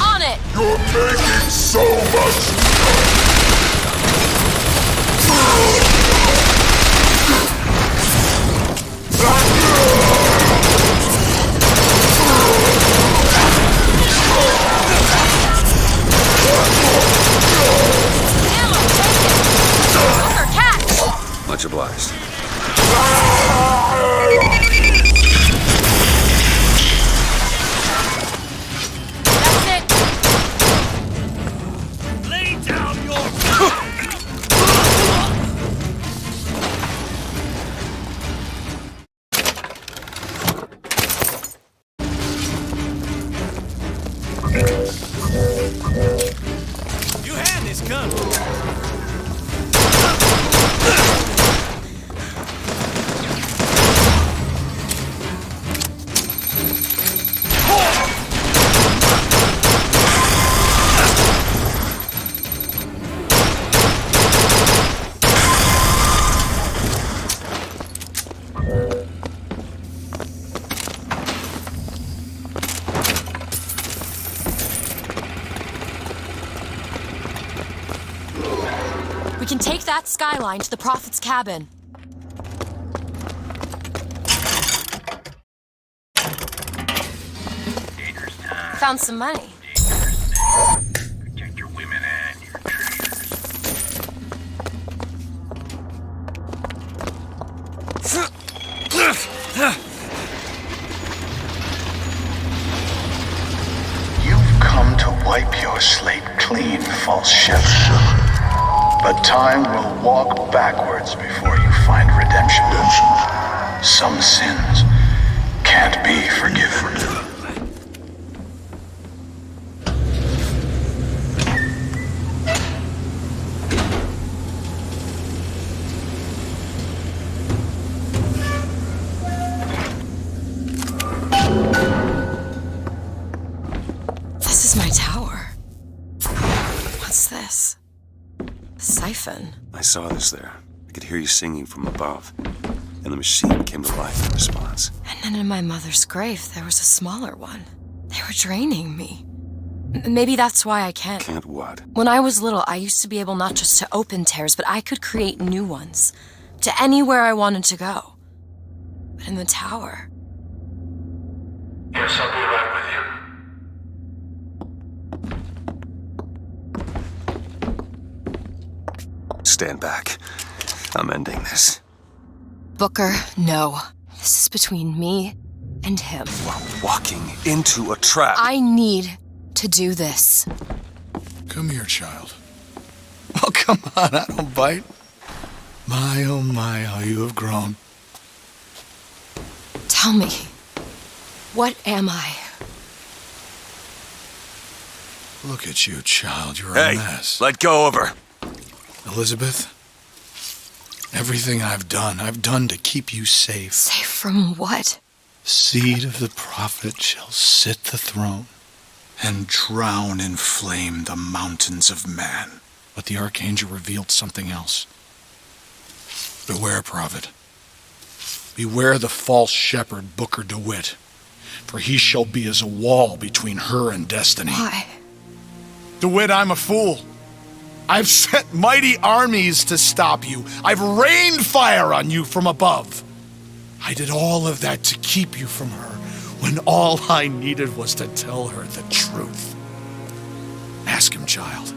On it! You're making so much We can take that skyline to the Prophet's cabin. Found some money. Protect your women and your treasures. You've come to wipe your slate clean, false shepherd. But time will walk backwards before you find redemption. Some sins can't be forgiven. This is my tower. What's this? A siphon. I saw this there. I could hear you singing from above. And the machine came to life in response. And then in my mother's grave, there was a smaller one. They were draining me. Maybe that's why I can't. Can't what? When I was little, I used to be able not just to open tears, but I could create new ones. To anywhere I wanted to go. But in the tower... Yes, I'll be right with you. Stand back. I'm ending this. Booker, no. This is between me and him. You are walking into a trap. I need to do this. Come here, child. Oh, come on, I don't bite. My, oh my, how you have grown. Tell me, what am I? Look at you, child. You're Hey, a mess. let go of her. Elizabeth, everything I've done to keep you safe. Safe from what? Seed of the prophet shall sit the throne and drown in flame the mountains of man. But the archangel revealed something else. Beware, prophet. Beware the false shepherd Booker DeWitt, for he shall be as a wall between her and destiny. Why? DeWitt, I'm a fool. I've sent mighty armies to stop you. I've rained fire on you from above. I did all of that to keep you from her, when all I needed was to tell her the truth. Ask him, child.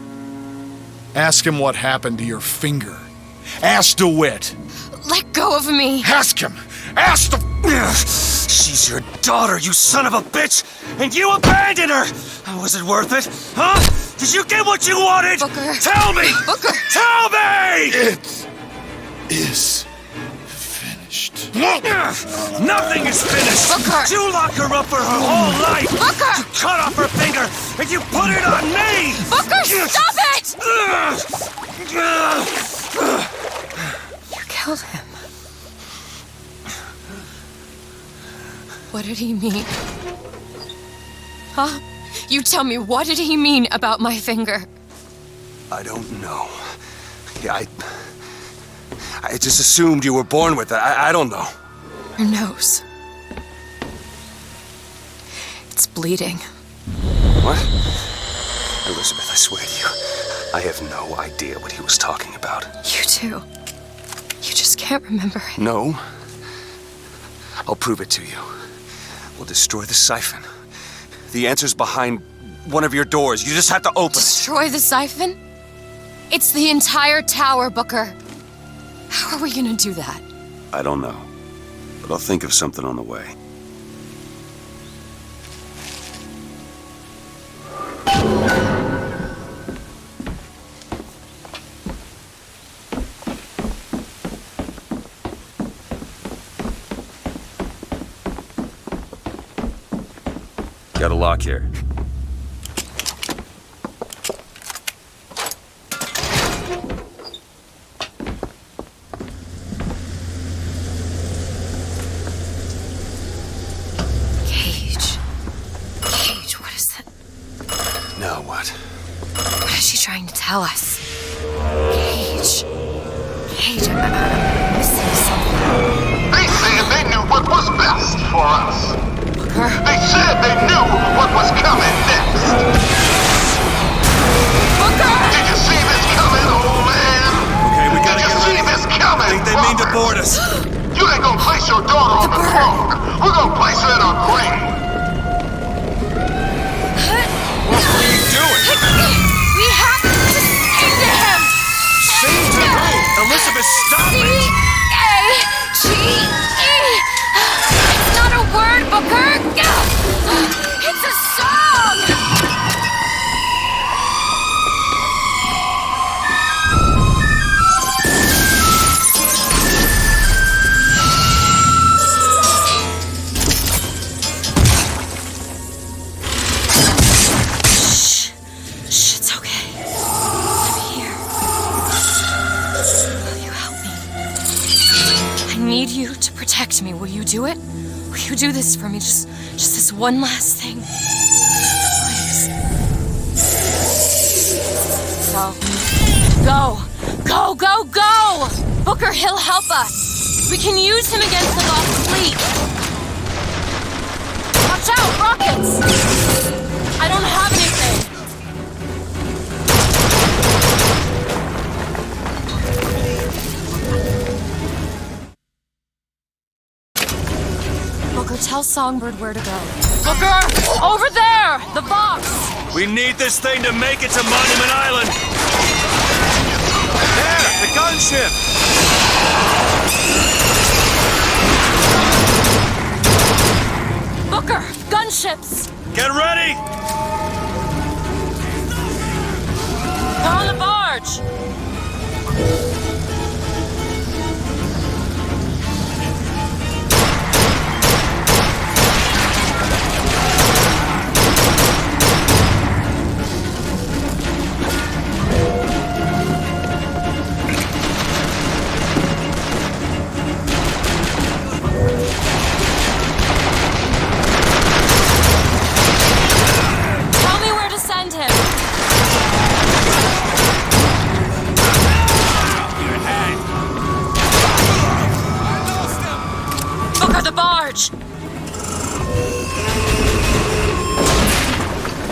Ask him what happened to your finger. Ask DeWitt. Let go of me. Ask him. Ask the... She's your daughter, you son of a bitch! And you abandoned her! Was it worth it? Huh? Did you get what you wanted? Booker. Tell me! Booker! Tell me! It is finished. Nothing is finished! Booker! You locked her up for her whole life! Booker! You cut off her finger, and you put it on me! Booker, stop it! You killed him. What did he mean? Huh? You tell me, what did he mean about my finger? I don't know. I just assumed you were born with it. I don't know. Your nose. It's bleeding. What? Elizabeth, I swear to you, I have no idea what he was talking about. You too. You just can't remember it. No. I'll prove it to you. We'll destroy the siphon. The answer's behind one of your doors. You just have to open it. Destroy the siphon? It's the entire tower, Booker. How are we gonna do that? I don't know. But I'll think of something on the way. Got a lock here. Cage, what is that? Now what? What is she trying to tell us? Cage, I'm missing something. They said they knew what was best for us. They said they knew what was coming next. Booker! Did you see this coming, old man? protect me. Will you do it? Will you do this for me? Just this one last thing. Please. Go. Go, go, go! Booker, he'll help us. We can use him against the lost fleet. Watch out, rockets! I don't have anything. Booker, tell Songbird where to go. Booker! Over there! The box! We need this thing to make it to Monument Island! There! The gunship! Booker! Gunships! Get ready! They're on the barge!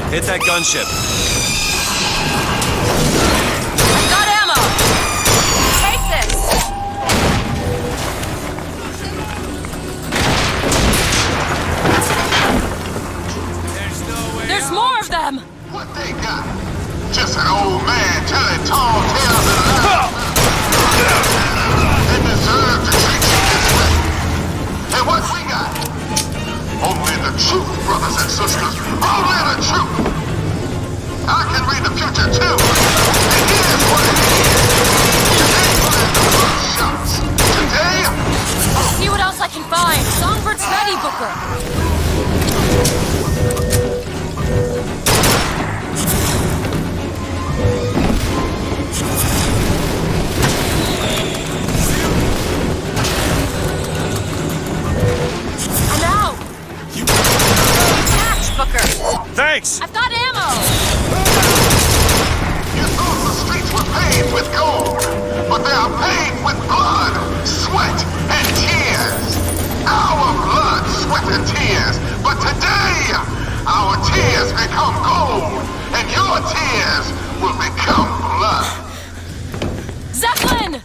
Hit that gunship. I've got ammo! Take this! There's more of them! What they got? Just an old man telling tall tales and lies. They deserve to treat you this way. And what we got? Only the truth, brothers and sisters. Only the truth. I can read the future too. And here's what it is. Today playing the first shots. Today. See what else I can find. Songbird's ready, Booker. I'm out. Catch, Booker. Thanks. I've got ammo. You thought the streets were paved with gold, but they are paved with blood, sweat, and tears. Our blood, sweat, and tears. But today, our tears become gold, and your tears will become blood. Zeppelin!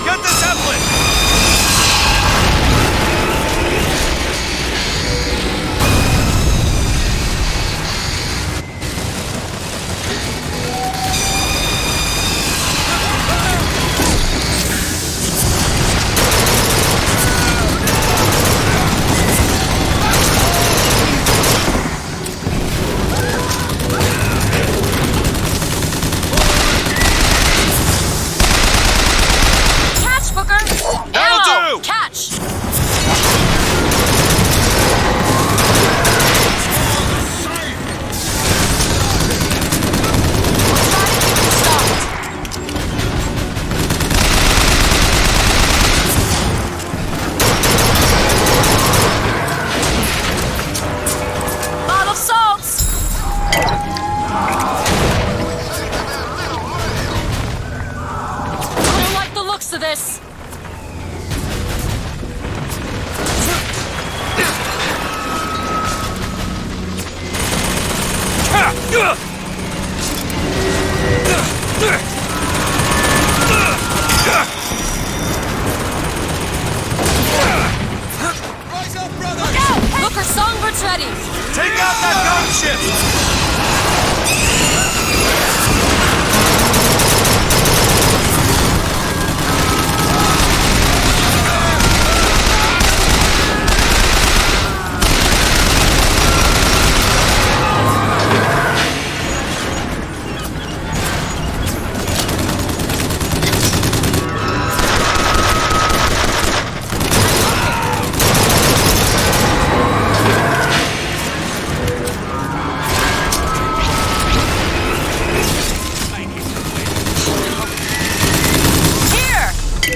Get the Zeppelin!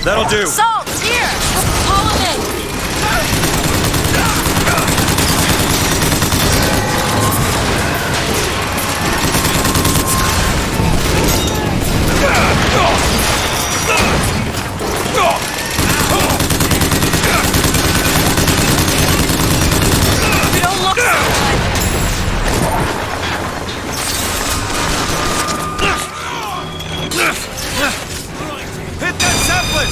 That'll do. Salt, here! Call him in! We don't look so good. Hit that Zeppelin!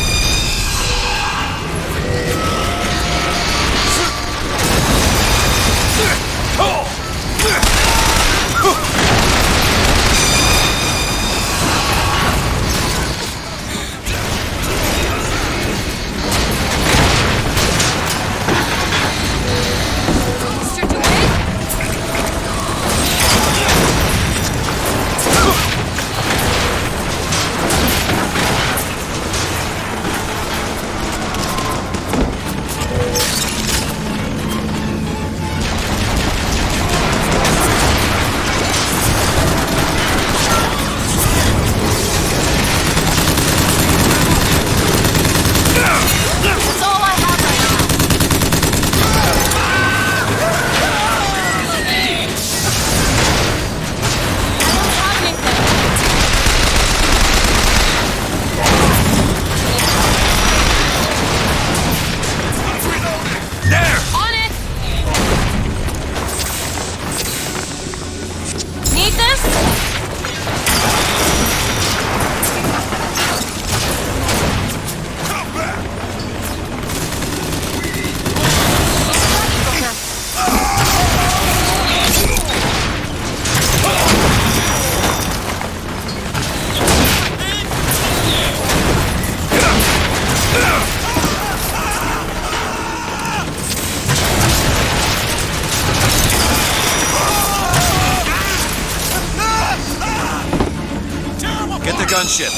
Get the gunship.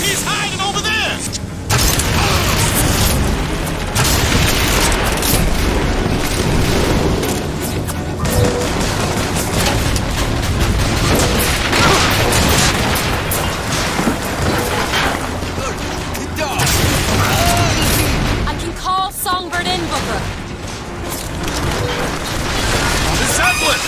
He's hiding over there! I can call Songbird in, Booker. The Zeppelin!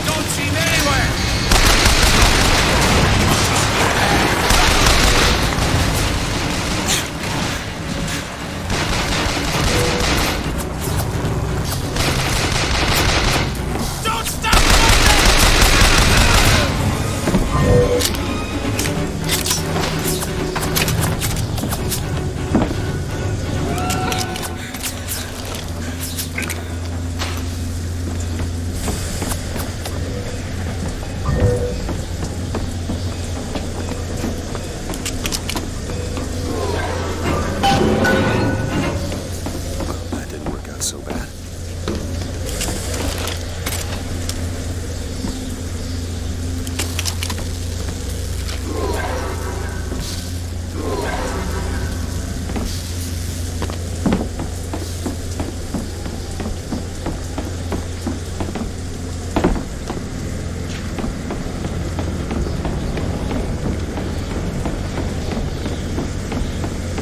Don't see him anywhere! Don't stop That didn't work out so bad.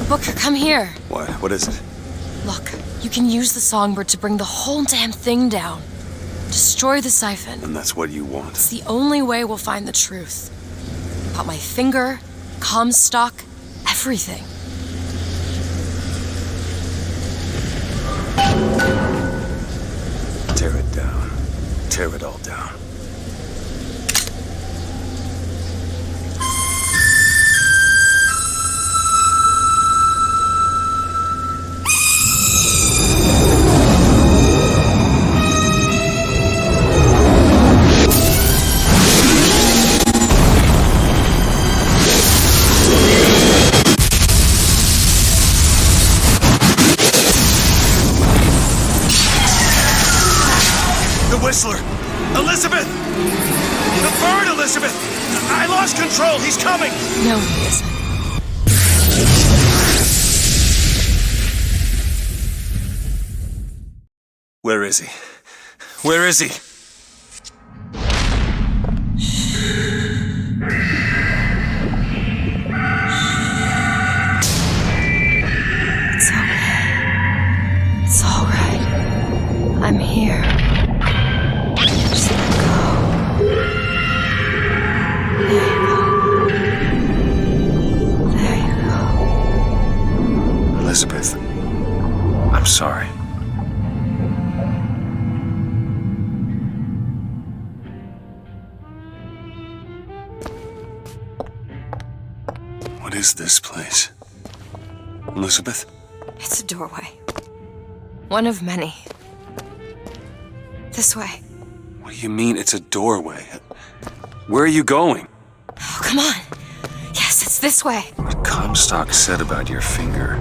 Booker, come here. What? What is it? Look, you can use the Songbird to bring the whole damn thing down. Destroy the siphon. And that's what you want? It's the only way we'll find the truth. About my finger, Comstock, everything. Tear it down. Tear it all down. The Whistler! Elizabeth! The bird, Elizabeth! I lost control! He's coming! No, he isn't. Where is he? Where is he? It's okay. It's all right. I'm here. Just let go. There you go. There you go. Elizabeth, I'm sorry. What is this place? Elizabeth? It's a doorway. One of many. This way. What do you mean it's a doorway? Where are you going? Oh, come on. Yes, it's this way. What Comstock said about your finger.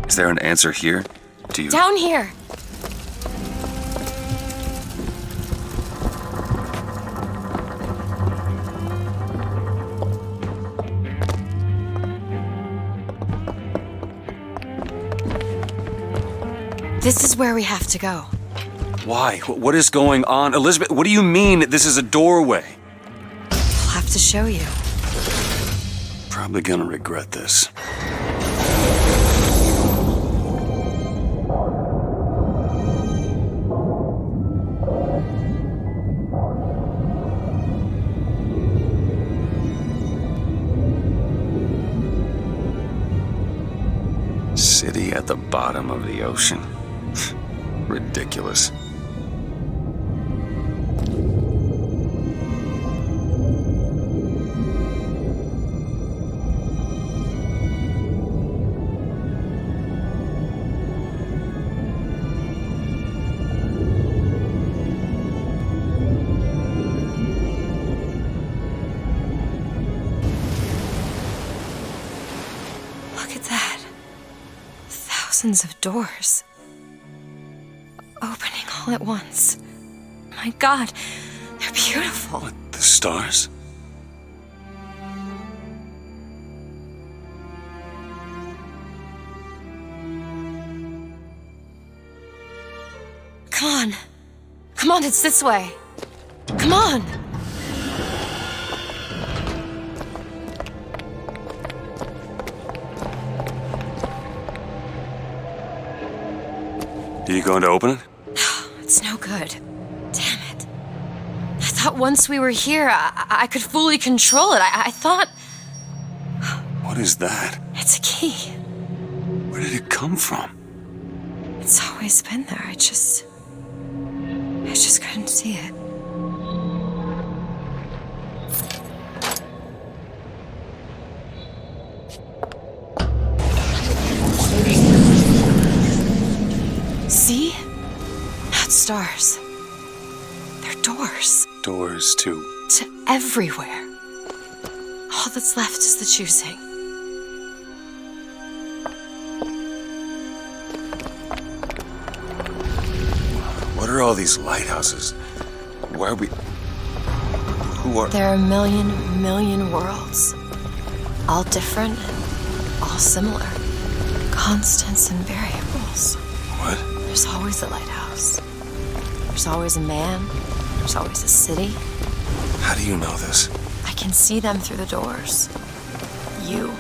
Is there an answer here? Do you... Down here. This is where we have to go. Why? What is going on? Elizabeth, what do you mean this is a doorway? I'll have to show you. Probably gonna regret this. City at the bottom of the ocean. Ridiculous. Look at that. Thousands of doors. Opening all at once. My God, they're beautiful. What, the stars? Come on. Come on, it's this way. Come on. Are you going to open it? It's no good. Damn it. I thought once we were here, I could fully control it. I thought... What is that? It's a key. Where did it come from? It's always been there. I just couldn't see it. See? Not stars. They're doors. Doors to... To everywhere. All that's left is the choosing. What are all these lighthouses? Why are we... Who are... There are a million worlds. All different and all similar. Constants and variables. What? There's always a lighthouse. There's always a man. There's always a city. How do you know this? I can see them through the doors. You,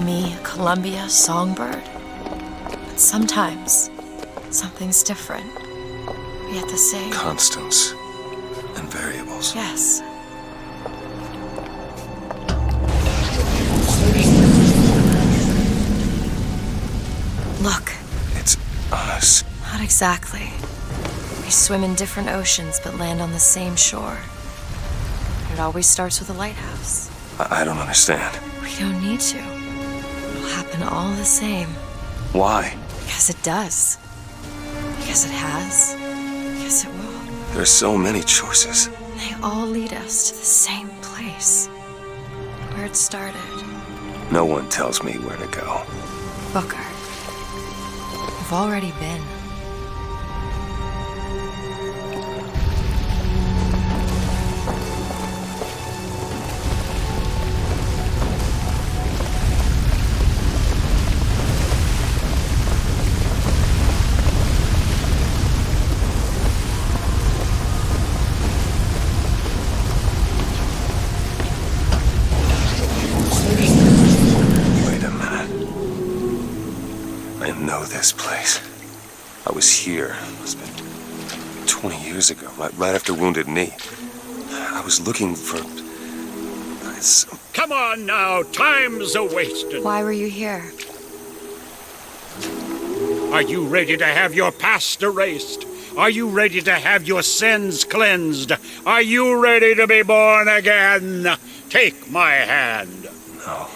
me, Columbia, Songbird. But sometimes, something's different. Yet the same. Constants and variables. Yes. Look. It's us. Not exactly. We swim in different oceans but land on the same shore. It always starts with a lighthouse. I don't understand. We don't need to. It'll happen all the same. Why? Because it does. Because it has. Because it will. There's so many choices. They all lead us to the same place. Where it started. No one tells me where to go. Booker. We've already been. know this place. I was here. It must have been 20 years ago, right after Wounded Knee. I was looking for... Come on now, time's a-wasting. Why were you here? Are you ready to have your past erased? Are you ready to have your sins cleansed? Are you ready to be born again? Take my hand. No.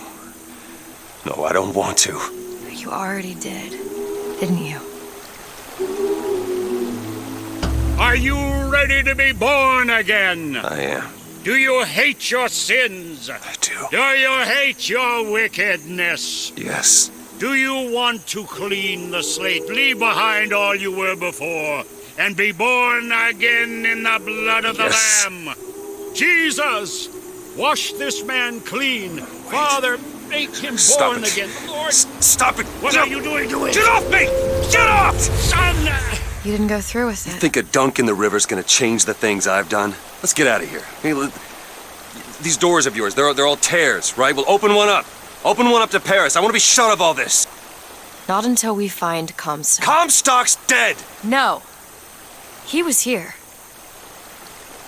No, I don't want to. You already did, didn't you? Are you ready to be born again? I am. Do you hate your sins? I do. Do you hate your wickedness? Yes. Do you want to clean the slate, leave behind all you were before, and be born again in the blood of the Lamb? Jesus, wash this man clean. Father, make him born again. Lord, stop it. What are you doing to it? Get off me! Get off! Son! You didn't go through with it. You think a dunk in the river's gonna change the things I've done? Let's get out of here. Hey, these doors of yours, they're all tears, right? Well, open one up. Open one up to Paris. I want to be shut of all this. Not until we find Comstock. Comstock's dead! No. He was here.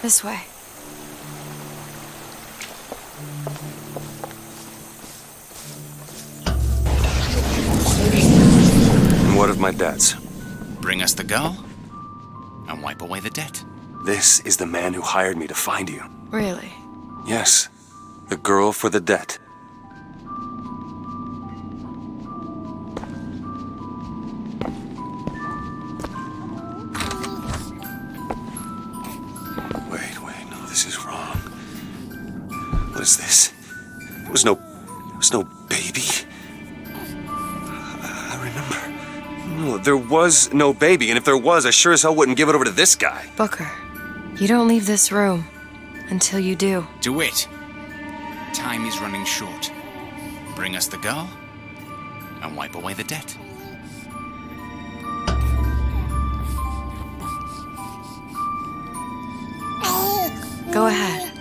This way. And what of my debts? Bring us the girl, and wipe away the debt. This is the man who hired me to find you. Really? Yes. The girl for the debt. Wait, no, this is wrong. What is this? There was no baby. I remember. No, there was no baby, and if there was, I sure as hell wouldn't give it over to this guy. Booker, you don't leave this room until you do. DeWitt, time is running short. Bring us the girl, and wipe away the debt. Go ahead.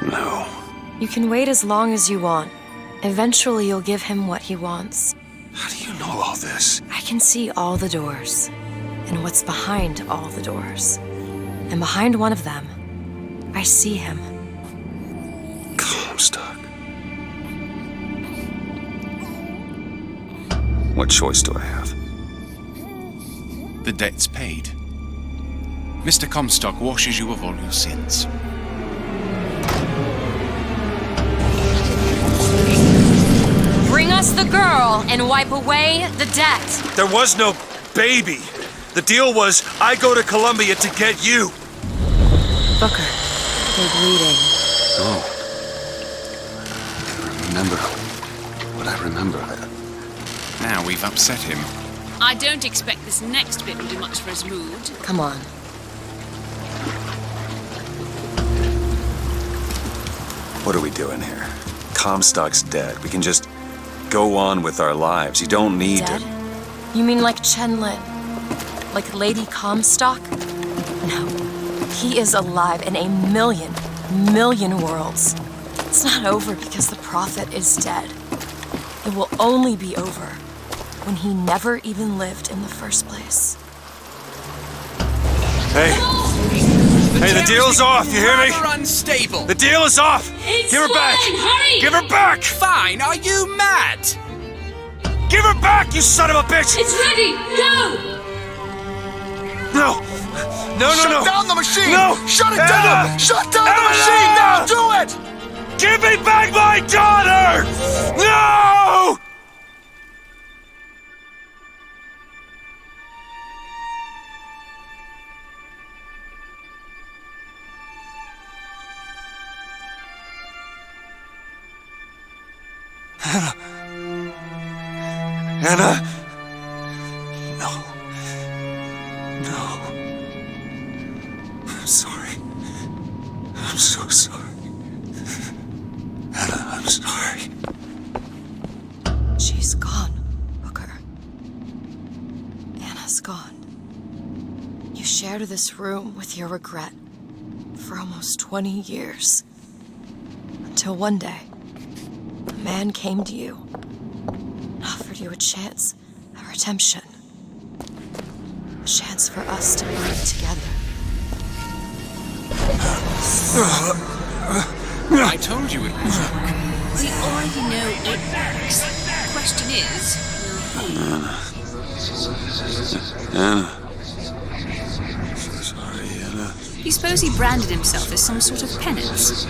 No. You can wait as long as you want. Eventually, you'll give him what he wants. How do you know all this? I can see all the doors, and what's behind all the doors. And behind one of them, I see him. Comstock. What choice do I have? The debt's paid. Mr. Comstock washes you of all your sins. Bring us the girl and wipe away the debt. There was no baby. The deal was I go to Columbia to get you. Booker, you're bleeding. No. I remember what I remember. Now we've upset him. I don't expect this next bit will do much for his mood. Come on. What are we doing here? Comstock's dead. We can just go on with our lives. You don't need Dead? to... You mean like Chenlin? Like Lady Comstock? No. He is alive in a million worlds. It's not over because the Prophet is dead. It will only be over when he never even lived in the first place. Hey! Hey, the deal's off, you hear me? Rather unstable. The deal is off! It's Give her back! fine, hurry! Give her back! Fine, are you mad? Give her back, you son of a bitch! It's ready! Go! No! No! Shut down the machine! No! Shut it Anna! down! Shut down the machine! Now do it! Give me back my daughter! No! Anna! No. I'm sorry. I'm so sorry. Anna, I'm sorry. She's gone, Booker. Anna's gone. You shared this room with your regret for almost 20 years. Until one day, a man came to you and offered you a chance at redemption. A chance for us to burn together. I told you it would work. We already know it works. The question is, will he? Anna. Sorry, Anna. Do you suppose he branded himself as some sort of penance?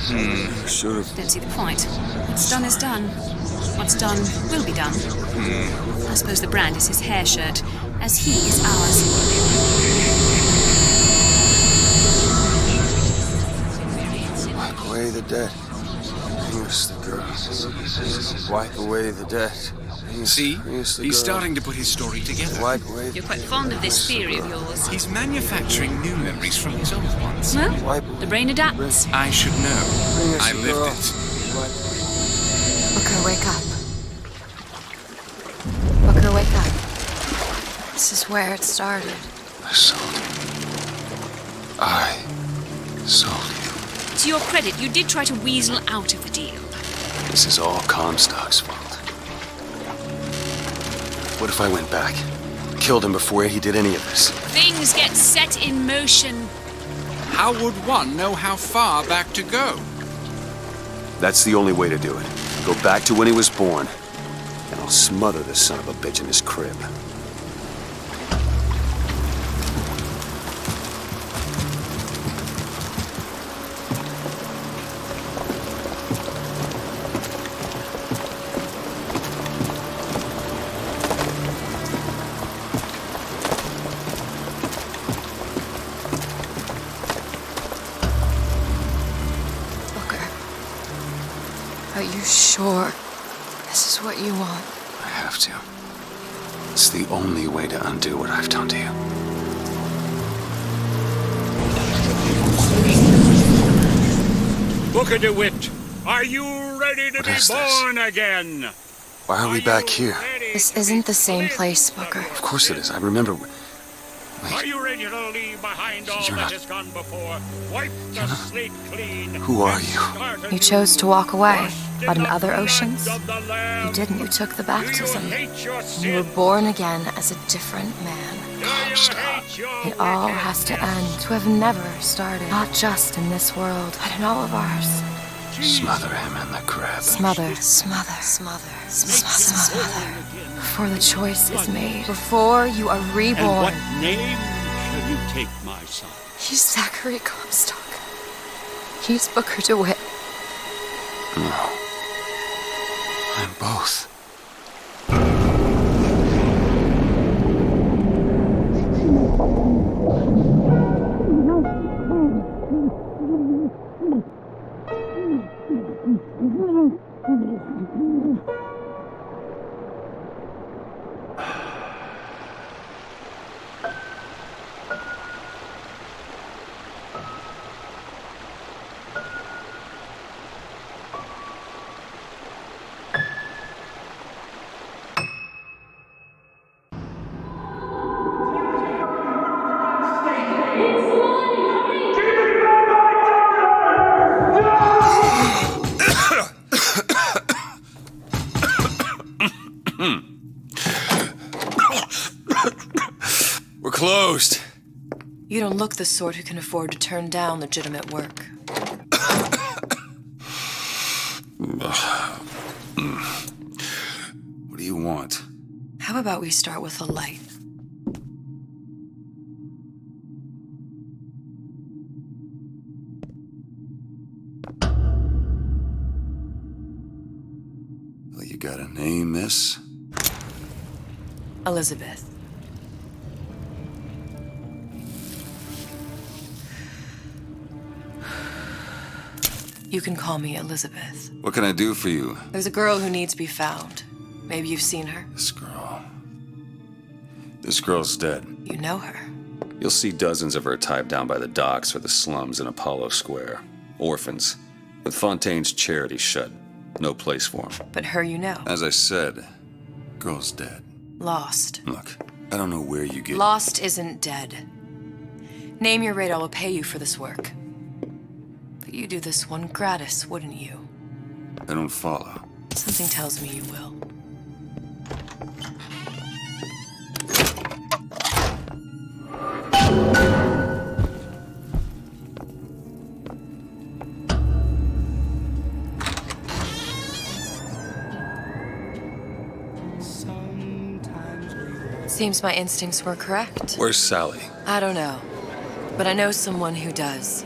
Should have. Don't see the point. What's done is done. What's done will be done. I suppose the brand is his hair shirt, as he is ours. Wipe away the debt. Bring us the girl. Wipe away the debt. See? He's starting to put his story together. Wipe away. You're quite fond of this theory of yours. He's manufacturing new memories from his old ones. Well, the brain adapts. I should know. I lived it. Booker, wake up. Booker, wake up. This is where it started. I sold you. I sold you. To your credit, you did try to weasel out of the deal. This is all Comstock's fault. What if I went back? Killed him before he did any of this? Things get set in motion. How would one know how far back to go? That's the only way to do it. Go back to when he was born, and I'll smother this son of a bitch in his crib. Are you sure this is what you want? I have to. It's the only way to undo what I've done to you. Booker DeWitt, are you ready to be born again? Why are we back here? This isn't the same place, Booker. Of course it is. I remember. Are you ready to leave behind all that has gone before? Wipe the slate clean. Who are you? You chose to walk away, but in other oceans, you didn't. You took the baptism. You were born again as a different man. It all has to end. To have never started, not just in this world, but in all of ours. Smother him in the crib. Smother, smother, smother, smother. Before the choice is made, before you are reborn. And what name shall you take, my son? He's Zachary Comstock. He's Booker DeWitt. No. I'm both. We're closed. You don't look the sort who can afford to turn down legitimate work. What do you want? How about we start with a light? Well, you gotta name this? Elizabeth. You can call me Elizabeth. What can I do for you? There's a girl who needs to be found. Maybe you've seen her. This girl. This girl's dead. You know her. You'll see dozens of her tied down by the docks or the slums in Apollo Square. Orphans. With Fontaine's charity shut. No place for them. But her you know. As I said, girl's dead. Lost. Look, I don't know where you get... Lost isn't dead. Name your rate, I will pay you for this work. But you do this one gratis, wouldn't you? I don't follow. Something tells me you will. Seems my instincts were correct. Where's Sally? I don't know. But I know someone who does.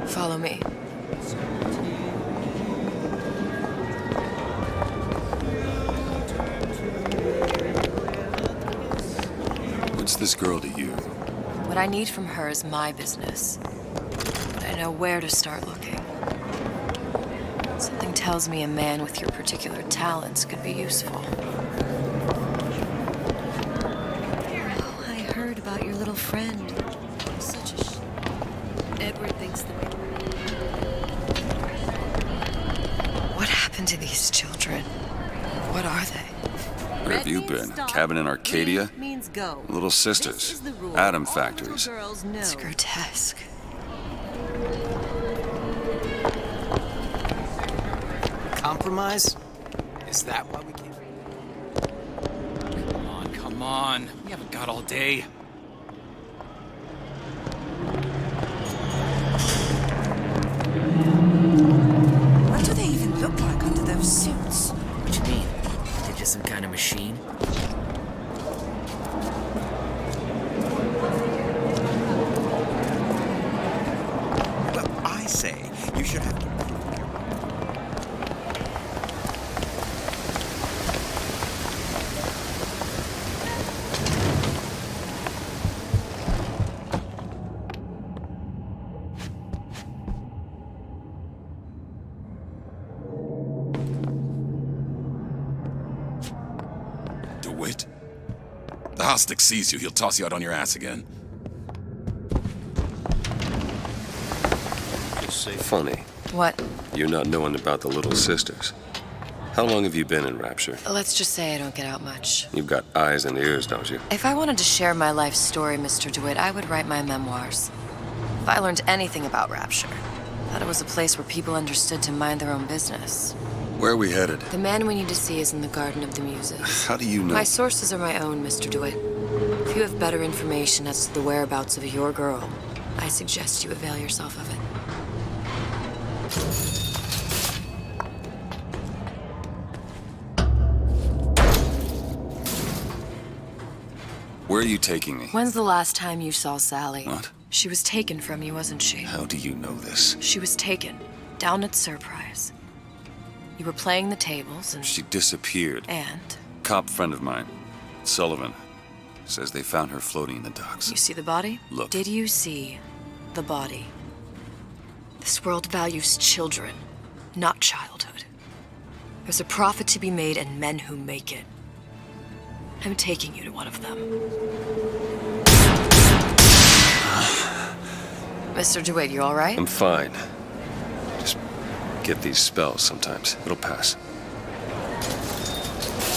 Follow me. What's this girl to you? What I need from her is my business. But I know where to start looking. Something tells me a man with your particular talents could be useful. Oh, I heard about your little friend. Such a Edward thinks that... What happened to these children? What are they? Where have you been? Cabin in Arcadia? Means go. Little sisters. Atom factories. It's grotesque. Compromise? Is that why we came? Come on. We haven't got all day. What do they even look like under those suits? What do you mean? They're just some kind of machine? Well, I say you should have to. DeWitt? The Hostic sees you, he'll toss you out on your ass again. Funny. What? You not knowing about the Little Sisters. How long have you been in Rapture? Let's just say I don't get out much. You've got eyes and ears, don't you? If I wanted to share my life story, Mr. DeWitt, I would write my memoirs. If I learned anything about Rapture, I thought it was a place where people understood to mind their own business. Where are we headed? The man we need to see is in the Garden of the Muses. How do you know? My sources are my own, Mr. DeWitt. If you have better information as to the whereabouts of your girl, I suggest you avail yourself of it. Where are you taking me? When's the last time you saw Sally? What? She was taken from you, wasn't she? How do you know this? She was taken, down at Surprise. You were playing the tables and... She disappeared. And? Cop friend of mine, Sullivan, says they found her floating in the docks. You see the body? Look. Did you see the body? This world values children, not childhood. There's a profit to be made and men who make it. I'm taking you to one of them. Mr. DeWitt, you all right? I'm fine. Just get these spells sometimes. It'll pass.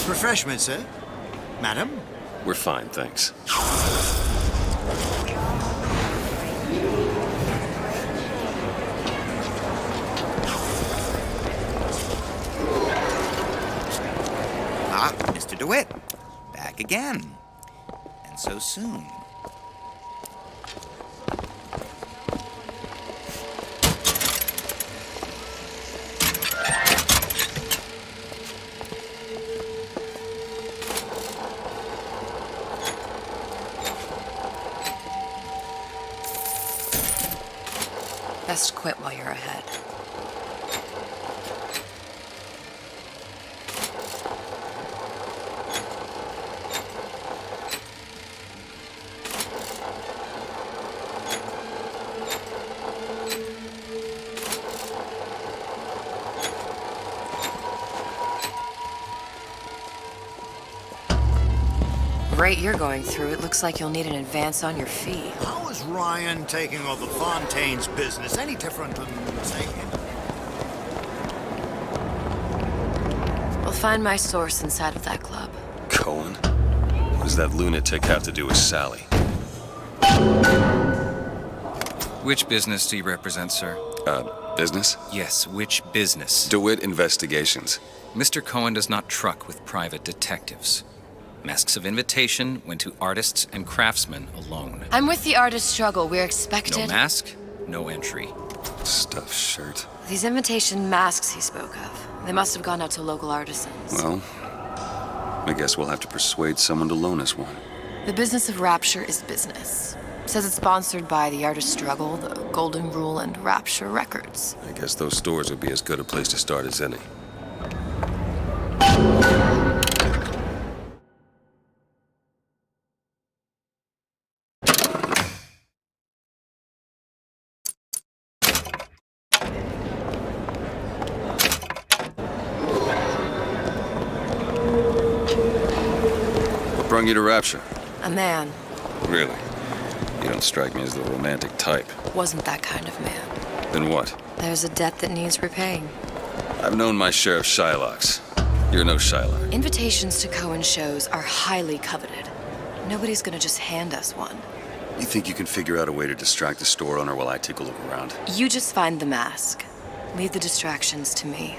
Refreshment, sir? Madam? We're fine, thanks. Ah, Mr. DeWitt. Back again. And so soon. Best quit while you're ahead. Rate you're going through, it looks like you'll need an advance on your fee. How is Ryan taking over Fontaine's business any different than, say, We'll find my source inside of that club. Cohen? What does that lunatic have to do with Sally? Which business do you represent, sir? Business? Yes, which business? DeWitt Investigations. Mr. Cohen does not truck with private detectives. Masks of invitation went to artists and craftsmen alone. I'm with the artist struggle. We're expected... No mask, no entry. Stuffed shirt. These invitation masks he spoke of, they must have gone out to local artisans. Well, I guess we'll have to persuade someone to loan us one. The business of Rapture is business. Says it's sponsored by the Artist Struggle, the Golden Rule, and Rapture Records. I guess those stores would be as good a place to start as any. What brung you to Rapture? A man. Really? You don't strike me as the romantic type. Wasn't that kind of man. Then what? There's a debt that needs repaying. I've known my share of Shylocks. You're no Shylock. Invitations to Cohen shows are highly coveted. Nobody's gonna just hand us one. You think you can figure out a way to distract the store owner while I take a look around? You just find the mask. Leave the distractions to me.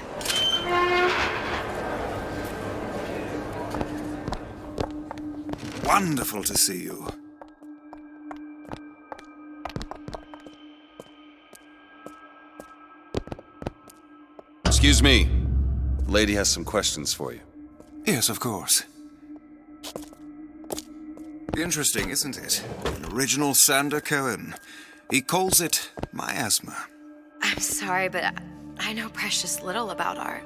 Wonderful to see you. Excuse me. The lady has some questions for you. Yes, of course. Interesting, isn't it? An original Sander Cohen. He calls it miasma. I'm sorry, but I know precious little about art.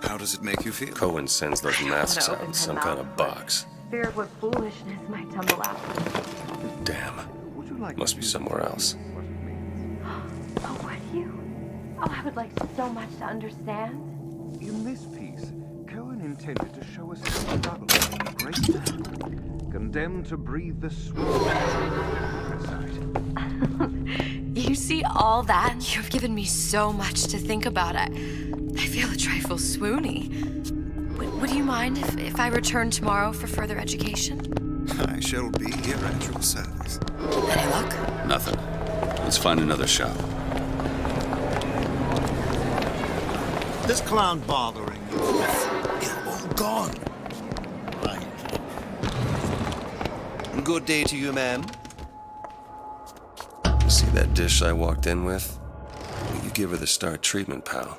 How does it make you feel? Cohen sends those masks out in some kind of box. Feared what foolishness might tumble out. Damn. Must be somewhere else. Oh, would you? Oh, I would like so much to understand. In this piece, Cohen intended to show us the struggle of a great man, condemned to breathe the sweat. You see all that? You've given me so much to think about. I feel a trifle swoony. Would you mind if I return tomorrow for further education? I shall be here at your service. Any luck? Nothing. Let's find another shop. This clown bothering you. They're all gone. Right. Good day to you, ma'am. You see that dish I walked in with? Will you give her the star treatment, pal?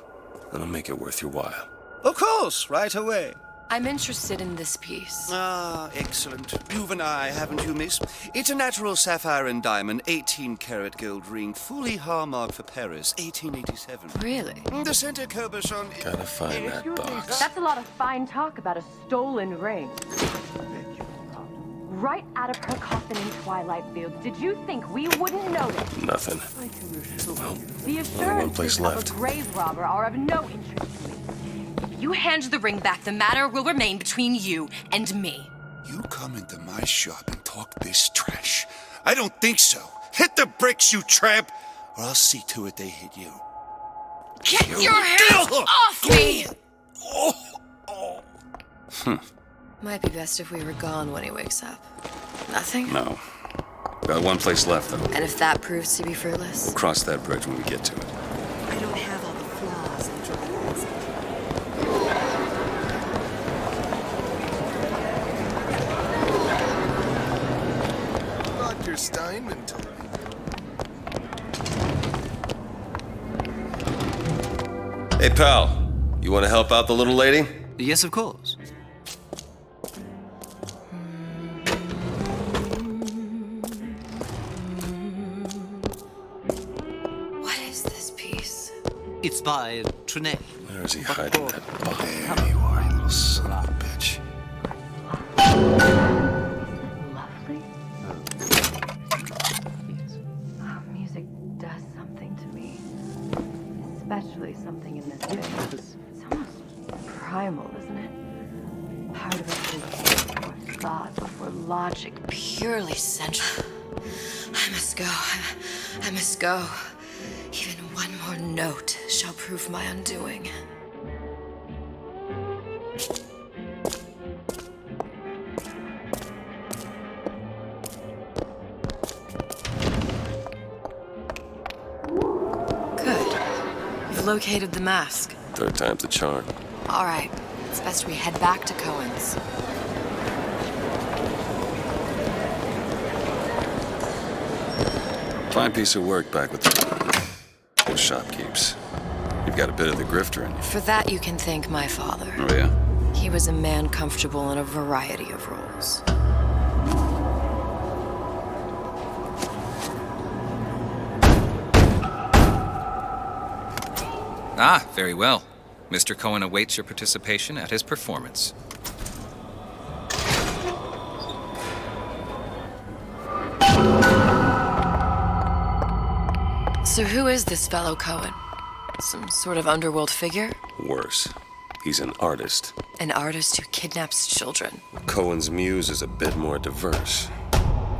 That'll make it worth your while. Of course, right away. I'm interested in this piece. Ah, excellent. You've an eye, haven't you, miss? It's a natural sapphire and diamond, 18-karat gold ring, fully hallmarked for Paris, 1887. Really? The center cabochon... Gotta find that box. That's a lot of fine talk about a stolen ring. Right out of her coffin in Twilight Fields. Did you think we wouldn't notice? Nothing. Well, the only one place assurances left. of a grave robber are of no interest to me. If you hand the ring back, the matter will remain between you and me. You come into my shop and talk this trash. I don't think so. Hit the bricks, you tramp, or I'll see to it they hit you. Get your hands off me! Might be best if we were gone when he wakes up. Nothing? No. Got one place left, though. And if that proves to be fruitless? We'll cross that bridge when we get to it. I don't have all the flaws and drawbacks. Dr. Steinman told me. Hey, pal. You want to help out the little lady? Yes, of course. What is this piece? It's by Trenet. Where is he hiding that bomb? There you are, you little son of a bitch. Lovely. Oh, music does something to me. Especially something in this bit. It's almost primal, isn't it? Part of it is before thought, before logic. Purely sensual. I must go. I must go. Even one more note shall prove my undoing. Good. You've located the mask. Third time's the charm. All right. It's best we head back to Cohen's. Fine piece of work back with those shopkeepers. You've got a bit of the grifter in you. For that, you can thank my father. Oh, yeah? He was a man comfortable in a variety of roles. Ah, very well. Mr. Cohen awaits your participation at his performance. So who is this fellow Cohen? Some sort of underworld figure? Worse. He's an artist. An artist who kidnaps children. Cohen's muse is a bit more diverse.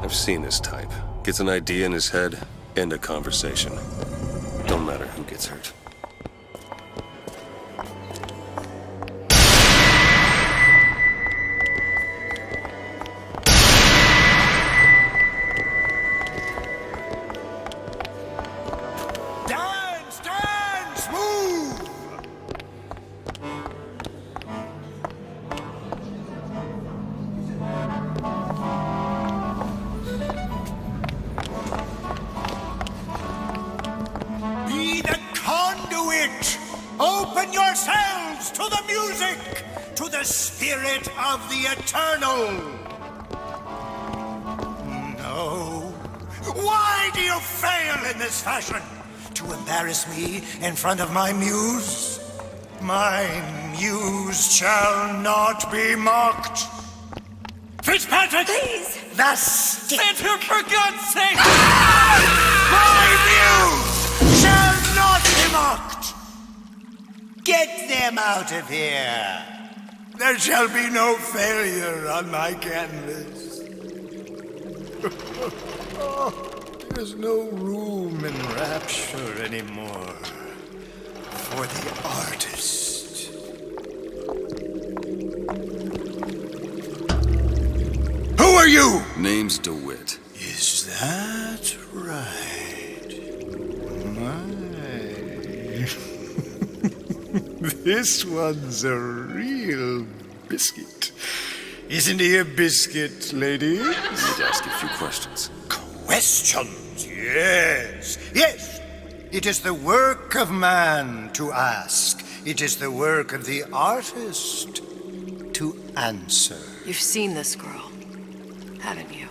I've seen this type. Gets an idea in his head, end a conversation. Don't matter who gets hurt. Be the conduit! Open yourselves to the music, to the spirit of the eternal! No. Why do you fail in this fashion? To embarrass me in front of my muse? My muse shall not be mocked. Fitzpatrick! Please! The stick! Enter, for God's sake! My muse shall not be mocked! Get them out of here! There shall be no failure on my canvas. There's no room in rapture anymore for the artist. Who are you? Name's DeWitt. Is that right? My. This one's a real biscuit. Isn't he a biscuit, lady? I need to ask you a few questions. Questions, yes. Yes. It is the work of man to ask. It is the work of the artist to answer. You've seen this girl, haven't you?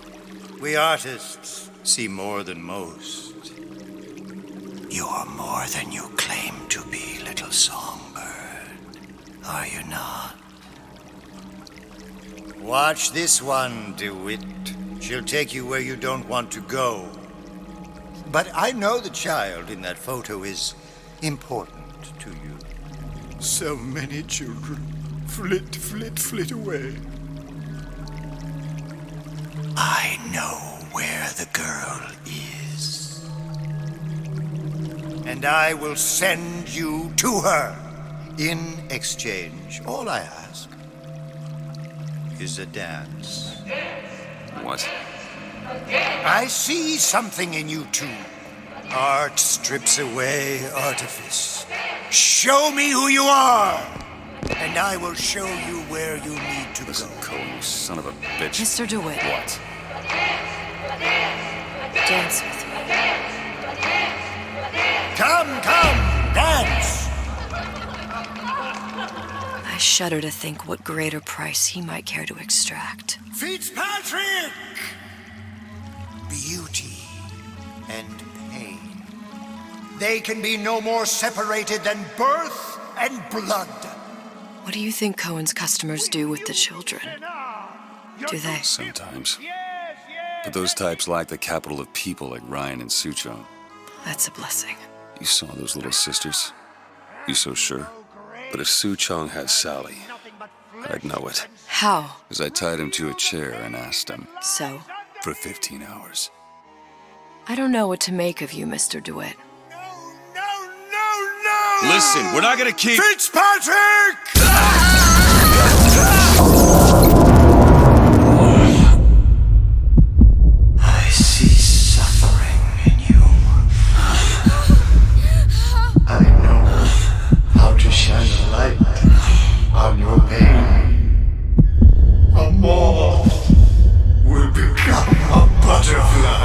We artists see more than most. You are more than you claim to be, little songbird. Are you not? Watch this one, DeWitt. She'll take you where you don't want to go. But I know the child in that photo is important to you. So many children flit, flit, flit away. I know where the girl is. And I will send you to her. In exchange, all I ask is a dance. What? I see something in you two. Art strips away artifice. Show me who you are, and I will show you where you need to Listen, go. Cohen, you son of a bitch. Mr. DeWitt. What? Dance with me. Come, dance! I shudder to think what greater price he might care to extract. Fitzpatrick! Beauty and pain. They can be no more separated than birth and blood. What do you think Cohen's customers do with the children? Do they? Sometimes. But those types lack the capital of people like Ryan and Suchong. That's a blessing. You saw those little sisters? You so sure? But if Suchong has Sally, I'd know it. How? As I tied him to a chair and asked him. So? For 15 hours. I don't know what to make of you, Mr. DeWitt. No! Listen, we're not gonna keep... Fitzpatrick! I see suffering in you. I know how to shine a light on your pain. A moth will become a butterfly.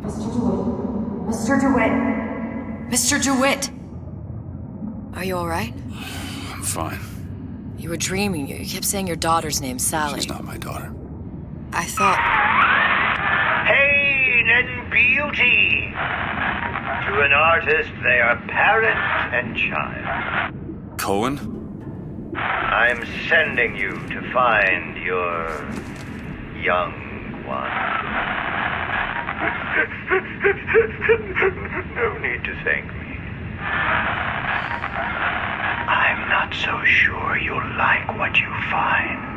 Mr. DeWitt, Mr. DeWitt! Mr. DeWitt! Are you alright? I'm fine. You were dreaming. You kept saying your daughter's name, Sally. She's not my daughter. I thought... Pain and beauty! To an artist, they are parent and child. Cohen? I'm sending you to find your young one. No need to thank me. I'm not so sure you'll like what you find.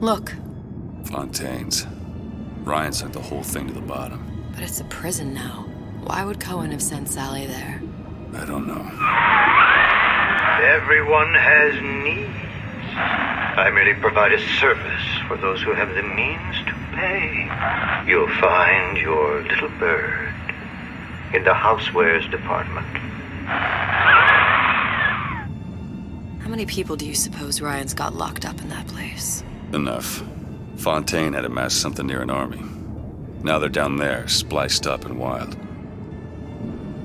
Look. Fontaine's. Ryan sent the whole thing to the bottom. But it's a prison now. Why would Cohen have sent Sally there? I don't know. Everyone has needs. I merely provide a service for those who have the means to pay. You'll find your little bird in the housewares department. How many people do you suppose Ryan's got locked up in that place? Enough. Fontaine had amassed something near an army. Now they're down there, spliced up and wild.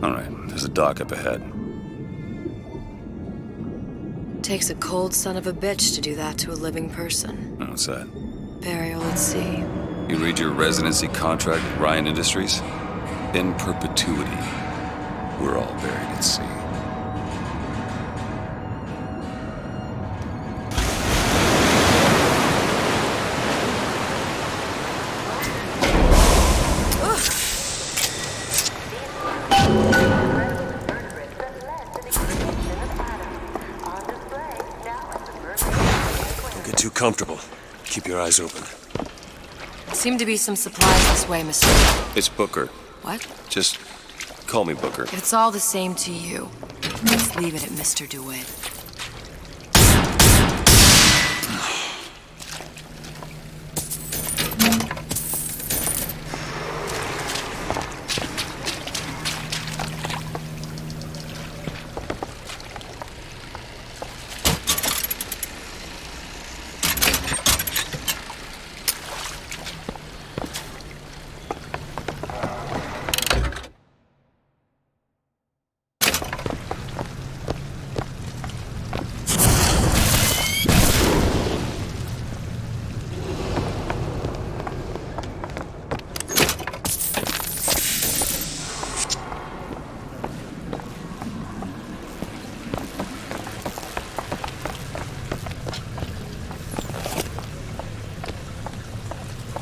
All right, there's a dock up ahead. Takes a cold son of a bitch to do that to a living person. What's that? Burial at sea. You read your residency contract at Ryan Industries? In perpetuity, we're all buried at sea. Comfortable. Keep your eyes open. Seem to be some supplies this way, Mr. It's Booker. What? Just call me Booker. If it's all the same to you, let's leave it at Mr. DeWitt.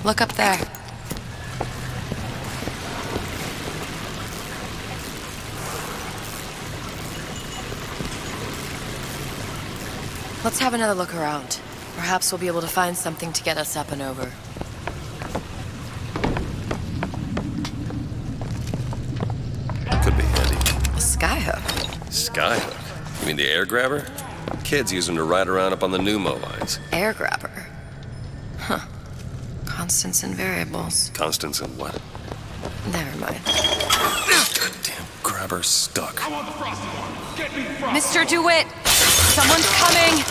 Look up there. Let's have another look around. Perhaps we'll be able to find something to get us up and over. Could be handy. A skyhook? Skyhook? You mean the air grabber? Kids use them to ride around up on the pneumo lines. Air grabber? Huh. Constants and variables. Constants and what? Never mind. Goddamn grabber stuck. I want the frosted one. Get me the frosted Mr. DeWitt! Someone's coming!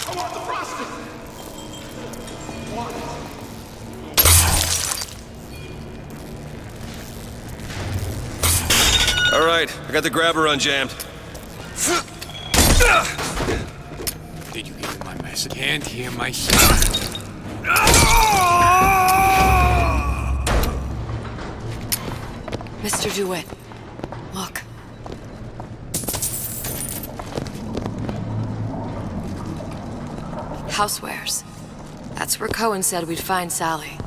I want the frosted. All right, I got the grabber unjammed. Did you get my message? Can't hear my shit. Mr. DeWitt, look. Housewares. That's where Cohen said we'd find Sally.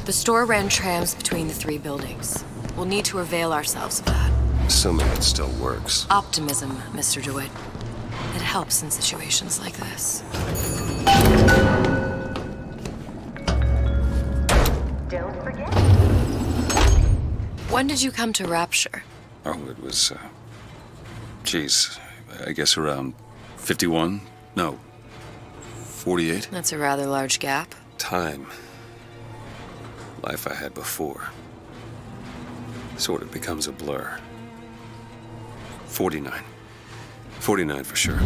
The store ran trams between the three buildings. We'll need to avail ourselves of that. Assuming it still works. Optimism, Mr. DeWitt. It helps in situations like this. Don't forget. When did you come to Rapture? Oh, it was, geez, I guess around 51? No, 48? That's a rather large gap. Time. Life I had before. sort of becomes a blur. 49. 49 for sure.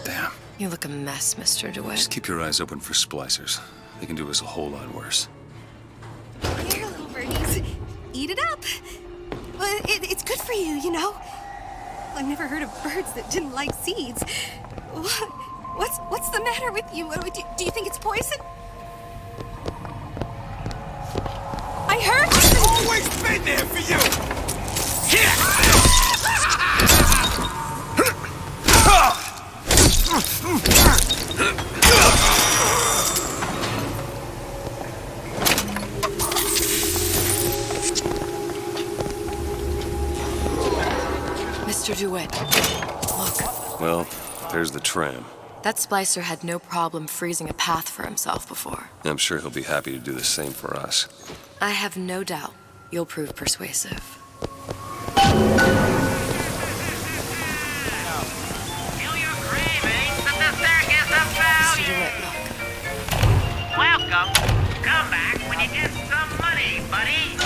Damn. You look a mess, Mr. DeWitt. Just keep your eyes open for splicers. They can do us a whole lot worse. Here, little birdies. Eat it up. Well, it's good for you, you know. I've never heard of birds that didn't like seeds. What's the matter with you? Do you think it's poison? I heard you! I've always been there for you! Mr. DeWitt, look. Well, there's the tram. That splicer had no problem freezing a path for himself before. I'm sure he'll be happy to do the same for us. I have no doubt you'll prove persuasive. Welcome. Come back when you get some money, buddy.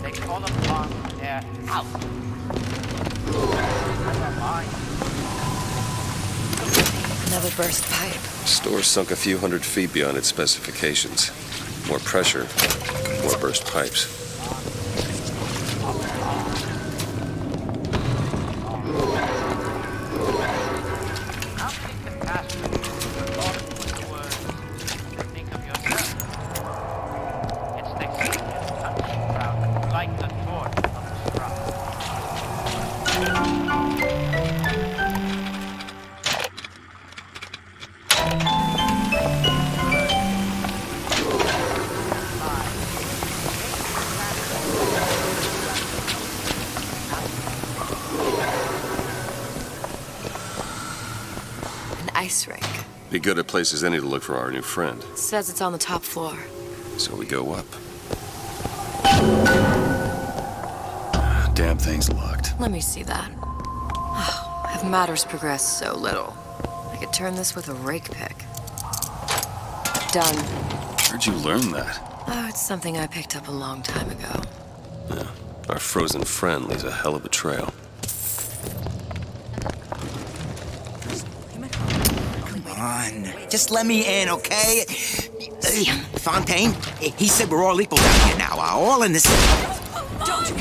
They call upon their house. Another burst pipe. Store sunk a few hundred feet beyond its specifications. More pressure, more burst pipes. Ice rink. Be good at places any to look for our new friend. Says it's on the top floor. So we go up. Damn thing's locked. Let me see that. Oh, have matters progressed so little? I could turn this with a rake pick. Done. Where'd you learn that? Oh, it's something I picked up a long time ago. Yeah. Our frozen friend leaves a hell of a trail. On. Just let me in, okay? Fontaine, he said we're all equal down here now. All in this. Don't you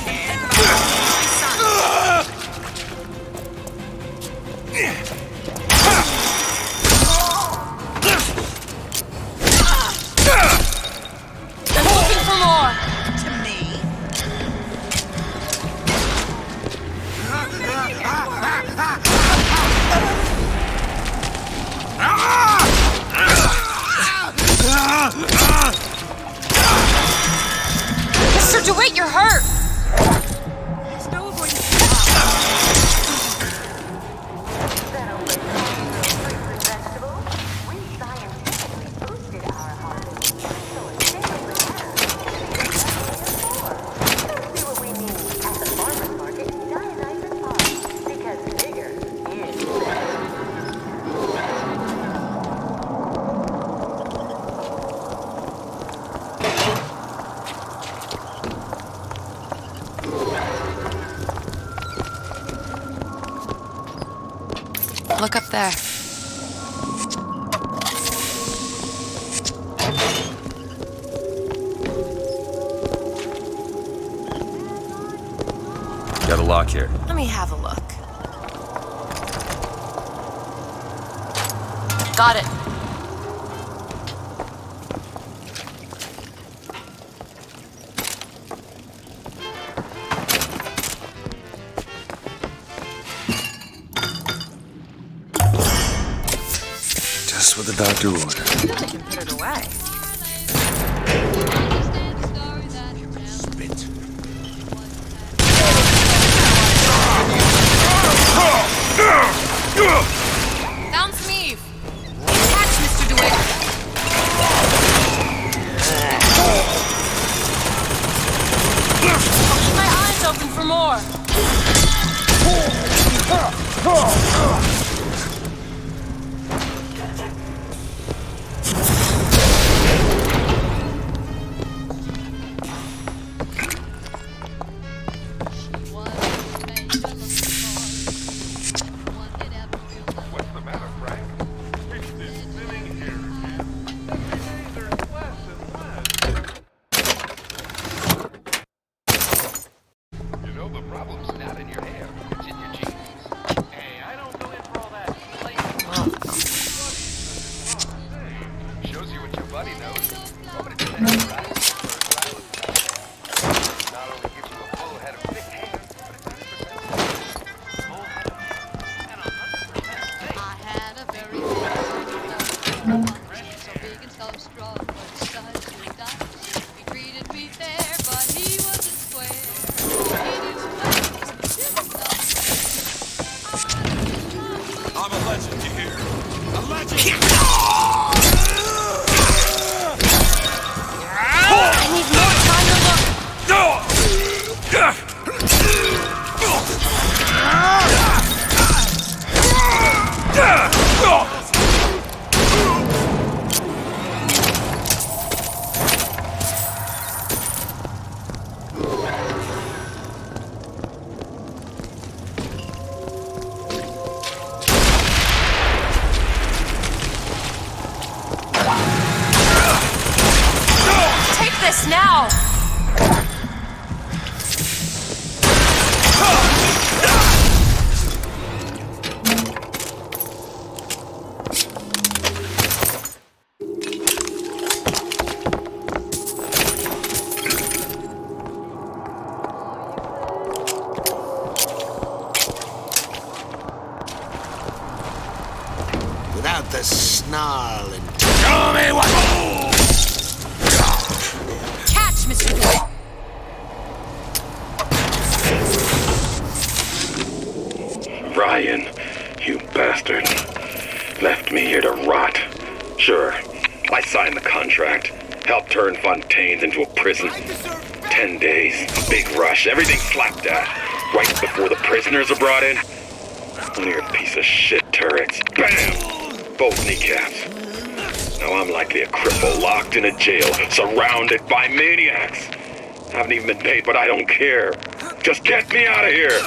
I'm looking for more. To me. Mr. DeWitt, you're hurt! There's no avoiding. Look up there. Got a lock here. Let me have a look. Got it. Just what the doctor ordered. I can put it away. Found some Eve. Catch, Mr. DeWitt. I'll keep my eyes open for more. The snarl and show me what. Catch, Mr. Doyle. Ryan, you bastard. Left me here to rot. Sure, I signed the contract. Helped turn Fontaine's into a prison. 10 days, big rush, everything slapped at. Right before the prisoners are brought in. Weird piece of shit turrets. Bam! Both kneecaps. Now I'm likely a cripple locked in a jail, surrounded by maniacs. Haven't even been paid, but I don't care. Just get me out of here!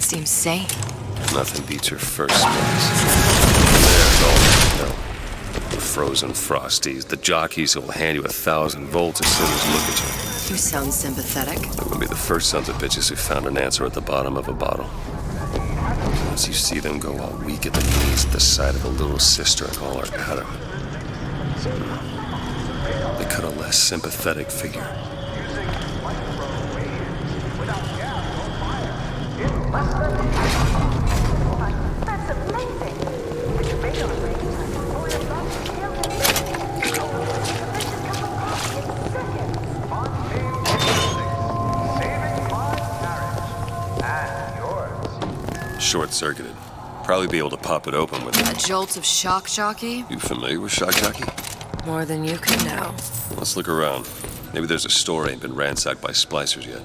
Seems sane. Nothing beats your first slice. There's all no. The frozen frosties, the jockeys who will hand you 1,000 volts as soon as you look at you. You sound sympathetic. They wouldn't be the first sons of bitches who found an answer at the bottom of a bottle. Once you see them go all weak at the knees at the sight of a little sister and all her Adam, they cut a less sympathetic figure. That's amazing. Which radar range Emporia lost to kill him. Short-circuited. Probably be able to pop it open with A jolt of shock jockey? You familiar with shock jockey? More than you can know. Let's look around. Maybe there's a store ain't been ransacked by splicers yet.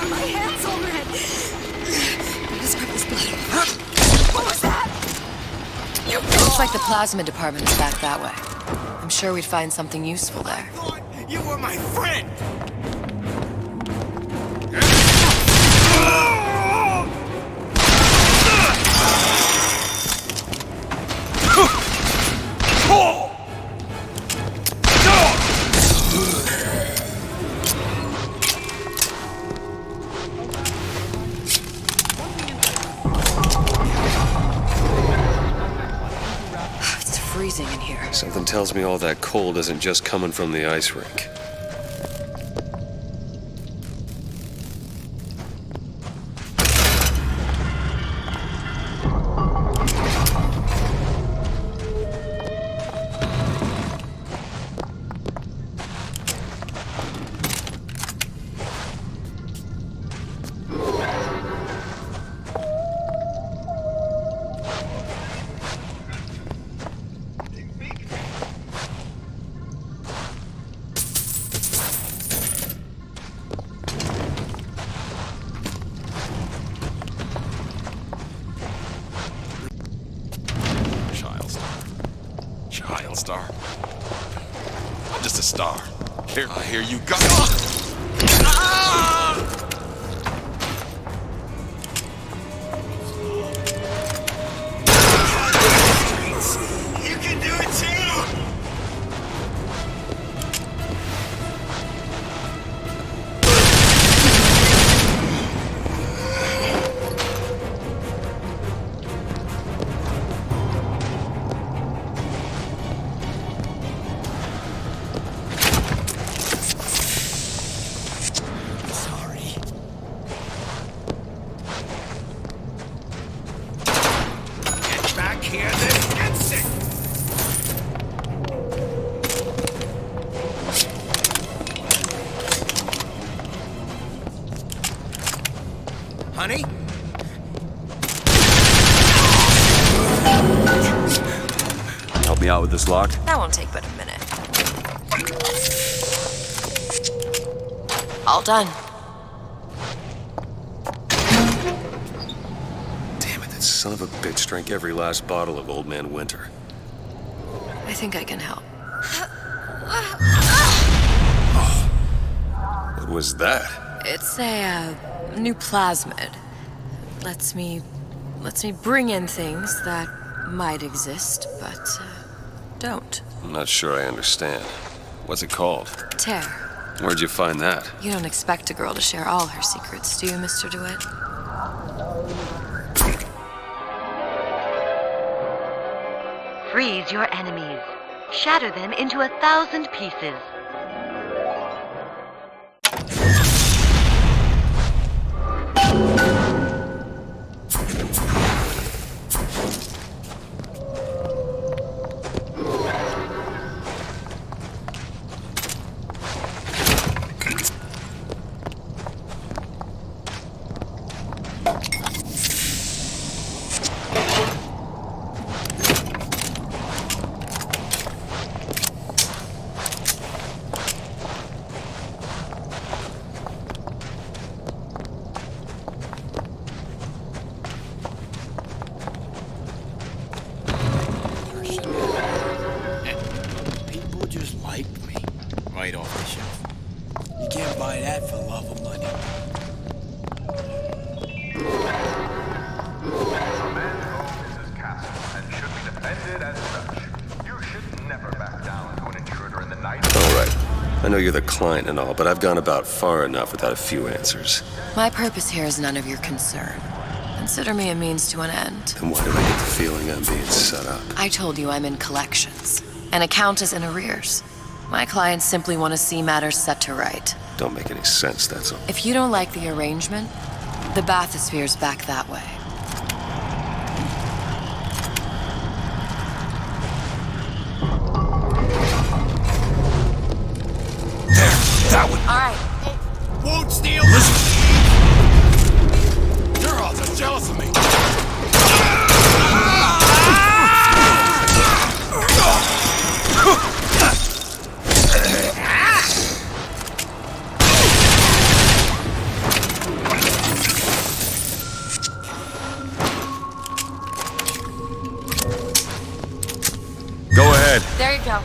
My hand's all red. Let's grab this blood. What was that? Looks like the plasma department is back that way. I'm sure we'd find something useful there. You were my friend! It's freezing in here. Something tells me all that cold isn't just coming from the ice rink. Child star. I'm just a star. Here you go. You can do it too! Here this instant! Honey? Help me out with this lock? That won't take but a minute. All done. Son of a bitch drank every last bottle of Old Man Winter. I think I can help. What was that? It's a new plasmid. Lets me bring in things that might exist, but don't. I'm not sure I understand. What's it called? Tear. Where'd you find that? You don't expect a girl to share all her secrets, do you, Mr. DeWitt? Freeze your enemies. Shatter them into 1,000 pieces. know you're the client and all, but I've gone about far enough without a few answers. My purpose here is none of your concern. Consider me a means to an end. Then why do I get the feeling I'm being set up? I told you I'm in collections. An account is in arrears. My clients simply want to see matters set to right. Don't make any sense, that's all. If you don't like the arrangement, the bathysphere's back that way. That one. All right. Won't steal. Listen. You're all just jealous of me. Go ahead. There you go.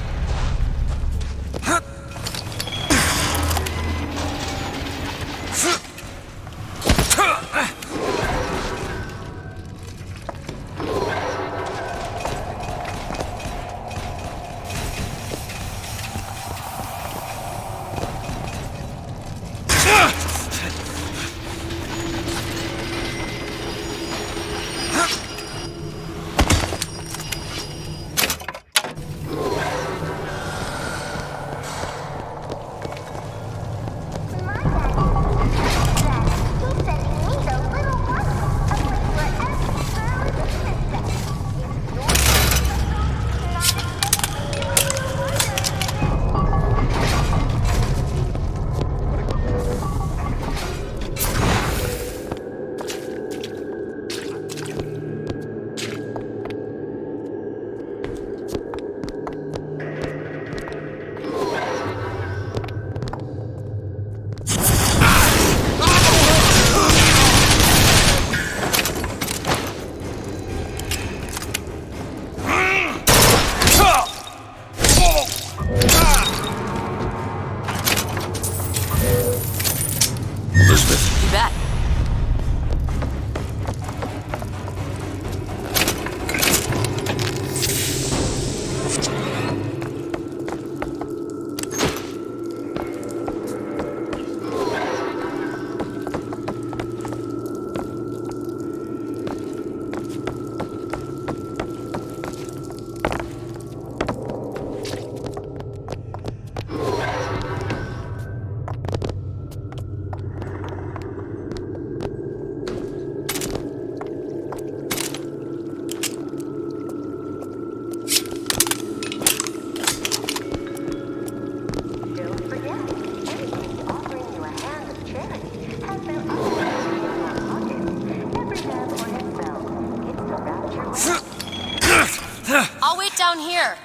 I'll wait down here.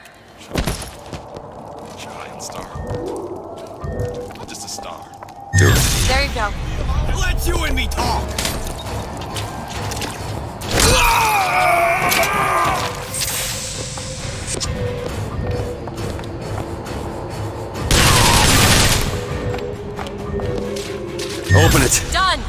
Giant star. Just a star. Do it. There you go. Let you and me talk. Open it. Done.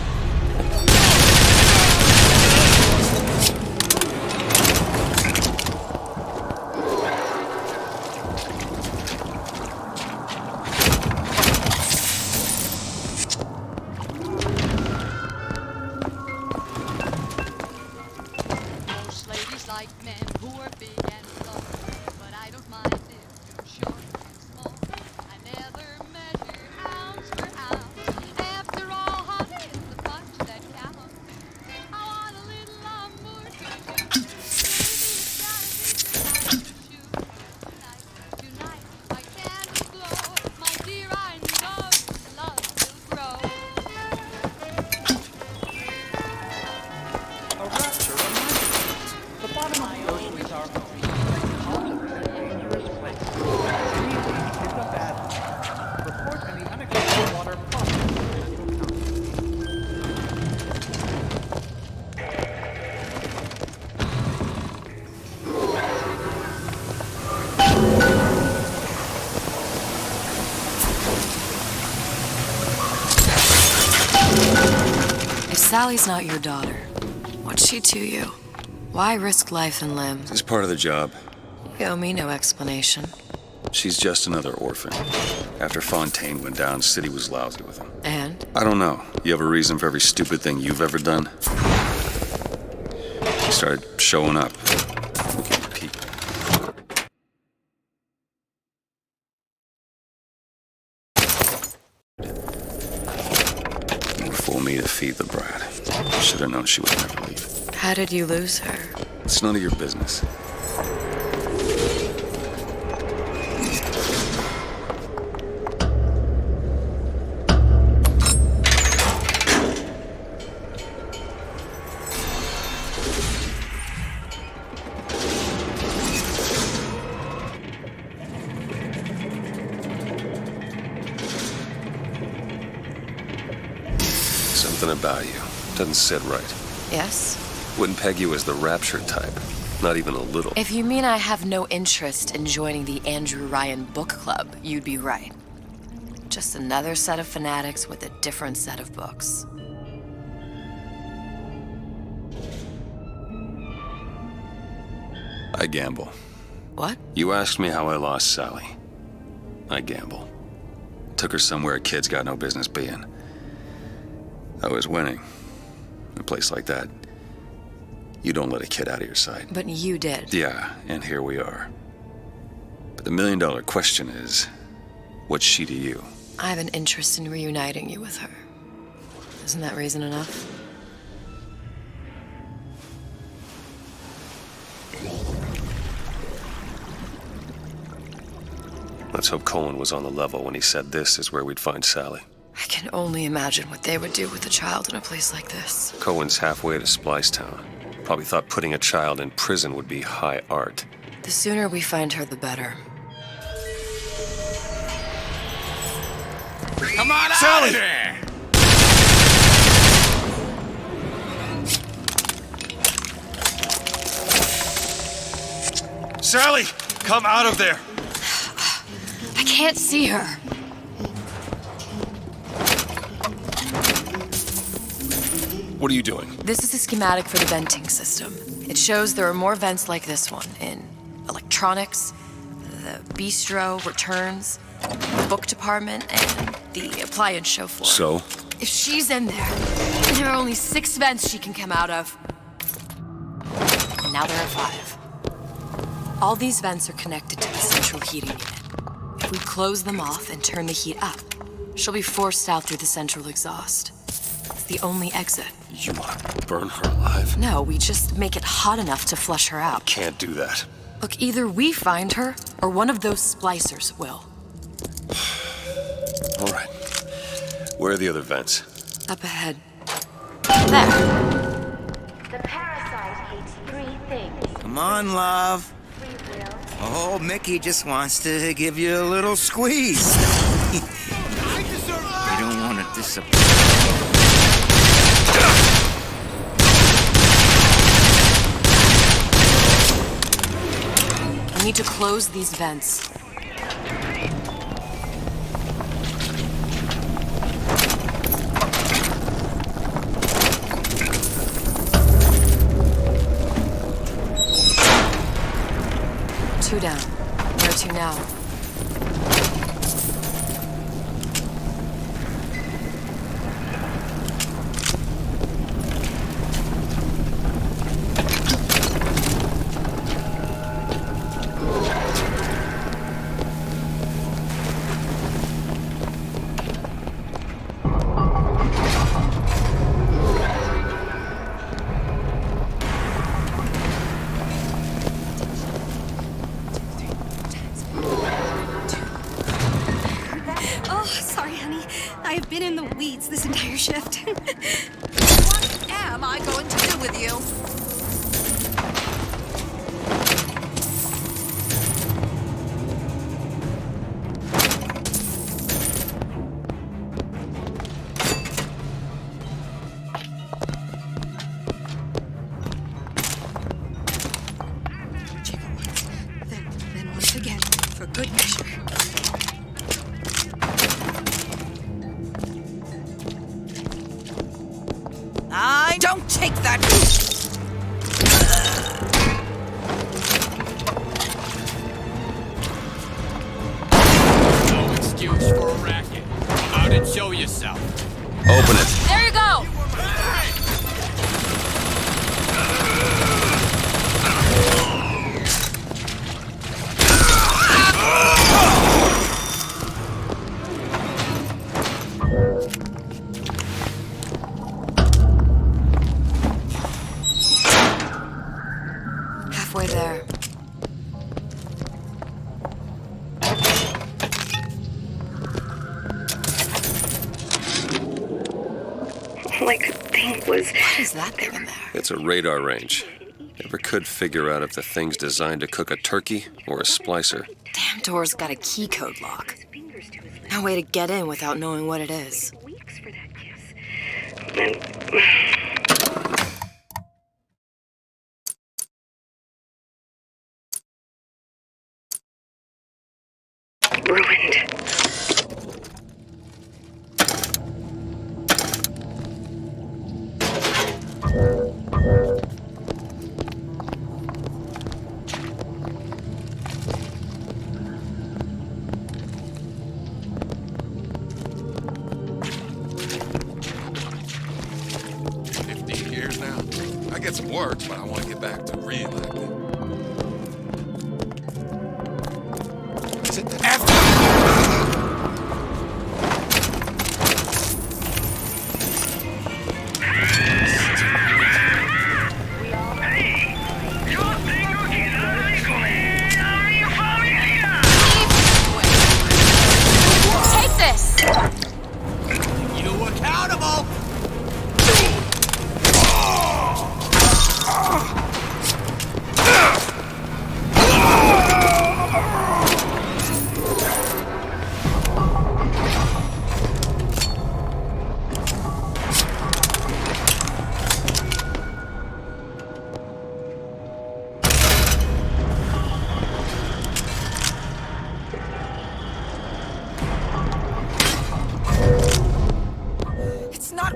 Sally's not your daughter. What's she to you? Why risk life and limb? It's part of the job. You owe me no explanation. She's just another orphan. After Fontaine went down, City was lousy with him. And? I don't know. You have a reason for every stupid thing you've ever done? He started showing up. Looking for people. More fool me to feed the brat. Should have known she would never leave. How did you lose her? It's none of your business. Something about you doesn't sit right. Yes? Wouldn't peg you as the rapture type. Not even a little. If you mean I have no interest in joining the Andrew Ryan Book Club, you'd be right. Just another set of fanatics with a different set of books. I gamble. What? You asked me how I lost Sally. I gamble. Took her somewhere kids got no business being. I was winning. In a place like that, you don't let a kid out of your sight. But you did. Yeah, and here we are. But the million-dollar question is, what's she to you? I have an interest in reuniting you with her. Isn't that reason enough? Let's hope Cohen was on the level when he said this is where we'd find Sally. I can only imagine what they would do with a child in a place like this. Cohen's halfway to Splicetown. Probably thought putting a child in prison would be high art. The sooner we find her, the better. Come on out Sally! of there! Sally, come out of there! I can't see her. What are you doing? This is a schematic for the venting system. It shows there are more vents like this one in electronics, the bistro, returns, the book department, and the appliance show floor. So? If she's in there are only 6 vents she can come out of. And now there are 5. All these vents are connected to the central heating unit. If we close them off and turn the heat up, she'll be forced out through the central exhaust. It's the only exit. You want to burn her alive? No, we just make it hot enough to flush her out. Can't do that. Look, either we find her, or one of those splicers will. All right. Where are the other vents? Up ahead. There. The parasite hates 3 things. Come on, love. Free will. Oh, Mickey just wants to give you a little squeeze. You don't want to disappoint. We need to close these vents. Two down. Where to now? This entire shift. What am I going to do with you? Then once again, for good measure. Don't take that! thing was... What is that thing in there? It's a radar range. Never could figure out if the thing's designed to cook a turkey or a splicer. Damn door's got a key code lock. No way to get in without knowing what it is. Ruined. Get some work, but I want to get back to reenacting. Is it the after? Take this! You accountable!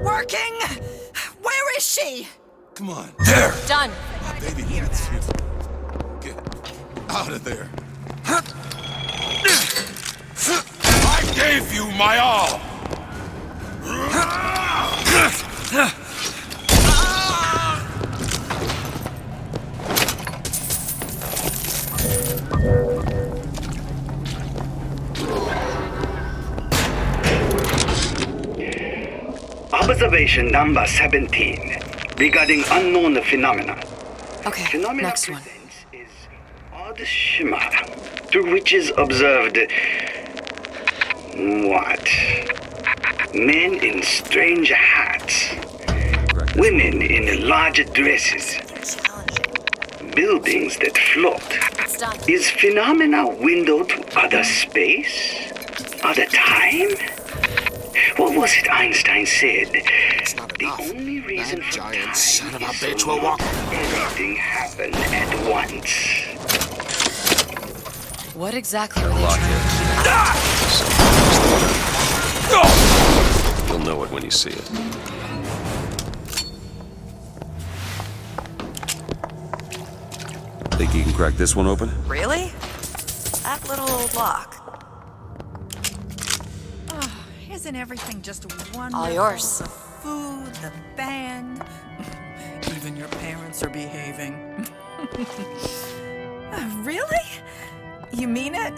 Working? Where is she? Come on. There! Done. My baby needs you. Get out of there. I gave you my all! Observation number 17 regarding unknown phenomena. Okay, Phenomena next one. is odd shimmer through which is observed what? Men in strange hats, women in large dresses, buildings that float. Is phenomena window to other space? Other time? What was it Einstein said? The only reason for giant time son of a is bitch so will walk. everything happened at once. What exactly were they trying to do? You'll know it when you see it. Think you can crack this one open? Really? That little old lock. Oh, isn't everything just wonderful? All yours. The food, the band. Even your parents are behaving. Really? You mean it?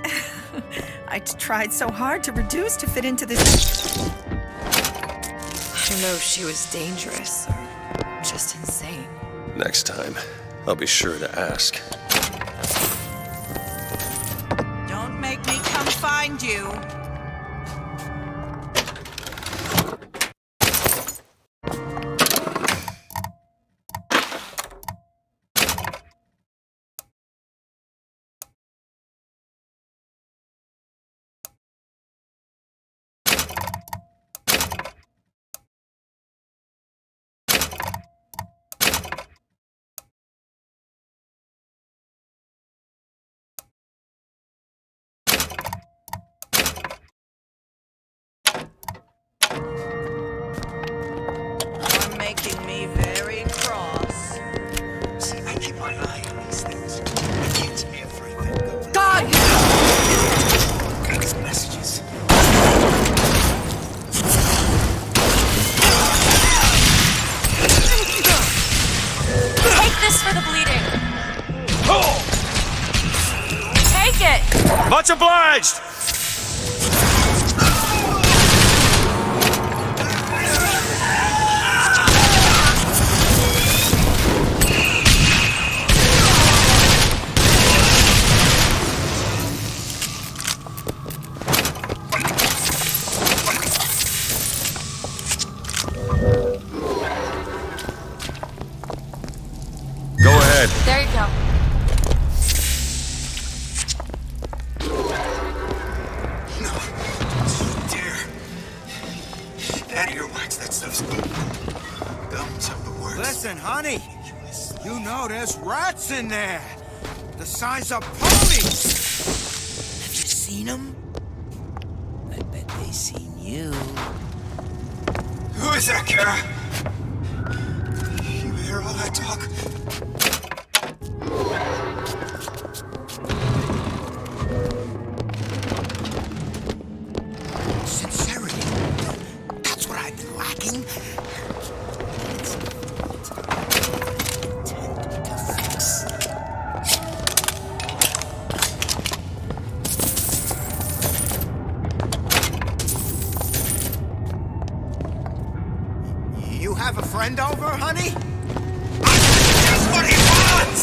I tried so hard to reduce to fit into this. I don't know if she was dangerous or just insane. Next time, I'll be sure to ask. Don't make me come find you. You're making me very cross. See, I keep my eye on these things. It's everything going on. God! These messages. Take this for the bleeding. Take it! Much obliged! some. No. Dear. That earwax, that stuff's gums are the worst. Listen, honey. You know there's rats in there. The size of ponies. Have you seen them? I bet they seen you. Who is that guy? You hear all that talk? Sincerity. That's what I've been lacking. It's intended to fix. You have a friend over, honey? That's what he wants!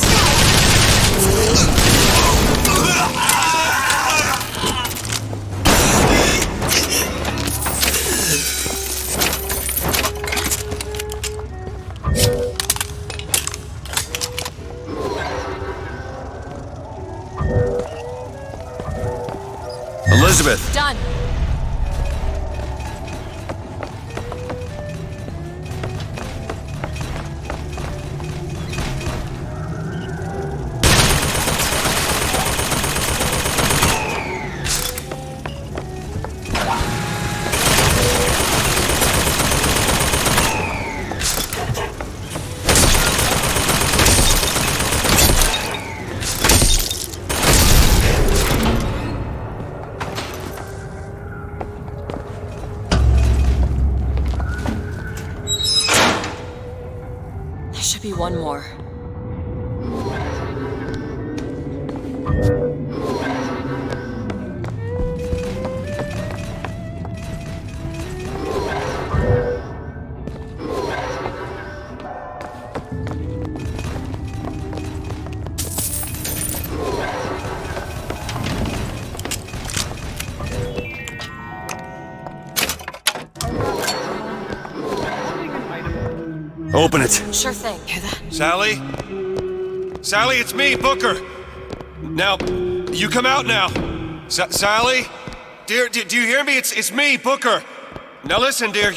Elizabeth! Done. There should be one more. Open it. Sure thing. Hear that? Sally? Sally, it's me, Booker. Now, you come out now. Sally? Dear, do you hear me? It's me, Booker. Now listen, dear.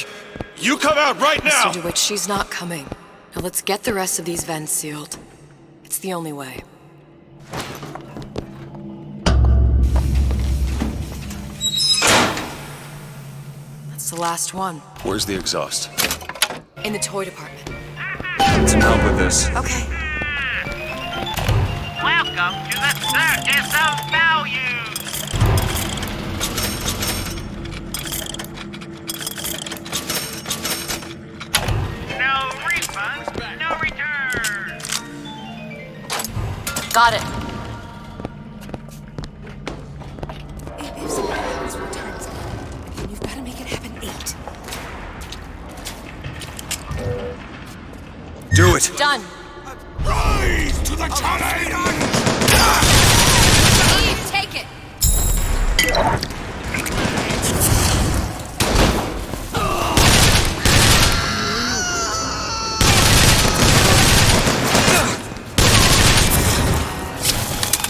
You come out right now! Mr. DeWitt, she's not coming. Now let's get the rest of these vents sealed. It's the only way. That's the last one. Where's the exhaust? In the toy department. Some help with this. Okay. Welcome to the Circus of Values! No refunds, no returns! Got it. If something happens returns, then you've got to make it happen 8. Do it! Done. Rise to the challenge! Eve, take it!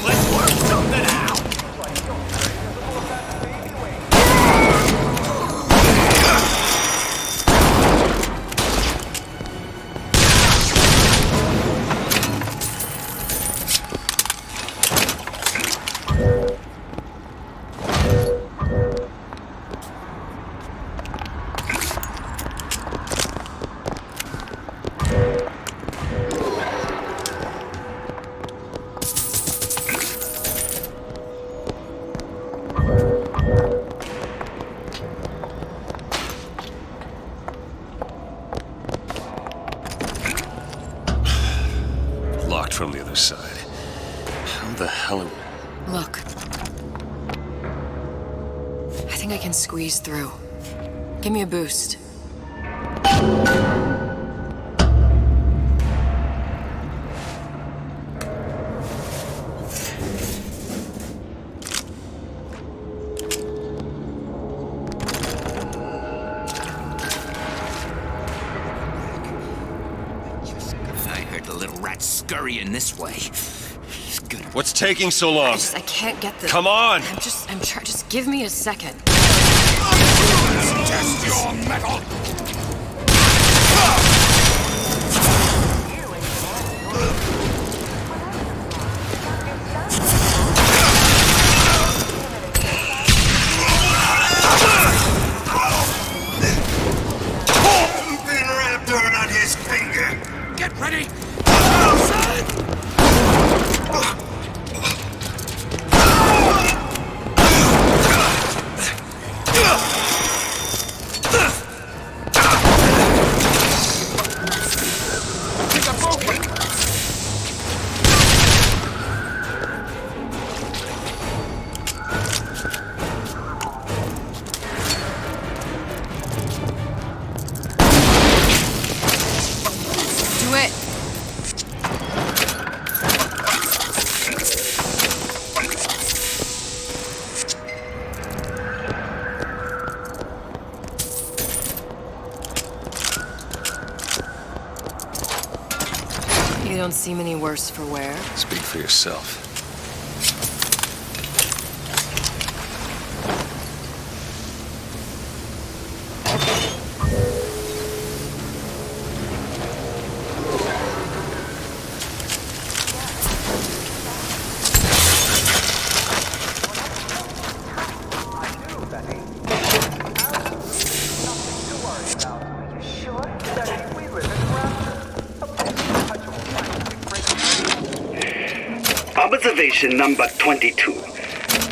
Let's work something out! Locked from the other side. How the hell am... Look. I think I can squeeze through. Give me a boost. the little rat scurrying this way. What's taking so long? I can't get this. Come on! I'm trying. Just give me a second. Test your metal! Raptor on his finger! Get ready! You don't seem any worse for wear. Speak for yourself. Observation number 22,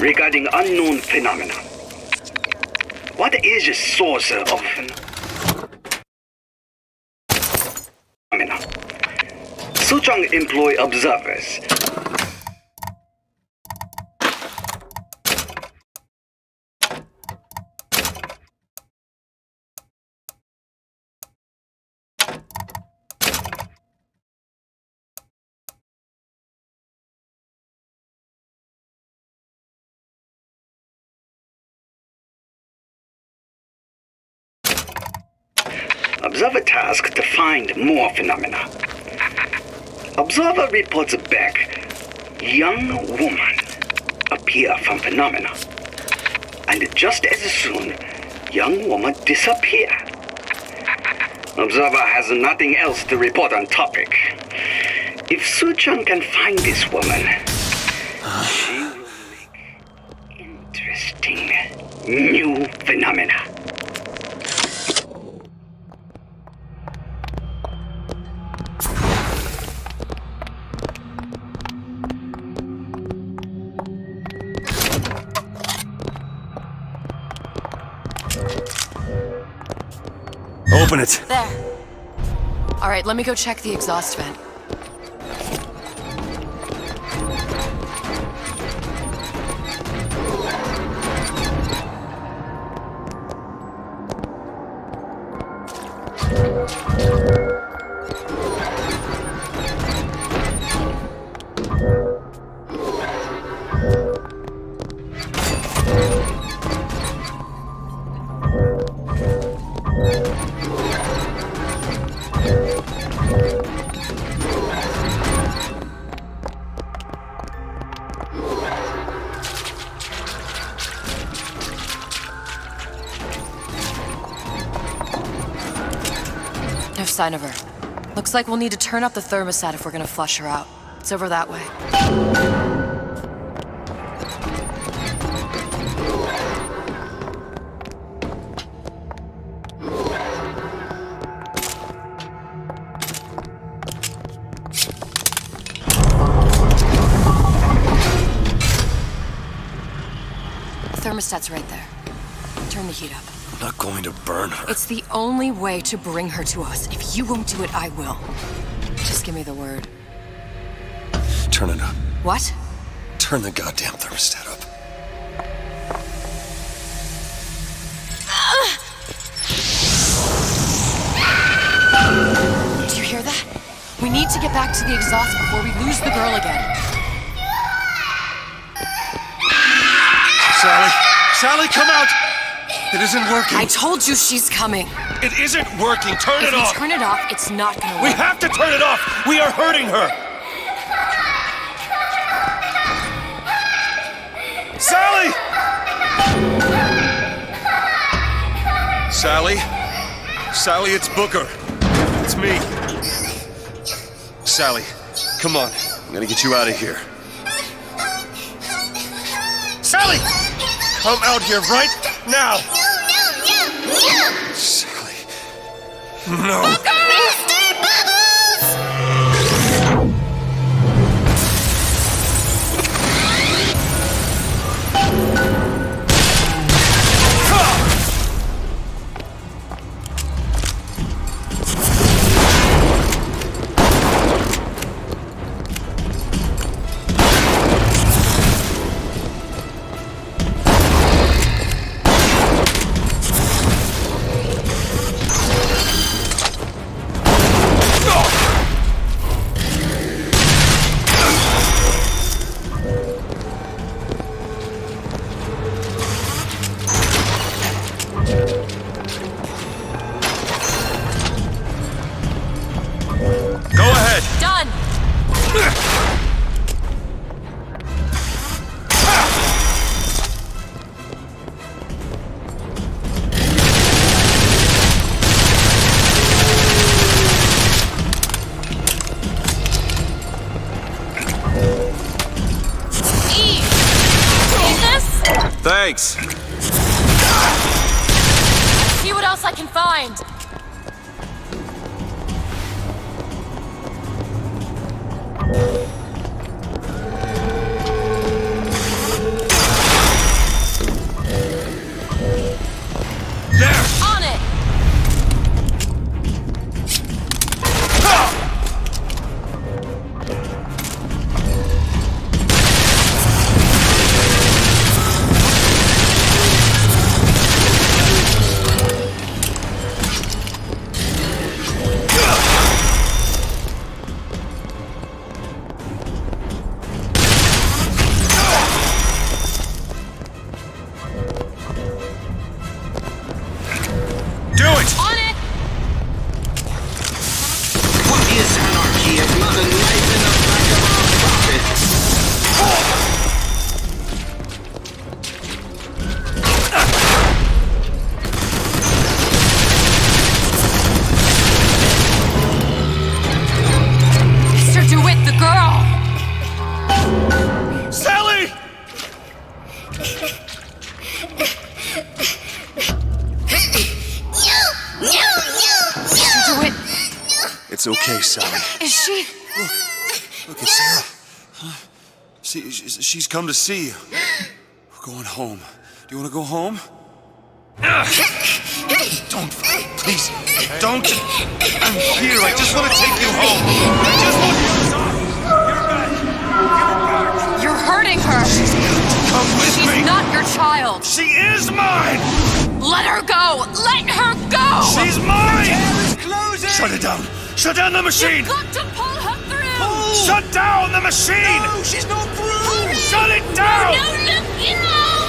regarding unknown phenomena. What is the source of phenomena? Suchong employ observers. Observer task to find more phenomena. Observer reports back. Young woman appear from phenomena. And just as soon, young woman disappear. Observer has nothing else to report on topic. If Suchong can find this woman, she will make interesting new phenomena. Open it. There. All right, let me go check the exhaust vent. No sign of her. Looks like we'll need to turn up the thermostat if we're gonna flush her out. It's over that way. Thermostat's right there. Turn the heat up. I'm not going to burn her. It's the only way to bring her to us. If you won't do it, I will. Just give me the word. Turn it up. What? Turn the goddamn thermostat up. Do you hear that? We need to get back to the exhaust before we lose the girl again. Sally! Sally, come out! It isn't working. I told you she's coming. It isn't working. Turn it off. If you turn it off, it's not gonna work. We have to turn it off. We are hurting her. Sally! Sally? Sally, it's Booker. It's me. Sally, come on. I'm gonna get you out of here. Sally! Come out here right now! Sally. No. Booker! Mr. Bubbles! Thanks. See what else I can find. There! On it! It's okay, Sally. Is she? Look, it's Sarah. Huh? See, she's come to see you. We're going home. Do you want to go home? Don't, please, don't. I'm here. I just want to take you home. I just want you to talk. You're hurting her. Come with me. She's not your child. She is mine. Let her go. Let her go. She's mine. Shut it down. Shut down the machine. You've got to pull her through. Pull. Shut down the machine. No, she's not through. Shut it down. No, look out.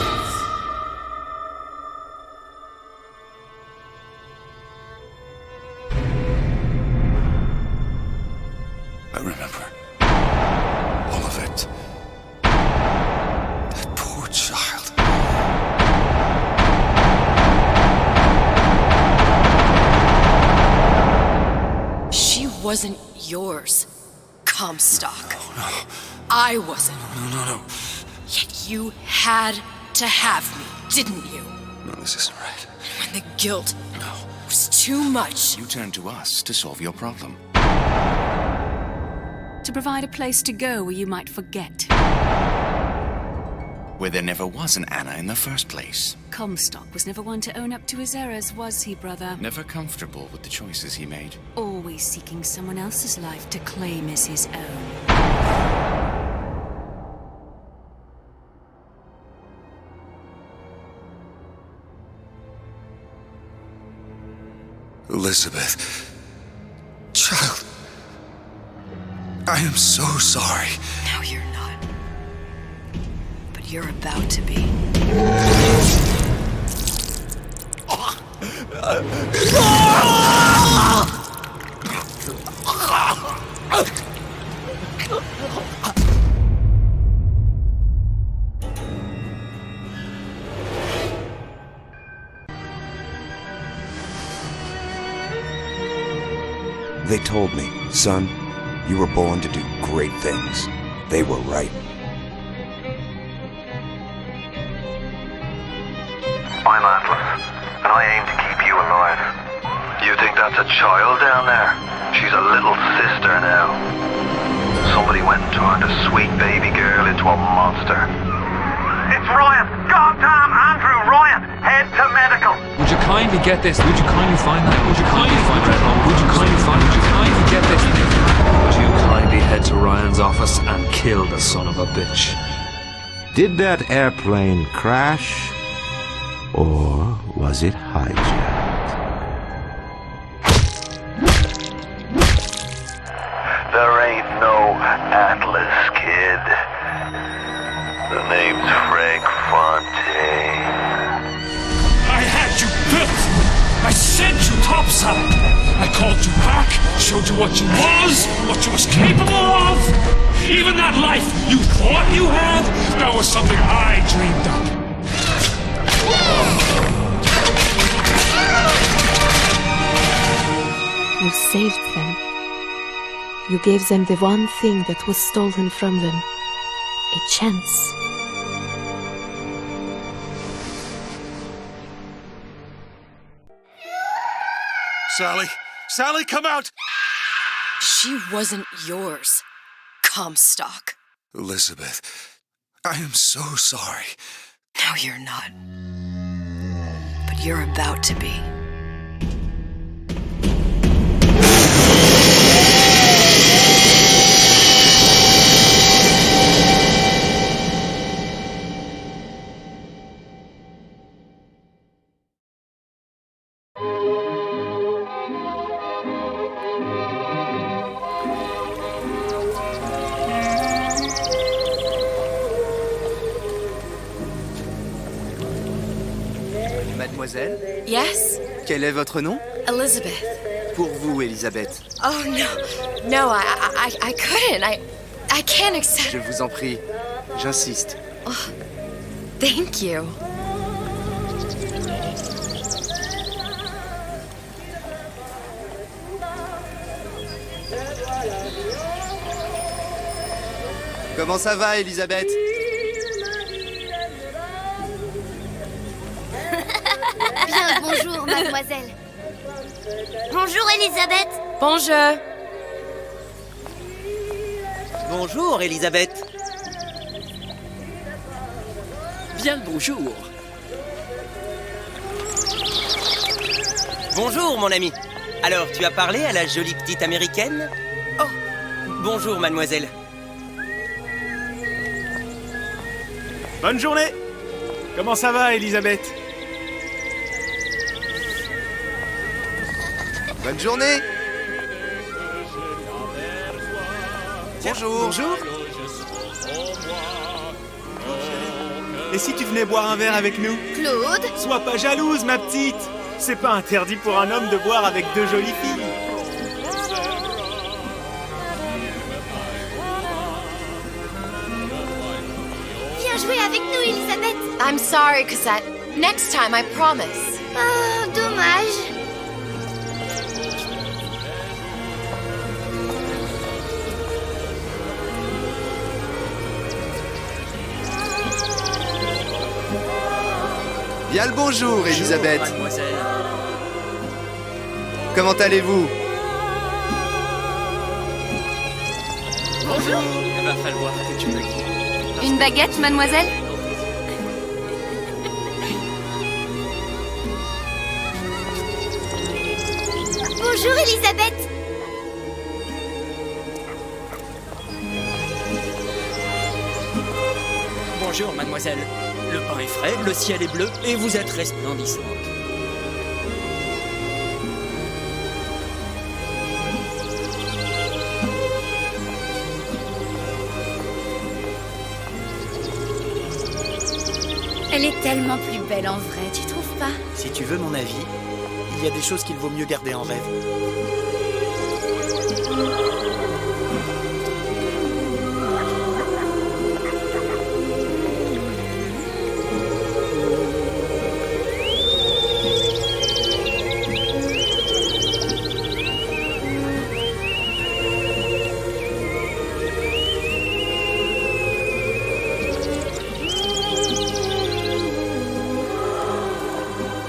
I remember all of it. That poor child. She wasn't yours, Comstock. No. I wasn't. No. Yet you had to have me, didn't you? No, this isn't right. When the guilt was too much. You turned to us to solve your problem. To provide a place to go where you might forget. Where there never was an Anna in the first place. Comstock was never one to own up to his errors, was he, brother? Never comfortable with the choices he made. Always seeking someone else's life to claim as his own. Elizabeth. Child. I am so sorry. No, you're not. But you're about to be. They told me, son, you were born to do great things. They were right. I'm Atlas, and I aim to keep you alive. You think that's a child down there? She's a little sister now. Somebody went and turned a sweet baby girl into a monster. It's Ryan! Goddamn Andrew Ryan! Head to medical! Would you kindly get this? Would you kindly find that? Would you kindly find that home? Would you kindly find? Would you kindly get this? Would you kindly head to Ryan's office and kill the son of a bitch? Did that airplane crash? Or was it hijacked? There ain't no Atlas, kid. The name's Frank Fontaine. I had you built! I sent you topside! I called you back, showed you what you was capable of! Even that life you thought you had, that was something I dreamed up. You saved them. You gave them the one thing that was stolen from them. A chance. Sally! Sally, come out! She wasn't yours, Comstock. Elizabeth, I am so sorry. No, you're not. But you're about to be. Mademoiselle? Yes? Quel est votre nom? Elizabeth. Pour vous, Elisabeth. Oh, no. No, I couldn't. I can't accept... Je vous en prie. J'insiste. Oh, thank you. Comment ça va, Elisabeth? Bien, bonjour, mademoiselle. Bonjour, Elisabeth. Bonjour. Bonjour, Elisabeth. Bien le bonjour. Bonjour, mon ami. Alors, tu as parlé à la jolie petite américaine? Oh, bonjour, mademoiselle. Bonne journée. Comment ça va, Elisabeth? Bonne journée. Bonjour. Bonjour. Et si tu venais boire un verre avec nous? Claude? Sois pas jalouse, ma petite. C'est pas interdit pour un homme de boire avec deux jolies filles. Viens jouer avec nous, Elisabeth. I'm sorry, Cosette. Next time, I promise. Oh, dommage. Bien le bonjour, Elisabeth. Bonjour, mademoiselle. Comment allez-vous? Bonjour. Il va falloir que tu me guides. Une baguette, mademoiselle? Bonjour, Elisabeth. Bonjour, mademoiselle. Le pain est frais, le ciel est bleu et vous êtes resplendissante. Elle est tellement plus belle en vrai, tu trouves pas? Si tu veux mon avis, Il y a des choses qu'il vaut mieux garder en rêve.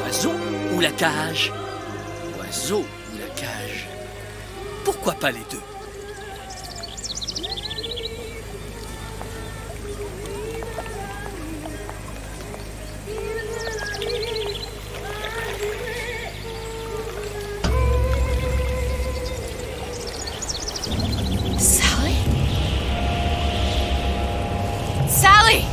Oiseau ou la cage? Oiseau ou la cage? Pourquoi pas les deux? Sally? Sally!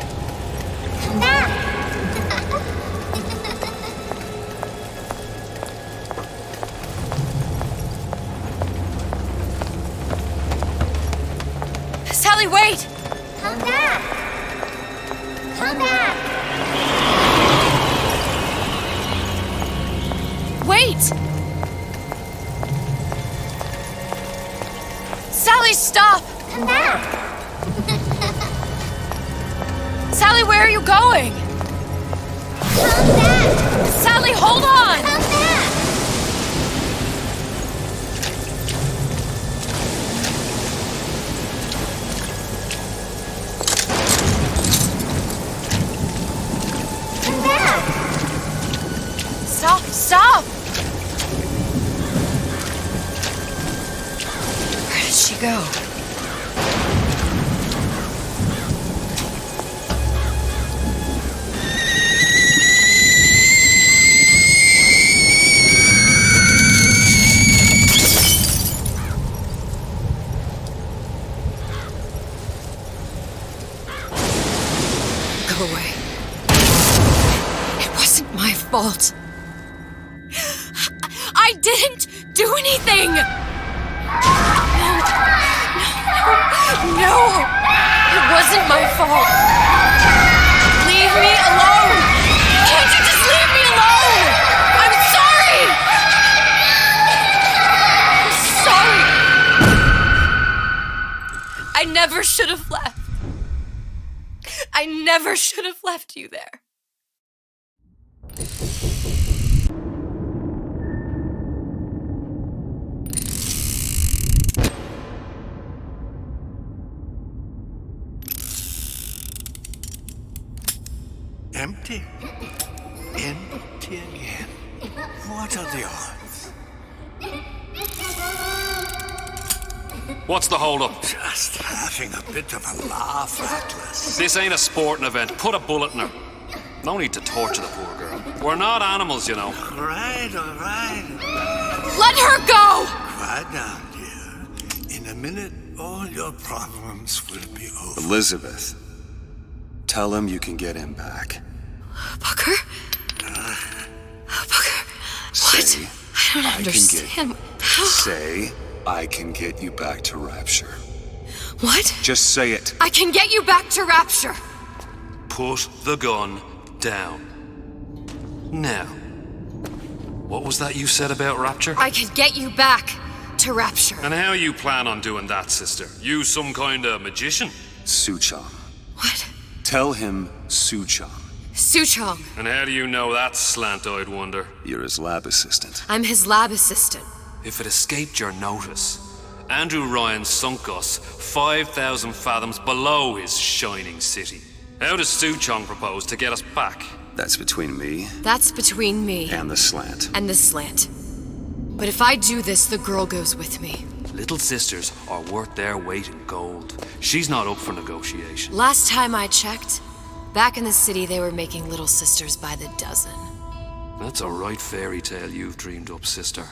Sally, wait! Come back! Come back! Wait! Sally, stop! Come back! Sally, where are you going? Come back! Sally, hold on! Come back! Come back! Stop! Stop! Where did she go? Go away. It wasn't my fault. I didn't do anything! No! It wasn't my fault! Leave me alone! Can't you just leave me alone? I'm sorry! I'm sorry! I never should have left. I never should have left you there. Empty? Empty again. What are the odds? What's the hold-up? Just having a bit of a laugh, Atlas. This ain't a sporting event. Put a bullet in her. No need to torture the poor girl. We're not animals, you know. All right. Let her go! Quiet down, dear. In a minute, all your problems will be over. Elizabeth, tell him you can get him back. Booker? Booker, Say, what? I don't understand. How? Say, I can get you back to Rapture. What? Just say it. I can get you back to Rapture. Put the gun down. Now, what was that you said about Rapture? I can get you back to Rapture. And how you plan on doing that, sister? You some kind of magician? Suchong. What? Tell him Suchong. Suchong. And how do you know that, slant-eyed wonder? You're his lab assistant. I'm his lab assistant. If it escaped your notice, Andrew Ryan sunk us 5,000 fathoms below his shining city. How does Suchong propose to get us back? That's between me That's between me and the slant. and the slant. But if I do this, the girl goes with me. Little sisters are worth their weight in gold. She's not up for negotiation. Last time I checked, back in the city they were making little sisters by the dozen. That's a right fairy tale you've dreamed up, sister.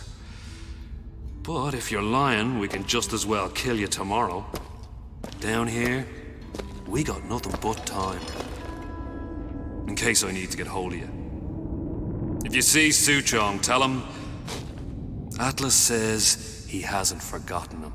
But if you're lying, we can just as well kill you tomorrow. Down here, we got nothing but time. In case I need to get hold of you. If you see Suchong, tell him Atlas says he hasn't forgotten him.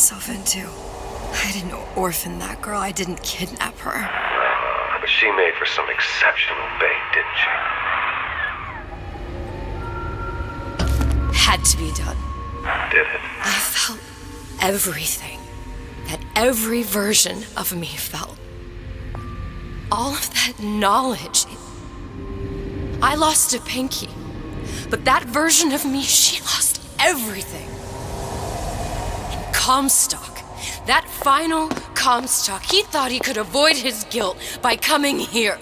myself into. I didn't orphan that girl. I didn't kidnap her. But she made for some exceptional bait, didn't she? Had to be done. Did it? I felt everything that every version of me felt. All of that knowledge. I lost a pinky, but that version of me, she lost everything. And Comstock, that final Comstock, he thought he could avoid his guilt by coming here.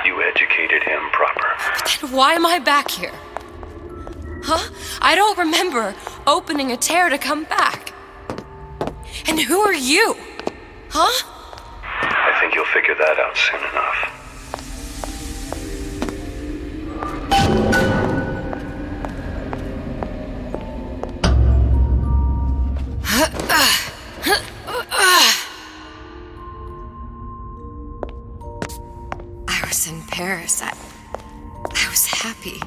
You educated him proper. But then why am I back here? Huh? I don't remember opening a tear to come back. And who are you? Huh? I think you'll figure that out soon enough. I was in Paris. I was happy.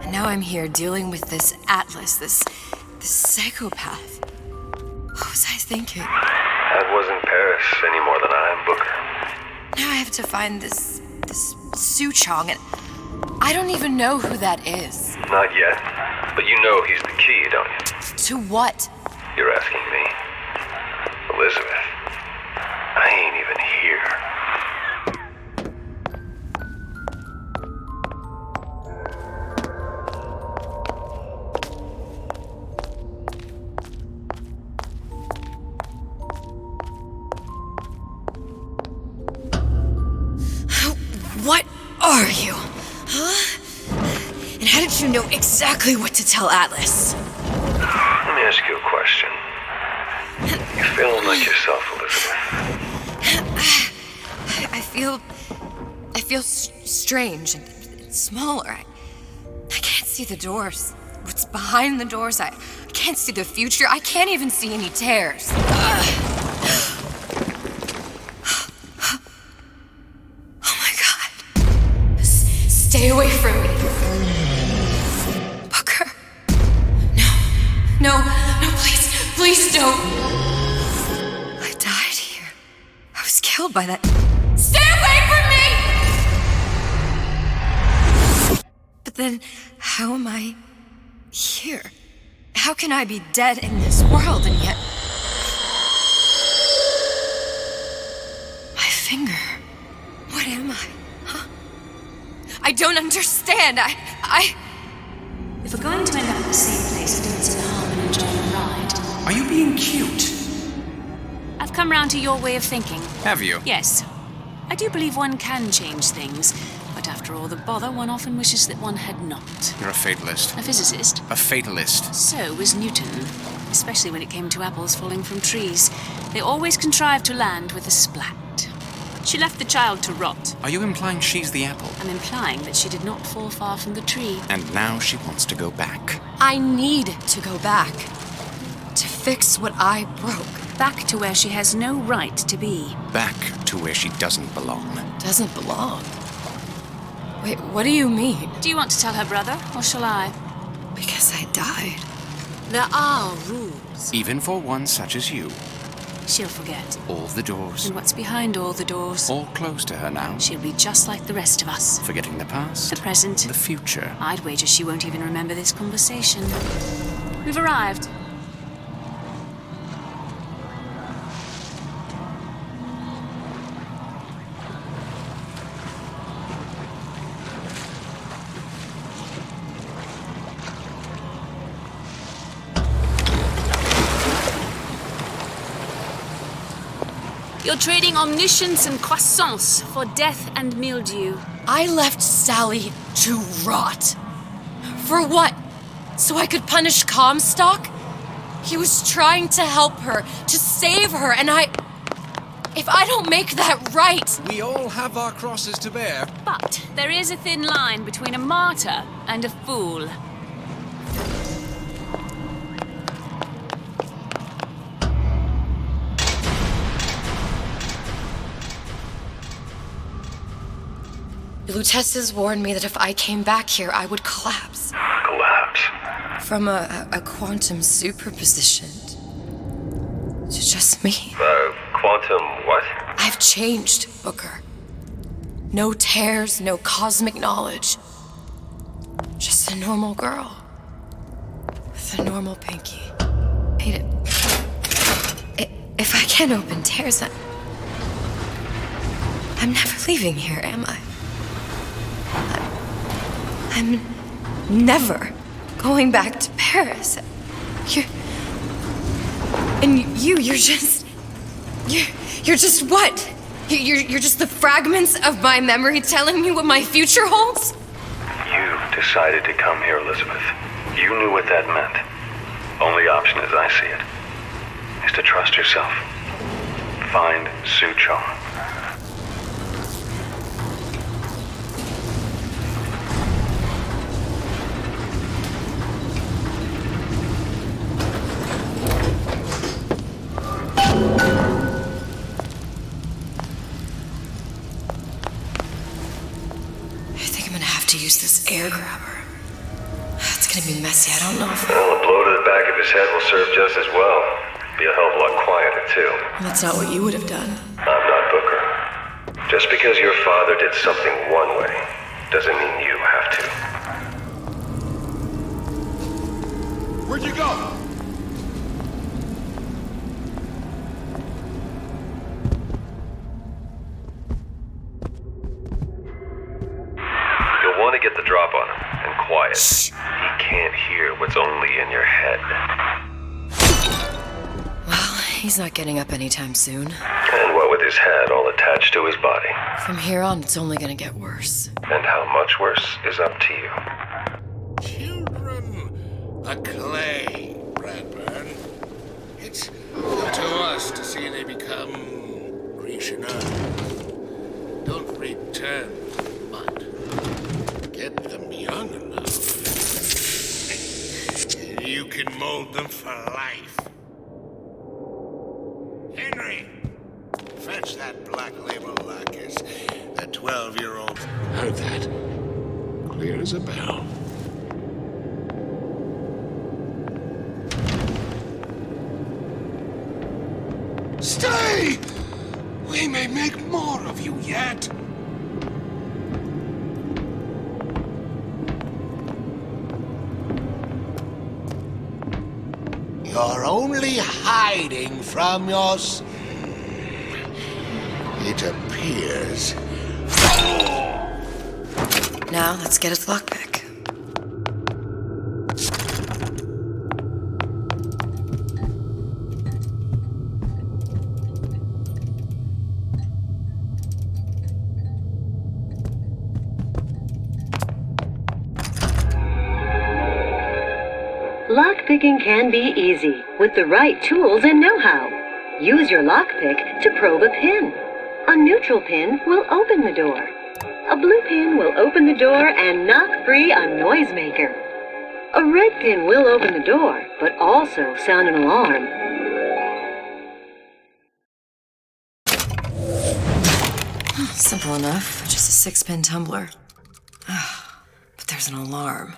And now I'm here dealing with this Atlas, this psychopath. What was I thinking? That wasn't Paris any more than I am Booker. Now I have to find this Suchong, and I don't even know who that is. Not yet, but you know he's the key, don't you? To what? You're asking me. Elizabeth, I ain't even here. What are you? Huh? And how did you know exactly what to tell Atlas? Let me ask you a question. You feeling like yourself, Elizabeth? I feel strange and smaller. I can't see the doors. What's behind the doors? I can't see the future. I can't even see any tears. Stay away from me. Booker. No, please don't. I died here. I was killed by that. Stay away from me! But then, how am I here? How can I be dead in this world and yet... My finger. What am I? I don't understand. If we're going to end up at the same place, I don't see the harm in enjoying the ride. Are you being cute? I've come round to your way of thinking. Have you? Yes. I do believe one can change things, but after all the bother, one often wishes that one had not. You're a fatalist. A physicist. A fatalist. So was Newton, especially when it came to apples falling from trees. They always contrived to land with a splat. She left the child to rot. Are you implying she's the apple? I'm implying that she did not fall far from the tree. And now she wants to go back. I need to go back. To fix what I broke. Back to where she has no right to be. Back to where she doesn't belong. Doesn't belong? Wait, what do you mean? Do you want to tell her brother, or shall I? Because I died. There are rules. Even for one such as you. She'll forget. All the doors. And what's behind all the doors? All closed to her now. She'll be just like the rest of us. Forgetting the past. The present. The future. I'd wager she won't even remember this conversation. We've arrived. You're trading omniscience and croissance for death and mildew. I left Sally to rot. For what? So I could punish Comstock? He was trying to help her, to save her, and if I don't make that right... We all have our crosses to bear. But there is a thin line between a martyr and a fool. Lutesses warned me that if I came back here, I would collapse. Collapse? From a quantum superposition. It's just me. Quantum what? I've changed, Booker. No tears, no cosmic knowledge. Just a normal girl. With a normal pinky. Hate it. If I can't open tears, I'm never leaving here, am I? I'm never going back to Paris. You're just what? You're just the fragments of my memory telling me what my future holds? You decided to come here, Elizabeth. You knew what that meant. Only option, as I see it, is to trust yourself. Find Suchong. Use this air grabber. It's gonna be messy. I don't know if... Well, a blow to the back of his head will serve just as well. Be a hell of a lot quieter, too. That's not what you would have done. I'm not Booker. Just because your father did something one way, doesn't mean you have to. Where'd you go? Want to get the drop on him, and quiet. Shh. He can't hear what's only in your head. Well, he's not getting up anytime soon. And what with his head all attached to his body. From here on, it's only gonna get worse. And how much worse is up to you. Children, a clay, Bradburn. It's up to us to see they become Grecian Earth. Don't return, but get them young enough. You can mold them for life. Henry, fetch that black label Lacus. That 12-year-old. Heard that. Clear as a bell. Stay! We may make more of you yet. You're only hiding from your... It appears. Now, let's get its lockpick. Lockpicking can be easy with the right tools and know-how. Use your lockpick to probe a pin. A neutral pin will open the door. A blue pin will open the door and knock free a noisemaker. A red pin will open the door, but also sound an alarm. Simple enough, just a 6-pin tumbler. But there's an alarm.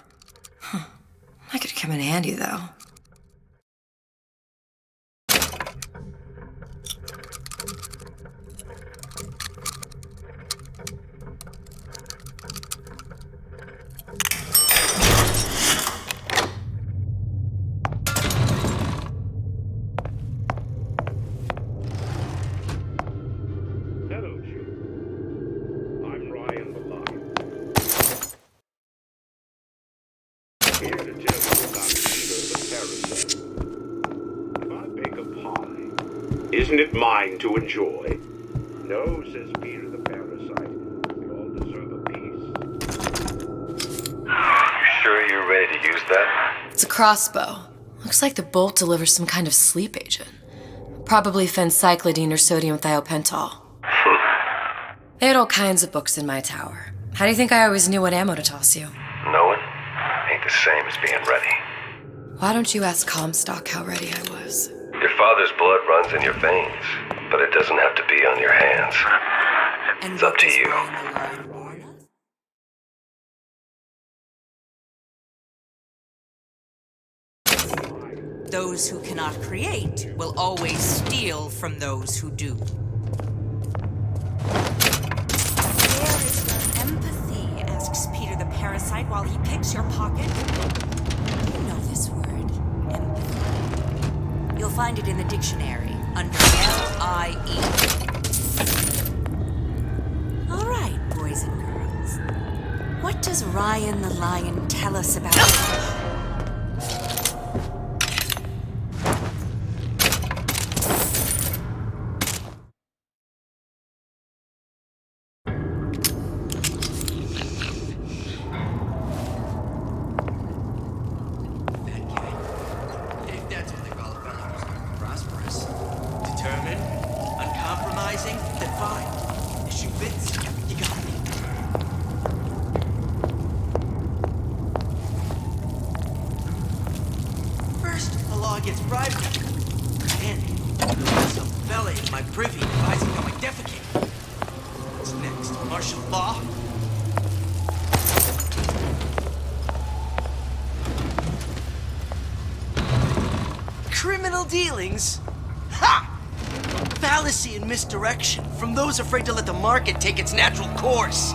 That could come in handy, though. Hello, children. I'm Ryan the Lion. Here to tell you about Peter the Parasite. If I bake a pie, isn't it mine to enjoy? No, says Peter the Parasite. We all deserve a piece. You sure you're ready to use that? It's a crossbow. Looks like the bolt delivers some kind of sleep agent. Probably phencyclidine or sodium thiopental. They had all kinds of books in my tower. How do you think I always knew what ammo to toss you? Knowing ain't the same as being ready. Why don't you ask Comstock how ready I was? Your father's blood runs in your veins, but it doesn't have to be on your hands. It's up to you. those who cannot create will always steal from those who do. Where is your empathy? Asks Peter the parasite while he picks your pocket. You know this word, empathy. You'll find it in the dictionary under L-I-E. All right, boys and girls. What does Ryan the Lion tell us about Determined, uncompromising, then fine. The shoe fits, you got me. First, the law gets bribed. Then, some fella in my privy advising how I defecate. What's next? Martial law? Criminal dealings? Ha! Fallacy and misdirection from those afraid to let the market take its natural course.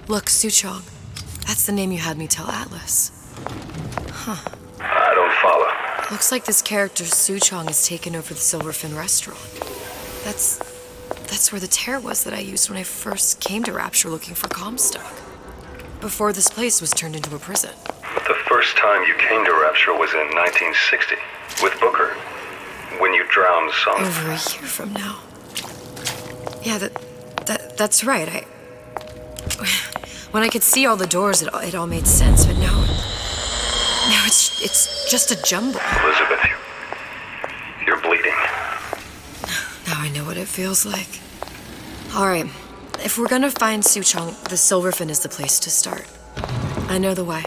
Look, Suchong. That's the name you had me tell Atlas. Huh. I don't follow. Looks like this character Suchong has taken over the Silverfin restaurant. That's where the tear was that I used when I first came to Rapture looking for Comstock. Before this place was turned into a prison. The first time you came to Rapture was in 1960, with Booker, when you drowned some... Over a year from now. Yeah, that's right. When I could see all the doors, it all made sense, but now it's just a jumble. Elizabeth, you're bleeding. Now I know what it feels like. All right, if we're gonna find Suchong, the Silverfin is the place to start. I know the way.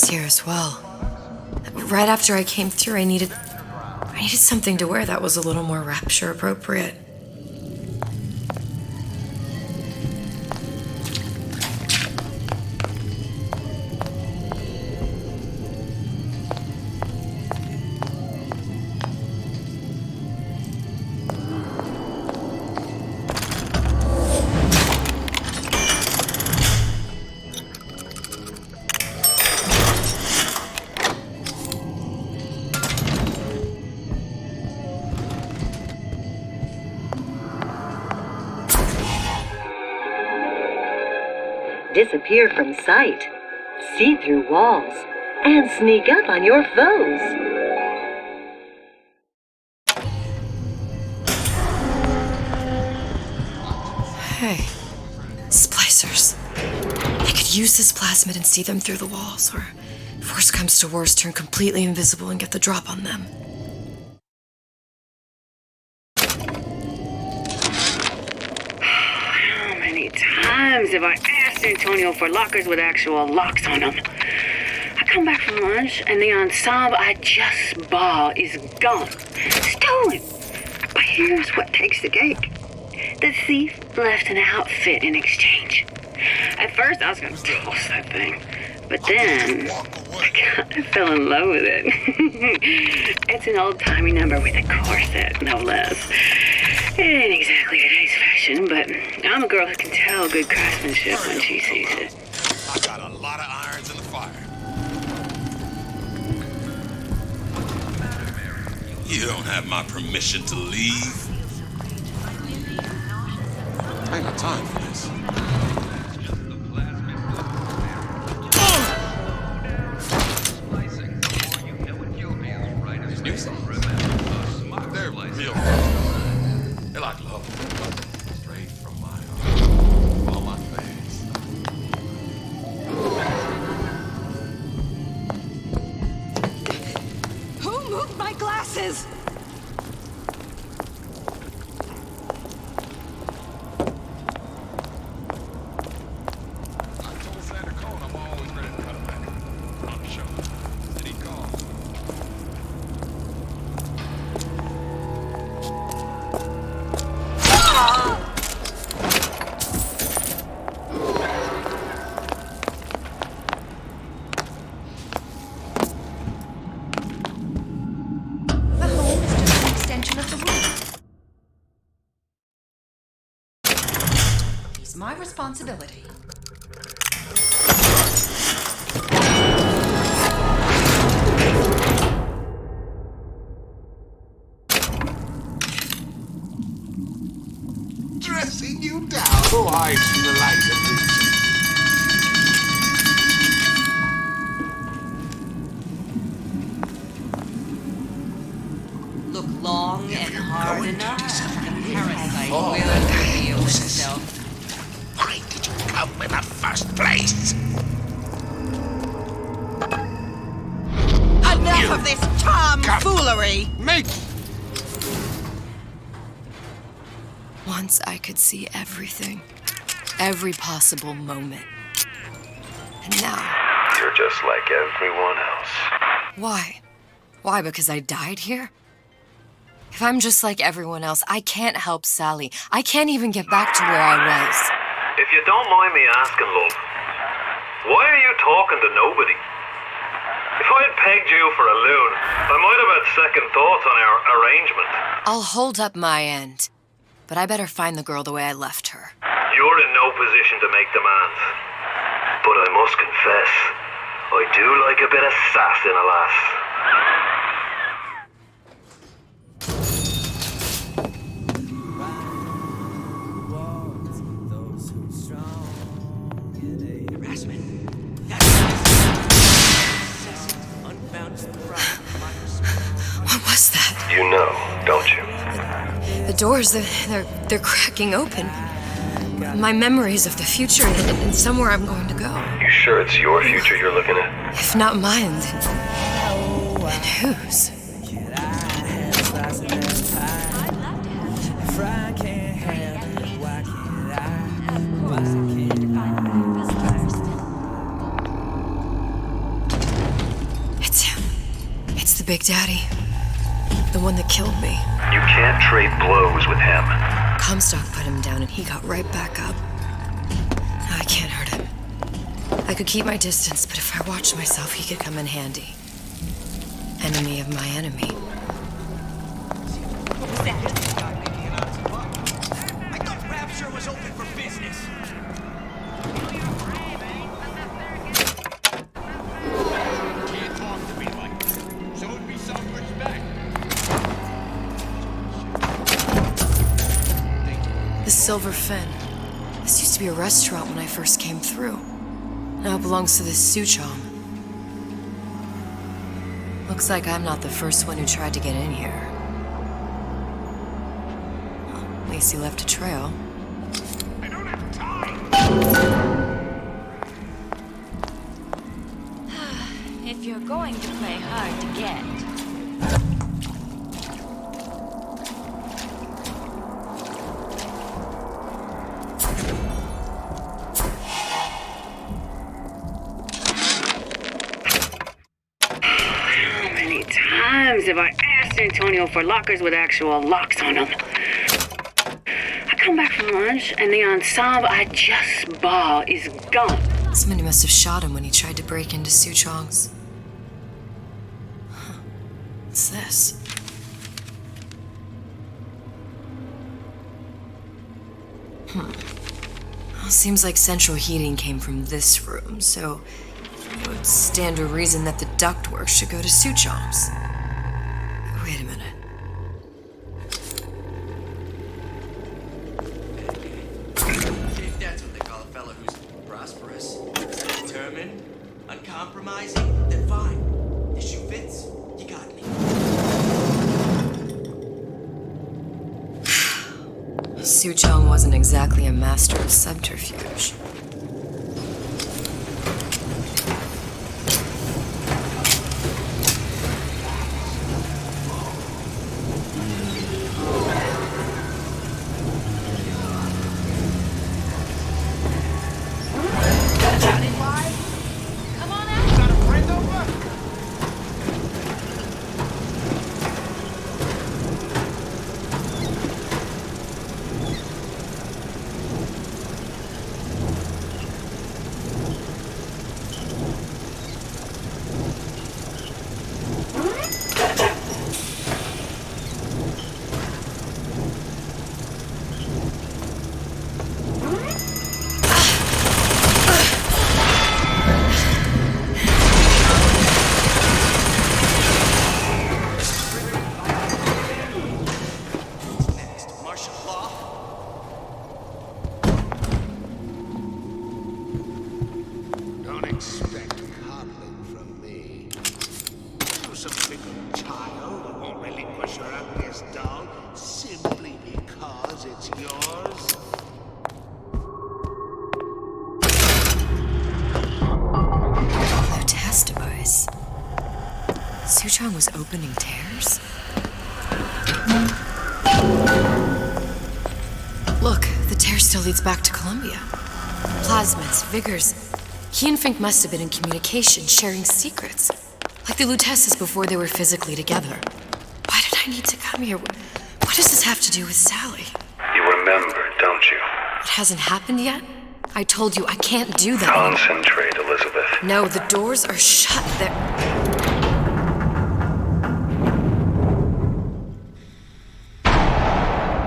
Here as well. Right after I came through, I needed something to wear that was a little more Rapture appropriate. Disappear from sight, see through walls, and sneak up on your foes. Hey, splicers. I could use this plasmid and see them through the walls, or if worst comes to worst, turn completely invisible and get the drop on them. How many times have I asked Antonio for lockers with actual locks on them? I come back from lunch and the ensemble I just bought is gone. Stolen. But here's what takes the cake. The thief left an outfit in exchange. At first I was going to toss that thing. But then I kind of fell in love with it. It's an old-timey number with a corset, no less. It ain't exactly today's fashion, but I'm a girl who can tell good craftsmanship when she sees it. You don't have my permission to leave. I ain't got time for this. They're real. They're like love. Straight from my heart. On my face. Who moved my glasses? My responsibility. Dressing you down. Who hides from the light of reason? Look long and hard enough, the parasite will reveal itself. Why did you come in the first place? Enough of this tomfoolery! Make Once I could see everything. Every possible moment. And now... You're just like everyone else. Why? Why, because I died here? If I'm just like everyone else, I can't help Sally. I can't even get back to where I was. If you don't mind me asking, love, why are you talking to nobody? If I had pegged you for a loon, I might have had second thoughts on our arrangement. I'll hold up my end. But I better find the girl the way I left her. You're in no position to make demands. But I must confess, I do like a bit of sass in a lass. What was that? You know, don't you? The doors, they're cracking open. My memories of the future and somewhere I'm going to go. You sure it's your future you're looking at? If not mine, then whose? It's him. It's the Big Daddy. The one that killed me. You can't trade blows with him. Comstock put him down and he got right back up. No, I can't hurt him. I could keep my distance, but if I watched myself, he could come in handy. Enemy of my enemy. I thought Rapture was open for business. Can't talk to me like that. Show me some respect. The Silver Fin. This used to be a restaurant when I first came through. Now it belongs to this Suchong. Looks like I'm not the first one who tried to get in here. Well, at least he left a trail. I don't have time. If you're going to play hard to get, Have I asked Antonio for lockers with actual locks on them? I come back from lunch and the ensemble I just bought is gone. Somebody must have shot him when he tried to break into Suchong's. Huh. What's this? Well, seems like central heating came from this room, so it would stand to reason that the ductwork should go to Suchong's. Wait a minute. Suchong wasn't exactly a master of subterfuge. Don't expect coddling from me. You're some fickle child who won't relinquish your ugliest doll simply because it's yours. The test device. Suchong was opening tears? Look, the tear still leads back to Columbia. Plasmids, vigors. He and Fink must have been in communication, sharing secrets. Like the Lutesses before they were physically together. Why did I need to come here? What does this have to do with Sally? You remember, don't you? It hasn't happened yet? I told you I can't do that. Concentrate, Elizabeth. No, the doors are shut.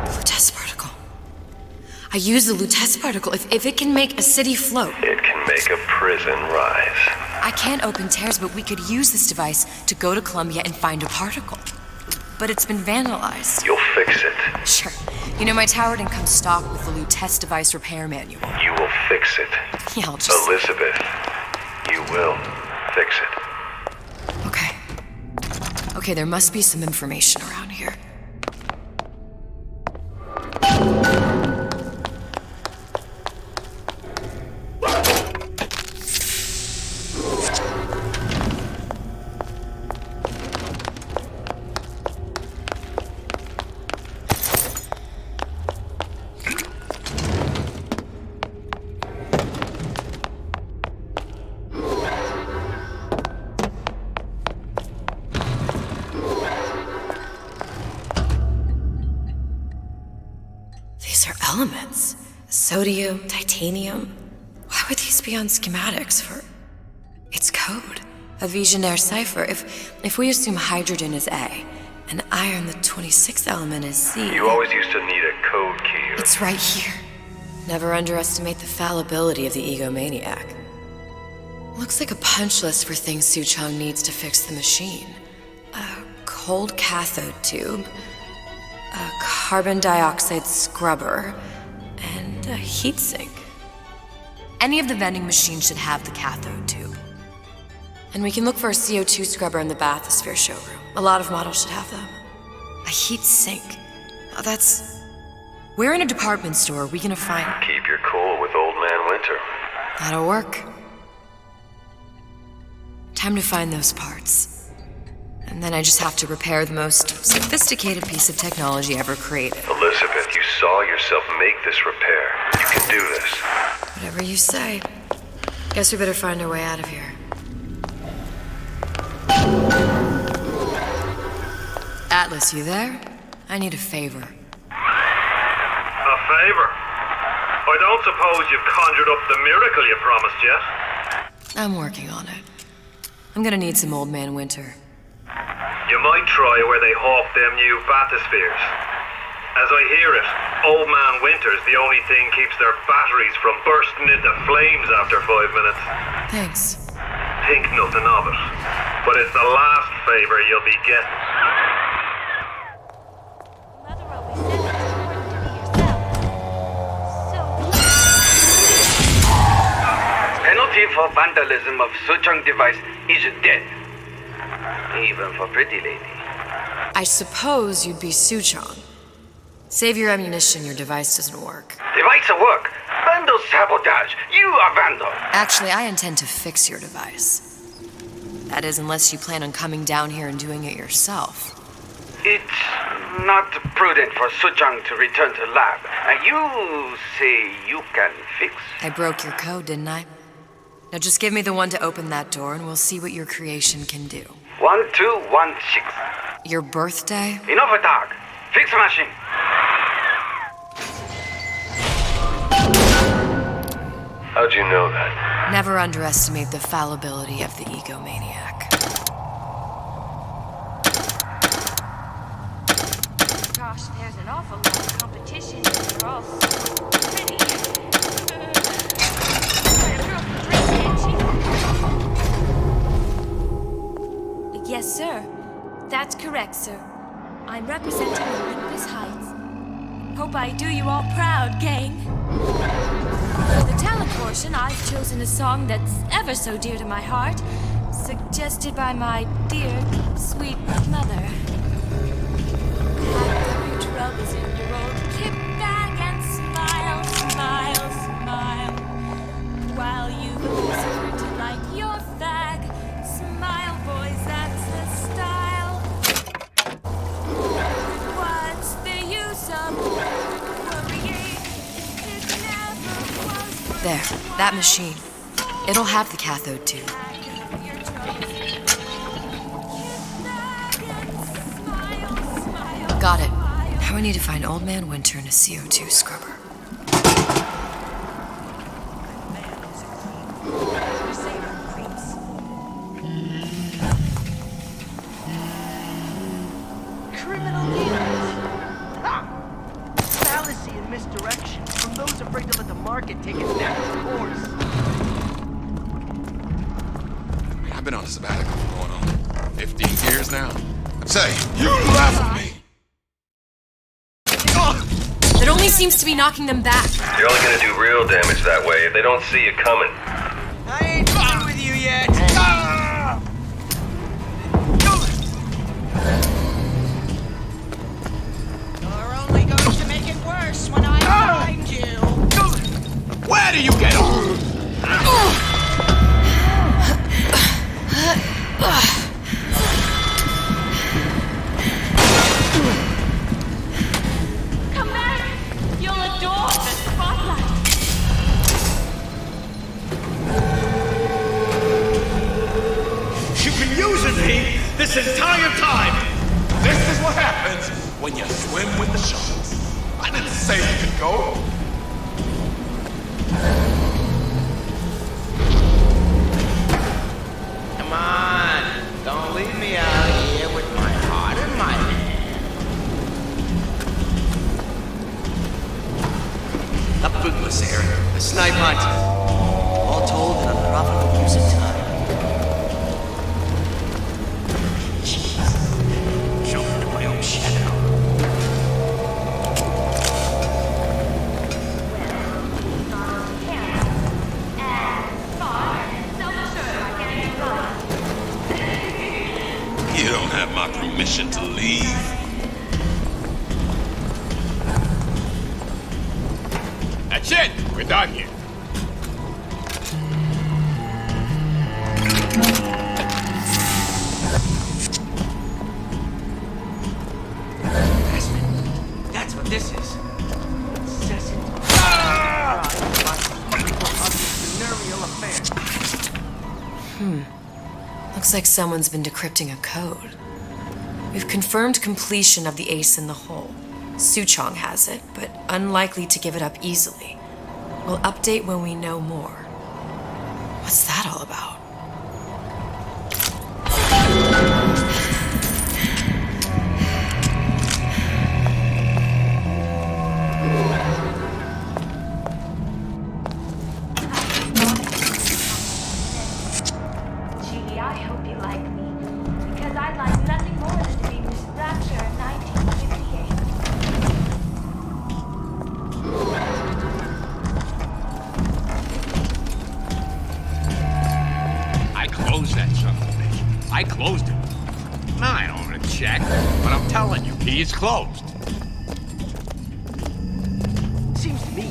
Lutece particle. I use the Lutece particle. If it can make a city float. It can make a prison rise. I can't open tears, but we could use this device to go to Columbia and find a particle. But it's been vandalized. You'll fix it. Sure. You know, my tower didn't come stock with the Lutece device repair manual. You will fix it. Yeah, I'll just... Elizabeth, you will fix it. Okay. Okay, there must be some information around here. These are elements. Sodium, titanium. Why would these be on schematics for... It's code. A Visionaire cipher. If we assume hydrogen is A, and iron, the 26th element, is C... You always used to need a code key. It's right here. Never underestimate the fallibility of the egomaniac. Looks like a punch list for things Suchong needs to fix the machine. A cold cathode tube, a carbon dioxide scrubber, and a heatsink. Any of the vending machines should have the cathode tube. And we can look for a CO2 scrubber in the bathysphere showroom. A lot of models should have them. A heatsink. Oh, that's... Where in a department store are we gonna find... Keep your cool with Old Man Winter. That'll work. Time to find those parts. And then I just have to repair the most sophisticated piece of technology ever created. Elizabeth, you saw yourself make this repair. You can do this. Whatever you say. Guess we better find our way out of here. Atlas, you there? I need a favor. A favor? I don't suppose you've conjured up the miracle you promised yet? I'm working on it. I'm gonna need some Old Man Winter. You might try where they hawk them new bathyspheres. As I hear it, Old Man Winter's the only thing keeps their batteries from bursting into flames after 5 minutes. Thanks. Think nothing of it. But it's the last favor you'll be getting. Penalty for vandalism of Suchong device is death. Even for pretty lady. I suppose you'd be Suchong. Save your ammunition, your device doesn't work. Device at work. Vandal sabotage. You are vandal. Actually, I intend to fix your device. That is, unless you plan on coming down here and doing it yourself. It's not prudent for Suchang to return to lab. You say you can fix? I broke your code, didn't I? Now just give me the one to open that door and we'll see what your creation can do. 1216. Your birthday? Enough talk. Fix the machine. How'd you know that? Never underestimate the fallibility of the egomaniac. Gosh, there's an awful lot of competition. They're all so pretty. Yes, sir. That's correct, sir. I'm representing Olympus Heights. Hope I do you all proud, gang. For the talent portion, I've chosen a song that's ever so dear to my heart, suggested by my dear, sweet mother. Pack up your troubles in your old kit bag and smile, smile, smile. While you lose to light your fag, smile, boys, that's the style. What's the use of worrying? It never was. There, that machine. It'll have the cathode tube. Got it. Now I need to find Old Man Winter in a CO2 scrubber. Criminal dealers. Ha! Fallacy and misdirection from those afraid to let the market take its natural course. I've been on a sabbatical for going on 15 years now. Say, you left me! It only seems to be knocking them back. You're only gonna do real damage that way if they don't see you coming. I ain't through with you yet. You're only going to make it worse when I find you. Where do you get off? Come back. You'll adore the spotlight. You've been using me this entire time! This is what happens when you swim with the sharks. I didn't say you could go. Come on, don't leave me out here with my heart in my hand. A bootless area, a snipe hunt. All told in unprofitable use of time. Jeez. Choking in my own shadow. You don't have my permission to leave. That's it! We're done here. That's what this is. Incessant. Venereal affair. Looks like someone's been decrypting a code. We've confirmed completion of the ace in the hole. Suchong has it, but unlikely to give it up easily. We'll update when we know more. What's that all about? Gee, I hope you like me. Because I'd like nothing more than to be Miss Thatcher in 1958. I closed that son of a bitch. I closed it. Now I don't want to check, but I'm telling you, he is closed.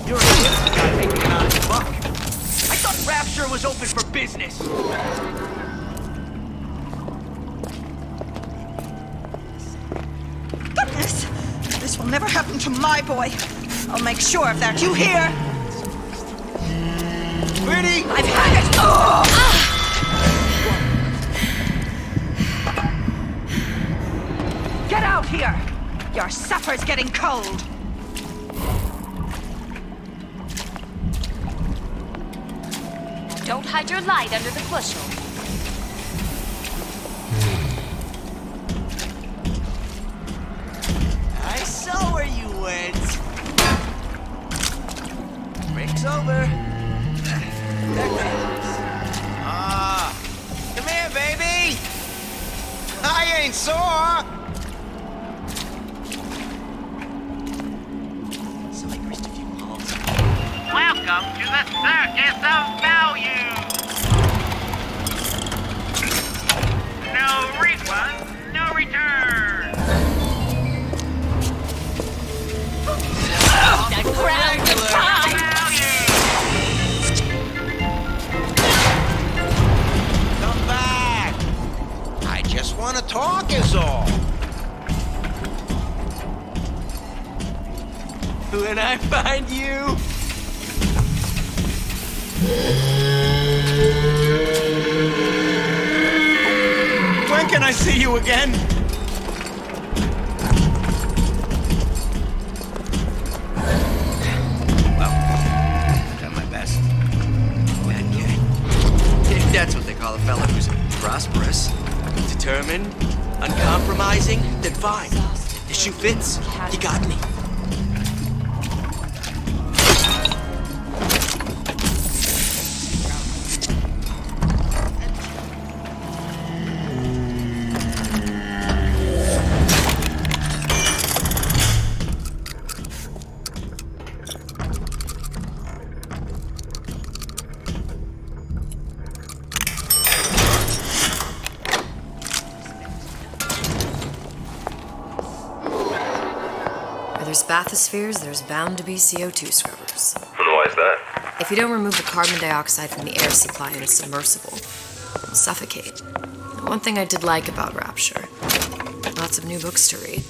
You're a hipster guy making an honest buck. I thought Rapture was open for business. Goodness! This will never happen to my boy. I'll make sure of that. You hear? Pretty! I've had it! Oh! Get out here! Your supper's getting cold. Don't hide your light under the bushel. I saw where you went. Break's over. Come here, baby! I ain't sore! Welcome to the Circus of Value! No refund, no return! That crowd of time! Come back! I just want to talk is all. When I find you... When can I see you again? Well, I've done my best. Okay. If that's what they call a fella who's prosperous, determined, uncompromising, then fine. The shoe fits. You got me. Bathyspheres, there's bound to be CO2 scrubbers. And why is that? If you don't remove the carbon dioxide from the air supply in a submersible, you'll suffocate. One thing I did like about Rapture, lots of new books to read.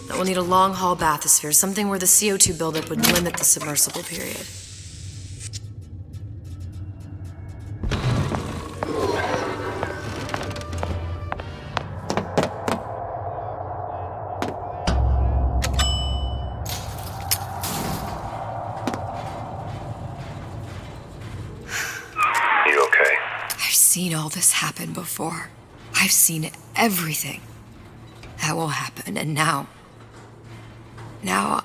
That will need a long-haul bathysphere, something where the CO2 buildup would limit the submersible period. I've seen all this happen before. I've seen everything that will happen, and now I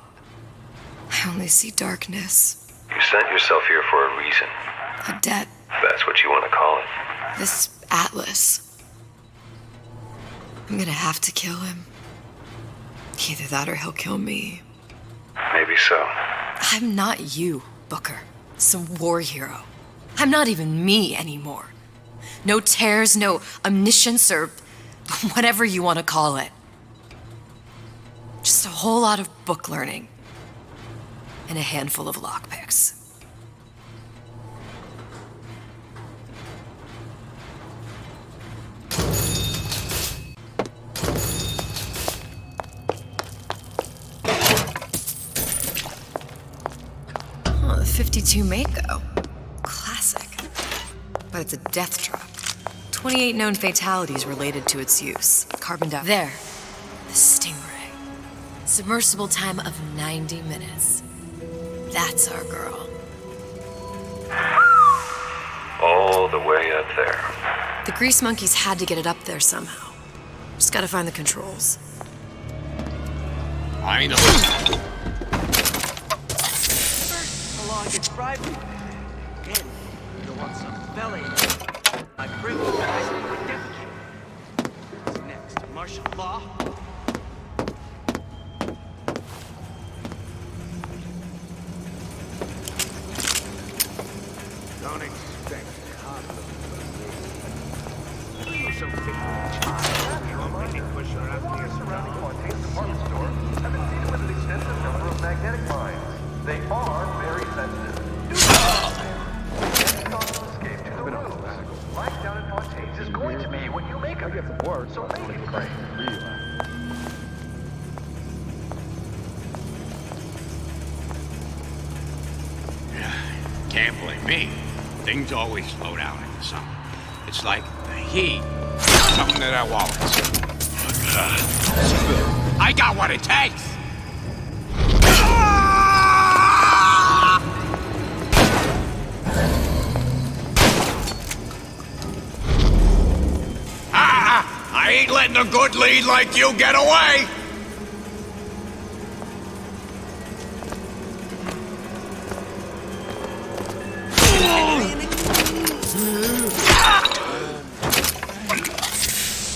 only see darkness. You sent yourself here for a reason. A debt. That's what you want to call it. This Atlas. I'm gonna have to kill him. Either that or he'll kill me. Maybe so. I'm not you, Booker. Some war hero. I'm not even me anymore. No tears, no omniscience, or whatever you want to call it. Just a whole lot of book learning. And a handful of lockpicks. Oh, the 52 Mako. Classic. But it's a death trap. 28 known fatalities related to its use. Carbon dioxide. There. The Stingray. Submersible time of 90 minutes. That's our girl. All the way up there. The grease monkeys had to get it up there somehow. Just gotta find the controls. I know. The law gets bribed. Again, you'll want some belly. My privilege lies in my defecate. What's next? Martial law? Don't expect So you only push around the surrounding Fontaine department store have been seeded with an extensive number of magnetic mines. They are very I get some work, so make it great. Can't blame me. Things always slow down in the summer. It's like the heat, something that I want. I got what it takes. I ain't letting a good lead like you get away.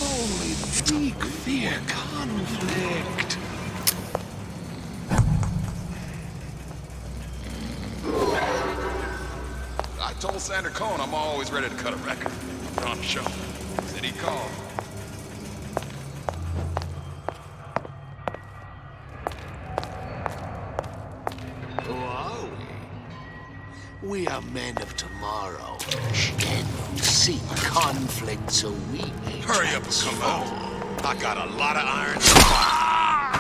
Holy freak, fear conflict. I told Sander Cohen I'm always ready to cut a record. Put on a show. Said he'd call. Who are we? We are men of tomorrow. Men who seek conflict so we may Hurry up and come out. I got a lot of irons.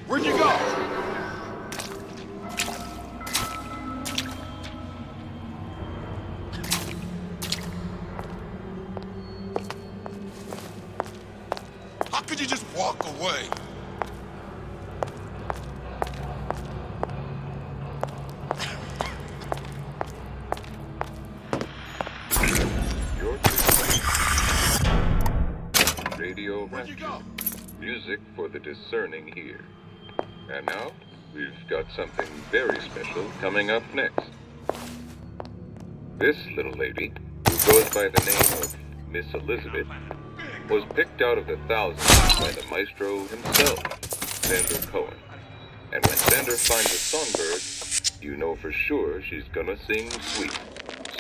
Where'd you go? How could you just walk away? Radio Rapture. Music for the discerning ear. And now, we've got something very special coming up next. This little lady, who goes by the name of Miss Elizabeth, was picked out of the thousands by the maestro himself, Sander Cohen. And when Sander finds a songbird, you know for sure she's gonna sing sweet.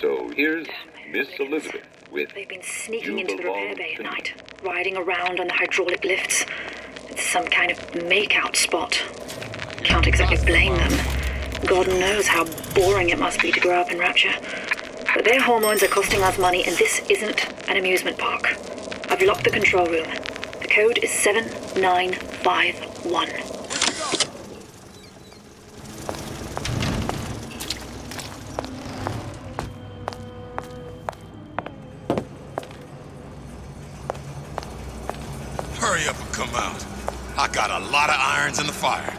So here's Miss Elizabeth with They've been sneaking You into the repair Belong bay to at Me. night, riding around on the hydraulic lifts. It's some kind of make-out spot. Can't exactly blame them. God knows how boring it must be to grow up in Rapture. But their hormones are costing us money, and this isn't an amusement park. I've locked the control room. The code is 7951. Hurry up and come out. I got a lot of irons in the fire.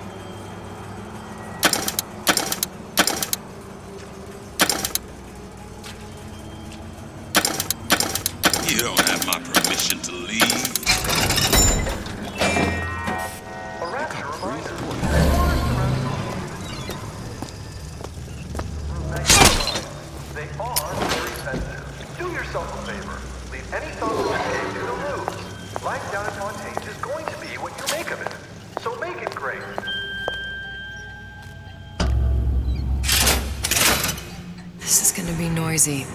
You don't have my permission to leave. They are very sensitive. Do yourself a favor. Leave any thoughts of escape to the roofs. Life down at Fontaine's is going to be what you make of it. So make it great. This is gonna be noisy.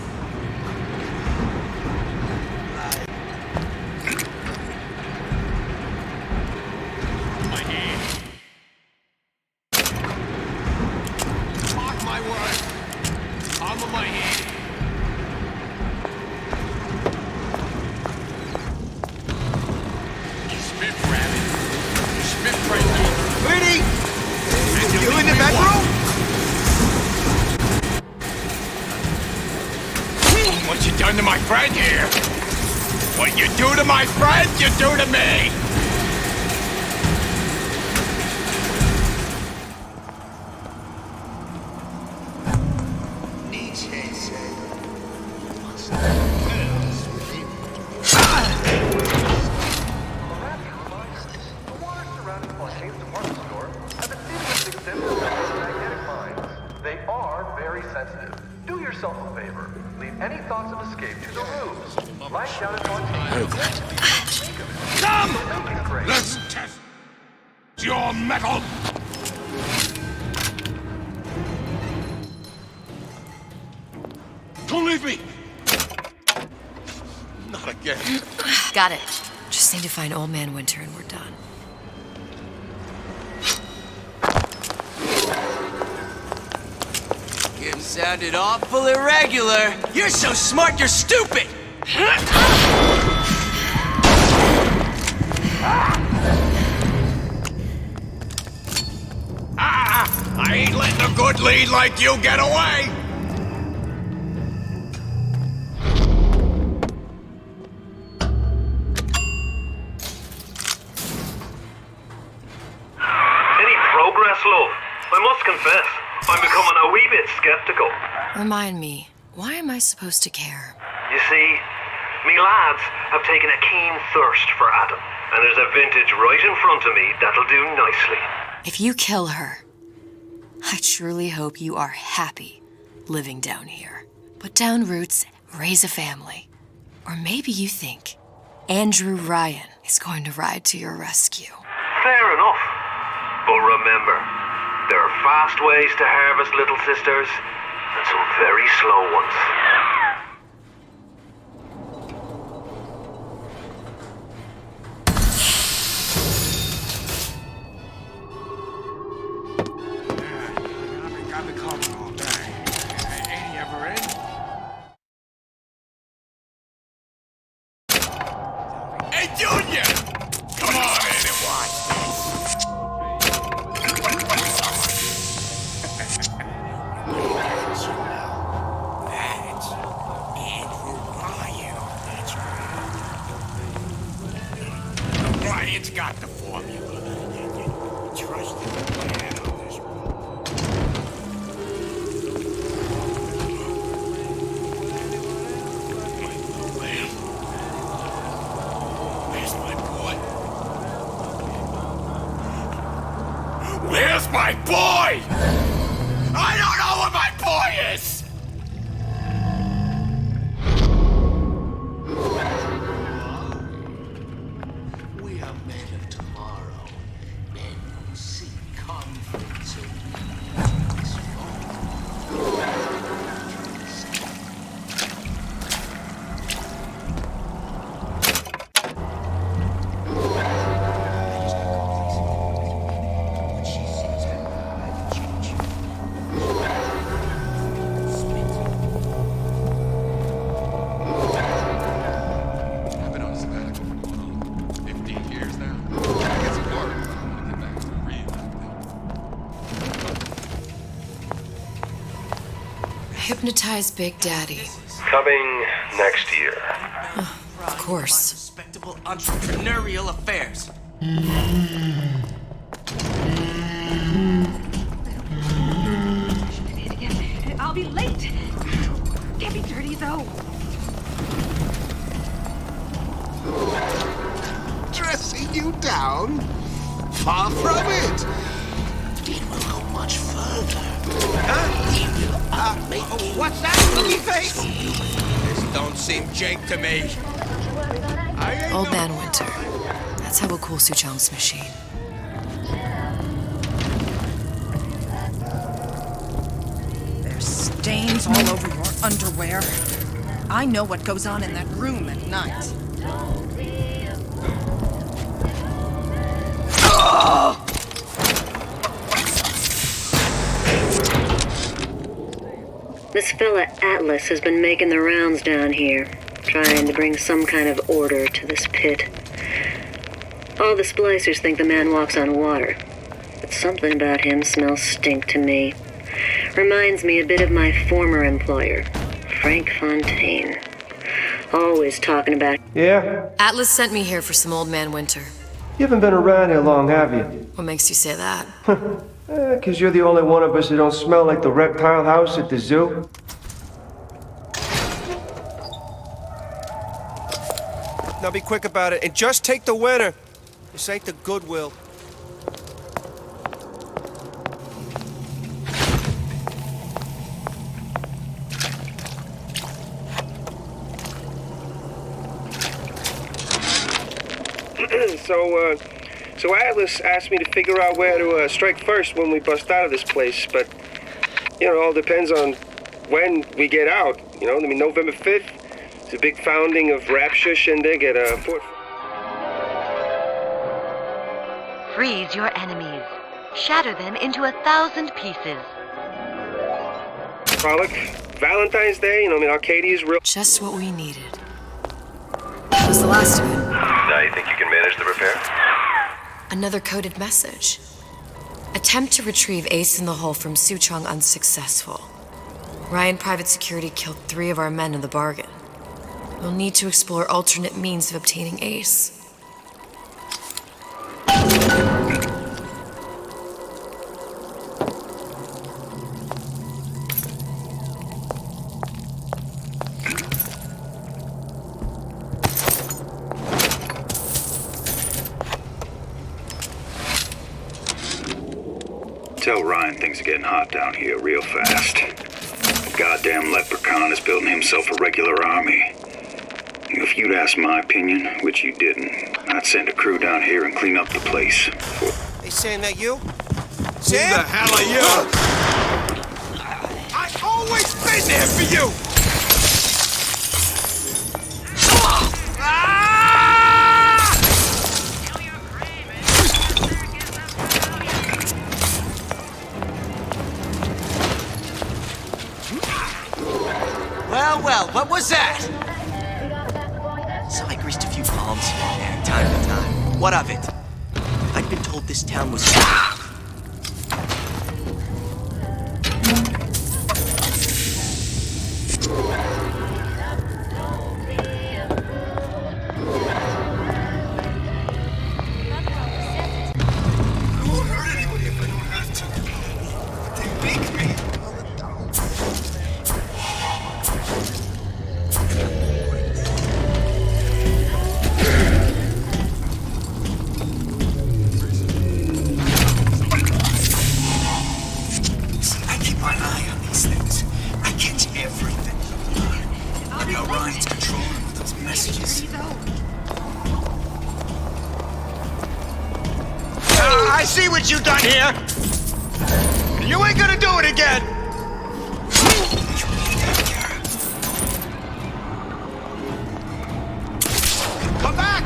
Mark my word. Palm of my hand. Smith rabbit. Smith right here. Pretty! You in the bedroom? What you done to my friend here? What you do to my friend, you do to me! Nietzsche said, The waters surrounding Fontaine's department store have been filled with extensive electromagnetic mines. They are very sensitive. Do yourself a favor. Leave any thoughts of escape to the roofs. Life down at Fontaine's. Come! Let's test your metal! Don't leave me! Not again. Got it. Just need to find Old Man Winter and we're done. Kim sounded awful irregular. You're so smart, you're stupid! I ain't letting a good lead like you get away! Any progress, love? I must confess, I'm becoming a wee bit skeptical. Remind me, why am I supposed to care? You see, me lads have taken a keen thirst for Adam, and there's a vintage right in front of me that'll do nicely. If you kill her, I truly hope you are happy living down here. Put down roots, raise a family. Or maybe you think Andrew Ryan is going to ride to your rescue. Fair enough. But remember, there are fast ways to harvest, little sisters, and some very slow ones. I've been calling all day. Ain't he ever in? Hey, Junior! Come on in and watch this. That's Andrew Ryan. That's right. Ryan's got the formula. Trust him. Man on this one. Where's my boy? Where's my boy? I don't know where my boy is! We are men of tomorrow, men who seek conflicts and peace. I've been on a sabbatical for 15 years now. I guess it worked, but I want to get back to the real thing. Hypnotize Big Daddy. Coming next year. Of course. Respectable entrepreneurial affairs. I'll be late. Can't be dirty though. Dressing you down? Far from it. It will go much further. It will outmake you. What's that, movie face? This don't seem Jake to me. Old Man Winter. That's how we'll cool Suchong's machine. There's stains all over your underwear. I know what goes on in that room at night. This fella Atlas has been making the rounds down here, trying to bring some kind of order to this pit. All the splicers think the man walks on water, but something about him smells stink to me. Reminds me a bit of my former employer, Frank Fontaine. Always talking about... Yeah? Atlas sent me here for some Old Man Winter. You haven't been around here long, have you? What makes you say that? 'Cause you're the only one of us that don't smell like the reptile house at the zoo. Now be quick about it, and just take the winner. This ain't the Goodwill. So Atlas asked me to figure out where to strike first when we bust out of this place, but, you know, it all depends on when we get out, you know? I mean, November 5th, it's a big founding of Rapture Shindig at Fort... Freeze your enemies. Shatter them into 1,000 pieces. frolic. Valentine's Day, Arcadia's real... Just what we needed. That was the last of it. Now you think you can manage the repair? Another coded message. Attempt to retrieve Ace in the Hole from Suchong unsuccessful. Ryan Private Security killed 3 of our men in the bargain. We'll need to explore alternate means of obtaining Ace. Tell Ryan things are getting hot down here real fast. The goddamn leprechaun is building himself a regular army. If you'd asked my opinion, which you didn't, I'd send a crew down here and clean up the place. Hey, Sam, that you? Sam? Who the hell are you? I always been there for you! Well, what was that? So I greased a few palms here and there, time to time. What of it? I'd been told this town was... I see what you done here! You ain't gonna do it again! Come back!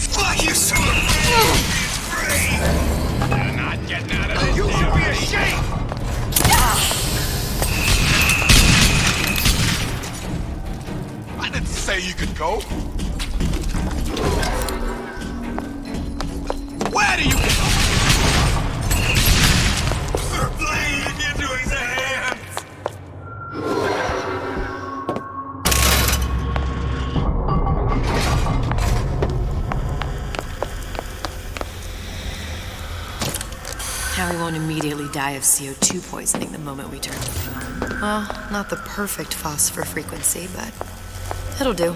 Fuck you, son! You're not getting out of this. You should be ashamed! I didn't say you could go. Where do you go? We're playing into his hands. Harry won't immediately die of CO2 poisoning the moment we turn the thing on. Well, not the perfect phosphor frequency, but it'll do.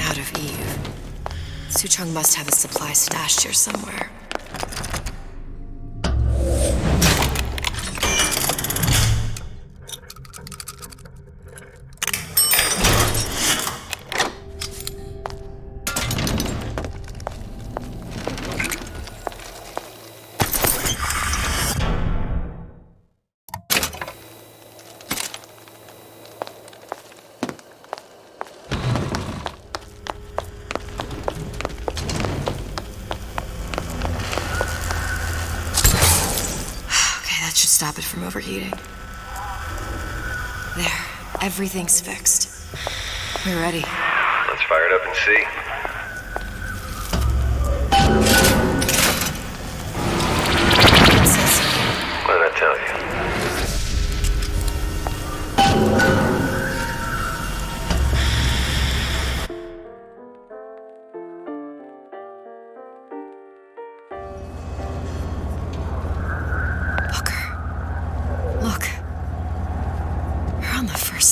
Out of Eve. Suchong must have a supply stashed here somewhere. Stop it from overheating. There, everything's fixed. We're ready. Let's fire it up and see. What did I tell you?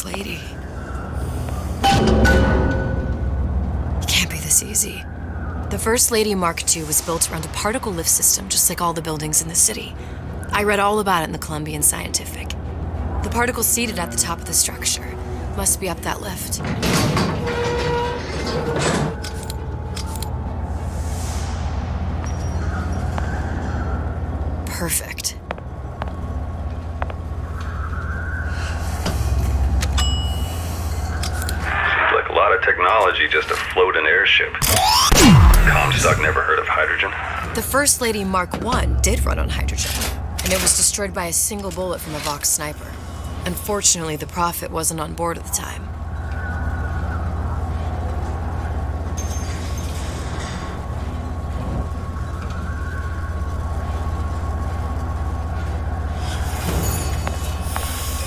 Lady. It can't be this easy. The First Lady Mark II was built around a particle lift system just like all the buildings in the city. I read all about it in the Columbian Scientific. The particles seated at the top of the structure must be up that lift. Perfect. Seems like a lot of technology just to float an airship. Comstock never heard of hydrogen. The First Lady Mark I did run on hydrogen, and it was destroyed by a single bullet from a Vox sniper. Unfortunately, the Prophet wasn't on board at the time.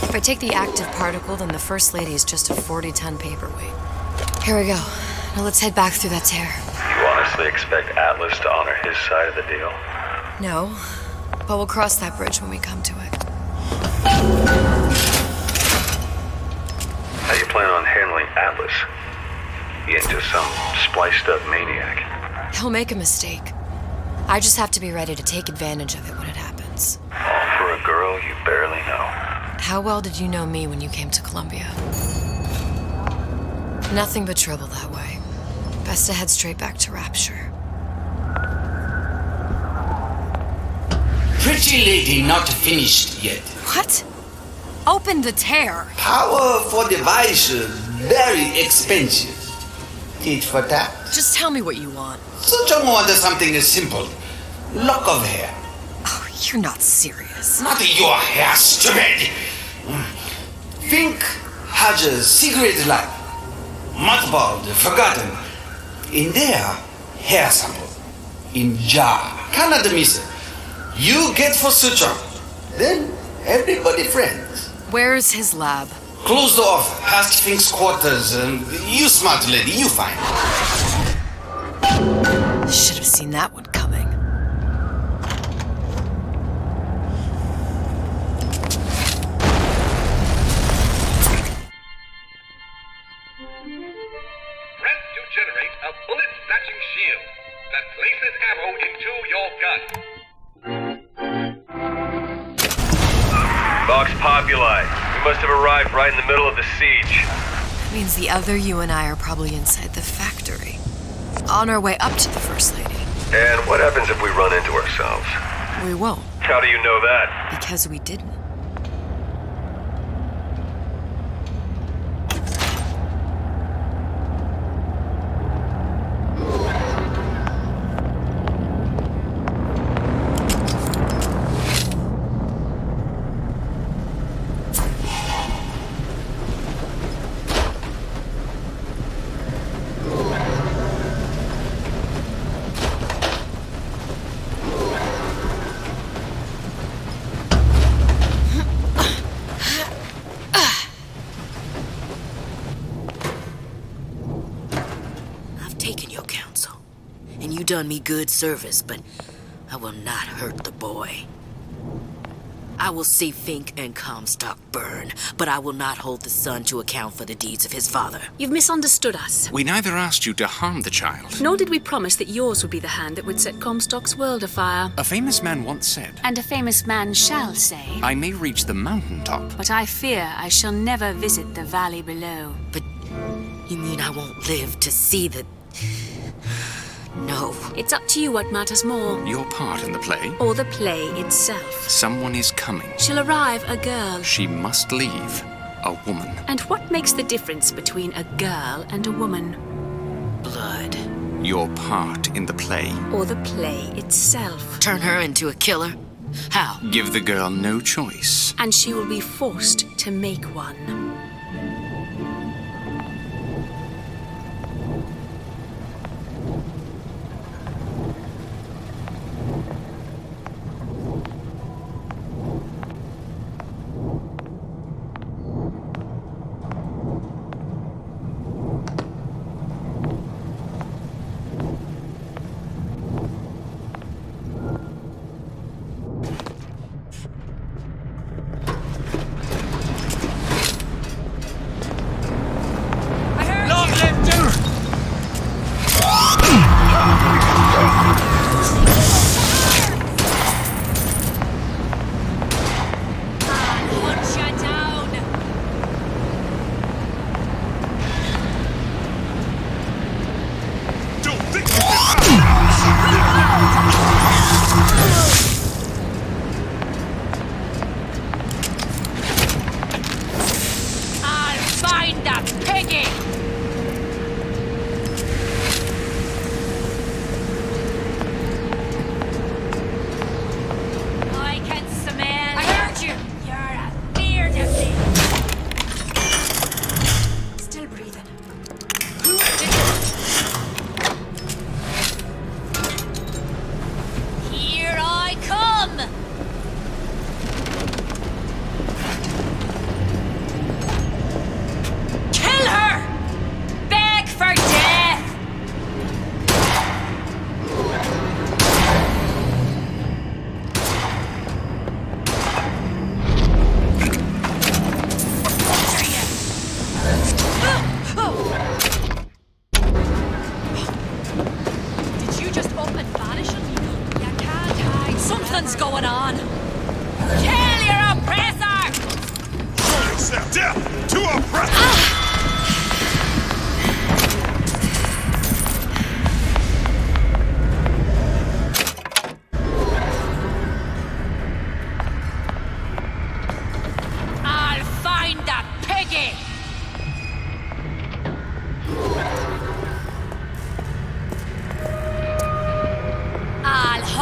If I take the active particle, then the First Lady is just a 40-ton paperweight. Here we go. Now let's head back through that tear. You honestly expect Atlas to honor his side of the deal? No, but we'll cross that bridge when we come to it. How you plan on handling Atlas? He ain't just some spliced-up maniac. He'll make a mistake. I just have to be ready to take advantage of it when it happens. All for a girl you barely know. How well did you know me when you came to Columbia? Nothing but trouble that way. Best to head straight back to Rapture. Pretty lady not finished yet. What? Open the tear. Power for device very expensive. Tit for tat. Just tell me what you want. Such a want something simple. Lock of hair. Oh, you're not serious. Not your hair, stupid. Fink has a secret life. Mothballed, forgotten. In there, hair sample. In jar. Cannot miss it. You get for suture. Then everybody friends. Where's his lab? Closed off, past Fink's quarters. You smart lady, you find. Should have seen that one coming. Press to generate a bullet-snatching shield that places ammo into your gun. Vox Populi. We must have arrived right in the middle of the siege. That means the other you and I are probably inside the factory. On our way up to the First Lady. And what happens if we run into ourselves? We won't. How do you know that? Because we didn't. Done me good service, but I will not hurt the boy. I will see Fink and Comstock burn, but I will not hold the son to account for the deeds of his father. You've misunderstood us. We neither asked you to harm the child. Nor did we promise that yours would be the hand that would set Comstock's world afire. A famous man once said, And a famous man shall say, I may reach the mountaintop, but I fear I shall never visit the valley below. But you mean I won't live to see the... No. It's up to you what matters more. Your part in the play? Or the play itself. Someone is coming. She'll arrive, a girl. She must leave, a woman. And what makes the difference between a girl and a woman? Blood. Your part in the play. Or the play itself. Turn her into a killer? How? Give the girl no choice. And she will be forced to make one.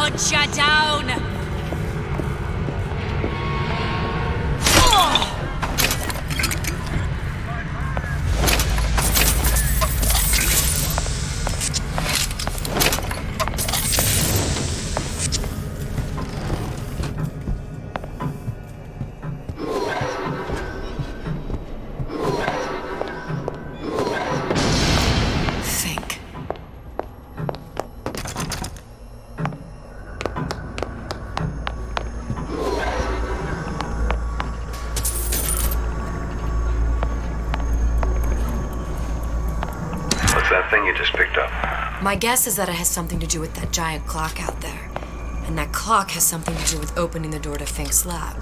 hunt ya down! My guess is that it has something to do with that giant clock out there. And that clock has something to do with opening the door to Fink's lab.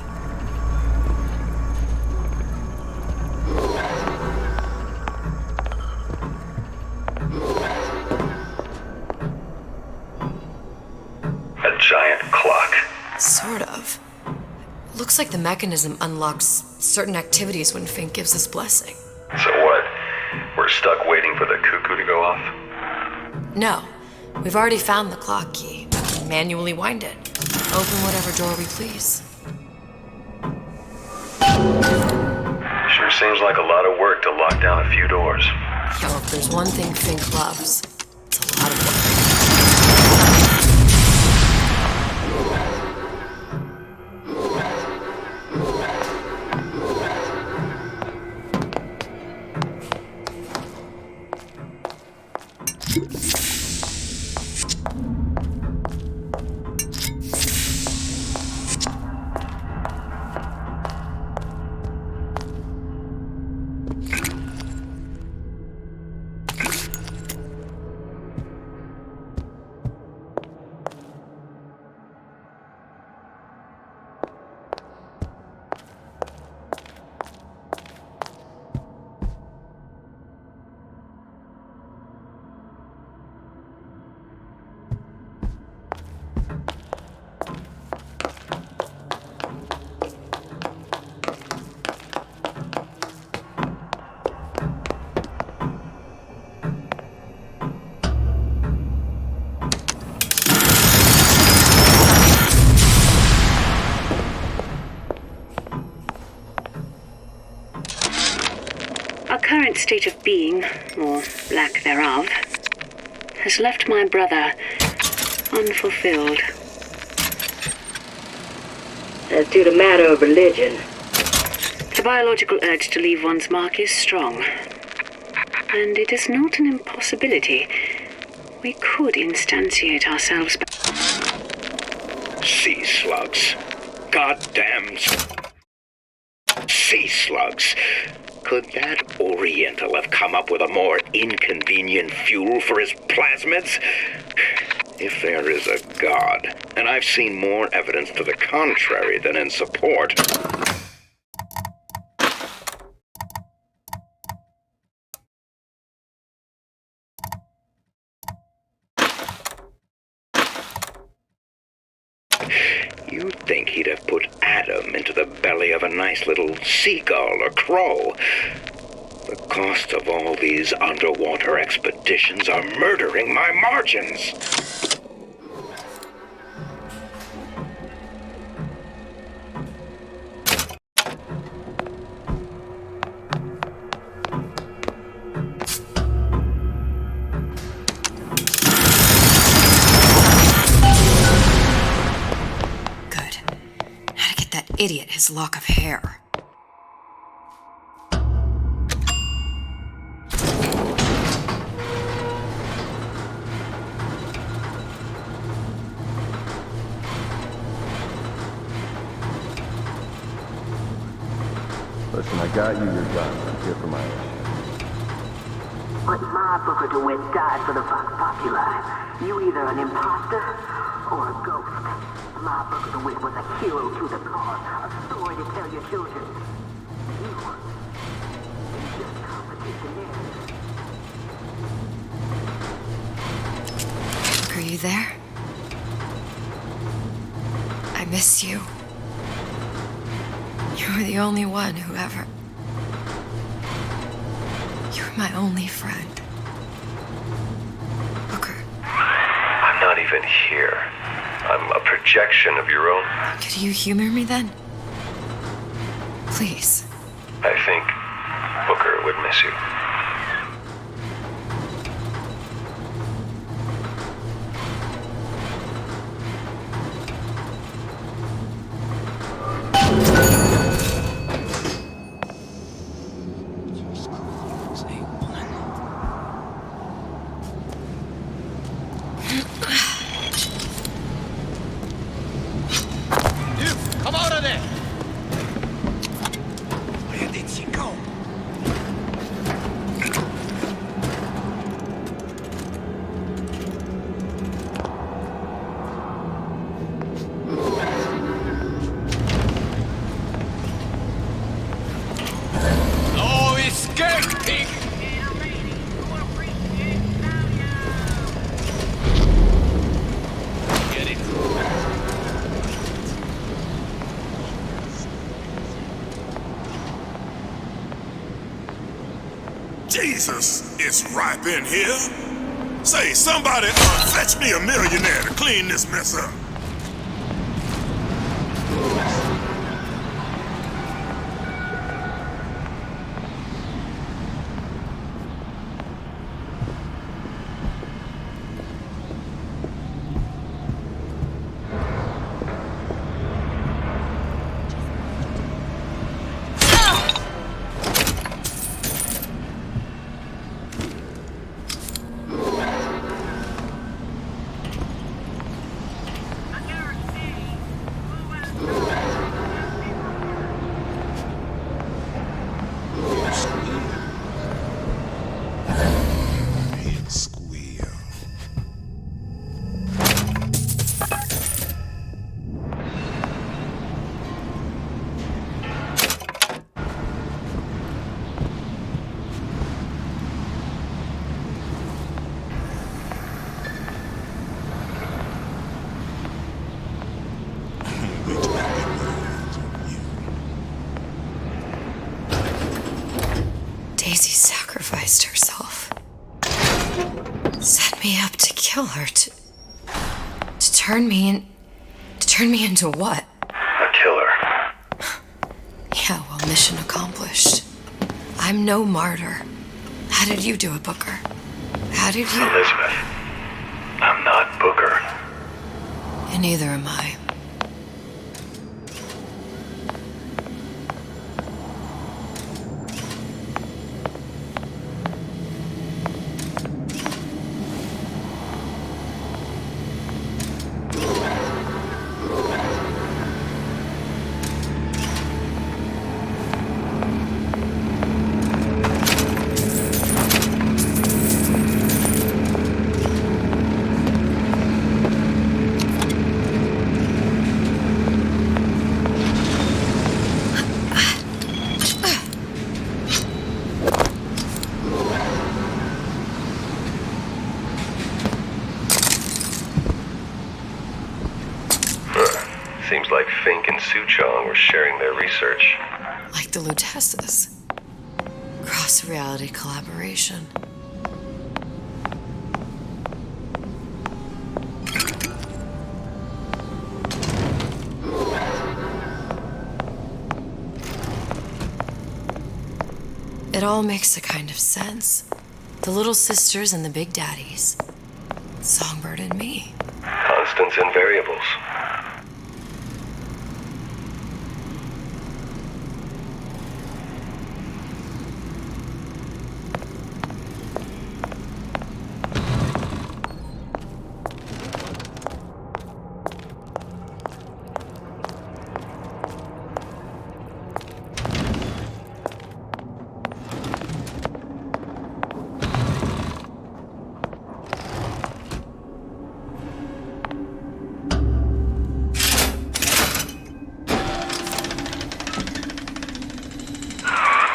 A giant clock? Sort of. Looks like the mechanism unlocks certain activities when Fink gives his blessing. So what? We're stuck waiting for the cuckoo to go off? No. We've already found the clock key. Manually wind it. Open whatever door we please. Sure seems like a lot of work to lock down a few doors. Yo, if there's one thing Fink loves, it's a lot of work. Our current state of being, or lack thereof, has left my brother unfulfilled. As to the matter of religion, the biological urge to leave one's mark is strong. And it is not an impossibility. We could instantiate ourselves back. Sea slugs. Goddamn sea slugs. Could that Oriental have come up with a more inconvenient fuel for his plasmids? If there is a God, and I've seen more evidence to the contrary than in support. You'd think he'd have put Adam into the belly of a nice little seagull or crow. The cost of all these underwater expeditions are murdering my margins. Idiot, his lock of hair. Listen, I got you your guns. I'm here for my mission. But my Booker DeWitt died for the Vox Populi. You either an imposter or a ghost. My Booker DeWitt was a hero to the cause, a story to tell your children. You just competition there. Are you there? I miss you. You were the only one who ever... You were my only friend. Booker. I'm not even here. I'm a projection of your own. Could you humor me then? Please. I think Booker would miss you. Come out of there! Where did she go? No escaping! Get it. Jesus, it's ripe in here. Say, somebody fetch me a millionaire to clean this mess up. Daisy sacrificed herself. Set me up to kill her, to turn me into what? A killer. Yeah, well, mission accomplished. I'm no martyr. How did you do it, Booker? How did you... Elizabeth, I'm not Booker. And neither am I. Seems like Fink and Suchong were sharing their research. Like the Lutesses. Cross-reality collaboration. It all makes a kind of sense. The little sisters and the big daddies. Songbird and me. Constants and variables.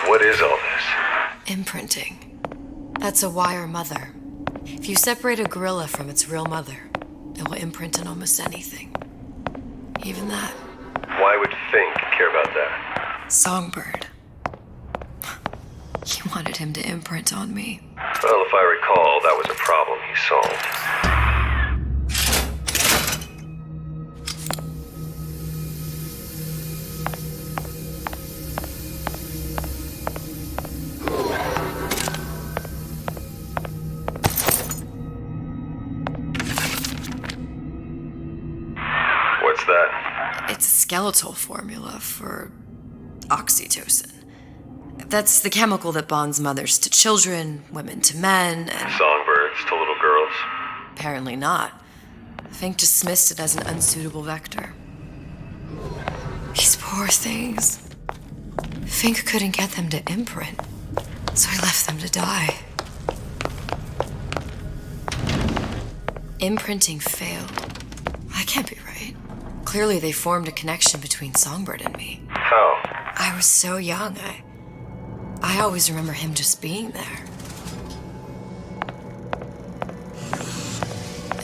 What is all this? Imprinting. That's a wire mother. If you separate a gorilla from its real mother, it will imprint on almost anything. Even that. Why would Fink care about that? Songbird. He wanted him to imprint on me. Well, if I recall, that was a problem he solved. that? It's a skeletal formula for oxytocin. That's the chemical that bonds mothers to children, women to men, and... Songbirds to little girls? Apparently not. Fink dismissed it as an unsuitable vector. These poor things. Fink couldn't get them to imprint, so he left them to die. Imprinting failed. That can't be right. Clearly they formed a connection between Songbird and me. How? I was so young, I always remember him just being there.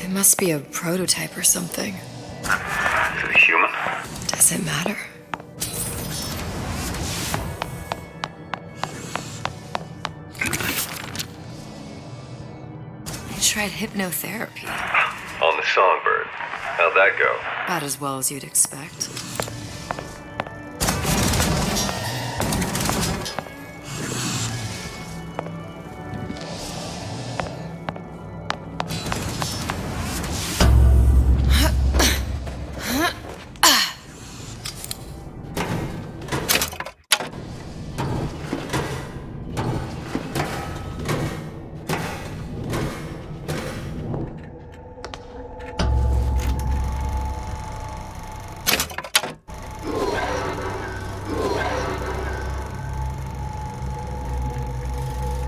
It must be a prototype or something. Is it human? Does it matter? I tried hypnotherapy. On the Songbird. How'd that go? About as well as you'd expect.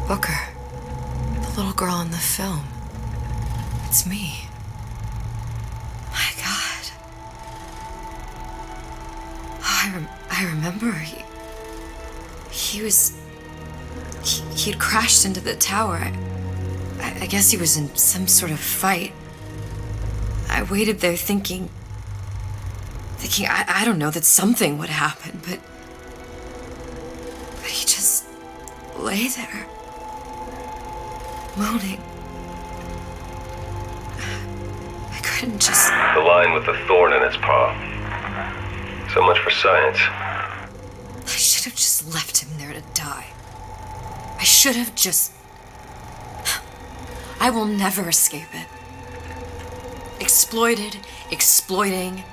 Booker, the little girl in the film. It's me. My God. Oh, I remember he'd crashed into the tower. I guess he was in some sort of fight. I waited there thinking I don't know, that something would happen, but he just lay there. Moaning. I couldn't just... The line with the thorn in its paw. So much for science. I should have just left him there to die. I should have just... I will never escape it. Exploited, exploiting,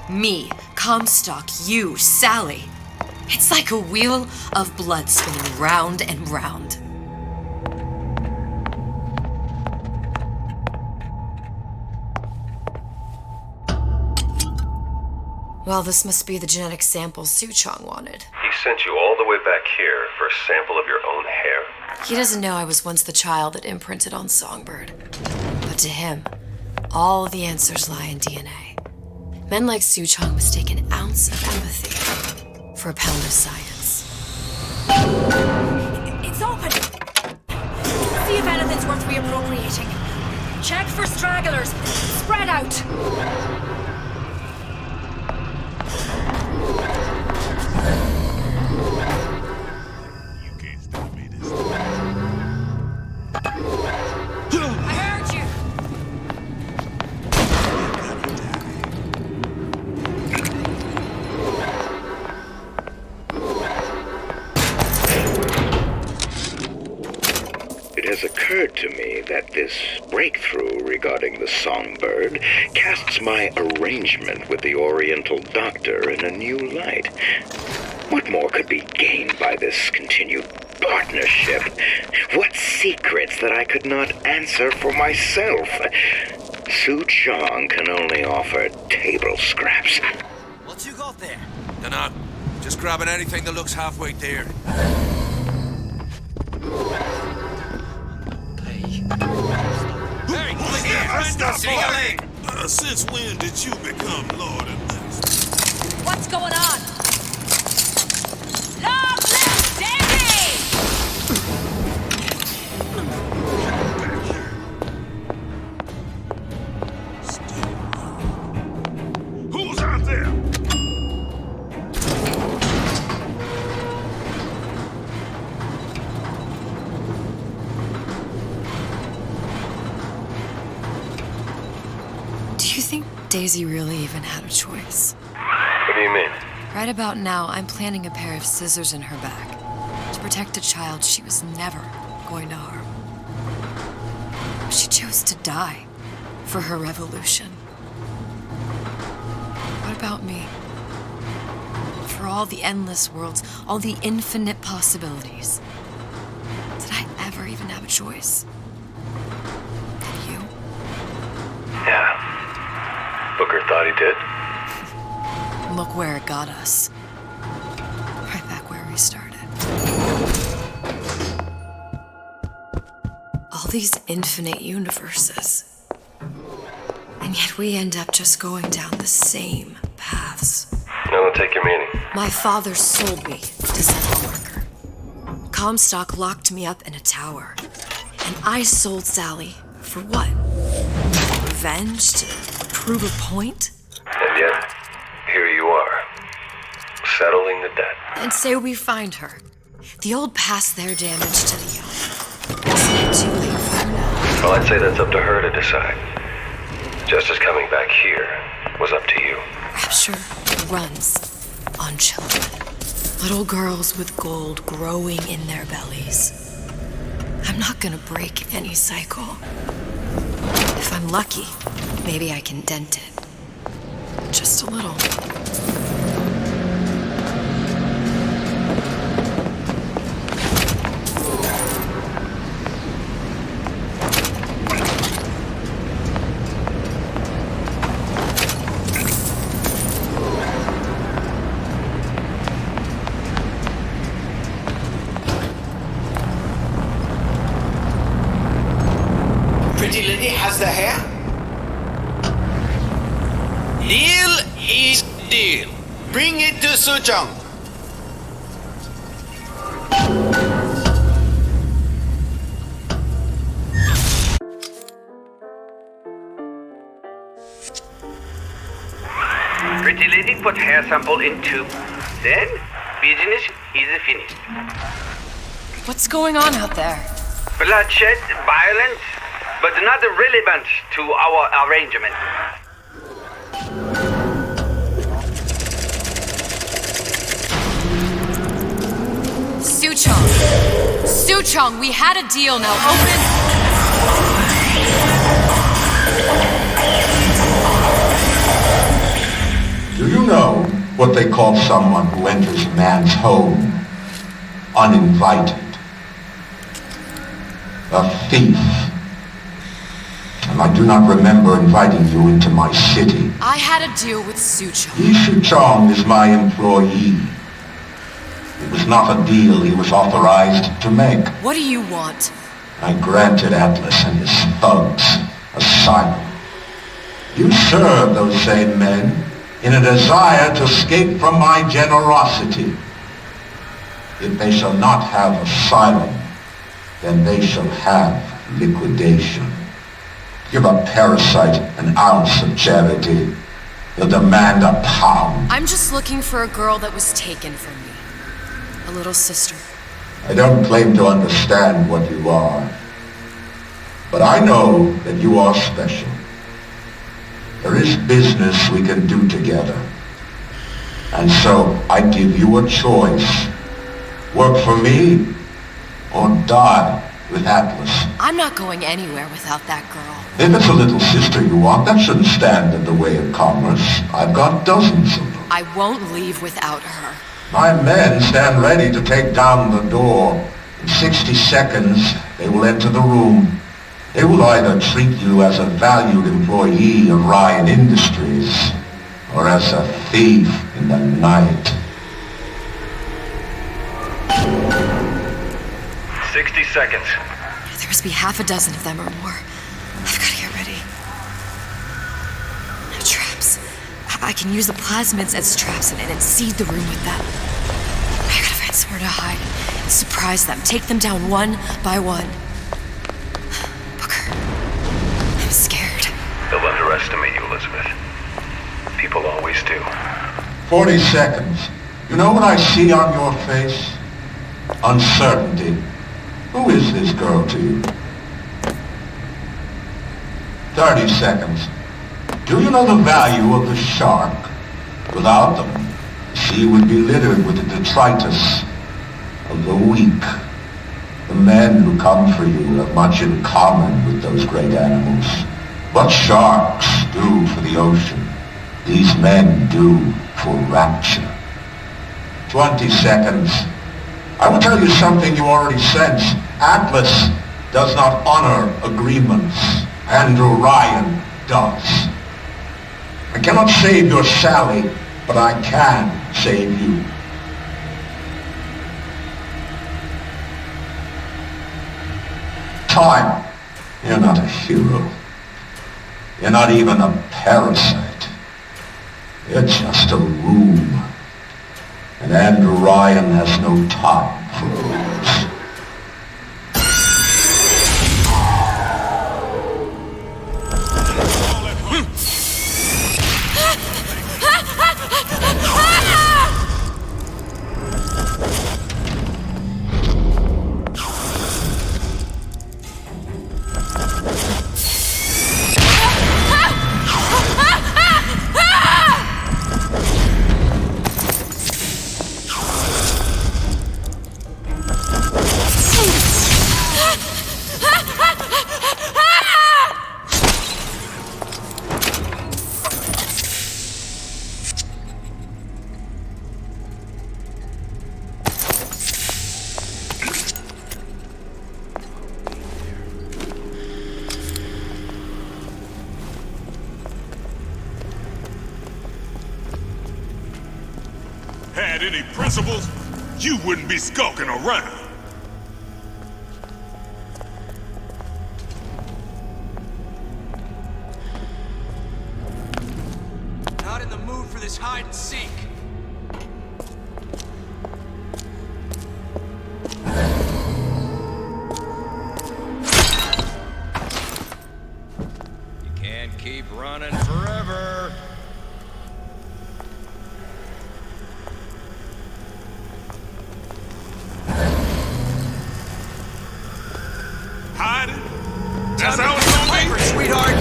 me, Comstock, you, Sally. It's like a wheel of blood spinning round and round. Well, this must be the genetic sample Su Chong wanted. He sent you all the way back here for a sample of your own hair? He doesn't know I was once the child that imprinted on Songbird. But to him, all the answers lie in DNA. Men like Su Chong mistake an ounce of empathy for a pound of science. It's open! See if anything's worth reappropriating. Check for stragglers. Spread out! It has occurred to me that this breakthrough regarding the Songbird casts my arrangement with the Oriental Doctor in a new light. What more could be gained by this continued partnership? What secrets that I could not answer for myself? Su Chong can only offer table scraps. What you got there? Dunno. Just grabbing anything that looks halfway there. Since when did you become Lord and Master? What's going on? Long live Davy! Who's out there? Do you think Daisy really even had a choice? What do you mean? Right about now, I'm planting a pair of scissors in her back to protect a child she was never going to harm. She chose to die for her revolution. What What about me? For all the endless worlds, all the infinite possibilities. Did I ever even have a choice? Did you? Yeah. Booker thought he did. Look where it got us. Right back where we started. All these infinite universes. And yet we end up just going down the same paths. I don't take your meaning. My father sold me to Central Worker. Comstock locked me up in a tower. And I sold Sally for what? Revenge? To prove a point? And yet, here you are, settling the debt. And say we find her. The old past their damage to the young. Isn't it too late for her now? Well, I'd say that's up to her to decide. Justice coming back here was up to you. Rapture runs on children. Little girls with gold growing in their bellies. I'm not gonna break any cycle. If I'm lucky, maybe I can dent it. Just a little. Pretty lady has the hair? Deal is deal. Bring it to Suchong. Pretty lady put hair sample in tube. Then, business is finished. What's going on out there? Bloodshed, violence, but not relevant to our arrangement. Suchong, we had a deal, now open. Do you know what they call someone who enters man's home uninvited? A thief. And I do not remember inviting you into my city. I had a deal with Suchong. Yi Shuchong is my employee. It was not a deal he was authorized to make. What do you want? I granted Atlas and his thugs asylum. You serve those same men in a desire to escape from my generosity. If they shall not have asylum, then they shall have liquidation. Give a parasite an ounce of charity. He'll demand a pound. I'm just looking for a girl that was taken from me. A little sister. I don't claim to understand what you are, but I know that you are special. There is business we can do together. And so I give you a choice. Work for me or die with Atlas. I'm not going anywhere without that girl. If it's a little sister you want, that shouldn't stand in the way of commerce. I've got dozens of them. I won't leave without her. My men stand ready to take down the door. In 60 seconds, they will enter the room. They will either treat you as a valued employee of Ryan Industries, or as a thief in the night. 60 seconds. There must be half a dozen of them or more. I've got to get ready. Traps. I can use the plasmids as traps and seed the room with them. I gotta find somewhere to hide and surprise them. Take them down one by one. Booker, I'm scared. They'll underestimate you, Elizabeth. People always do. 40 seconds. You know what I see on your face? Uncertainty. Who is this girl to you? 30 seconds. Do you know the value of the shark? Without them, the sea would be littered with the detritus of the weak. The men who come for you have much in common with those great animals. What sharks do for the ocean, these men do for rapture. 20 seconds. I will tell you something you already sense. Atlas does not honor agreements, and Orion does. I cannot save your Sally, but I can save you. Time. You're not a hero. You're not even a parasite. You're just a room. And Orion has no time for rules. Had any principles, you wouldn't be skulking around. Not in the mood for this hide and seek. You can't keep running forever. That's how it's gonna be, sweetheart.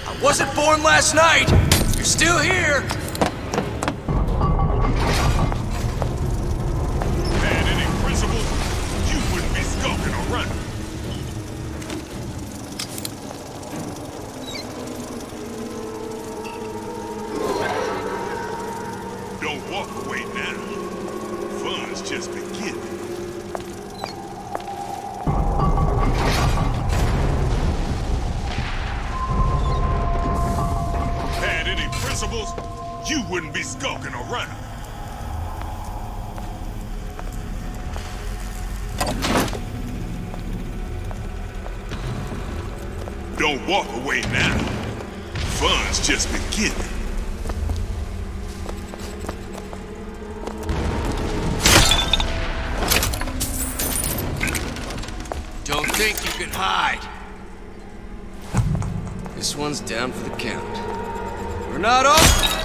I wasn't born last night. You're still here. Had any principles, you wouldn't be skulking or running. Don't walk away now. Fun's just beginning. You wouldn't be skulking around. Don't walk away now. Fun's just beginning. Don't think you can hide. This one's down for the count. We're not off.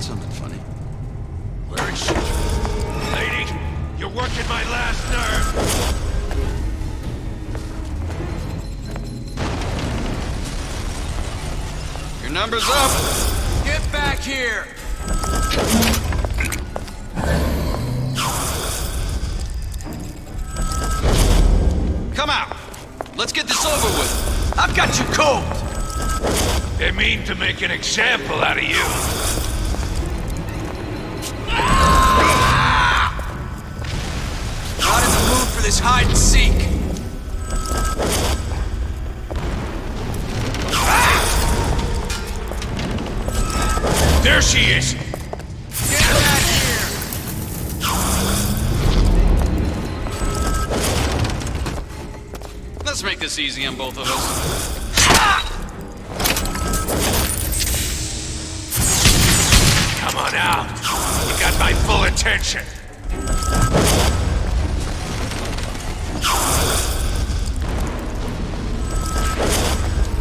Something funny. Where is she? Lady, you're working my last nerve. Your number's up. Get back here. Come out. Let's get this over with. I've got you cold. They mean to make an example out of you. Not in the mood for this hide and seek. There she is. Get back here. Let's make this easy on both of us. Come on out. You got my full attention.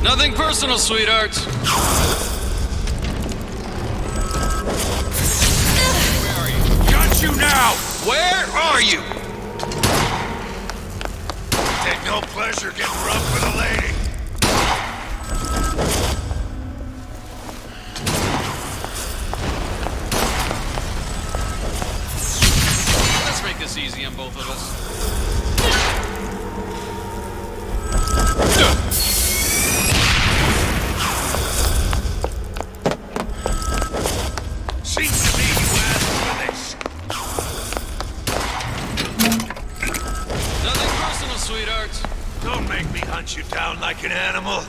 Nothing personal, sweethearts. Where are you? Got you now. Where are you? Take no pleasure getting rough with a lady. Let's make this easy on both of us. personal, sweethearts. Don't make me hunt you down like an animal.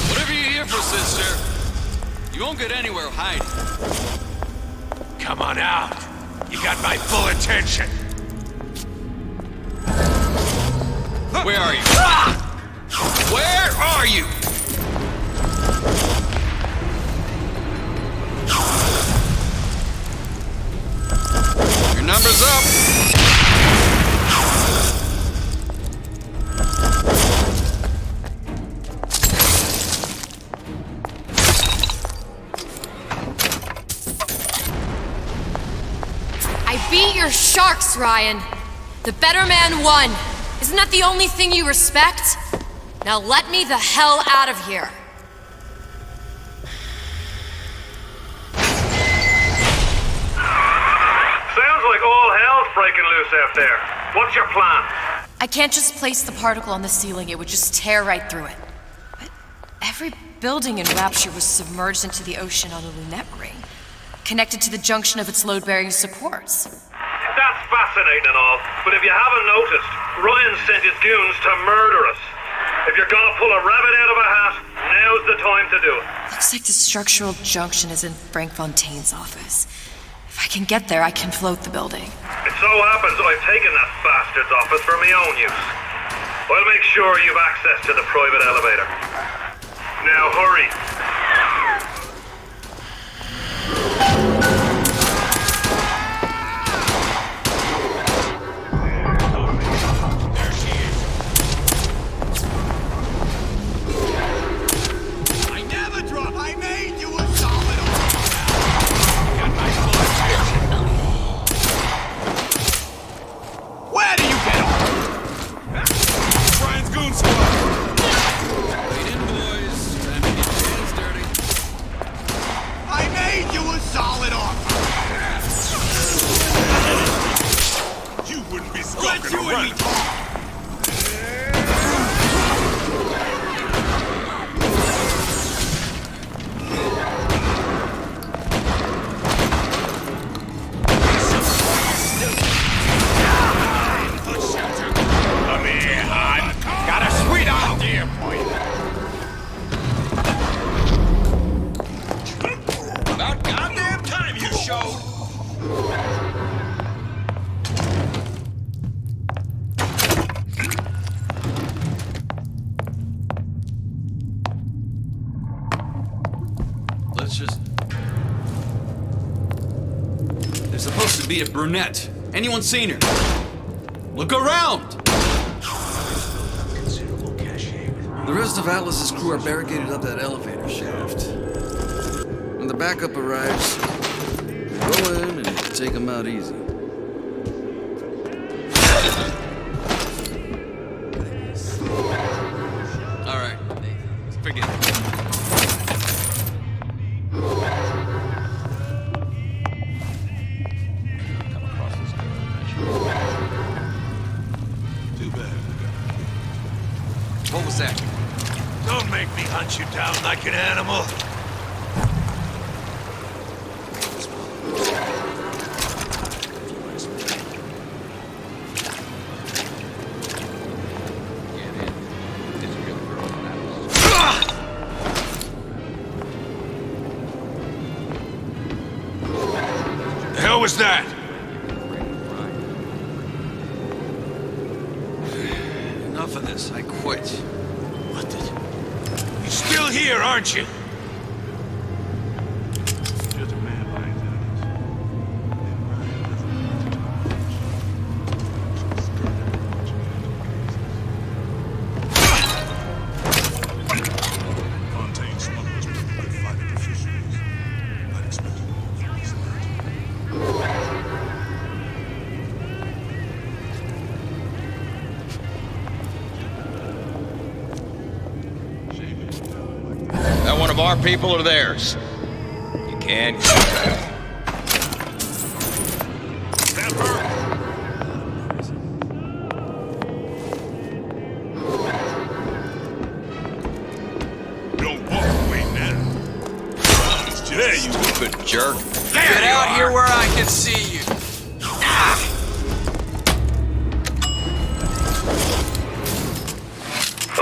Whatever you're here for, sister, you won't get anywhere hiding. Come on out. You got my full attention. Where are you? Where are you? Your number's up. I beat your sharks, Ryan. The better man won. Isn't that the only thing you respect? Now let me the hell out of here. Sounds like all hell's breaking loose out there. What's your plan? I can't just place the particle on the ceiling, it would just tear right through it. But every building in Rapture was submerged into the ocean on the Lunette ring, connected to the junction of its load-bearing supports. That's fascinating and all, but if you haven't noticed, Ryan sent his goons to murder us. If you're gonna pull a rabbit out of a hat, now's the time to do it. Looks like the structural junction is in Frank Fontaine's office. If I can get there, I can float the building. It so happens I've taken that bastard's office for my own use. I'll make sure you've access to the private elevator. Now hurry. Where do you get off? Brian's goon squad. Wait in, boys. Time to get your hands dirty. I made you a solid offer. You wouldn't be skulking around. About goddamn time you showed! Let's just... There's supposed to be a brunette. Anyone seen her? Look around! The rest of Atlas's crew are barricaded up that elevator shaft. When the backup arrives, go in and take them out easy. All right, forget it. Too bad. What was that? Don't make me hunt you down like an animal. The hell was that? Enough of this. I quit. What the... You're still here, aren't you? That one of our people or theirs? You can't. Don't walk away now. There you Stupid jerk. Get Get out here where I can see you.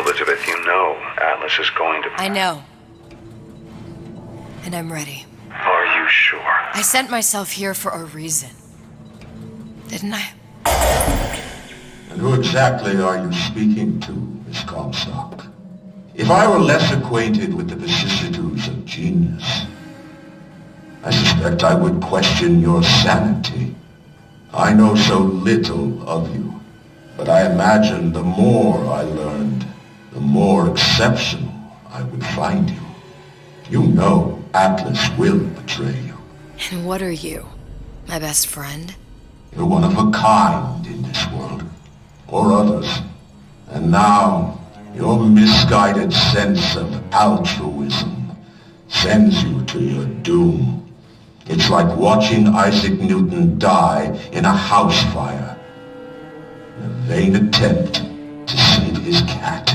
Elizabeth, you know Atlas is going to... I know. And I'm ready. Are you sure? I sent myself here for a reason. Didn't I? And who exactly are you speaking to, Miss Comstock? If I were less acquainted with the vicissitudes of genius, I suspect I would question your sanity. I know so little of you, but I imagine the more I learned, the more exceptional I would find you. You know Atlas will betray you. And what are you? My best friend? You're one of a kind in this world, or others. And now, your misguided sense of altruism sends you to your doom. It's like watching Isaac Newton die in a house fire, in a vain attempt to save his cat.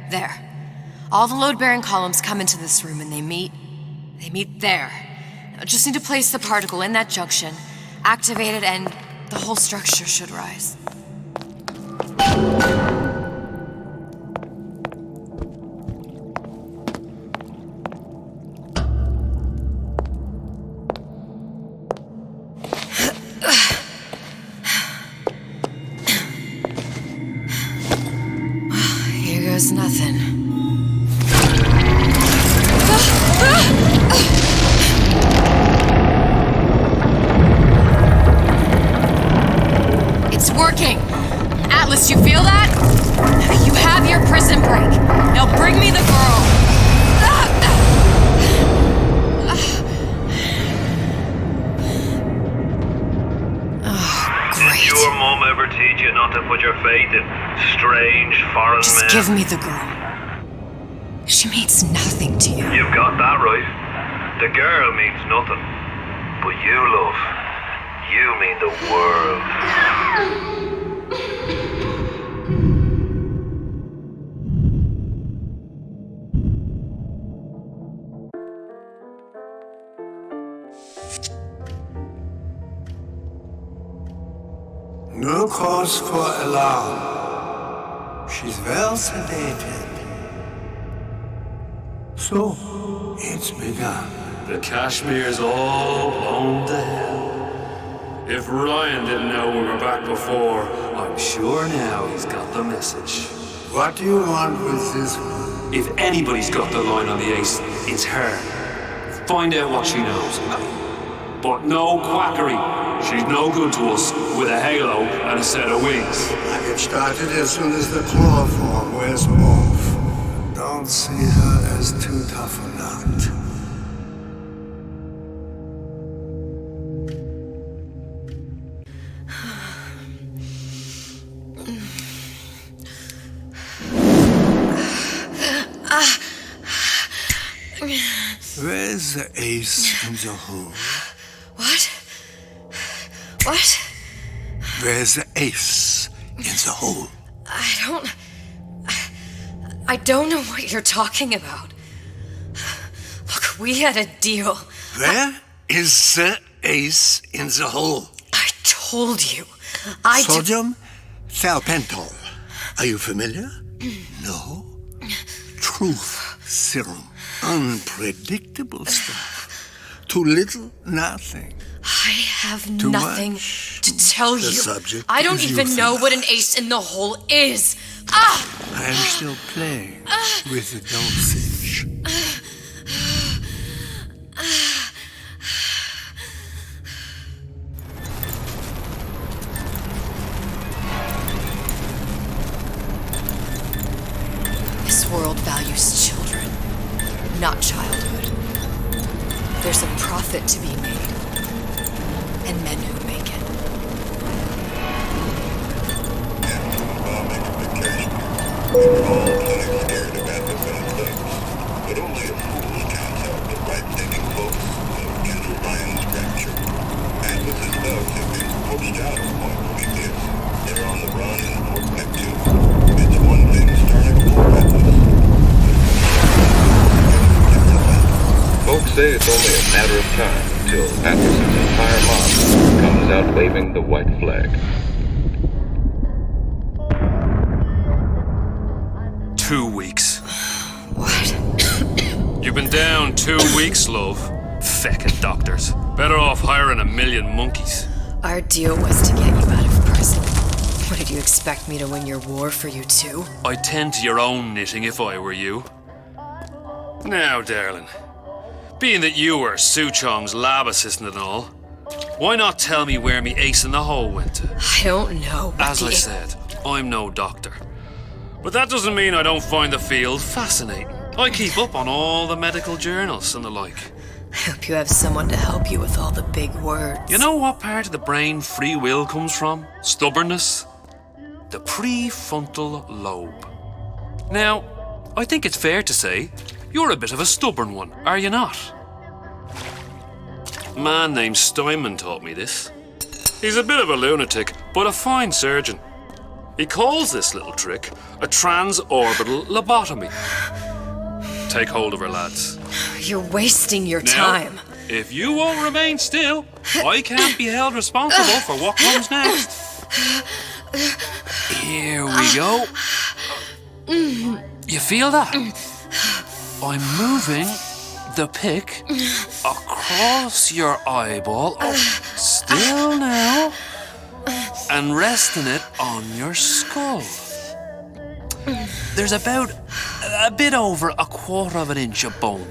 There. All the load-bearing columns come into this room and they meet there. I just need to place the particle in that junction, activate it, and the whole structure should rise. There's nothing. It's working! Atlas, you feel that? You have your prison break. Now bring me the girl. Did your mom ever teach you not to put your faith in strange foreign men? Just give me the girl. She means nothing to you. You've got that right. The girl means nothing. But you, love, you mean the world. No cause for alarm. She's well sedated. So, it's begun. The Kashmir's all blown to hell. If Ryan didn't know we were back before, I'm sure now he's got the message. What do you want with this one? If anybody's got the line on the ace, it's her. Find out what she knows. But no quackery. She's no good to us with a halo and a set of wings. I get started as soon as the claw form wears off. Don't see her as too tough a nut. Where's the ace in the hole? What? What? Where's the ace in the hole? I don't know what you're talking about. Look, we had a deal. Where is the ace in the hole? I told you. Sodium thiopental. Are you familiar? No? Truth serum. Unpredictable stuff. Too little, nothing. I have Too nothing much. to tell The you. subject I don't is even know euthanasia. what an ace in the hole is. Ah! I am still playing with the dosage. This world values children, not childhood. There's a profit to be made, and men who make it. We're all getting scared of say it's only a matter of time until Atlas's entire mob comes out waving the white flag. 2 weeks. What? You've been down 2 weeks, love. Feckin' doctors. Better off hiring 1,000,000 monkeys. Our deal was to get you out of prison. What, did you expect me to win your war for you too? I'd tend to your own knitting if I were you. Now, darling, being that you were Su Chong's lab assistant and all, why not tell me where me ace in the hole went to? I don't know. As I said, I'm no doctor. But that doesn't mean I don't find the field fascinating. I keep up on all the medical journals and the like. I hope you have someone to help you with all the big words. You know what part of the brain free will comes from? Stubbornness? The prefrontal lobe. Now, I think it's fair to say you're a bit of a stubborn one, are you not? A man named Steinman taught me this. He's a bit of a lunatic, but a fine surgeon. He calls this little trick a transorbital lobotomy. Take hold of her, lads. You're wasting your Now, time. If you won't remain still, I can't be held responsible for what comes next. Here we go. You feel that? I'm moving the pick across your eyeball. Oh, still now. And resting it on your skull. There's about a bit over 1/4 inch of bone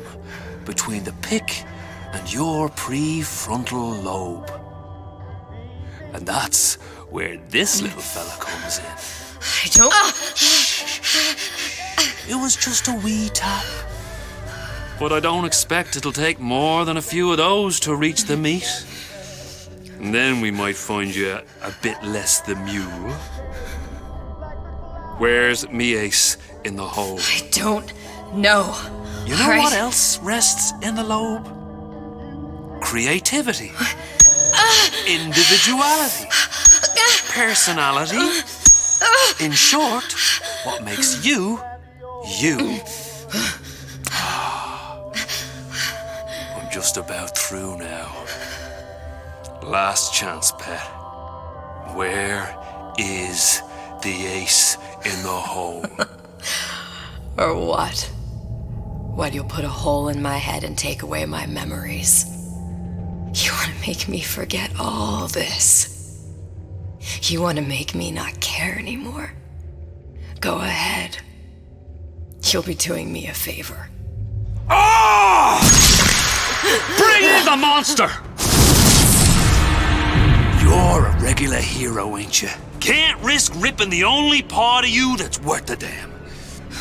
between the pick and your prefrontal lobe. And that's where this little fella comes in. I don't... It was just a wee tap. But I don't expect it'll take more than a few of those to reach the meat. And then we might find you a bit less the mule. Where's me ace in the hole? I don't know. You know what else rests in the lobe? Creativity. Individuality. Personality. In short, what makes you, you. I'm just about through now. Last chance, pet. Where is the ace in the hole? Or what? What, you'll put a hole in my head and take away my memories? You want to make me forget all this? You want to make me not care anymore? Go ahead. You'll be doing me a favor. Ah! Bring in the monster! You're a regular hero, ain't you? Can't risk ripping the only part of you that's worth a damn.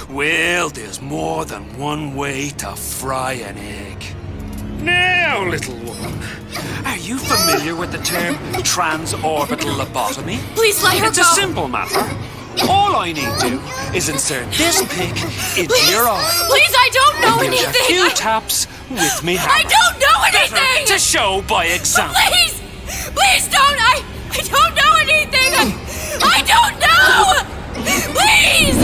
Well, there's more than one way to fry an egg. Now, little one, are you familiar with the term transorbital lobotomy? Please let her It's go. a simple matter. All I need to do is insert this pick into your eye. Please, I don't know and give you anything. a few taps with me hammer. I don't know anything. Better to show by example. Please, please don't. I don't know anything. I don't know. Please.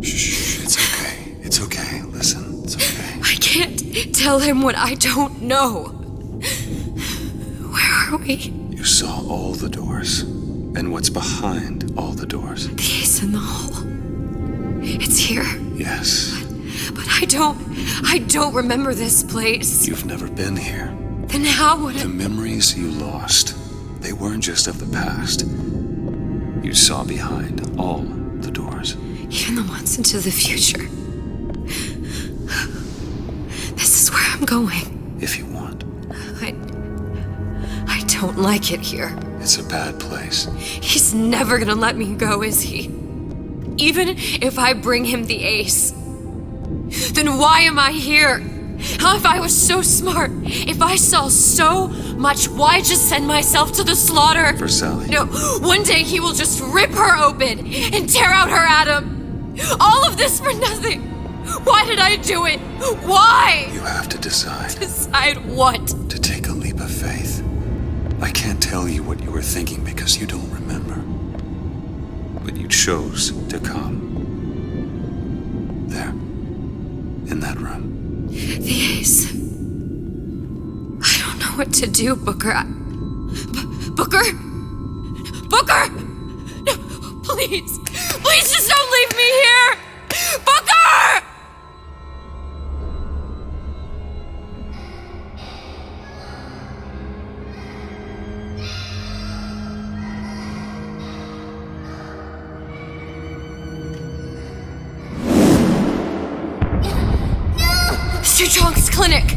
Shh, it's okay. It's okay. Listen, it's okay. I can't tell him what I don't know. Where are we? You saw all the doors. And what's behind all the doors. The ace in the hole. It's here. Yes. But I don't remember this place. You've never been here. Then how would The memories you lost, they weren't just of the past. You saw behind all the doors. Even the ones into the future. This is where I'm going. If you want. I don't like it here. It's a bad place. He's never gonna let me go, is he? Even if I bring him the ace. Then why am I here? How if I was so smart? If I saw so much, why just send myself to the slaughter? For Sally. No, one day he will just rip her open and tear out her atom. All of this for nothing. Why did I do it? Why? You have to decide. Decide what? To take a leap of faith. I can't tell you what you were thinking because you don't remember. But you chose to come. There. in that room? The Ace. I don't know what to do, Booker. Booker? Booker! No, please. Please just don't leave me here! Booker! Suchong's clinic!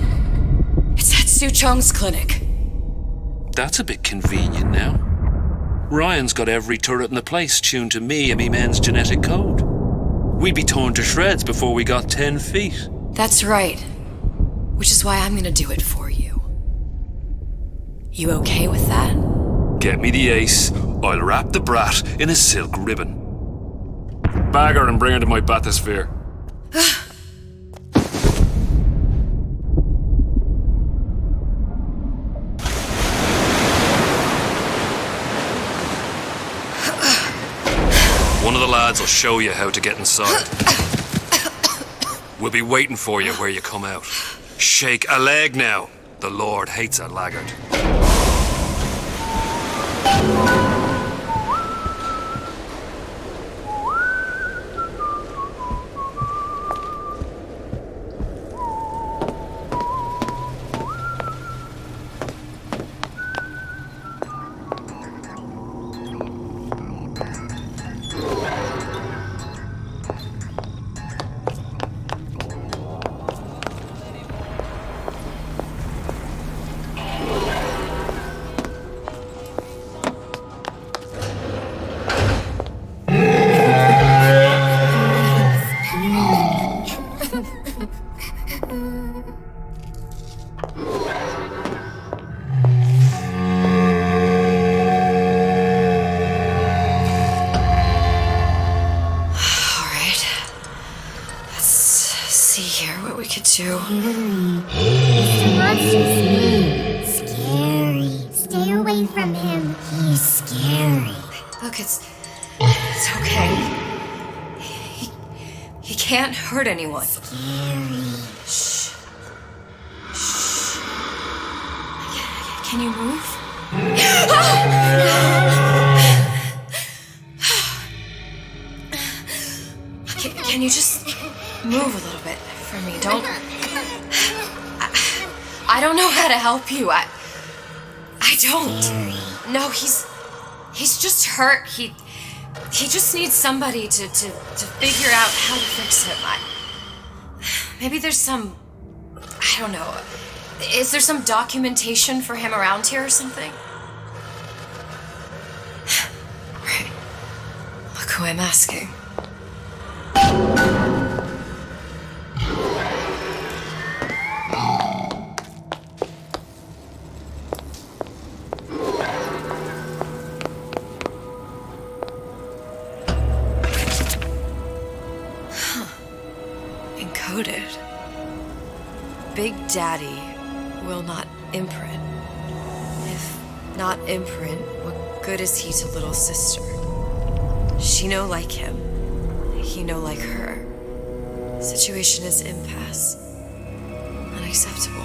It's at Suchong's clinic. That's a bit convenient now. Ryan's got every turret in the place tuned to me and me men's genetic code. We'd be torn to shreds before we got 10 feet. That's right. Which is why I'm gonna do it for you. You okay with that? Get me the Ace, I'll wrap the brat in a silk ribbon. Bag her and bring her to my bathysphere. One of the lads will show you how to get inside. We'll be waiting for you where you come out. Shake a leg now. The Lord hates a laggard. Mr. Monster's mean. Scary. Stay away from him. He's scary. Look, it's okay. He can't hurt anyone. Scary. Shh. Shh. Can you move? Can you just move a little bit for me? I don't know how to help you. I don't. No, he's just hurt. He just needs somebody to figure out how to fix him. Maybe there's some, I don't know. Is there some documentation for him around here or something? Right. Look who I'm asking. Encoded. Big Daddy will not imprint. If not imprint, what good is he to little sister? She no like him. He no like her. Situation is impasse. Unacceptable.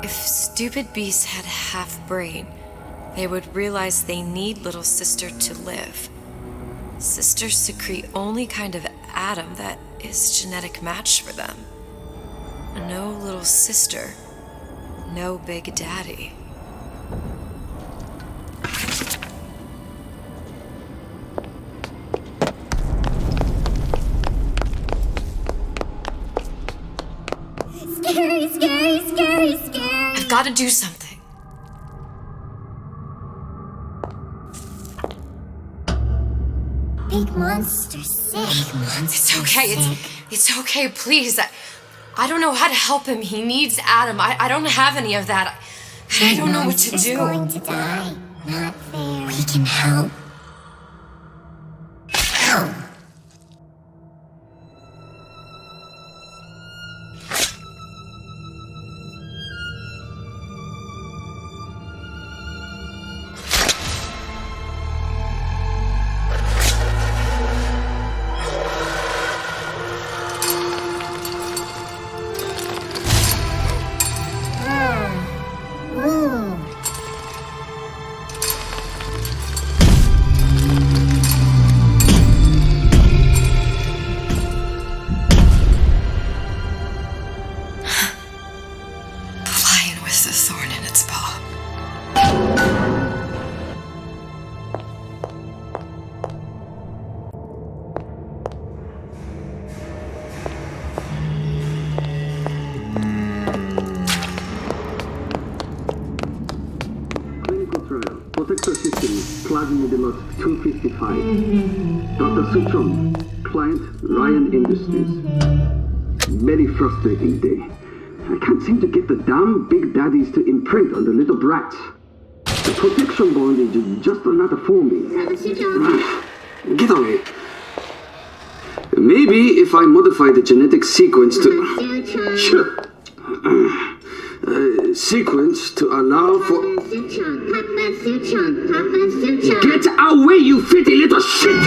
If stupid beasts had half brain, they would realize they need little sister to live. Sisters secrete only kind of atom that is genetic match for them. No little sister, no Big Daddy. Scary, scary, scary, scary. I've got to do something. Big monster sick. It's okay. It's okay. Please. I don't know how to help him. He needs Adam. I don't have any of that. I don't know what to do. He's going to die. Not fair. We can help. Help. Middle of 255. Dr. Sutron, client Ryan Industries. Very frustrating day. I can't seem to get the damn big daddies to imprint on the little brats. The protection bondage is just another forming. Get on it. Maybe if I modify the genetic sequence to... sequence to allow for... Get away, you filthy little shit!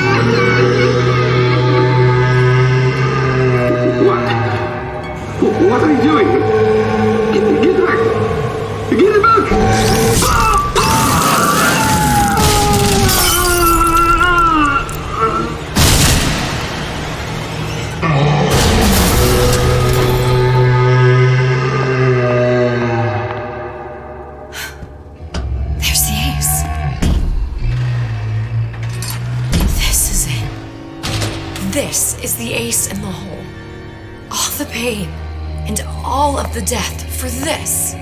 What are you doing? Get back! Get it back! There's the ace. This is it. This is the ace in the hole. All the pain and all of the death for this.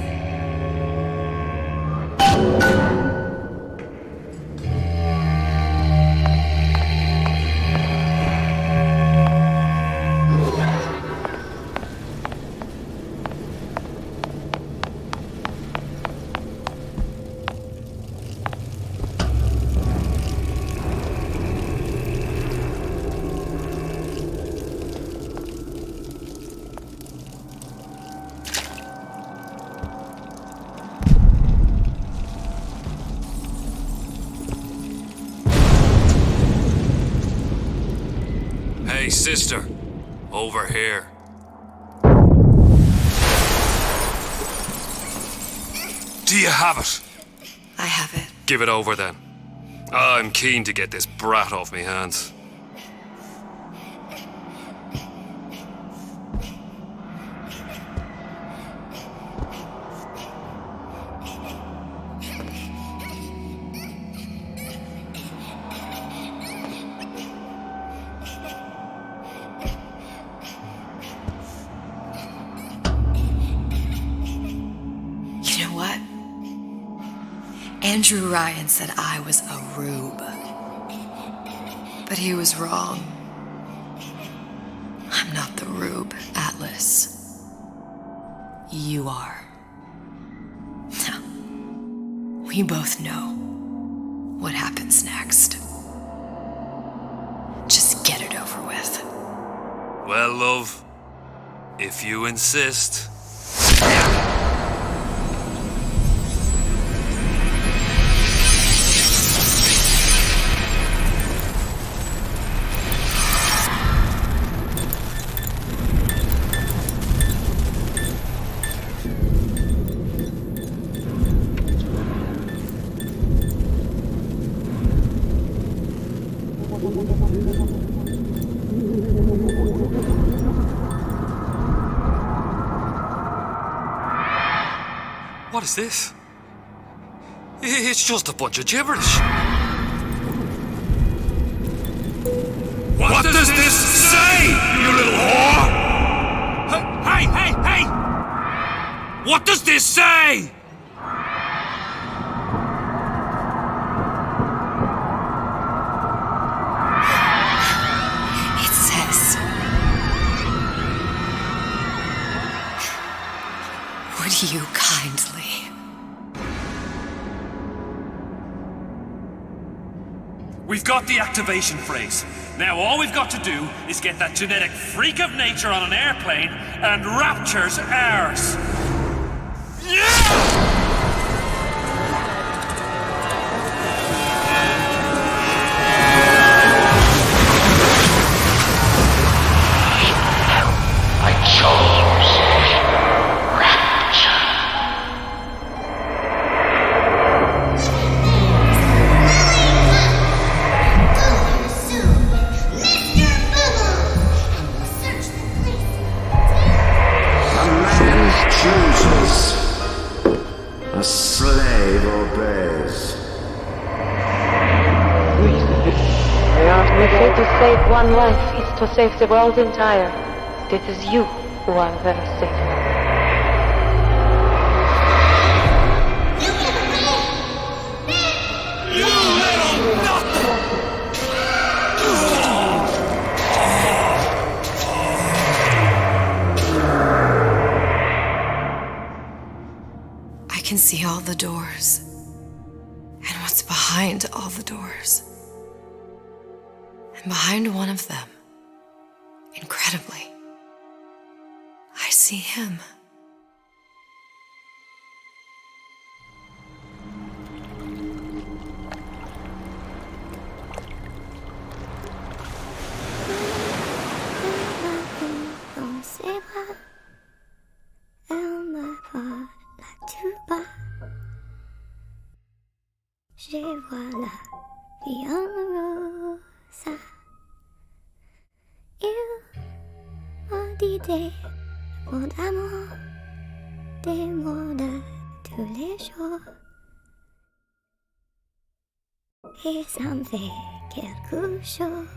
Hey, sister. Over here. Do you have it? I have it. Give it over then. I'm keen to get this brat off me hands. Andrew Ryan said I was a rube. But he was wrong. I'm not the rube, Atlas. You are. Now, we both know what happens next. Just get it over with. Well, love, if you insist. What is this? It's just a bunch of gibberish. What does this say, you little whore? Hey! What does this say? It says, would you kindly? We've got the activation phrase. Now all we've got to do is get that genetic freak of nature on an airplane and Rapture's ours. Yeah! I chose Rapture. Chooses. A slave obeys. They say to save one life is to save the world entire. It is you who are the savior. You little can see all the doors. And what's behind all the doors. And behind one of them, incredibly, I see him. Je vois la vie en rose. Il m'a dit des mots d'amour, des mots de tous les jours. Et ça me fait quelque chose.